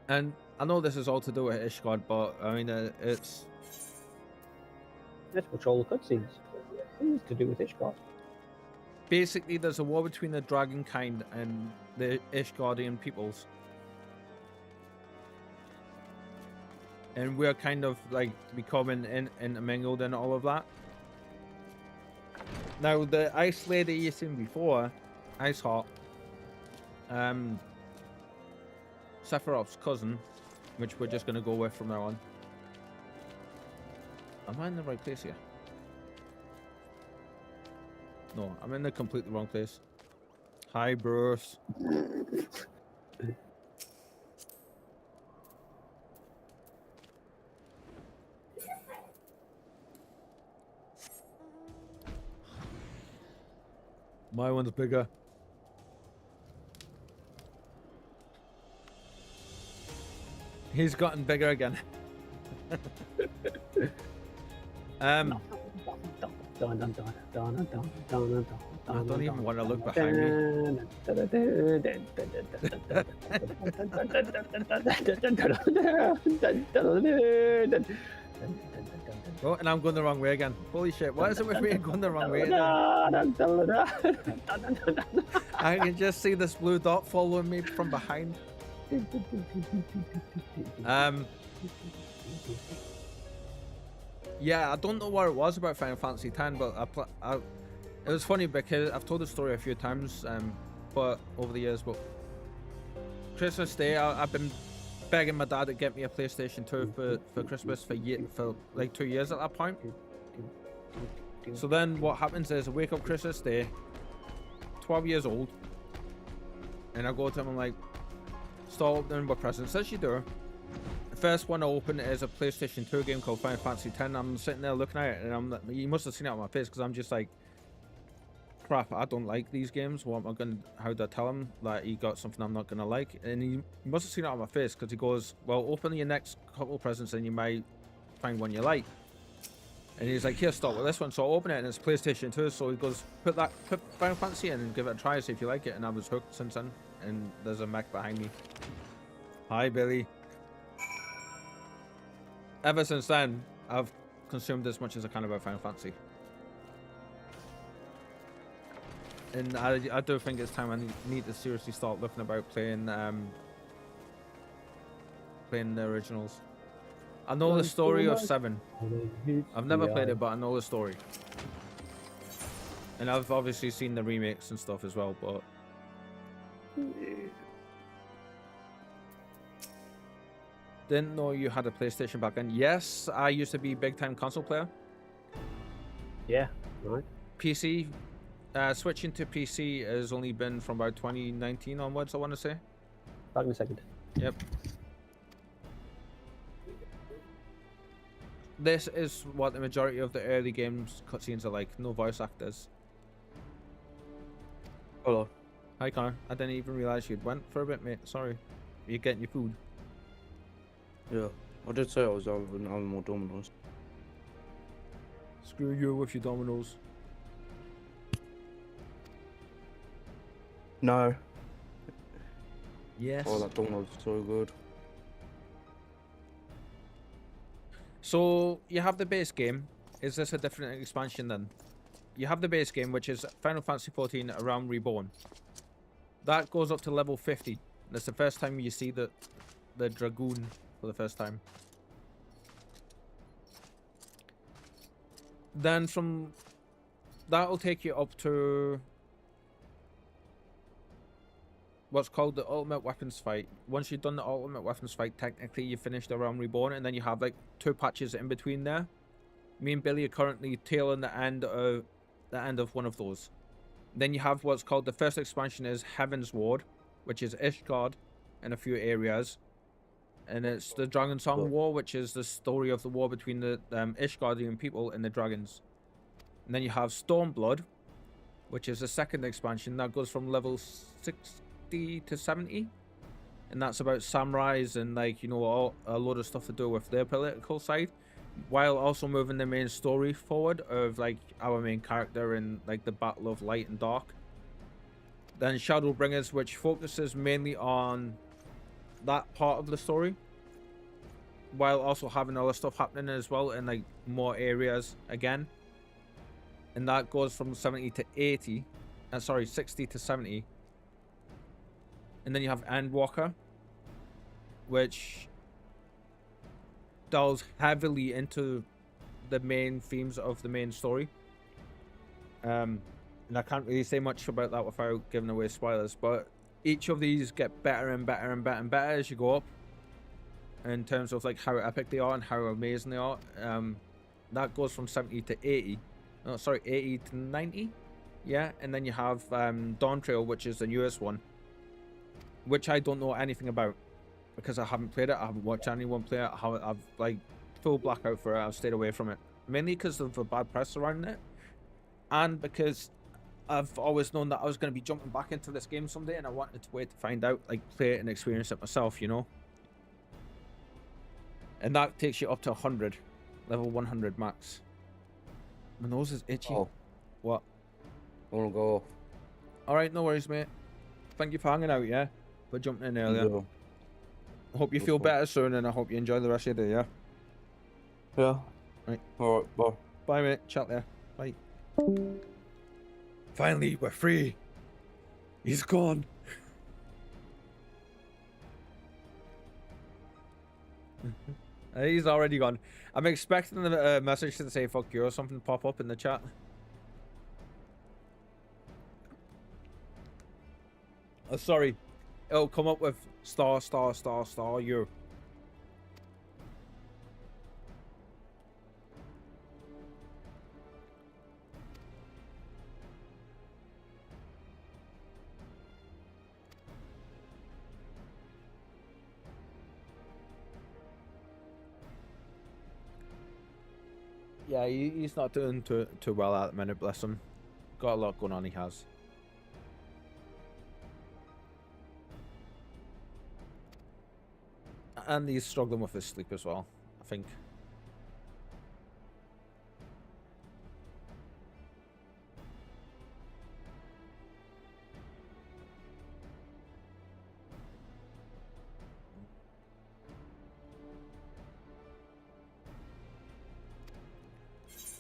And I know this is all to do with Ishgard, but I mean, it's... Let's watch all the cutscenes. It's to do with Ishgard. Basically, there's a war between the dragon kind and the Ishgardian peoples. And we're kind of like becoming intermingled in all of that. Now, the Ice Lady you've seen before, Iceheart, Sephiroth's cousin, which we're just going to go with from now on. Am I in the right place here? No, I'm in the completely wrong place. Hi, Bruce. My one's bigger. He's gotten bigger again. I don't even want to look behind me. Oh, and I'm going the wrong way again. Holy shit, what is it with me going the wrong way? I can just see this blue dot following me from behind. Yeah, I don't know what it was about Final Fantasy X, but it was funny because I've told the story a few times, but over the years. But Christmas Day, I've been begging my dad to get me a PlayStation 2 for Christmas for like 2 years at that point. So then what happens is I wake up Christmas Day, 12 years old, and I go to him and I'm like, start opening my presents as you do. The first one I open is a PlayStation 2 game called Final Fantasy X. I'm sitting there looking at it, and I'm like, you must have seen it on my face because I'm just like crap, I don't like these games. What am I gonna? How do I tell him that he got something I'm not gonna like? And he must have seen it on my face because he goes, "Well, open your next couple of presents and you might find one you like." And he's like, "Here, start with this one." So I open it and it's PlayStation 2. So he goes, "Put Final Fantasy in and give it a try, see if you like it." And I was hooked since then. And there's a mech behind me. Hi, Billy. Ever since then, I've consumed as much as I can about Final Fantasy. And I do think it's time I need to seriously start looking about playing playing the originals. I know the story of 7. I've never played it, but I know the story. And I've obviously seen the remakes and stuff as well, but... Didn't know you had a PlayStation back then. Yes, I used to be a big-time console player. Yeah, right. PC, switching to PC has only been from about 2019 onwards, I want to say. Back in a second. Yep. This is what the majority of the early games cutscenes are like. No voice actors. Hello. Hi, Connor. I didn't even realize you'd went for a bit, mate. Sorry. You're getting your food. Yeah, I did say I was having more Dominoes. Screw you with your Dominoes. No. Yes. Oh, that Dominoes is so good. So, you have the base game. Is this a different expansion then? You have the base game, which is Final Fantasy XIV A Realm Reborn. That goes up to level 50. That's the first time you see the Dragoon for the first time. Then from... That'll take you up to... what's called the Ultimate Weapons Fight. Once you've done the Ultimate Weapons Fight, technically you finish the Realm Reborn, and then you have like 2 patches in between there. Me and Billy are currently tailing the end of one of those. Then you have what's called the first expansion is Heaven's Ward, which is Ishgard in a few areas. And it's the Dragon Song War, which is the story of the war between the Ishgardian people and the dragons. And then you have Stormblood, which is the second expansion that goes from level 60 to 70, and that's about samurais and like, you know, a load of stuff to do with their political side, while also moving the main story forward of like our main character and like the battle of light and dark. Then Shadowbringers, which focuses mainly on that part of the story, while also having other stuff happening as well in like more areas again, and that goes from 70 to 80, sorry, 60 to 70. And then you have Endwalker, which delves heavily into the main themes of the main story. And I can't really say much about that without giving away spoilers, but each of these get better and better and better and better as you go up, in terms of like how epic they are and how amazing they are. That goes from 70 to 80. No, sorry, 80 to 90. Yeah, and then you have Dawn Trail, which is the newest one, which I don't know anything about because I haven't played it. I haven't watched anyone play it. I've like full blackout for it. I've stayed away from it, mainly because of the bad press surrounding it, and because I've always known that I was going to be jumping back into this game someday, and I wanted to wait to find out, like play it and experience it myself, you know. And that takes you up to 100, level 100 max. My nose is itchy. Oh. What? I want to go off. All right, no worries, mate. Thank you for hanging out, yeah? For jumping in earlier. Yeah. I hope you feel better soon, and I hope you enjoy the rest of your day, yeah? Yeah. Right. Alright, bye. Bye, mate. Chat there. Bye. Finally, we're free. He's gone. He's already gone. I'm expecting a message to say fuck you or something pop up in the chat. Oh, sorry. It'll come up with star you. Yeah, he's not doing too well at the minute, bless him. got a lot going on. He has. And he's struggling with his sleep as well, I think.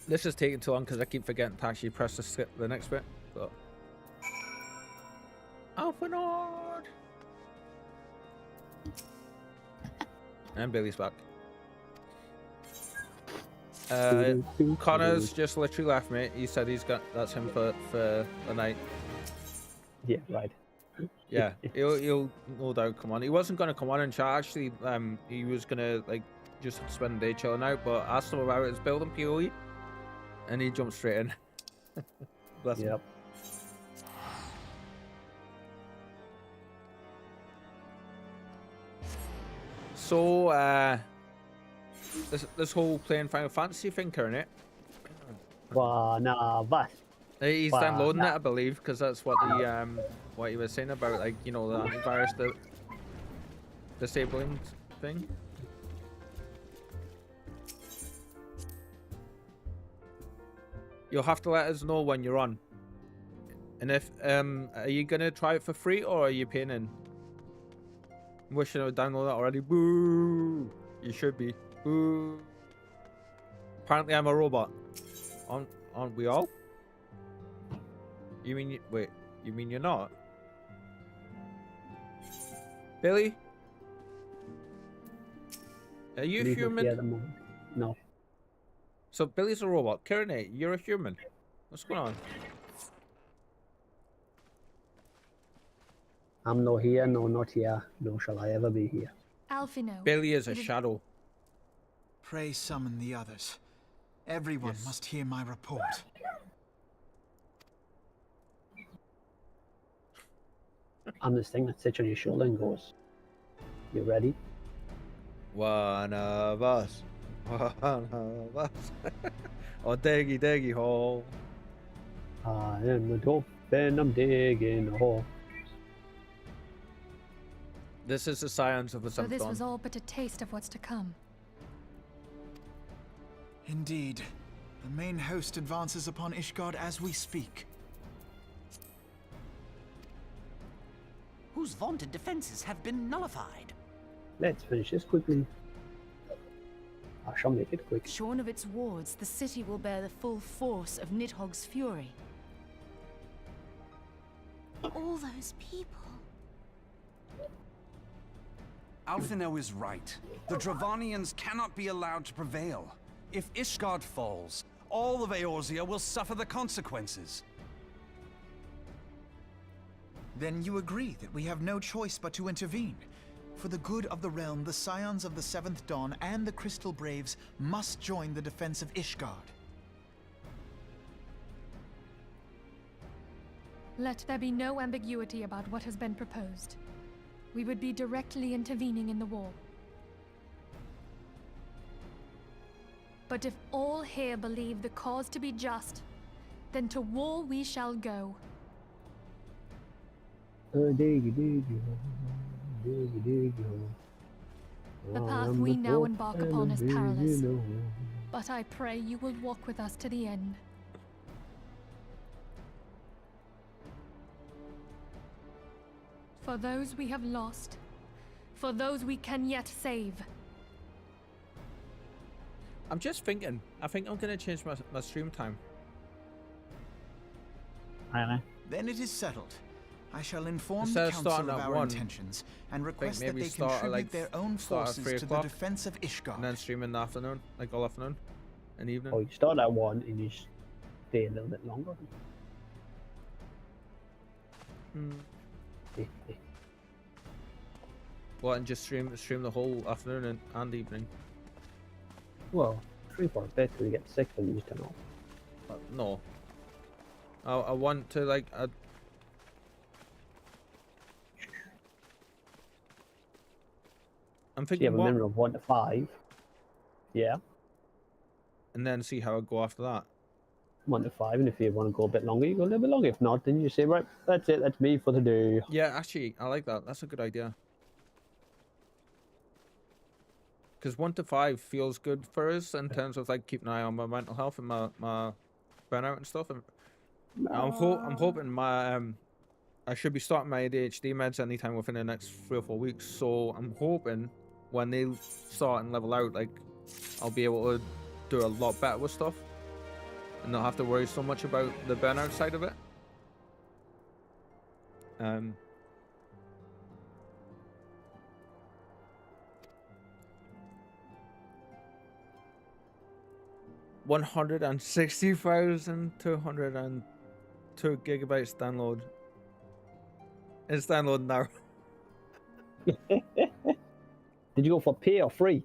This is taking too long because I keep forgetting to actually press the skip the next bit. But Alphanord! And Billy's back. Connor's just literally left, mate. He said he's got that's him for the night. Yeah, right. Yeah, he'll no doubt come on. He wasn't gonna come on and chat actually. He was gonna like just spend the day chilling out, but I asked him about his build and PoE, and he jumped straight in. Bless him. Yep. So this whole playing Final Fantasy thing, innit? Well, nah, but He's downloading it, I believe, because that's what the what he was saying about, like, you know, the antivirus disabling thing. You'll have to let us know when you're on. And if are you gonna try it for free or are you paying in? I'm wishing I would download that already. Boo! You should be. Boo! Apparently I'm a robot. Aren't we all? You mean wait? You mean you're not? Billy? Are you human? No. So Billy's a robot. Kieran, you're a human. What's going on? I'm no here, no not here, nor shall I ever be here. Alphino. Billy is a shadow. Pray summon the others. Everyone must hear my report. I'm this thing that sits on your shoulder and goes, "You ready?" One of us. One of us. Oh, diggy hole. I am the dolphin, I'm digging a hole. This is the science of the So Seventh this Dawn. was all but a taste of what's to come. Indeed. The main host advances upon Ishgard as we speak. Whose vaunted defenses have been nullified. Let's finish this quickly. I shall make it quick. Shorn of its wards, the city will bear the full force of Nidhogg's fury. All those people. Alphino is right. The Dravanians cannot be allowed to prevail. If Ishgard falls, all of Eorzea will suffer the consequences. Then you agree that we have no choice but to intervene. For the good of the realm, the Scions of the Seventh Dawn and the Crystal Braves must join the defense of Ishgard. Let there be no ambiguity about what has been proposed. We would be directly intervening in the war. But if all here believe the cause to be just, then to war we shall go. The path we now embark upon is perilous, but I pray you will walk with us to the end. For those we have lost, for those we can yet save. I'm just thinking. I think I'm gonna change my stream time. Really? Then it is settled. I shall inform Instead the of council starting of at our 1, intentions and request that maybe they start at, contribute like, their own start at forces 3 to the o'clock, defense of Ishgard. and then stream in the afternoon, like all afternoon and evening. Oh, you start at 1 and you stay a little bit longer. What, and just stream the whole afternoon and evening? Well, 3 for a bit till you get sick and you just turn off. No. I want to, like, I'm So you thinking have a minimum of 1 to 5. Yeah. and then see how I go after that. 1 to 5, and if you want to go a bit longer, you go a little bit longer. If not, then you say, right, that's it, that's me for the day. Yeah, actually, I like that. That's a good idea. Because 1 to 5 feels good for us in terms of like keeping an eye on my mental health and my burnout and stuff. And I'm hoping my I should be starting my ADHD meds anytime within the next 3 or 4 weeks. So I'm hoping when they start and level out, like I'll be able to do a lot better with stuff and not have to worry so much about the burnout side of it. 160,202 gigabytes download. It's downloading now. Did you go for pay or free?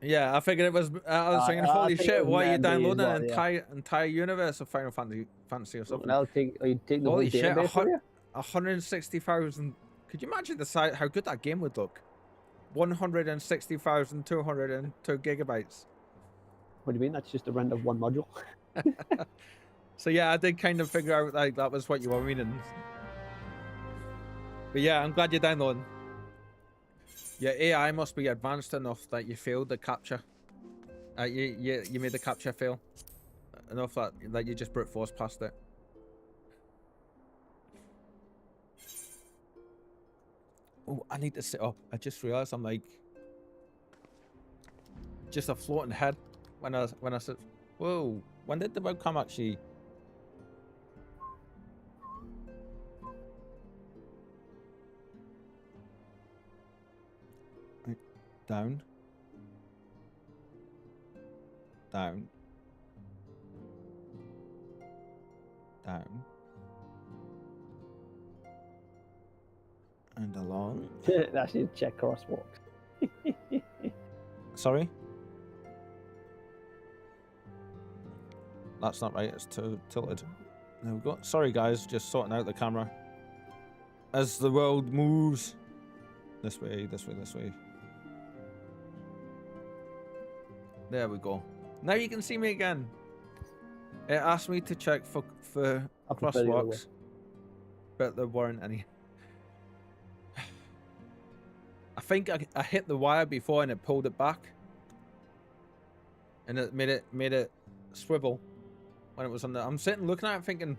Yeah, I figured it was. I was thinking, holy shit, why are you downloading an entire universe of Final Fantasy or something? I'll take. Are you taking the Holy whole shit, database for you? 160,000. Could you imagine the size? How good that game would look? 160,202 gigabytes. What do you mean? That's just a render of one module. So yeah, I did kind of figure out like that was what you were meaning. But yeah, I'm glad you're downloading. Your AI must be advanced enough that you failed the capture. You made the capture fail enough that you just brute force past it. Oh, I need to sit up. I just realized I'm like just a floating head when I said, whoa, when did the webcam actually? Down. Down. Down. And along. That's your check crosswalks. Sorry? That's not right, it's too tilted. There we go. Sorry guys, just sorting out the camera. As the world moves. This way, this way, this way. There we go. Now you can see me again. It asked me to check for crosswalks, but there weren't any. I think I hit the wire before and it pulled it back, and it made it swivel when it was on the. I'm sitting looking at it thinking,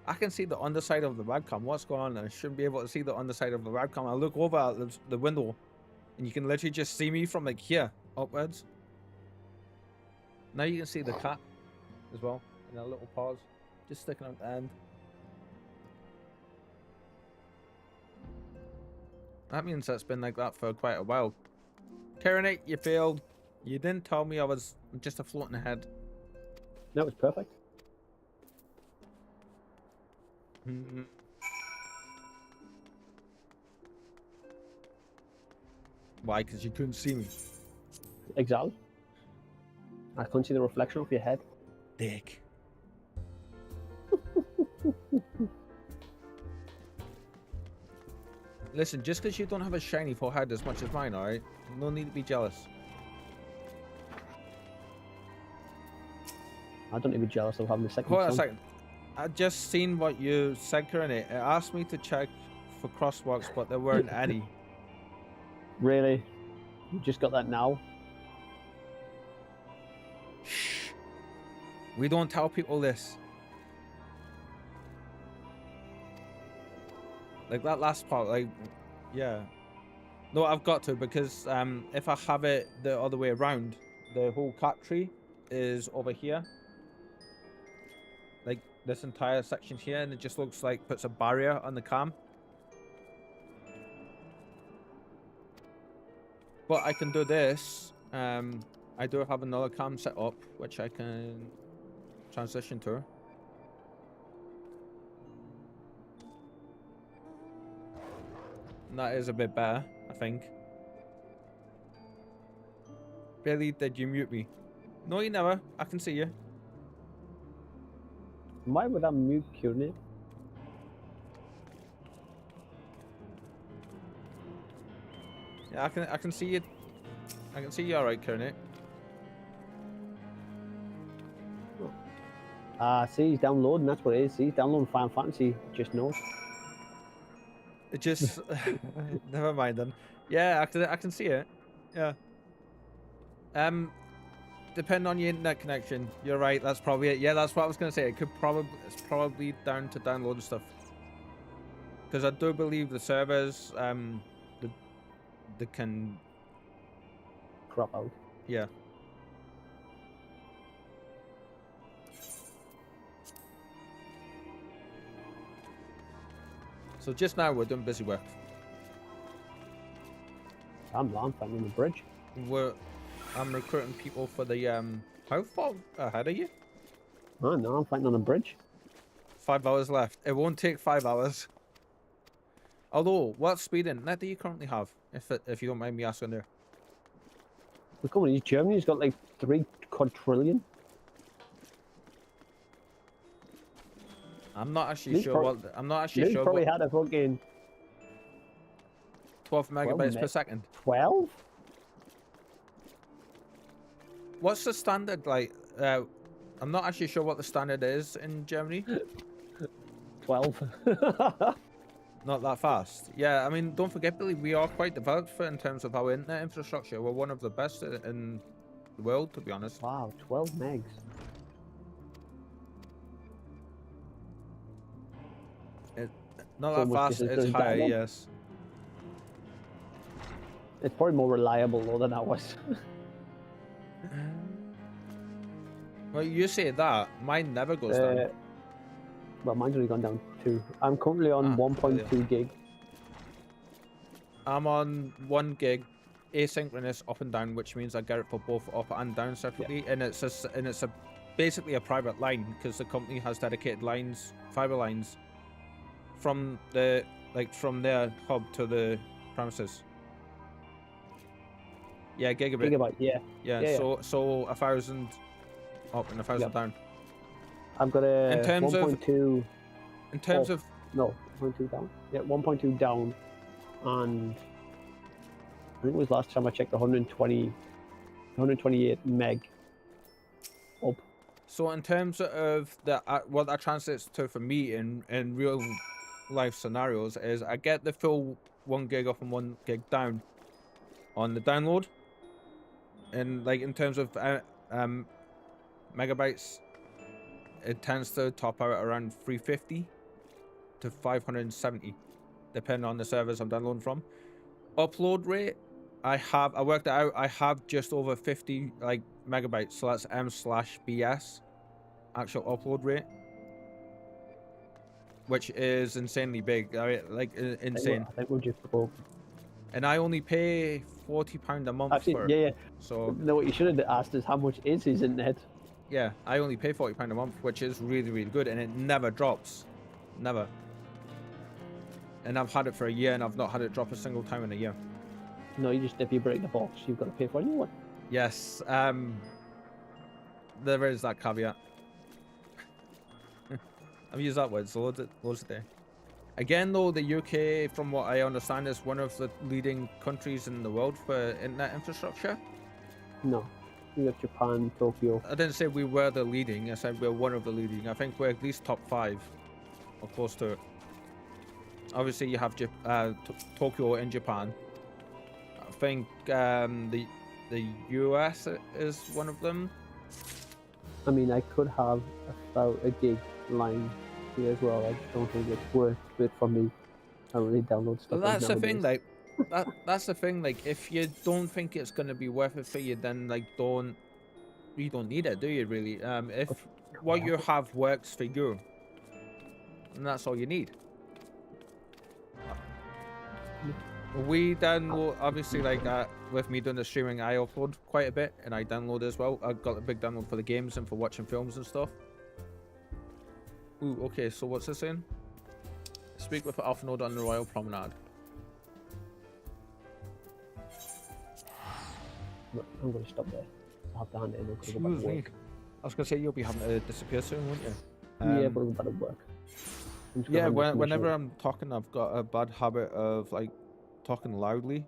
I can see the underside of the webcam. What's going on? I shouldn't be able to see the underside of the webcam. I look over at the window, and you can literally just see me from like here upwards. Now you can see the cat as well in a little paws, just sticking out the end. That means that's been like that for quite a while. Tyranite, you failed. You didn't tell me I was just a floating head. That was perfect. Why? Because you couldn't see me. Exactly. I couldn't see the reflection of your head. Dick. Listen, just because you don't have a shiny forehead as much as mine, alright? No need to be jealous. I don't need to be jealous of having the second Hold on a son. second. I just seen what you said, Tyranite. It asked me to check for crosswalks, but there weren't any. Really? You just got that now? Shh. We don't tell people this. Like that last part, like, yeah. No, I've got to, because if I have it the other way around, the whole cat tree is over here. Like this entire section here, and it just looks like puts a barrier on the cam. But I can do this. I do have another cam set up, which I can transition to. And that is a bit better, I think. Billy, did you mute me? No, you never. I can see you. Why would I mute Curie? Yeah, I can see you. I can see you alright, Kearney. See, he's downloading, that's what it is. See, he's downloading Final Fantasy, just knows. It just... Never mind then. Yeah, I can see it. Yeah. Depending on your internet connection, you're right, that's probably it. Yeah, that's what I was going to say. It's probably down to downloading stuff. Because I do believe the servers, they can... crop out. Yeah. So just now we're doing busy work. I'm finding the bridge. I'm recruiting people for the how far ahead are you? Oh no, I'm fighting on a bridge. 5 hours left. It won't take 5 hours. Although, what speed internet do you currently have? If you don't mind me asking there. Look, come on, Germany's got like 3 quadrillion. I'm not actually sure what. I'm not actually sure. Probably had a fucking 12 megabytes per second. 12? What's the standard like? I'm not actually sure what the standard is in Germany. 12. Not that fast. Yeah, I mean, don't forget, Billy, we are quite developed in terms of our internet infrastructure. We're one of the best in the world, to be honest. Wow, 12 megs. Not So that much fast, as it it's does higher, download. yes. It's probably more reliable though than ours. Well, you say that. Mine never goes down. Well, mine's only gone down 2. I'm currently on 1.2 gig. I'm on 1 gig, asynchronous up and down, which means I get it for both up and down separately. Yeah. And it's basically a private line because the company has dedicated lines, fiber lines, from their hub to the premises. Yeah, gigabit. Gigabyte, yeah. Yeah. So 1,000 up and 1,000 down. I've got a 1.2. In terms of no, 1.2 down. Yeah, 1.2 down, and I think it was last time I checked 128 meg up. So in terms of what that translates to for me in real life scenarios is I get the full 1 gig up and 1 gig down on the download, and like in terms of megabytes, it tends to top out around 350 to 570 depending on the servers I'm downloading from. Upload rate, I worked it out, I have just over 50 like megabytes, so that's M/BS actual upload rate, which is insanely big. Like insane. I think we're just broke. And I only pay £40 a month for it. Yeah. So no, what you should have asked is how much is his internet. Yeah, I only pay £40 a month, which is really, really good, and it never drops. Never. And I've had it for a year, and I've not had it drop a single time in a year. No, if you break the box, you've got to pay for a new one. Yes, there is that caveat. I've used that word loads a day. Again, though, the UK, from what I understand, is one of the leading countries in the world for internet infrastructure. No. You got Japan, Tokyo. I didn't say we were the leading, I said we're one of the leading. I think we're at least top 5 or close to it. Obviously you have Tokyo in Japan. I think the US is one of them. I mean, I could have about a gig line here as well. I don't think it's worth it for me. I really download stuff. Well, that's the thing, like that's the thing, like if you don't think it's gonna be worth it for you, then like you don't need it, do you really? If what you have works for you, and that's all you need. We download, obviously, like with me doing the streaming, I upload quite a bit and I download as well. I've got a big download for the games and for watching films and stuff. Ooh, okay, so what's this saying? Speak with Alpha Node on the Royal Promenade. I'm going to stop there. I have to hand it in. Excuse me. I was going to say you'll be having to disappear soon, won't you? Yeah, but I'm about to work. Yeah, whenever I'm talking, I've got a bad habit of like talking loudly.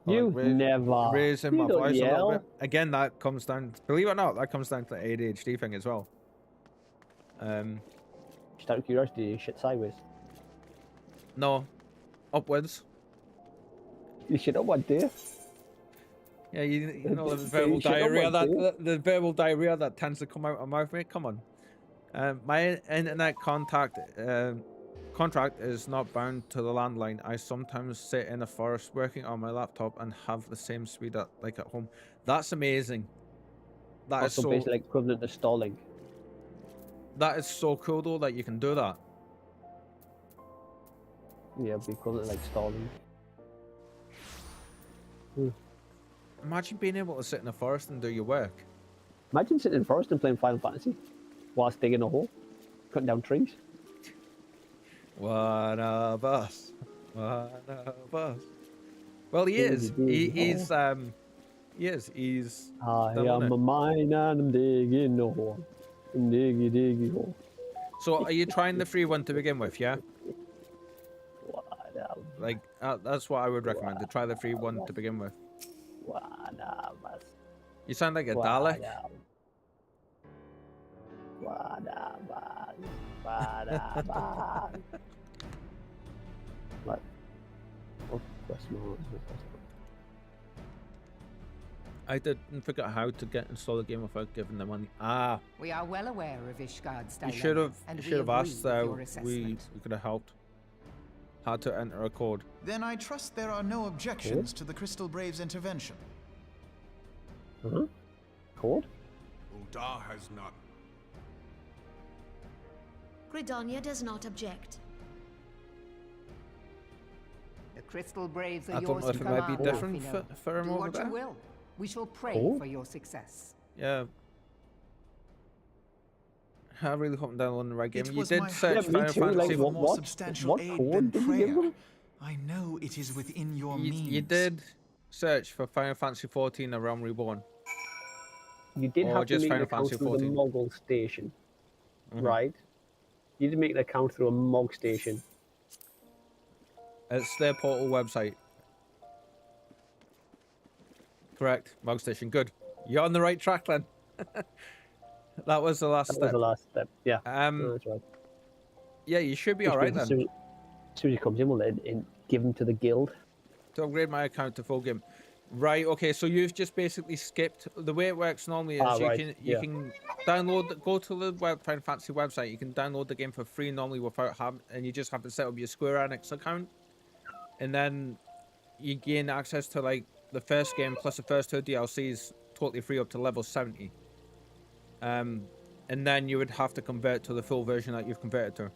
You never. Raising You my don't voice a little yell. bit. Again, that comes down, believe it or not, that comes down to the ADHD thing as well. Just out of curiosity, you shit sideways. No, upwards. You shit upward, do you? Yeah, you know the You verbal shit diarrhea upward, do you? the verbal diarrhea that tends to come out of my mouth, mate. Come on. My internet contract is not bound to the landline. I sometimes sit in a forest working on my laptop and have the same speed like at home. That's amazing. That is Also so. basically equivalent to stalling. That is so cool though that you can do that. Yeah, it'd be equivalent to like stalling. Imagine being able to sit in a forest and do your work. Imagine sitting in a forest and playing Final Fantasy whilst digging a hole, cutting down trees. One of us. One of us. Well, he is. He's He is. He's. I am a mine and I'm digging a hole. Diggy hole. So, are you trying the free one to begin with? Yeah. Like that's what I would recommend, to try the free one to begin with. You sound like a Dalek. What? Oh, that's not. I didn't figure out how to install the game without giving them money. Ah. We are well aware of Ishgard's You dilemma, should have asked. your We assessment. could have helped. How to enter a code. Then I trust there are no objections to the Crystal Braves' intervention. Code? Uldar has none. Gridonia does not object. The Crystal Braves are I yours don't know if to it might be command, different Alfino. for him Do over what there. you will. We shall pray Cool. for your success. Yeah. I really hope I'm downloading the right game. It You was did my search hope Final Fantasy. for more substantial aid than prayer. I know it is within your means. You did search for Final Fantasy 14: A Realm Reborn. You did Or have to just make an Final account Fantasy through 14. the Mogul station, Mhm. right? You did make an account through a Mog station. It's their portal website. Correct. Mog Station. Good. You're on the right track then. That was the last That step. was the last step. Yeah. No, that's right. Yeah, you should be Which alright means then. As soon as he comes in, we'll give him to the guild. To upgrade my account to full game. Right, okay, so you've just basically skipped. The way it works normally is right, you can download, go to the Final Fantasy website, you can download the game for free normally without having, and you just have to set up your Square Enix account. And then you gain access to like the first game plus the first 2 DLCs totally free up to level 70. And then you would have to convert to the full version that you've converted to.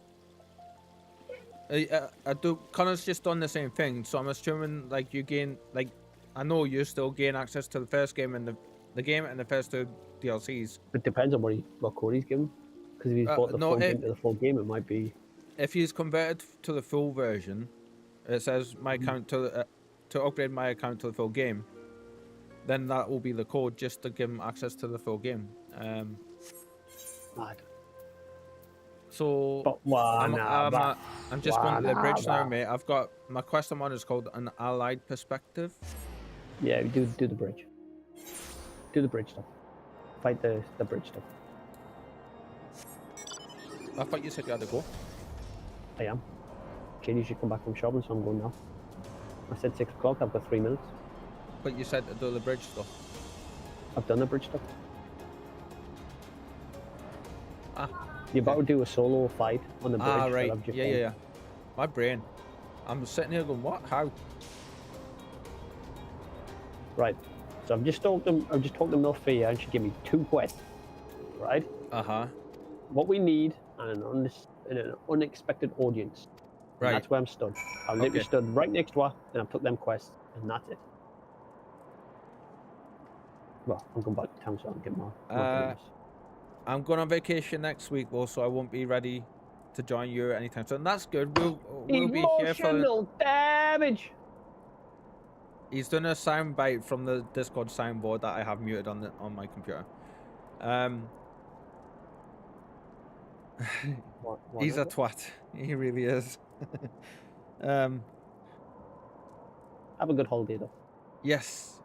Connor's just done the same thing, so I'm assuming like you gain, like, I know you still gain access to the first game and the game and the first 2 DLCs. It depends on what code he's given. Because if he's bought the full game to the full game, it might be. If he's converted to the full version, it says my account to upgrade my account to the full game. Then that will be the code just to give him access to the full game. Mad. So I'm just going to the bridge now, mate. I've got my quest I'm on is called An Allied Perspective. Yeah, do the bridge. Do the bridge stuff. Fight the bridge stuff. I thought you said you had to go. I am. Jane, you should come back from shopping, so I'm going now. I said 6 o'clock. I've got 3 minutes. But you said to do the bridge stuff. I've done the bridge stuff. Ah. You're about to do a solo fight on the bridge. Ah, that right. I've just Yeah, done. yeah, yeah. My brain. I'm sitting here going, what? How? Right. So I've just talked to Milfia and she gave me 2 quests. Right? Uh-huh. What we need and an unexpected audience. And Right. that's where I'm stood. I literally Okay. stood right next to her and I took them quests and that's it. Well, I'm going back to town so I can get more bonus. I'm going on vacation next week, though, so I won't be ready to join you anytime soon. That's good. We'll be here for... Emotional damage! He's done a sound bite from the Discord soundboard that I have muted on my computer. He's a twat. He really is. Have a good holiday, though. Yes.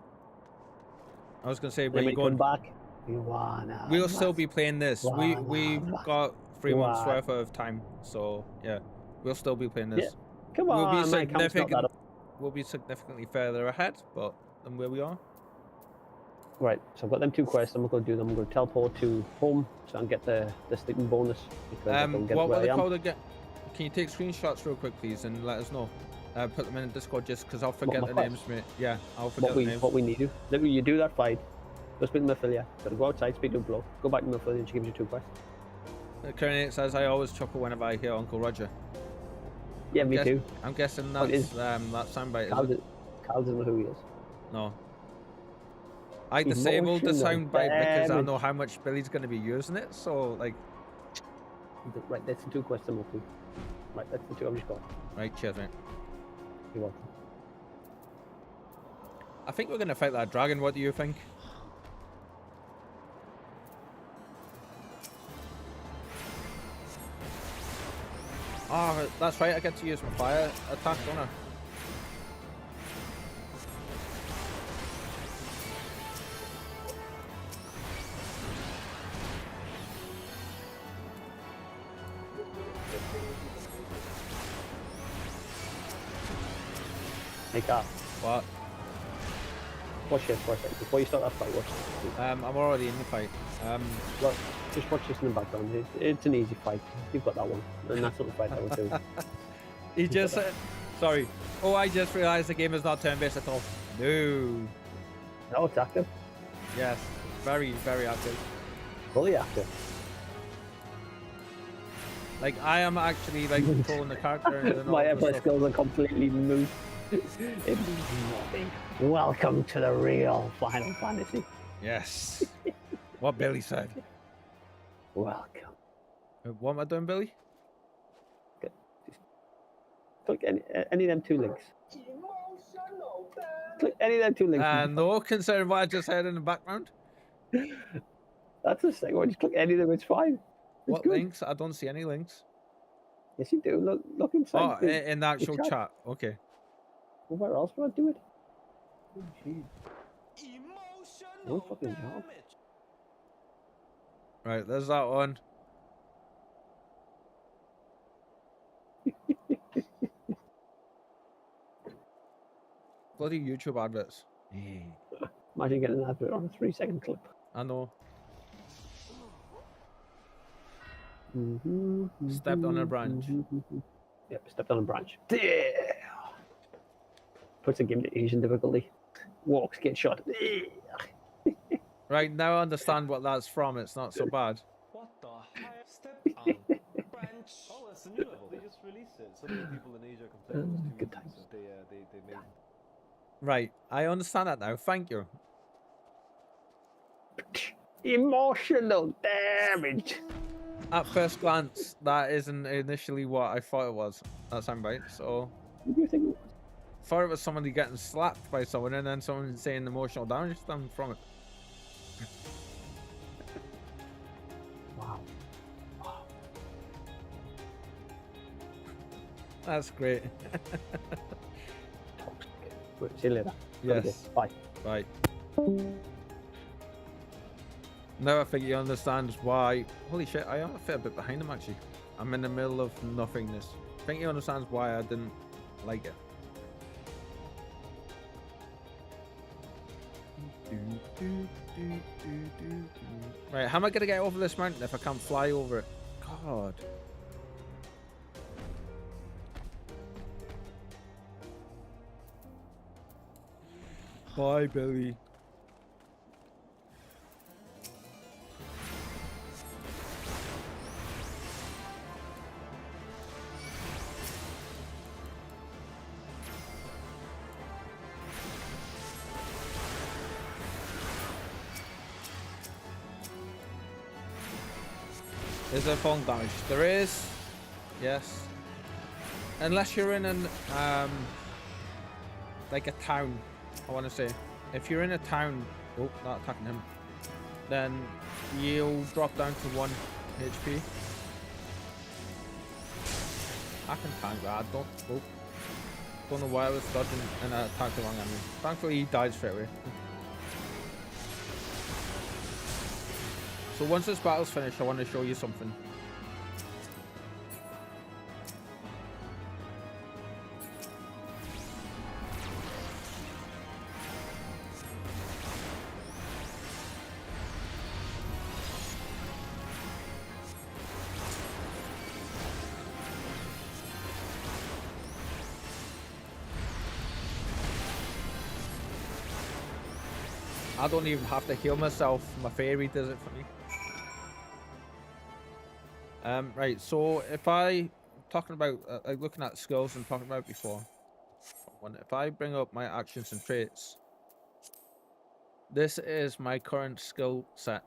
I was gonna say, where Then you we going? come back. You wanna We'll still be playing this. We've got 3 months Wanna- worth of time, so yeah, we'll still be playing this. Yeah. Come we'll be on, mate, can't stop that up. We'll be significantly further ahead, but than where we are. Right, so I've got them 2 quests. I'm gonna do them. I'm gonna teleport to home so I can get the sleeping bonus. Because I can get What where were they I am. called again? Can you take screenshots real quick, please, and let us know? Put them in Discord just because I'll forget my the quests? names, mate. Yeah, I'll forget the names. What we need to do. You do that fight. Go speak to Mephilia. Gotta go outside, speak to a bloke. Go back to Mephilia and she gives you 2 quests. Currently, it says I always chuckle whenever I hear Uncle Roger. Yeah, me too. I'm guessing Oh, it that's is. that soundbite. Carl Is it? doesn't know who he is. No. I disabled the Emotional soundbite because I damage. know how much Billy's going to be using it. So like, Right, that's the 2 quests I'm up to. Right, that's the 2 I've just got. right, cheers, mate. You're welcome. I think we're going to fight that dragon. What do you think? Oh, that's right. I get to use my fire attack, don't I? Hey, Carl. What? Watch this for a second. Before you start that fight, watch this. I'm already in the fight. Look, just watch this in the background. It's an easy fight. You've got that one. And that's not the fight I would do. He just said, sorry. Oh, I just realized the game is not turn-based at all. No. No, it's active. Yes. Very, very active. Fully active. Like, I am actually, like, controlling the character. And My all Emperor the skills are completely moot. It means nothing. Welcome to the real Final Fantasy. Yes. What Billy said. Welcome. What am I doing, Billy? Click any of them 2 links. Click any of them 2 links. No, considering what I just heard in the background. That's the second one. Just click any of them. It's fine. It's What good. links? I don't see any links. Yes, you do. Look inside. Oh, in the actual chat. chat. Okay. Well, where else would I do it? Oh, jeez. No fucking job. Right, there's that one. Bloody YouTube adverts. Imagine getting an advert on a 3-second clip. I know. Mm-hmm, Stepped on a branch. Yep, stepped on a branch. Puts the game to Asian difficulty. Walks, get shot. Right, now I understand what that's from. It's not so bad. What the heck? Step on branch. Oh, it's a new level. They just released it. So many people in Asia complained it was too Good easy, times. so they made. Right, I understand that now. Thank you. Emotional damage. At first glance, that isn't initially what I thought it was. That soundbite. So, What do you think? thought it was somebody getting slapped by someone, and then someone saying emotional damage stemmed from it. Wow. That's great. Right, see you later. Yes. Bye. Bye. Now I think he understands why. Holy shit, I am a fair bit behind him actually. I'm in the middle of nothingness. I think he understands why I didn't like it. Right, how am I gonna get over this mountain if I can't fly over it? God. Bye, Billy. Is there falling damage? There is. Yes. Unless you're in an like a town, I want to say. If you're in a town, oh, not attacking him, then you'll drop down to 1 HP. I can tank that. Don't. Oh. Don't know why I was dodging and I attacked the wrong enemy. Thankfully, he died straight away. So once this battle's finished, I want to show you something. I don't even have to heal myself. My fairy does it for me. Right, so if I talking about like looking at skills and talking about before, if I bring up my actions and traits, this is my current skill set.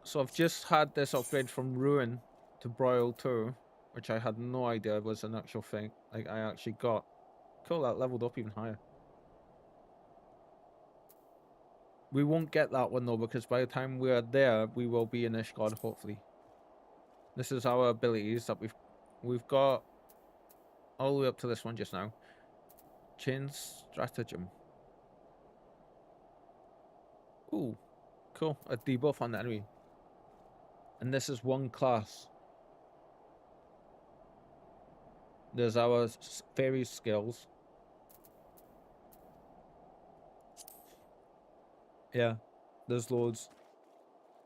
So I've just had this upgrade from Ruin to Broil 2, which I had no idea was an actual thing. Like I actually got. Cool, that leveled up even higher. We won't get that one though, because by the time we're there, we will be in Ishgard, hopefully. This is our abilities that we've got all the way up to this one just now. Chain stratagem. Ooh, cool. A debuff on the enemy. And this is one class. There's our fairy skills. Yeah, there's loads.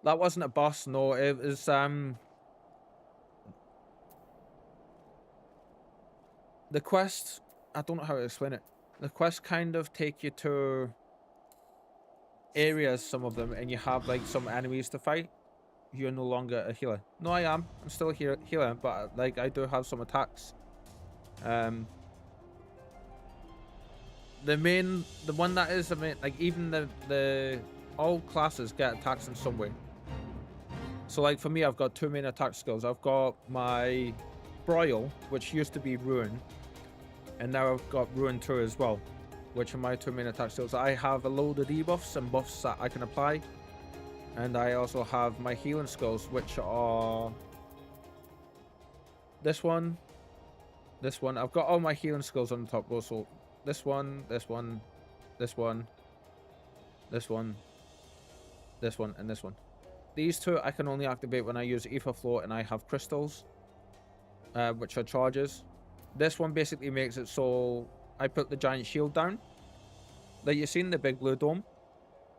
That wasn't a boss, no, it was the quest, I don't know how to explain it. The quests kind of take you to areas, some of them, and you have like some enemies to fight. You're no longer a healer. No, I am. I'm still a healer, but like I do have some attacks. The one that is the main, like even the all classes get attacks in some way. So like for me, I've got two main attack skills. I've got my Broil, which used to be Ruin, and now I've got Ruin 2 as well, which are my two main attack skills. I have a load of debuffs and buffs that I can apply, and I also have my healing skills, which are this one. I've got all my healing skills on the top row, so this one, this one, this one, this one, this one, and this one. These two I can only activate when I use Ether Flow and I have crystals, which are charges. This one basically makes it so I put the giant shield down that you've seen, the big blue dome,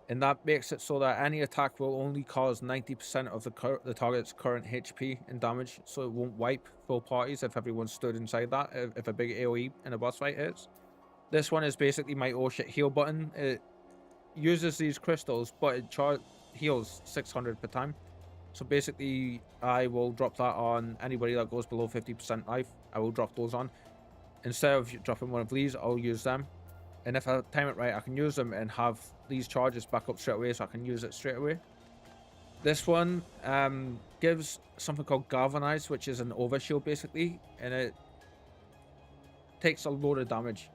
and that makes it so that any attack will only cause 90% of the target's current HP and damage, so it won't wipe full parties if everyone stood inside that, if a big AoE in a boss fight hits. This one is basically my oh shit heal button. It uses these crystals, but it heals 600 per time. So basically, I will drop that on anybody that goes below 50% life. I will drop those on. Instead of dropping one of these, I'll use them. And if I time it right, I can use them and have these charges back up straight away, so I can use it straight away. This one gives something called Galvanize, which is an overshield basically, and it takes a load of damage.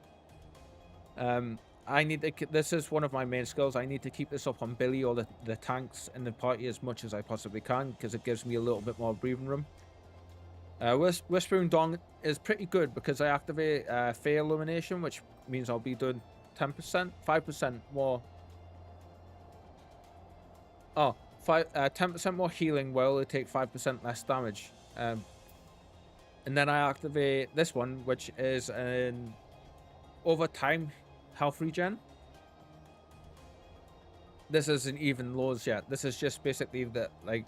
I need to. This is one of my main skills. I need to keep this up on Billy or the tanks in the party as much as I possibly can, because it gives me a little bit more breathing room. Whispering Dawn is pretty good because I activate Fey Illumination, which means I'll be doing 10%, 5% more. Oh, 10% more healing while it take 5% less damage. And then I activate this one, which is an over time health regen. This isn't even loads yet. This is just basically the like.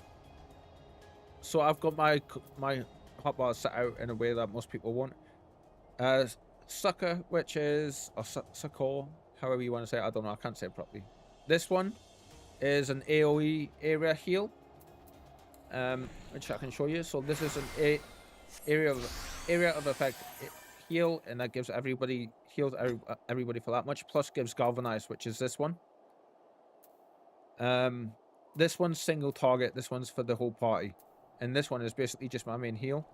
So I've got my hotbar set out in a way that most people won't. Sucker, which is or succor, however you want to say it. I don't know. I can't say it properly. This one is an AoE area heal, which I can show you. So this is an area of effect heal, and that gives everybody heals everybody for that much. Plus gives Galvanize, which is this one. This one's single target. This one's for the whole party, and this one is basically just my main heal.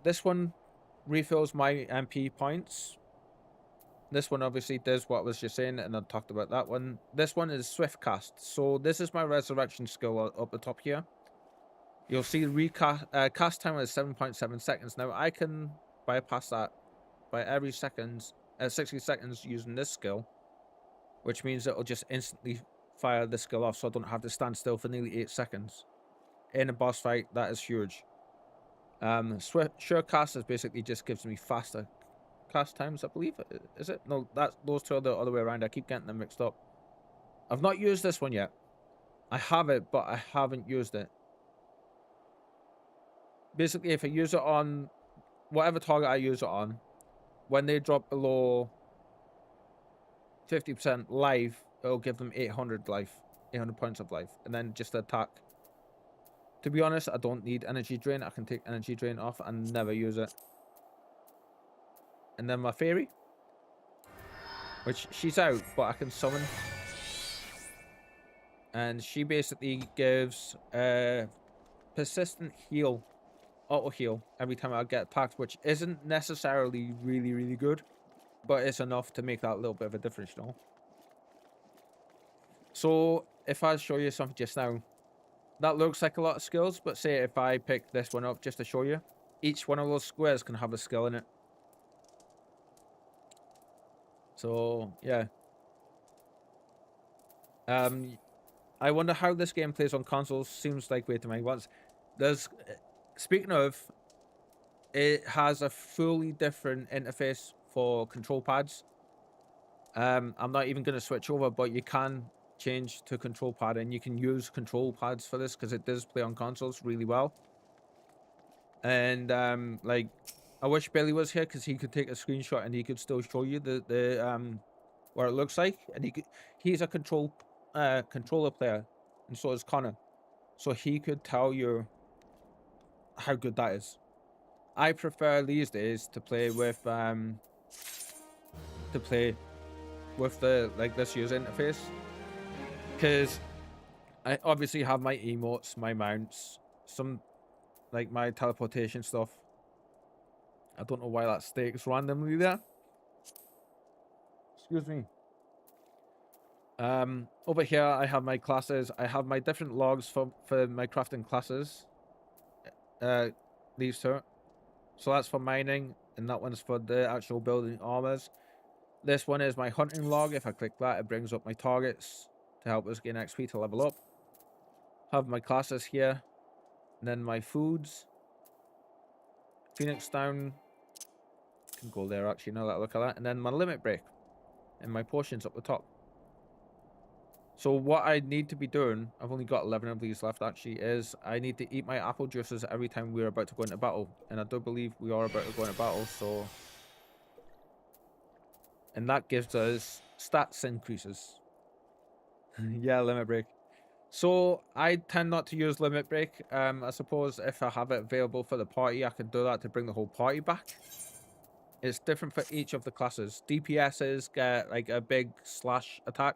This one refills my MP points. This one obviously does what I was just saying, and I talked about that one. This one is Swift Cast. So this is my resurrection skill up the top here. you'll see cast time is 7.7 seconds. Now I can bypass that by every 60 seconds using this skill, which means it'll just instantly fire the skill off, so I don't have to stand still for nearly 8 seconds. In a boss fight, that is huge. Sure cast is basically just gives me faster cast times, I believe. Is it? No, those two are the other way around. I keep getting them mixed up. I've not used this one yet. I have it, but I haven't used it. Basically, if I use it on whatever target I use it on, when they drop below 50% life, it'll give them 800 points of life, and then just attack. To be honest, I don't need energy drain. I can take energy drain off and never use it. And then my fairy, which she's out, but I can summon. And she basically gives persistent heal, auto heal, every time I get attacked, which isn't necessarily really good, but it's enough to make that little bit of a difference, you know. So if I show you something just now, that looks like a lot of skills, but say if I pick this one up just to show you, each one of those squares can have a skill in it. So yeah. I wonder how this game plays on consoles. Seems like way too many ones. Speaking of, it has a fully different interface for control pads. I'm not even going to switch over, but you can change to control pad, and you can use control pads for this because it does play on consoles really well. And like, I wish Billy was here because he could take a screenshot and he could still show you the what it looks like. And he's a controller player, and so is Connor, so he could tell you how good that is. I prefer these days to play with the like this user interface, because I obviously have my emotes, my mounts, some like my teleportation stuff. I don't know why that stakes randomly there. Excuse me. Over here I have my classes. I have my different logs for my crafting classes. These two. So that's for mining, and that one's for the actual building armors. This one is my hunting log. If I click that, it brings up my targets to help us gain XP to level up. Have my classes here, and then my foods. Phoenix down. Can go there actually now that I look at that, and then my limit break, and my potions up the top. So what I need to be doing, I've only got 11 of these left actually, is I need to eat my apple juices every time we're about to go into battle. And I do believe we are about to go into battle, so... And that gives us stats increases. Yeah, limit break. So I tend not to use limit break. I suppose if I have it available for the party, I can do that to bring the whole party back. It's different for each of the classes. DPSs get like a big slash attack.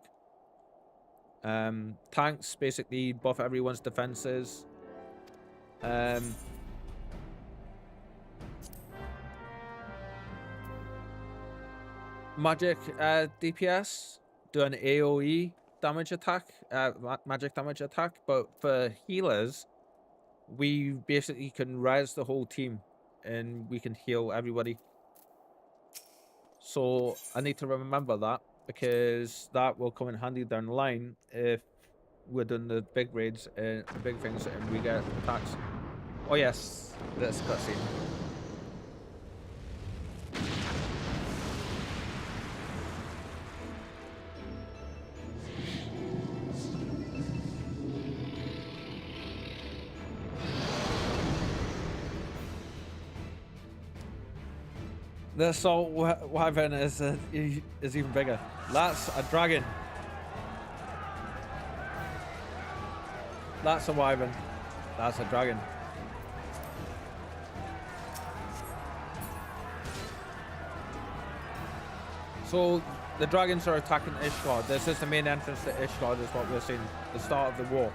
Tanks basically buff everyone's defenses. Magic DPS do an AoE damage attack, magic damage attack, but for healers, we basically can res the whole team and we can heal everybody. So I need to remember that, because that will come in handy down the line if we're doing the big raids and the big things and we get attacks. Oh yes, this cutscene. The assault wyvern is even bigger. That's a dragon. That's a wyvern. That's a dragon. So the dragons are attacking Ishgard. This is the main entrance to Ishgard, is what we're seeing. The start of the war.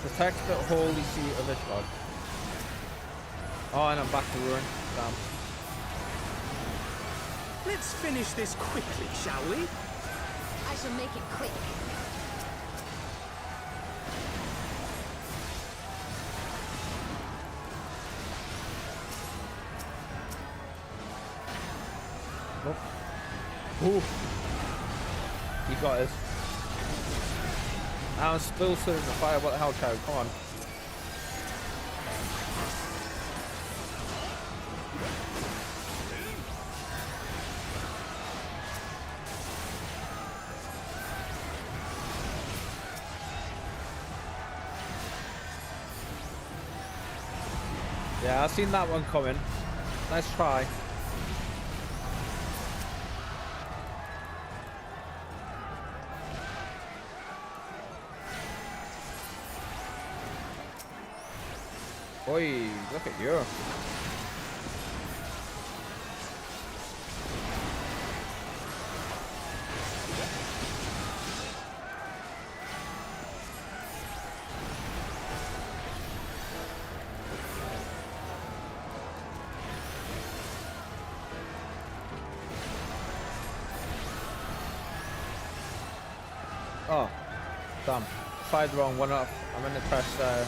Protect the holy seat of Ishgard. Oh, and I'm back to ruin. Damn. Let's finish this quickly, shall we? I shall make it quick. Ooh. You got us. I'm still sitting in the fire. What the hell, cow? Come on. Yeah, I've seen that one coming. Let's try. Oi, look at you. Oh, damn. Fired the wrong one up. I'm in the press there.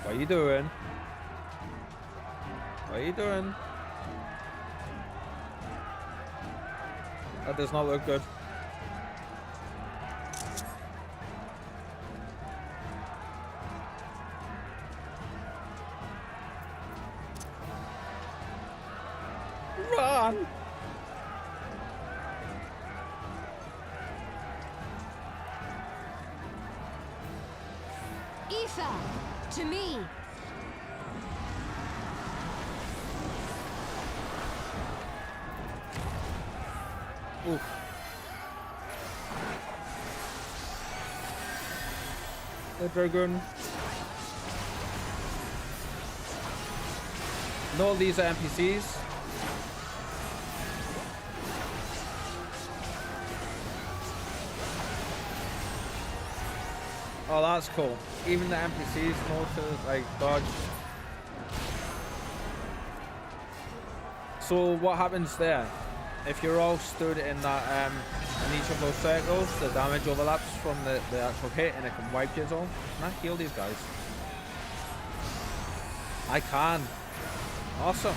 What are you doing? What are you doing? That does not look good. Run! Ether, to me. Oof. The dragon. No, these are NPCs. Oh, that's cool. Even the NPCs know to like dodge. So what happens there? If you're all stood in that in each of those circles, the damage overlaps from the actual hit and it can wipe you all. Can I heal these guys? I can. Awesome.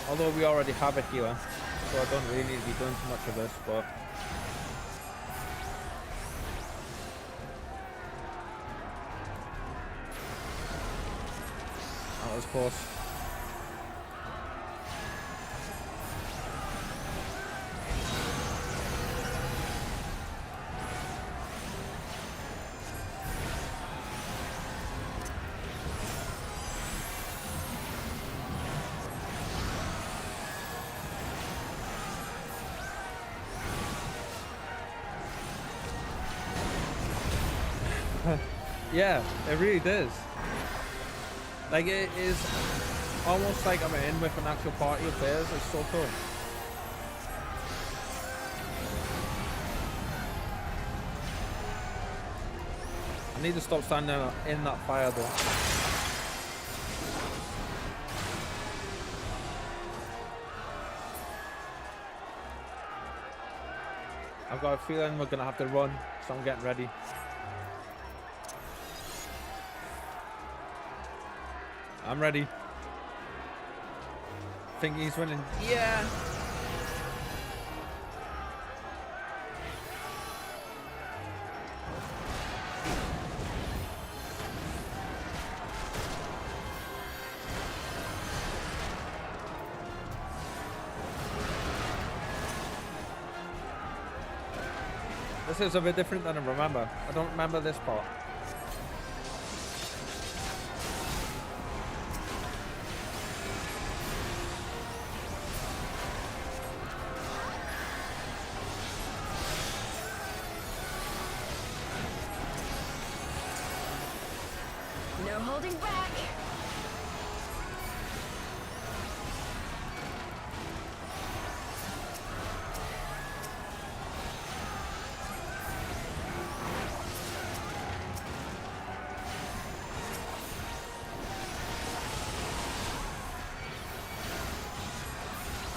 Although we already have a healer, so I don't really need to be doing too much of this, but... That was close. Yeah, it really does. Like, it is almost like I'm in with an actual party of players. It's so cool. I need to stop standing in that fire though. I've got a feeling we're gonna have to run, so I'm getting ready. I'm ready. Think he's winning. Yeah. This is a bit different than I remember. I don't remember this part. No holding back.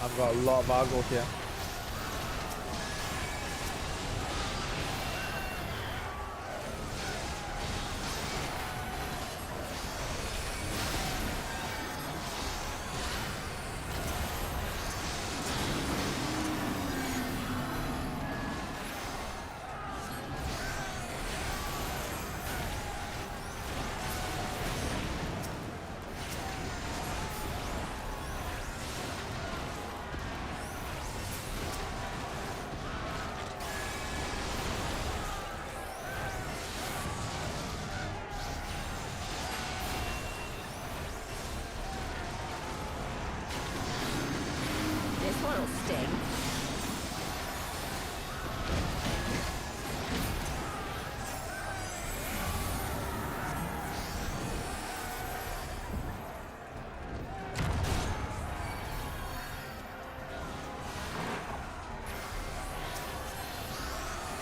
I've got a lot of Argos here. This one'll sting.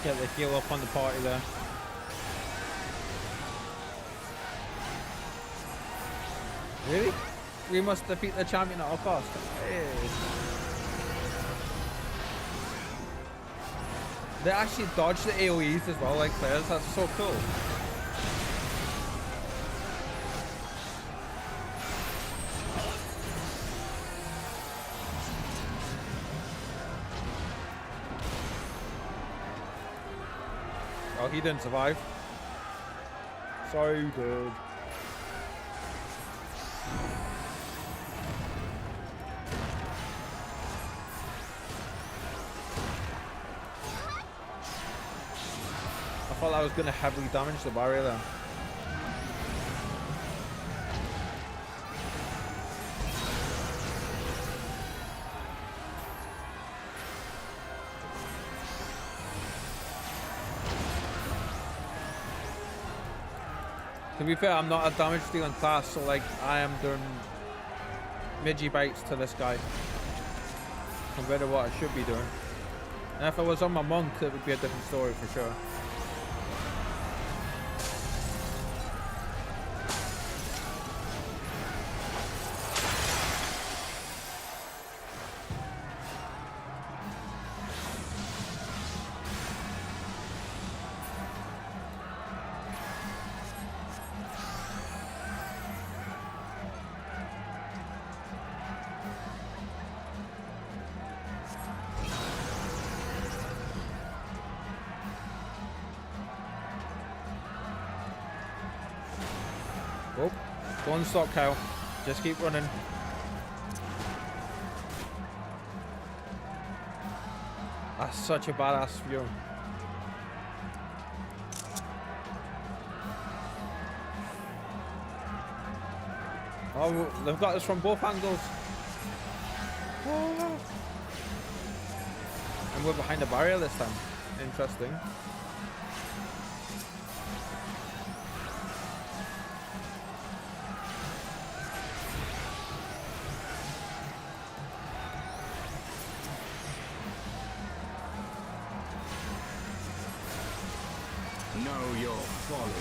Get the heal up on the party there. Really? We must defeat the champion at all cost. Hey. They actually dodge the AoEs as well, like players. That's so cool. Oh, he didn't survive. Sorry, dude. I thought I was going to heavily damage the barrier there. To be fair, I'm not a damage dealing class, so like I am doing midgy bites to this guy compared to what I should be doing. And if I was on my monk, it would be a different story for sure. Oh, don't stop, Kyle. Just keep running. That's such a badass view. Oh, they've got us from both angles. Oh. And we're behind the barrier this time. Interesting. Know your folly.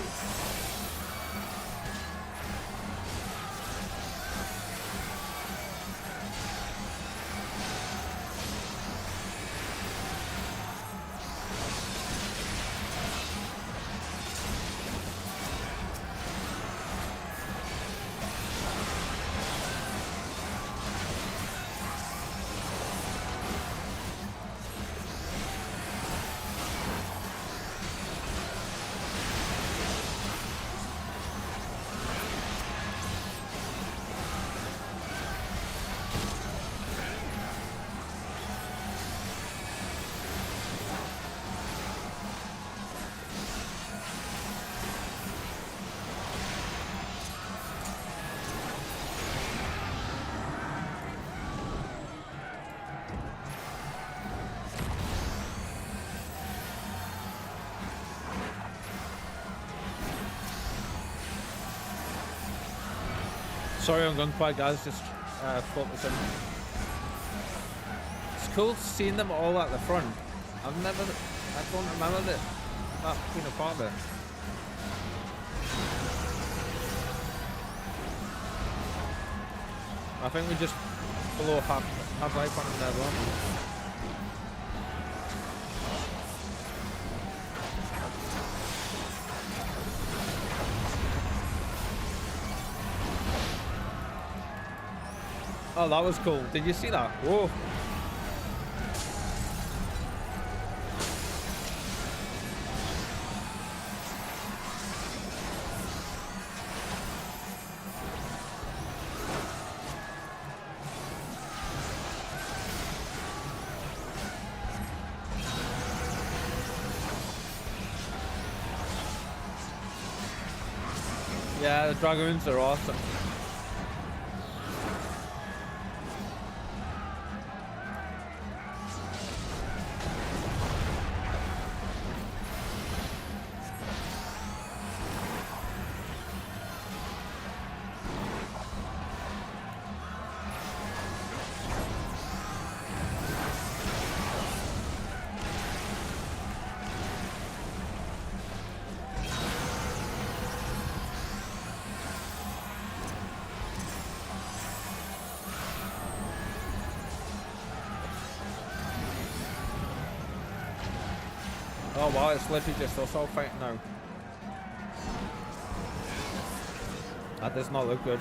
Sorry, I'm going quiet, guys. Just focusing. It's cool seeing them all at the front. I don't remember that being a part of it. I think we just below half. have life on him there, won't we? Oh, that was cool. Did you see that? Whoa. Yeah, the dragoons are awesome. Oh wow, it's literally just us all fighting now. That does not look good.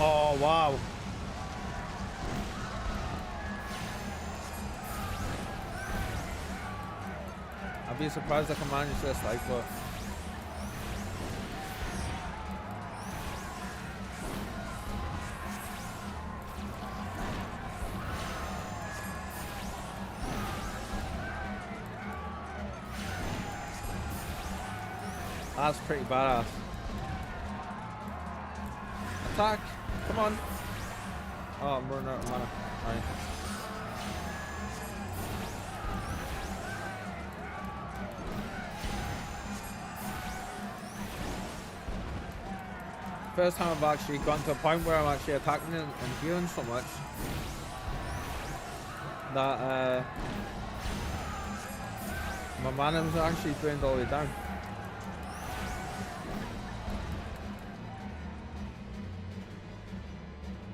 Oh wow. I'd be surprised I can manage this, like, but that's pretty badass. Attack! Come on! Oh, I'm running out of mana. Right. First time I've actually gotten to a point where I'm actually attacking and healing so much that my mana was actually drained all the way down.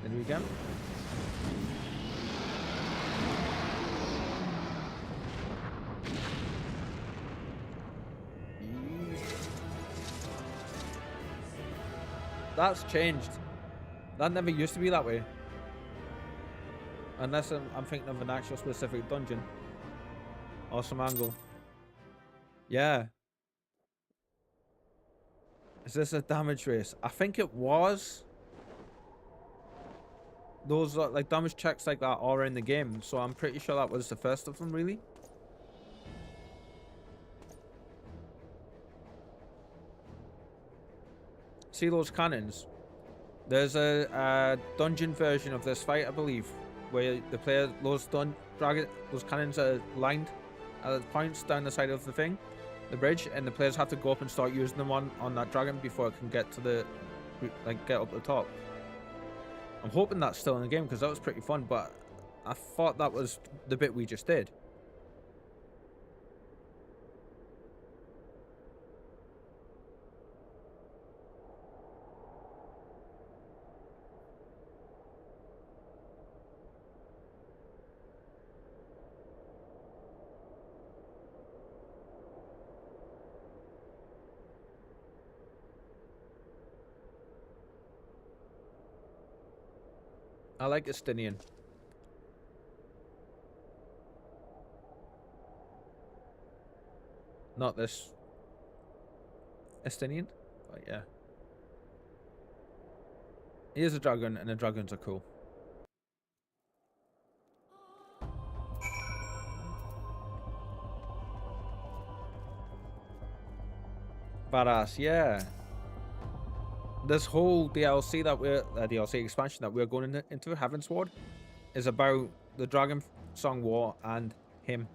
Did we get him? That's changed. That never used to be that way. Unless I'm thinking of an actual specific dungeon. Or some angle. Yeah. Is this a damage race? I think it was. Those like damage checks like that are in the game. So I'm pretty sure that was the first of them, really. See those cannons? There's a dungeon version of this fight, I believe, where the player those cannons are lined at points down the side of the bridge, and the players have to go up and start using them on that dragon before it can get to the get up the top. I'm hoping that's still in the game because that was pretty fun, but I thought that was the bit we just did. I like Estinian. Not this Estinian, but yeah. He is a dragon, and the dragons are cool. Badass, yeah. This whole DLC that we're DLC expansion that we're going into Heavensward is about the Dragon Song War and him.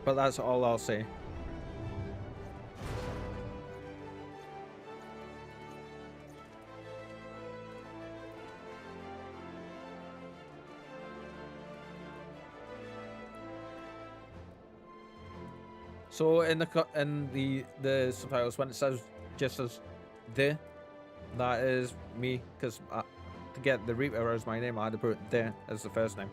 But that's all I'll say. So in the subtitles, when it says just as the, that is me, because to get the Reaper as my name, I had to put the as the first name.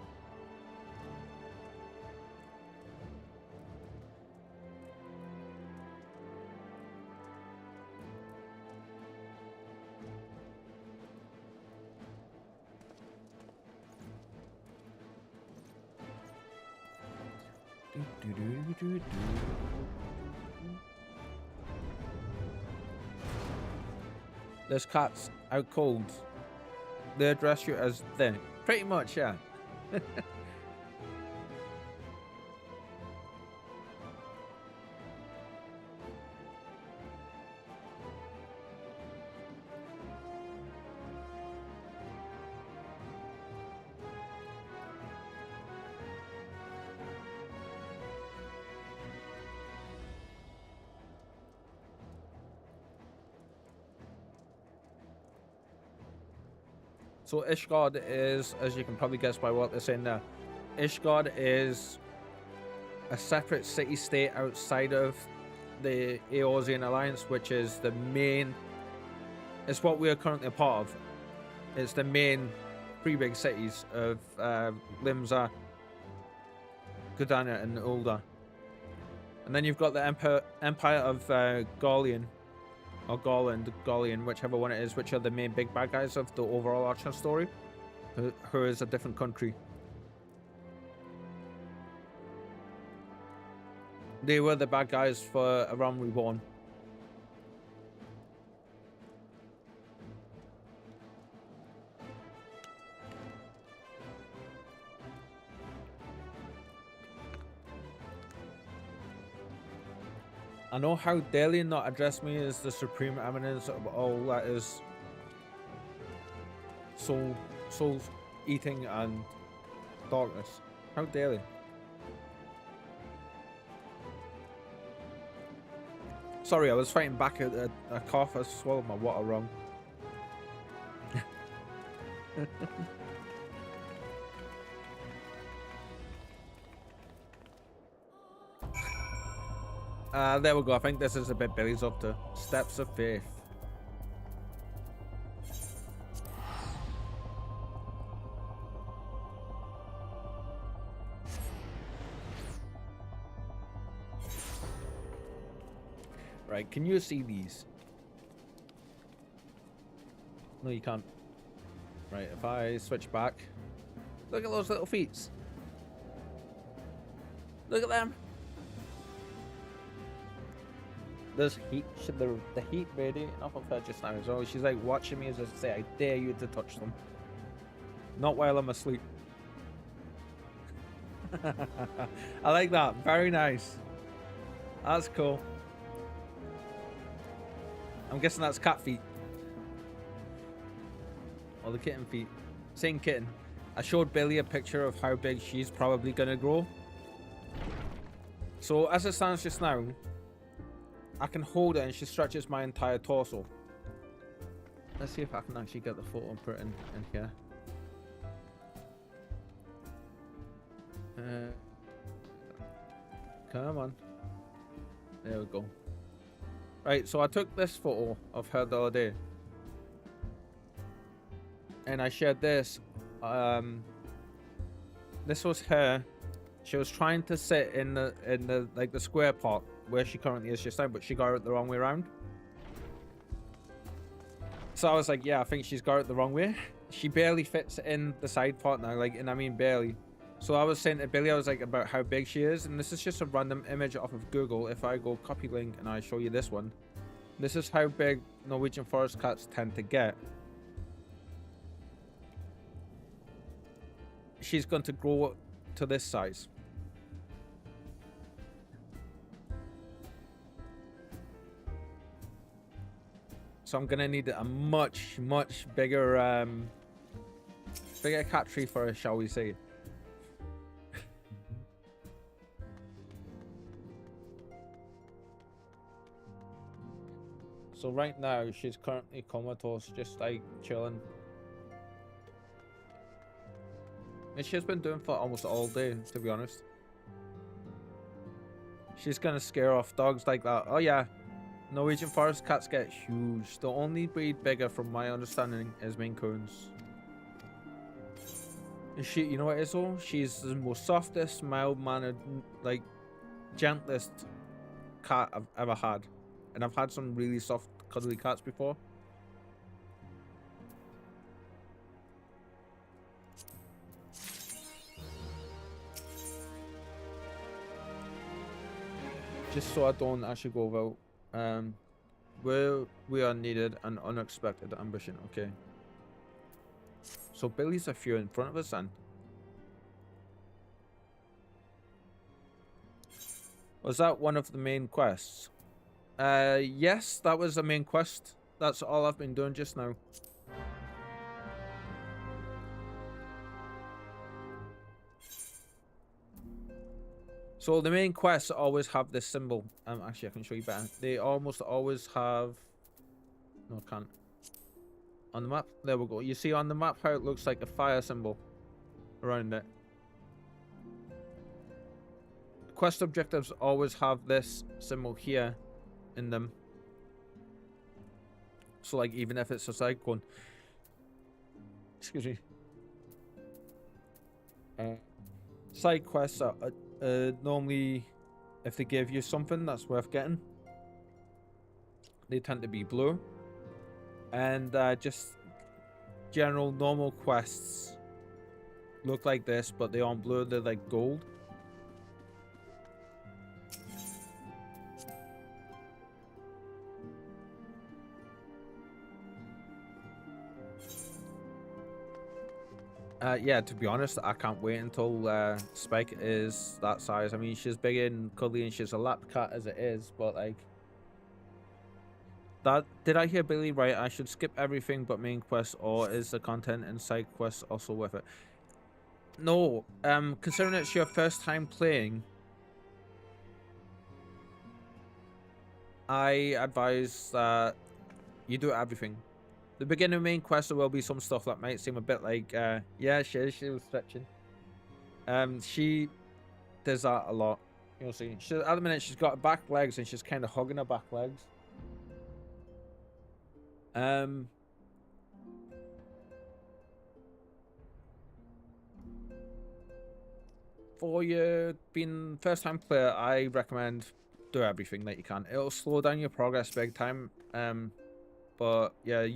There's cats out cold. They address you as then. Pretty much, yeah. So Ishgard is, as you can probably guess by what they're saying there, Ishgard is a separate city-state outside of the Eorzean Alliance, which is the main, it's what we are currently a part of. It's the main three big cities of Limsa, Gudana, and Ulda. And then you've got the Empire of Gorlian, or Gorlian, whichever one it is, which are the main big bad guys of the overall Archer story, who is a different country. They were the bad guys for A Realm Reborn. I know how dare they not address me as the supreme eminence of all that is soul eating and darkness. How dare they? Sorry, I was fighting back at a cough. I swallowed my water wrong. There we go. I think this is a bit Billy's up to. Steps of Faith. Right, can you see these? No, you can't. Right, if I switch back. Look at those little feet. Look at them. There's heat, the heat radiating off of her just now as well. She's like watching me as I say, I dare you to touch them. Not while I'm asleep. I like that. Very nice. That's cool. I'm guessing that's cat feet. Or the kitten feet. Same kitten. I showed Billy a picture of how big she's probably gonna grow. So as it stands just now, I can hold her and she stretches my entire torso. Let's see if I can actually get the photo and put it in here. Come on. There we go. Right, so I took this photo of her the other day. And I shared this. This was her. She was trying to sit in the like the square part where she currently is just now, but she got it the wrong way around. So I was like, yeah, I think she's got it the wrong way. She barely fits in the side part now, like, and I mean barely. So I was saying to Billy, I was like about how big she is, and this is just a random image off of Google. If I go copy link and I show you this one, this is how big Norwegian forest cats tend to get. She's going to grow to this size. So I'm gonna need a much bigger bigger cat tree for her, shall we say. So right now she's currently comatose, just like chilling. And she's been doing for almost all day, to be honest. She's gonna scare off dogs like that. Oh yeah, Norwegian forest cats get huge. The only breed bigger, from my understanding, is Maine Coons. She, you know what it is though? She's the most softest, mild-mannered, like gentlest cat I've ever had, and I've had some really soft, cuddly cats before. Just so I don't actually go without, where we are needed and unexpected ambition. Okay. So Billy's a few in front of us then. Was that one of the main quests? Yes, that was the main quest. That's all I've been doing just now. So the main quests always have this symbol. Actually, I can show you better. They almost always have... No, I can't. On the map, there we go. You see on the map how it looks like a fire symbol around it. Quest objectives always have this symbol here in them. So like even if it's a side one, excuse me, side quests are normally, if they give you something that's worth getting, they tend to be blue. And just general normal quests look like this, but they aren't blue, they're like gold. Yeah, to be honest, I can't wait until Spike is that size. I mean, she's big and cuddly and she's a lap cat as it is, but like... Did I hear Billy right? I should skip everything but main quests, or is the content and side quests also worth it? No, considering it's your first time playing, I advise that you do everything. The beginning main quest, there will be some stuff that might seem a bit like, yeah, she was stretching. She does that a lot. You'll see. At the minute, she's got back legs and she's kind of hugging her back legs. For you being first time player, I recommend do everything that you can. It'll slow down your progress big time. But yeah,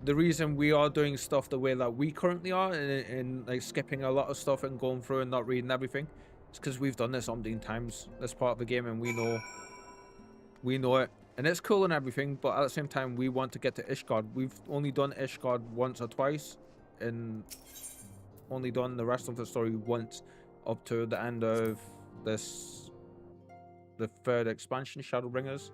the reason we are doing stuff the way that we currently are, in like skipping a lot of stuff and going through and not reading everything, is because we've done this umpteen times. This part of the game, and we know it. And it's cool and everything, but at the same time, we want to get to Ishgard. We've only done Ishgard once or twice, and only done the rest of the story once, up to the end of this, the third expansion, Shadowbringers.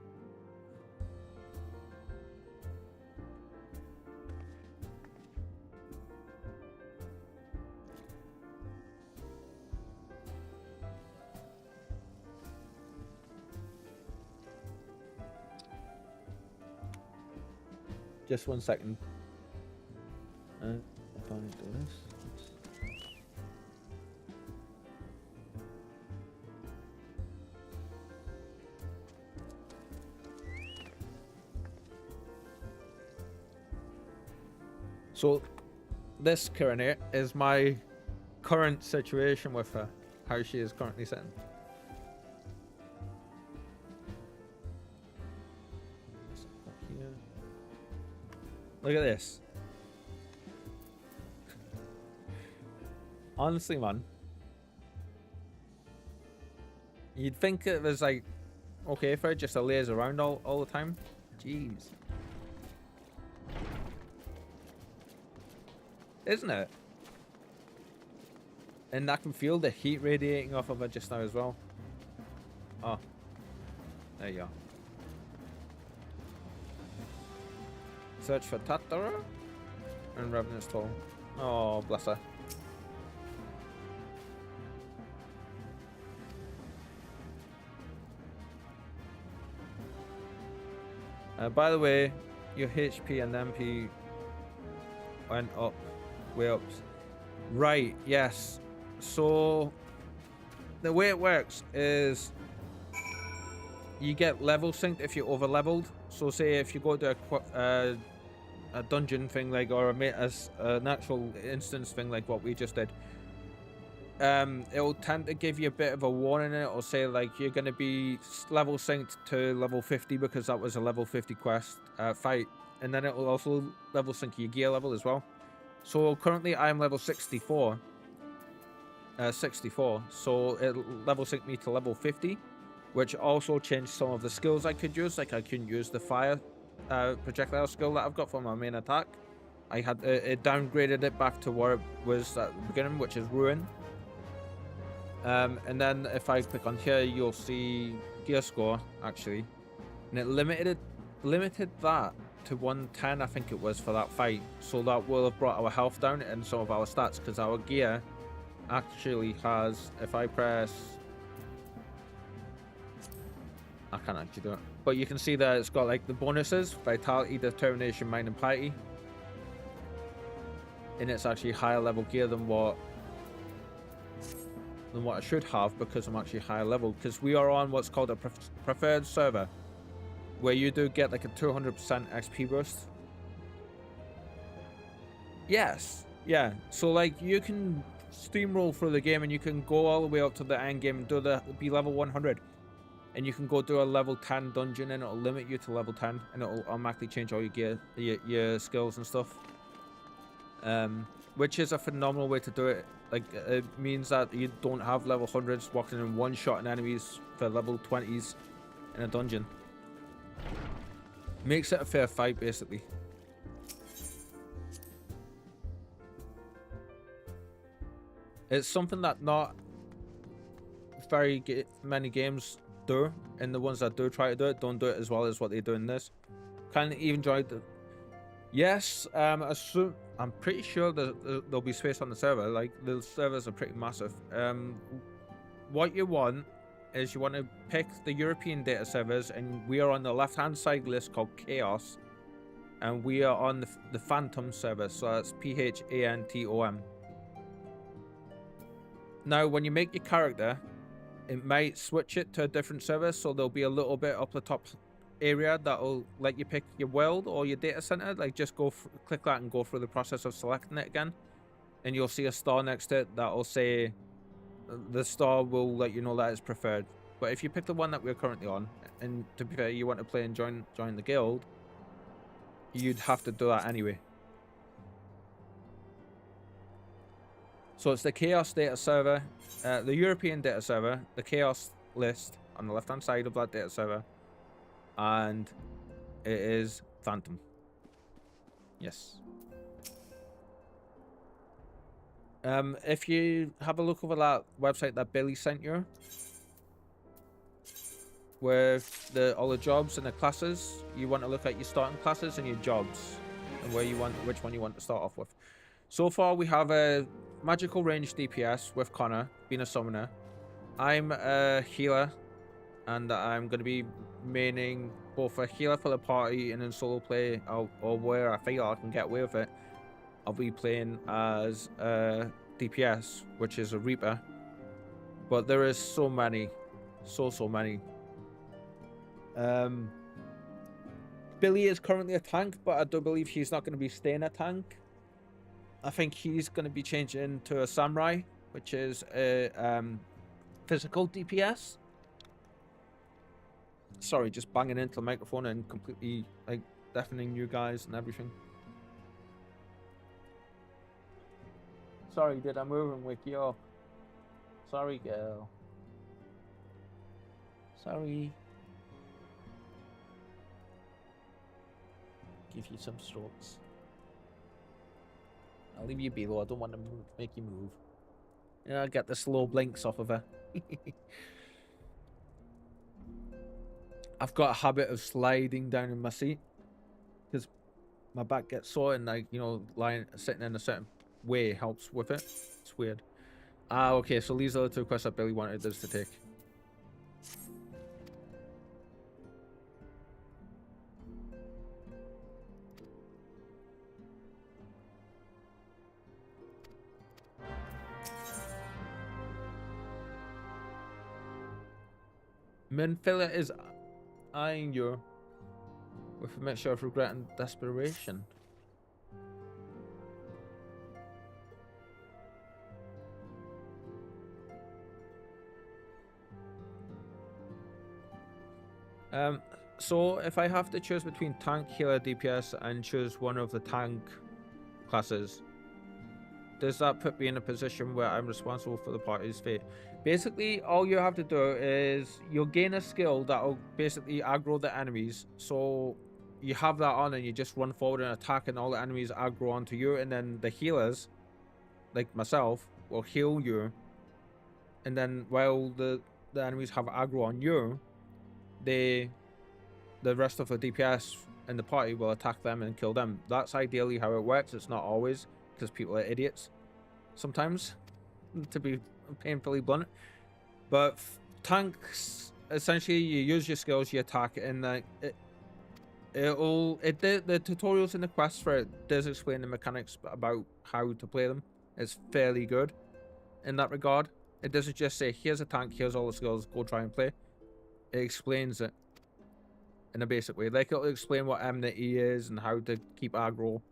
Just 1 second. If I do this. So, this current here is my current situation with her, how she is currently sitting. Look at this. Honestly, man. You'd think it was like, okay for it just to laze around all the time. Jeez. Isn't it? And I can feel the heat radiating off of her just now as well. Oh. There you go. Search for Tatara and Revenant's Toll. Oh, bless her. By the way, your HP and MP went up, way up. Right, yes. So, the way it works is you get level synced if you're over leveled. So say if you go to a dungeon thing like, or an actual instance thing like what we just did, it'll tend to give you a bit of a warning in it, or say like you're going to be level synced to level 50 because that was a level 50 quest fight, and then it will also level sync your gear level as well. So currently I'm level 64, so it level synced me to level 50, which also changed some of the skills I could use. Like I couldn't use the fire projectile skill that I've got for my main attack. I had it downgraded it back to where it was at the beginning, which is ruin. And then if I click on here, you'll see gear score actually, and it limited that to 110, I think it was, for that fight. So that will have brought our health down and some of our stats, because our gear actually has, if I press, I can't actually do it, but you can see that it's got like the bonuses: vitality, determination, mind, and piety, and it's actually higher level gear than what I should have, because I'm actually higher level, because we are on what's called a preferred server, where you do get like a 200% XP boost. Yes, yeah, so like you can steamroll through the game and you can go all the way up to the end game and be level 100, and you can go do a level 10 dungeon and it'll limit you to level 10, and it'll automatically change all your gear, your skills and stuff, which is a phenomenal way to do it. Like it means that you don't have level 100s walking in one shot in enemies for level 20s in a dungeon. Makes it a fair fight, basically. It's something that not very many games do, and the ones that do try to do it don't do it as well as what they do in this. Kind of even enjoyed the... Yes, I'm pretty sure there'll be space on the server. Like, the servers are pretty massive. What you want is you want to pick the European data servers, and we are on the left-hand side list called Chaos, and we are on the Phantom server, so that's PHANTOM. Now, when you make your character, it might switch it to a different server, so there'll be a little bit up the top area that'll let you pick your world or your data center. Like, just click that and go through the process of selecting it again, and you'll see a star next to it that'll say, the star will let you know that it's preferred. But if you pick the one that we're currently on, and to be fair, you want to play and join the guild, you'd have to do that anyway. So it's the Chaos data server, the European data server, the Chaos list on the left hand side of that data server, and it is Phantom. Yes. If you have a look over that website that Billy sent you, with all the jobs and the classes, you want to look at your starting classes and your jobs, and which one you want to start off with. So far, we have a magical range DPS with Connor being a summoner. I'm a healer, and I'm going to be maining both a healer for the party and in solo play, or where I feel I can get away with it, I'll be playing as a DPS, which is a Reaper. But there is so many, so many. Billy is currently a tank, but I do believe he's not going to be staying a tank. I think he's going to be changing to a samurai, which is a physical DPS. Sorry, just banging into the microphone and completely like deafening you guys and everything. Sorry, did I move and wake you up? Sorry, girl. Sorry. Give you some strokes. I'll leave you be though, I don't want to make you move. Yeah, I'll get the slow blinks off of her. I've got a habit of sliding down in my seat because my back gets sore, and like, you know, sitting in a certain way helps with it. It's weird. Okay, so these are the two quests that Billy wanted us to take. Minfilla is eyeing you with a mixture of regret and desperation. So if I have to choose between tank, healer, DPS, and choose one of the tank classes, does that put me in a position where I'm responsible for the party's fate? Basically, all you have to do is you'll gain a skill that'll basically aggro the enemies. So you have that on and you just run forward and attack, and all the enemies aggro onto you, and then the healers, like myself, will heal you. And then while the enemies have aggro on you, the rest of the DPS in the party will attack them and kill them. That's ideally how it works. It's not always, because people are idiots sometimes, to be painfully blunt. But tanks, essentially, you use your skills, you attack, and the tutorials and the quests for it does explain the mechanics about how to play them. It's fairly good in that regard. It doesn't just say, here's a tank, here's all the skills, go try and play. It explains it in a basic way. Like, it'll explain what M to E is and how to keep aggro.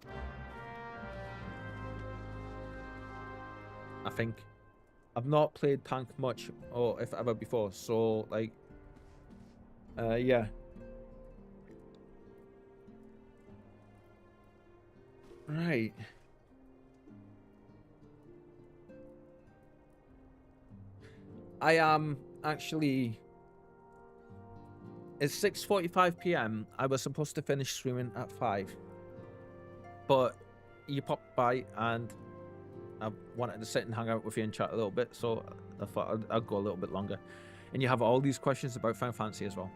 I think. I've not played tank much, or if ever before, so, like, yeah. Right. I am actually... It's 6:45 PM. I was supposed to finish streaming at 5. But you popped by and I wanted to sit and hang out with you and chat a little bit, so I thought I'd go a little bit longer. And you have all these questions about Final Fantasy as well.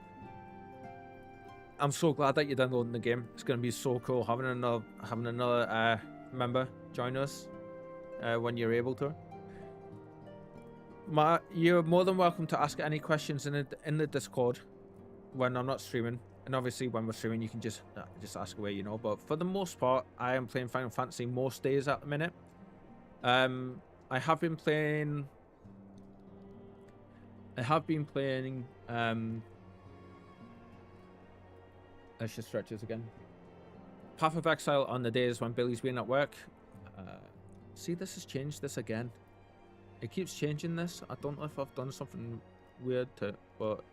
I'm so glad that you're downloading the game. It's going to be so cool having another member join us when you're able to. You're more than welcome to ask any questions in the Discord when I'm not streaming, and obviously when we're streaming you can just ask away, you know. But for the most part, I am playing Final Fantasy most days at the minute. I have been playing let's just stretch this again. Path of Exile on the days when Billy's been at work. See, this has changed this again. It keeps changing this. I don't know if I've done something weird to it, but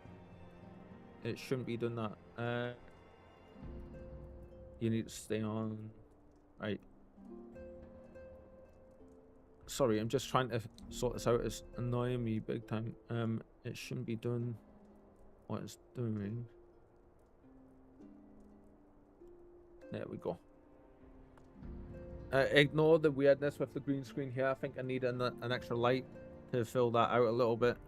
it shouldn't be doing that. You need to stay on. Right. Sorry, I'm just trying to sort this out. It's annoying me big time. It shouldn't be doing what it's doing. There we go. Ignore the weirdness with the green screen here. I think I need an extra light to fill that out a little bit,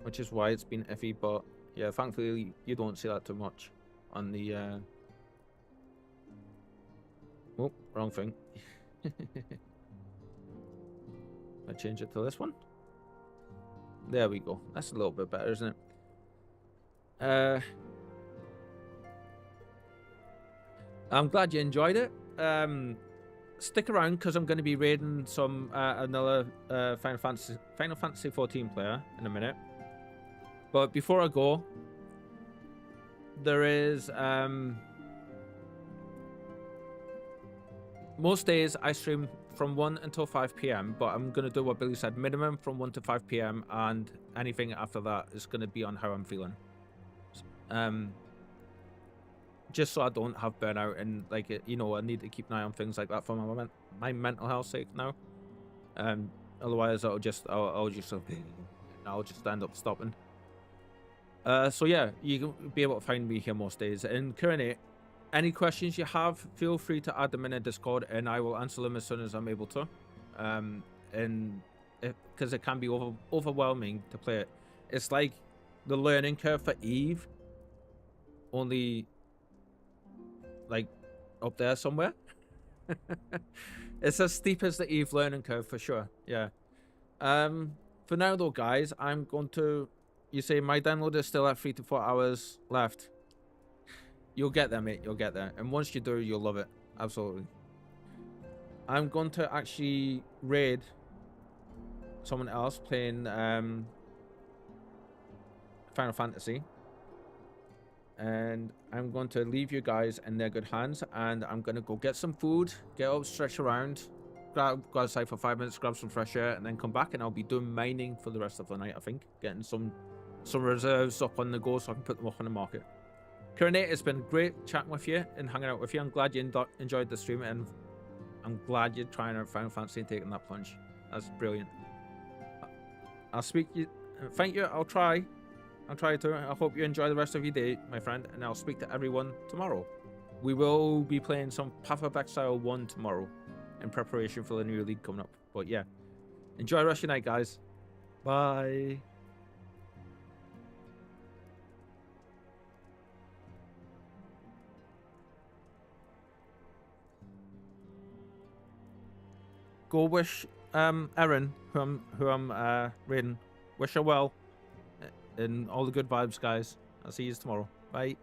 which is why it's been iffy. But yeah, thankfully you don't see that too much on the oh, wrong thing. I change it to this one. There we go. That's a little bit better, isn't it? I'm glad you enjoyed it. Stick around because I'm going to be raiding some another Final Fantasy 14 player in a minute. But before I go, there is most days I stream from 1 until 5 PM, but I'm going to do what Billy said, minimum from 1 to 5 PM, and anything after that is going to be on how I'm feeling. Just so I don't have burnout and, like, you know, I need to keep an eye on things like that for my mental health sake now. Otherwise I'll just end up stopping. So yeah, you can be able to find me here most days. And currently, any questions you have, feel free to add them in a Discord and I will answer them as soon as I'm able to. And because it can be overwhelming to play it. It's like the learning curve for Eve, only like up there somewhere. It's as steep as the Eve learning curve for sure. Yeah. For now though, guys, I'm going to... You say my download is still at 3 to 4 hours left. You'll get there, mate. You'll get there. And once you do, you'll love it. Absolutely. I'm going to actually raid someone else playing Final Fantasy. and I'm going to leave you guys in their good hands, and I'm going to go get some food, get up, stretch around, go outside for 5 minutes, grab some fresh air, and then come back, and I'll be doing mining for the rest of the night, I think. Getting some reserves up on the go so I can put them up on the market. Kirinate, it's been great chatting with you and hanging out with you. I'm glad you enjoyed the stream, and I'm glad you're trying out Final Fantasy and taking that plunge. That's brilliant. I'll speak to you. Thank you. I'll try to. I hope you enjoy the rest of your day, my friend, and I'll speak to everyone tomorrow. We will be playing some Path of Exile 1 tomorrow in preparation for the new league coming up. But yeah, enjoy the rest of your night, guys. Bye. Go wish Erin, who I'm raiding, wish her well, and all the good vibes, guys. I'll see you tomorrow. Bye.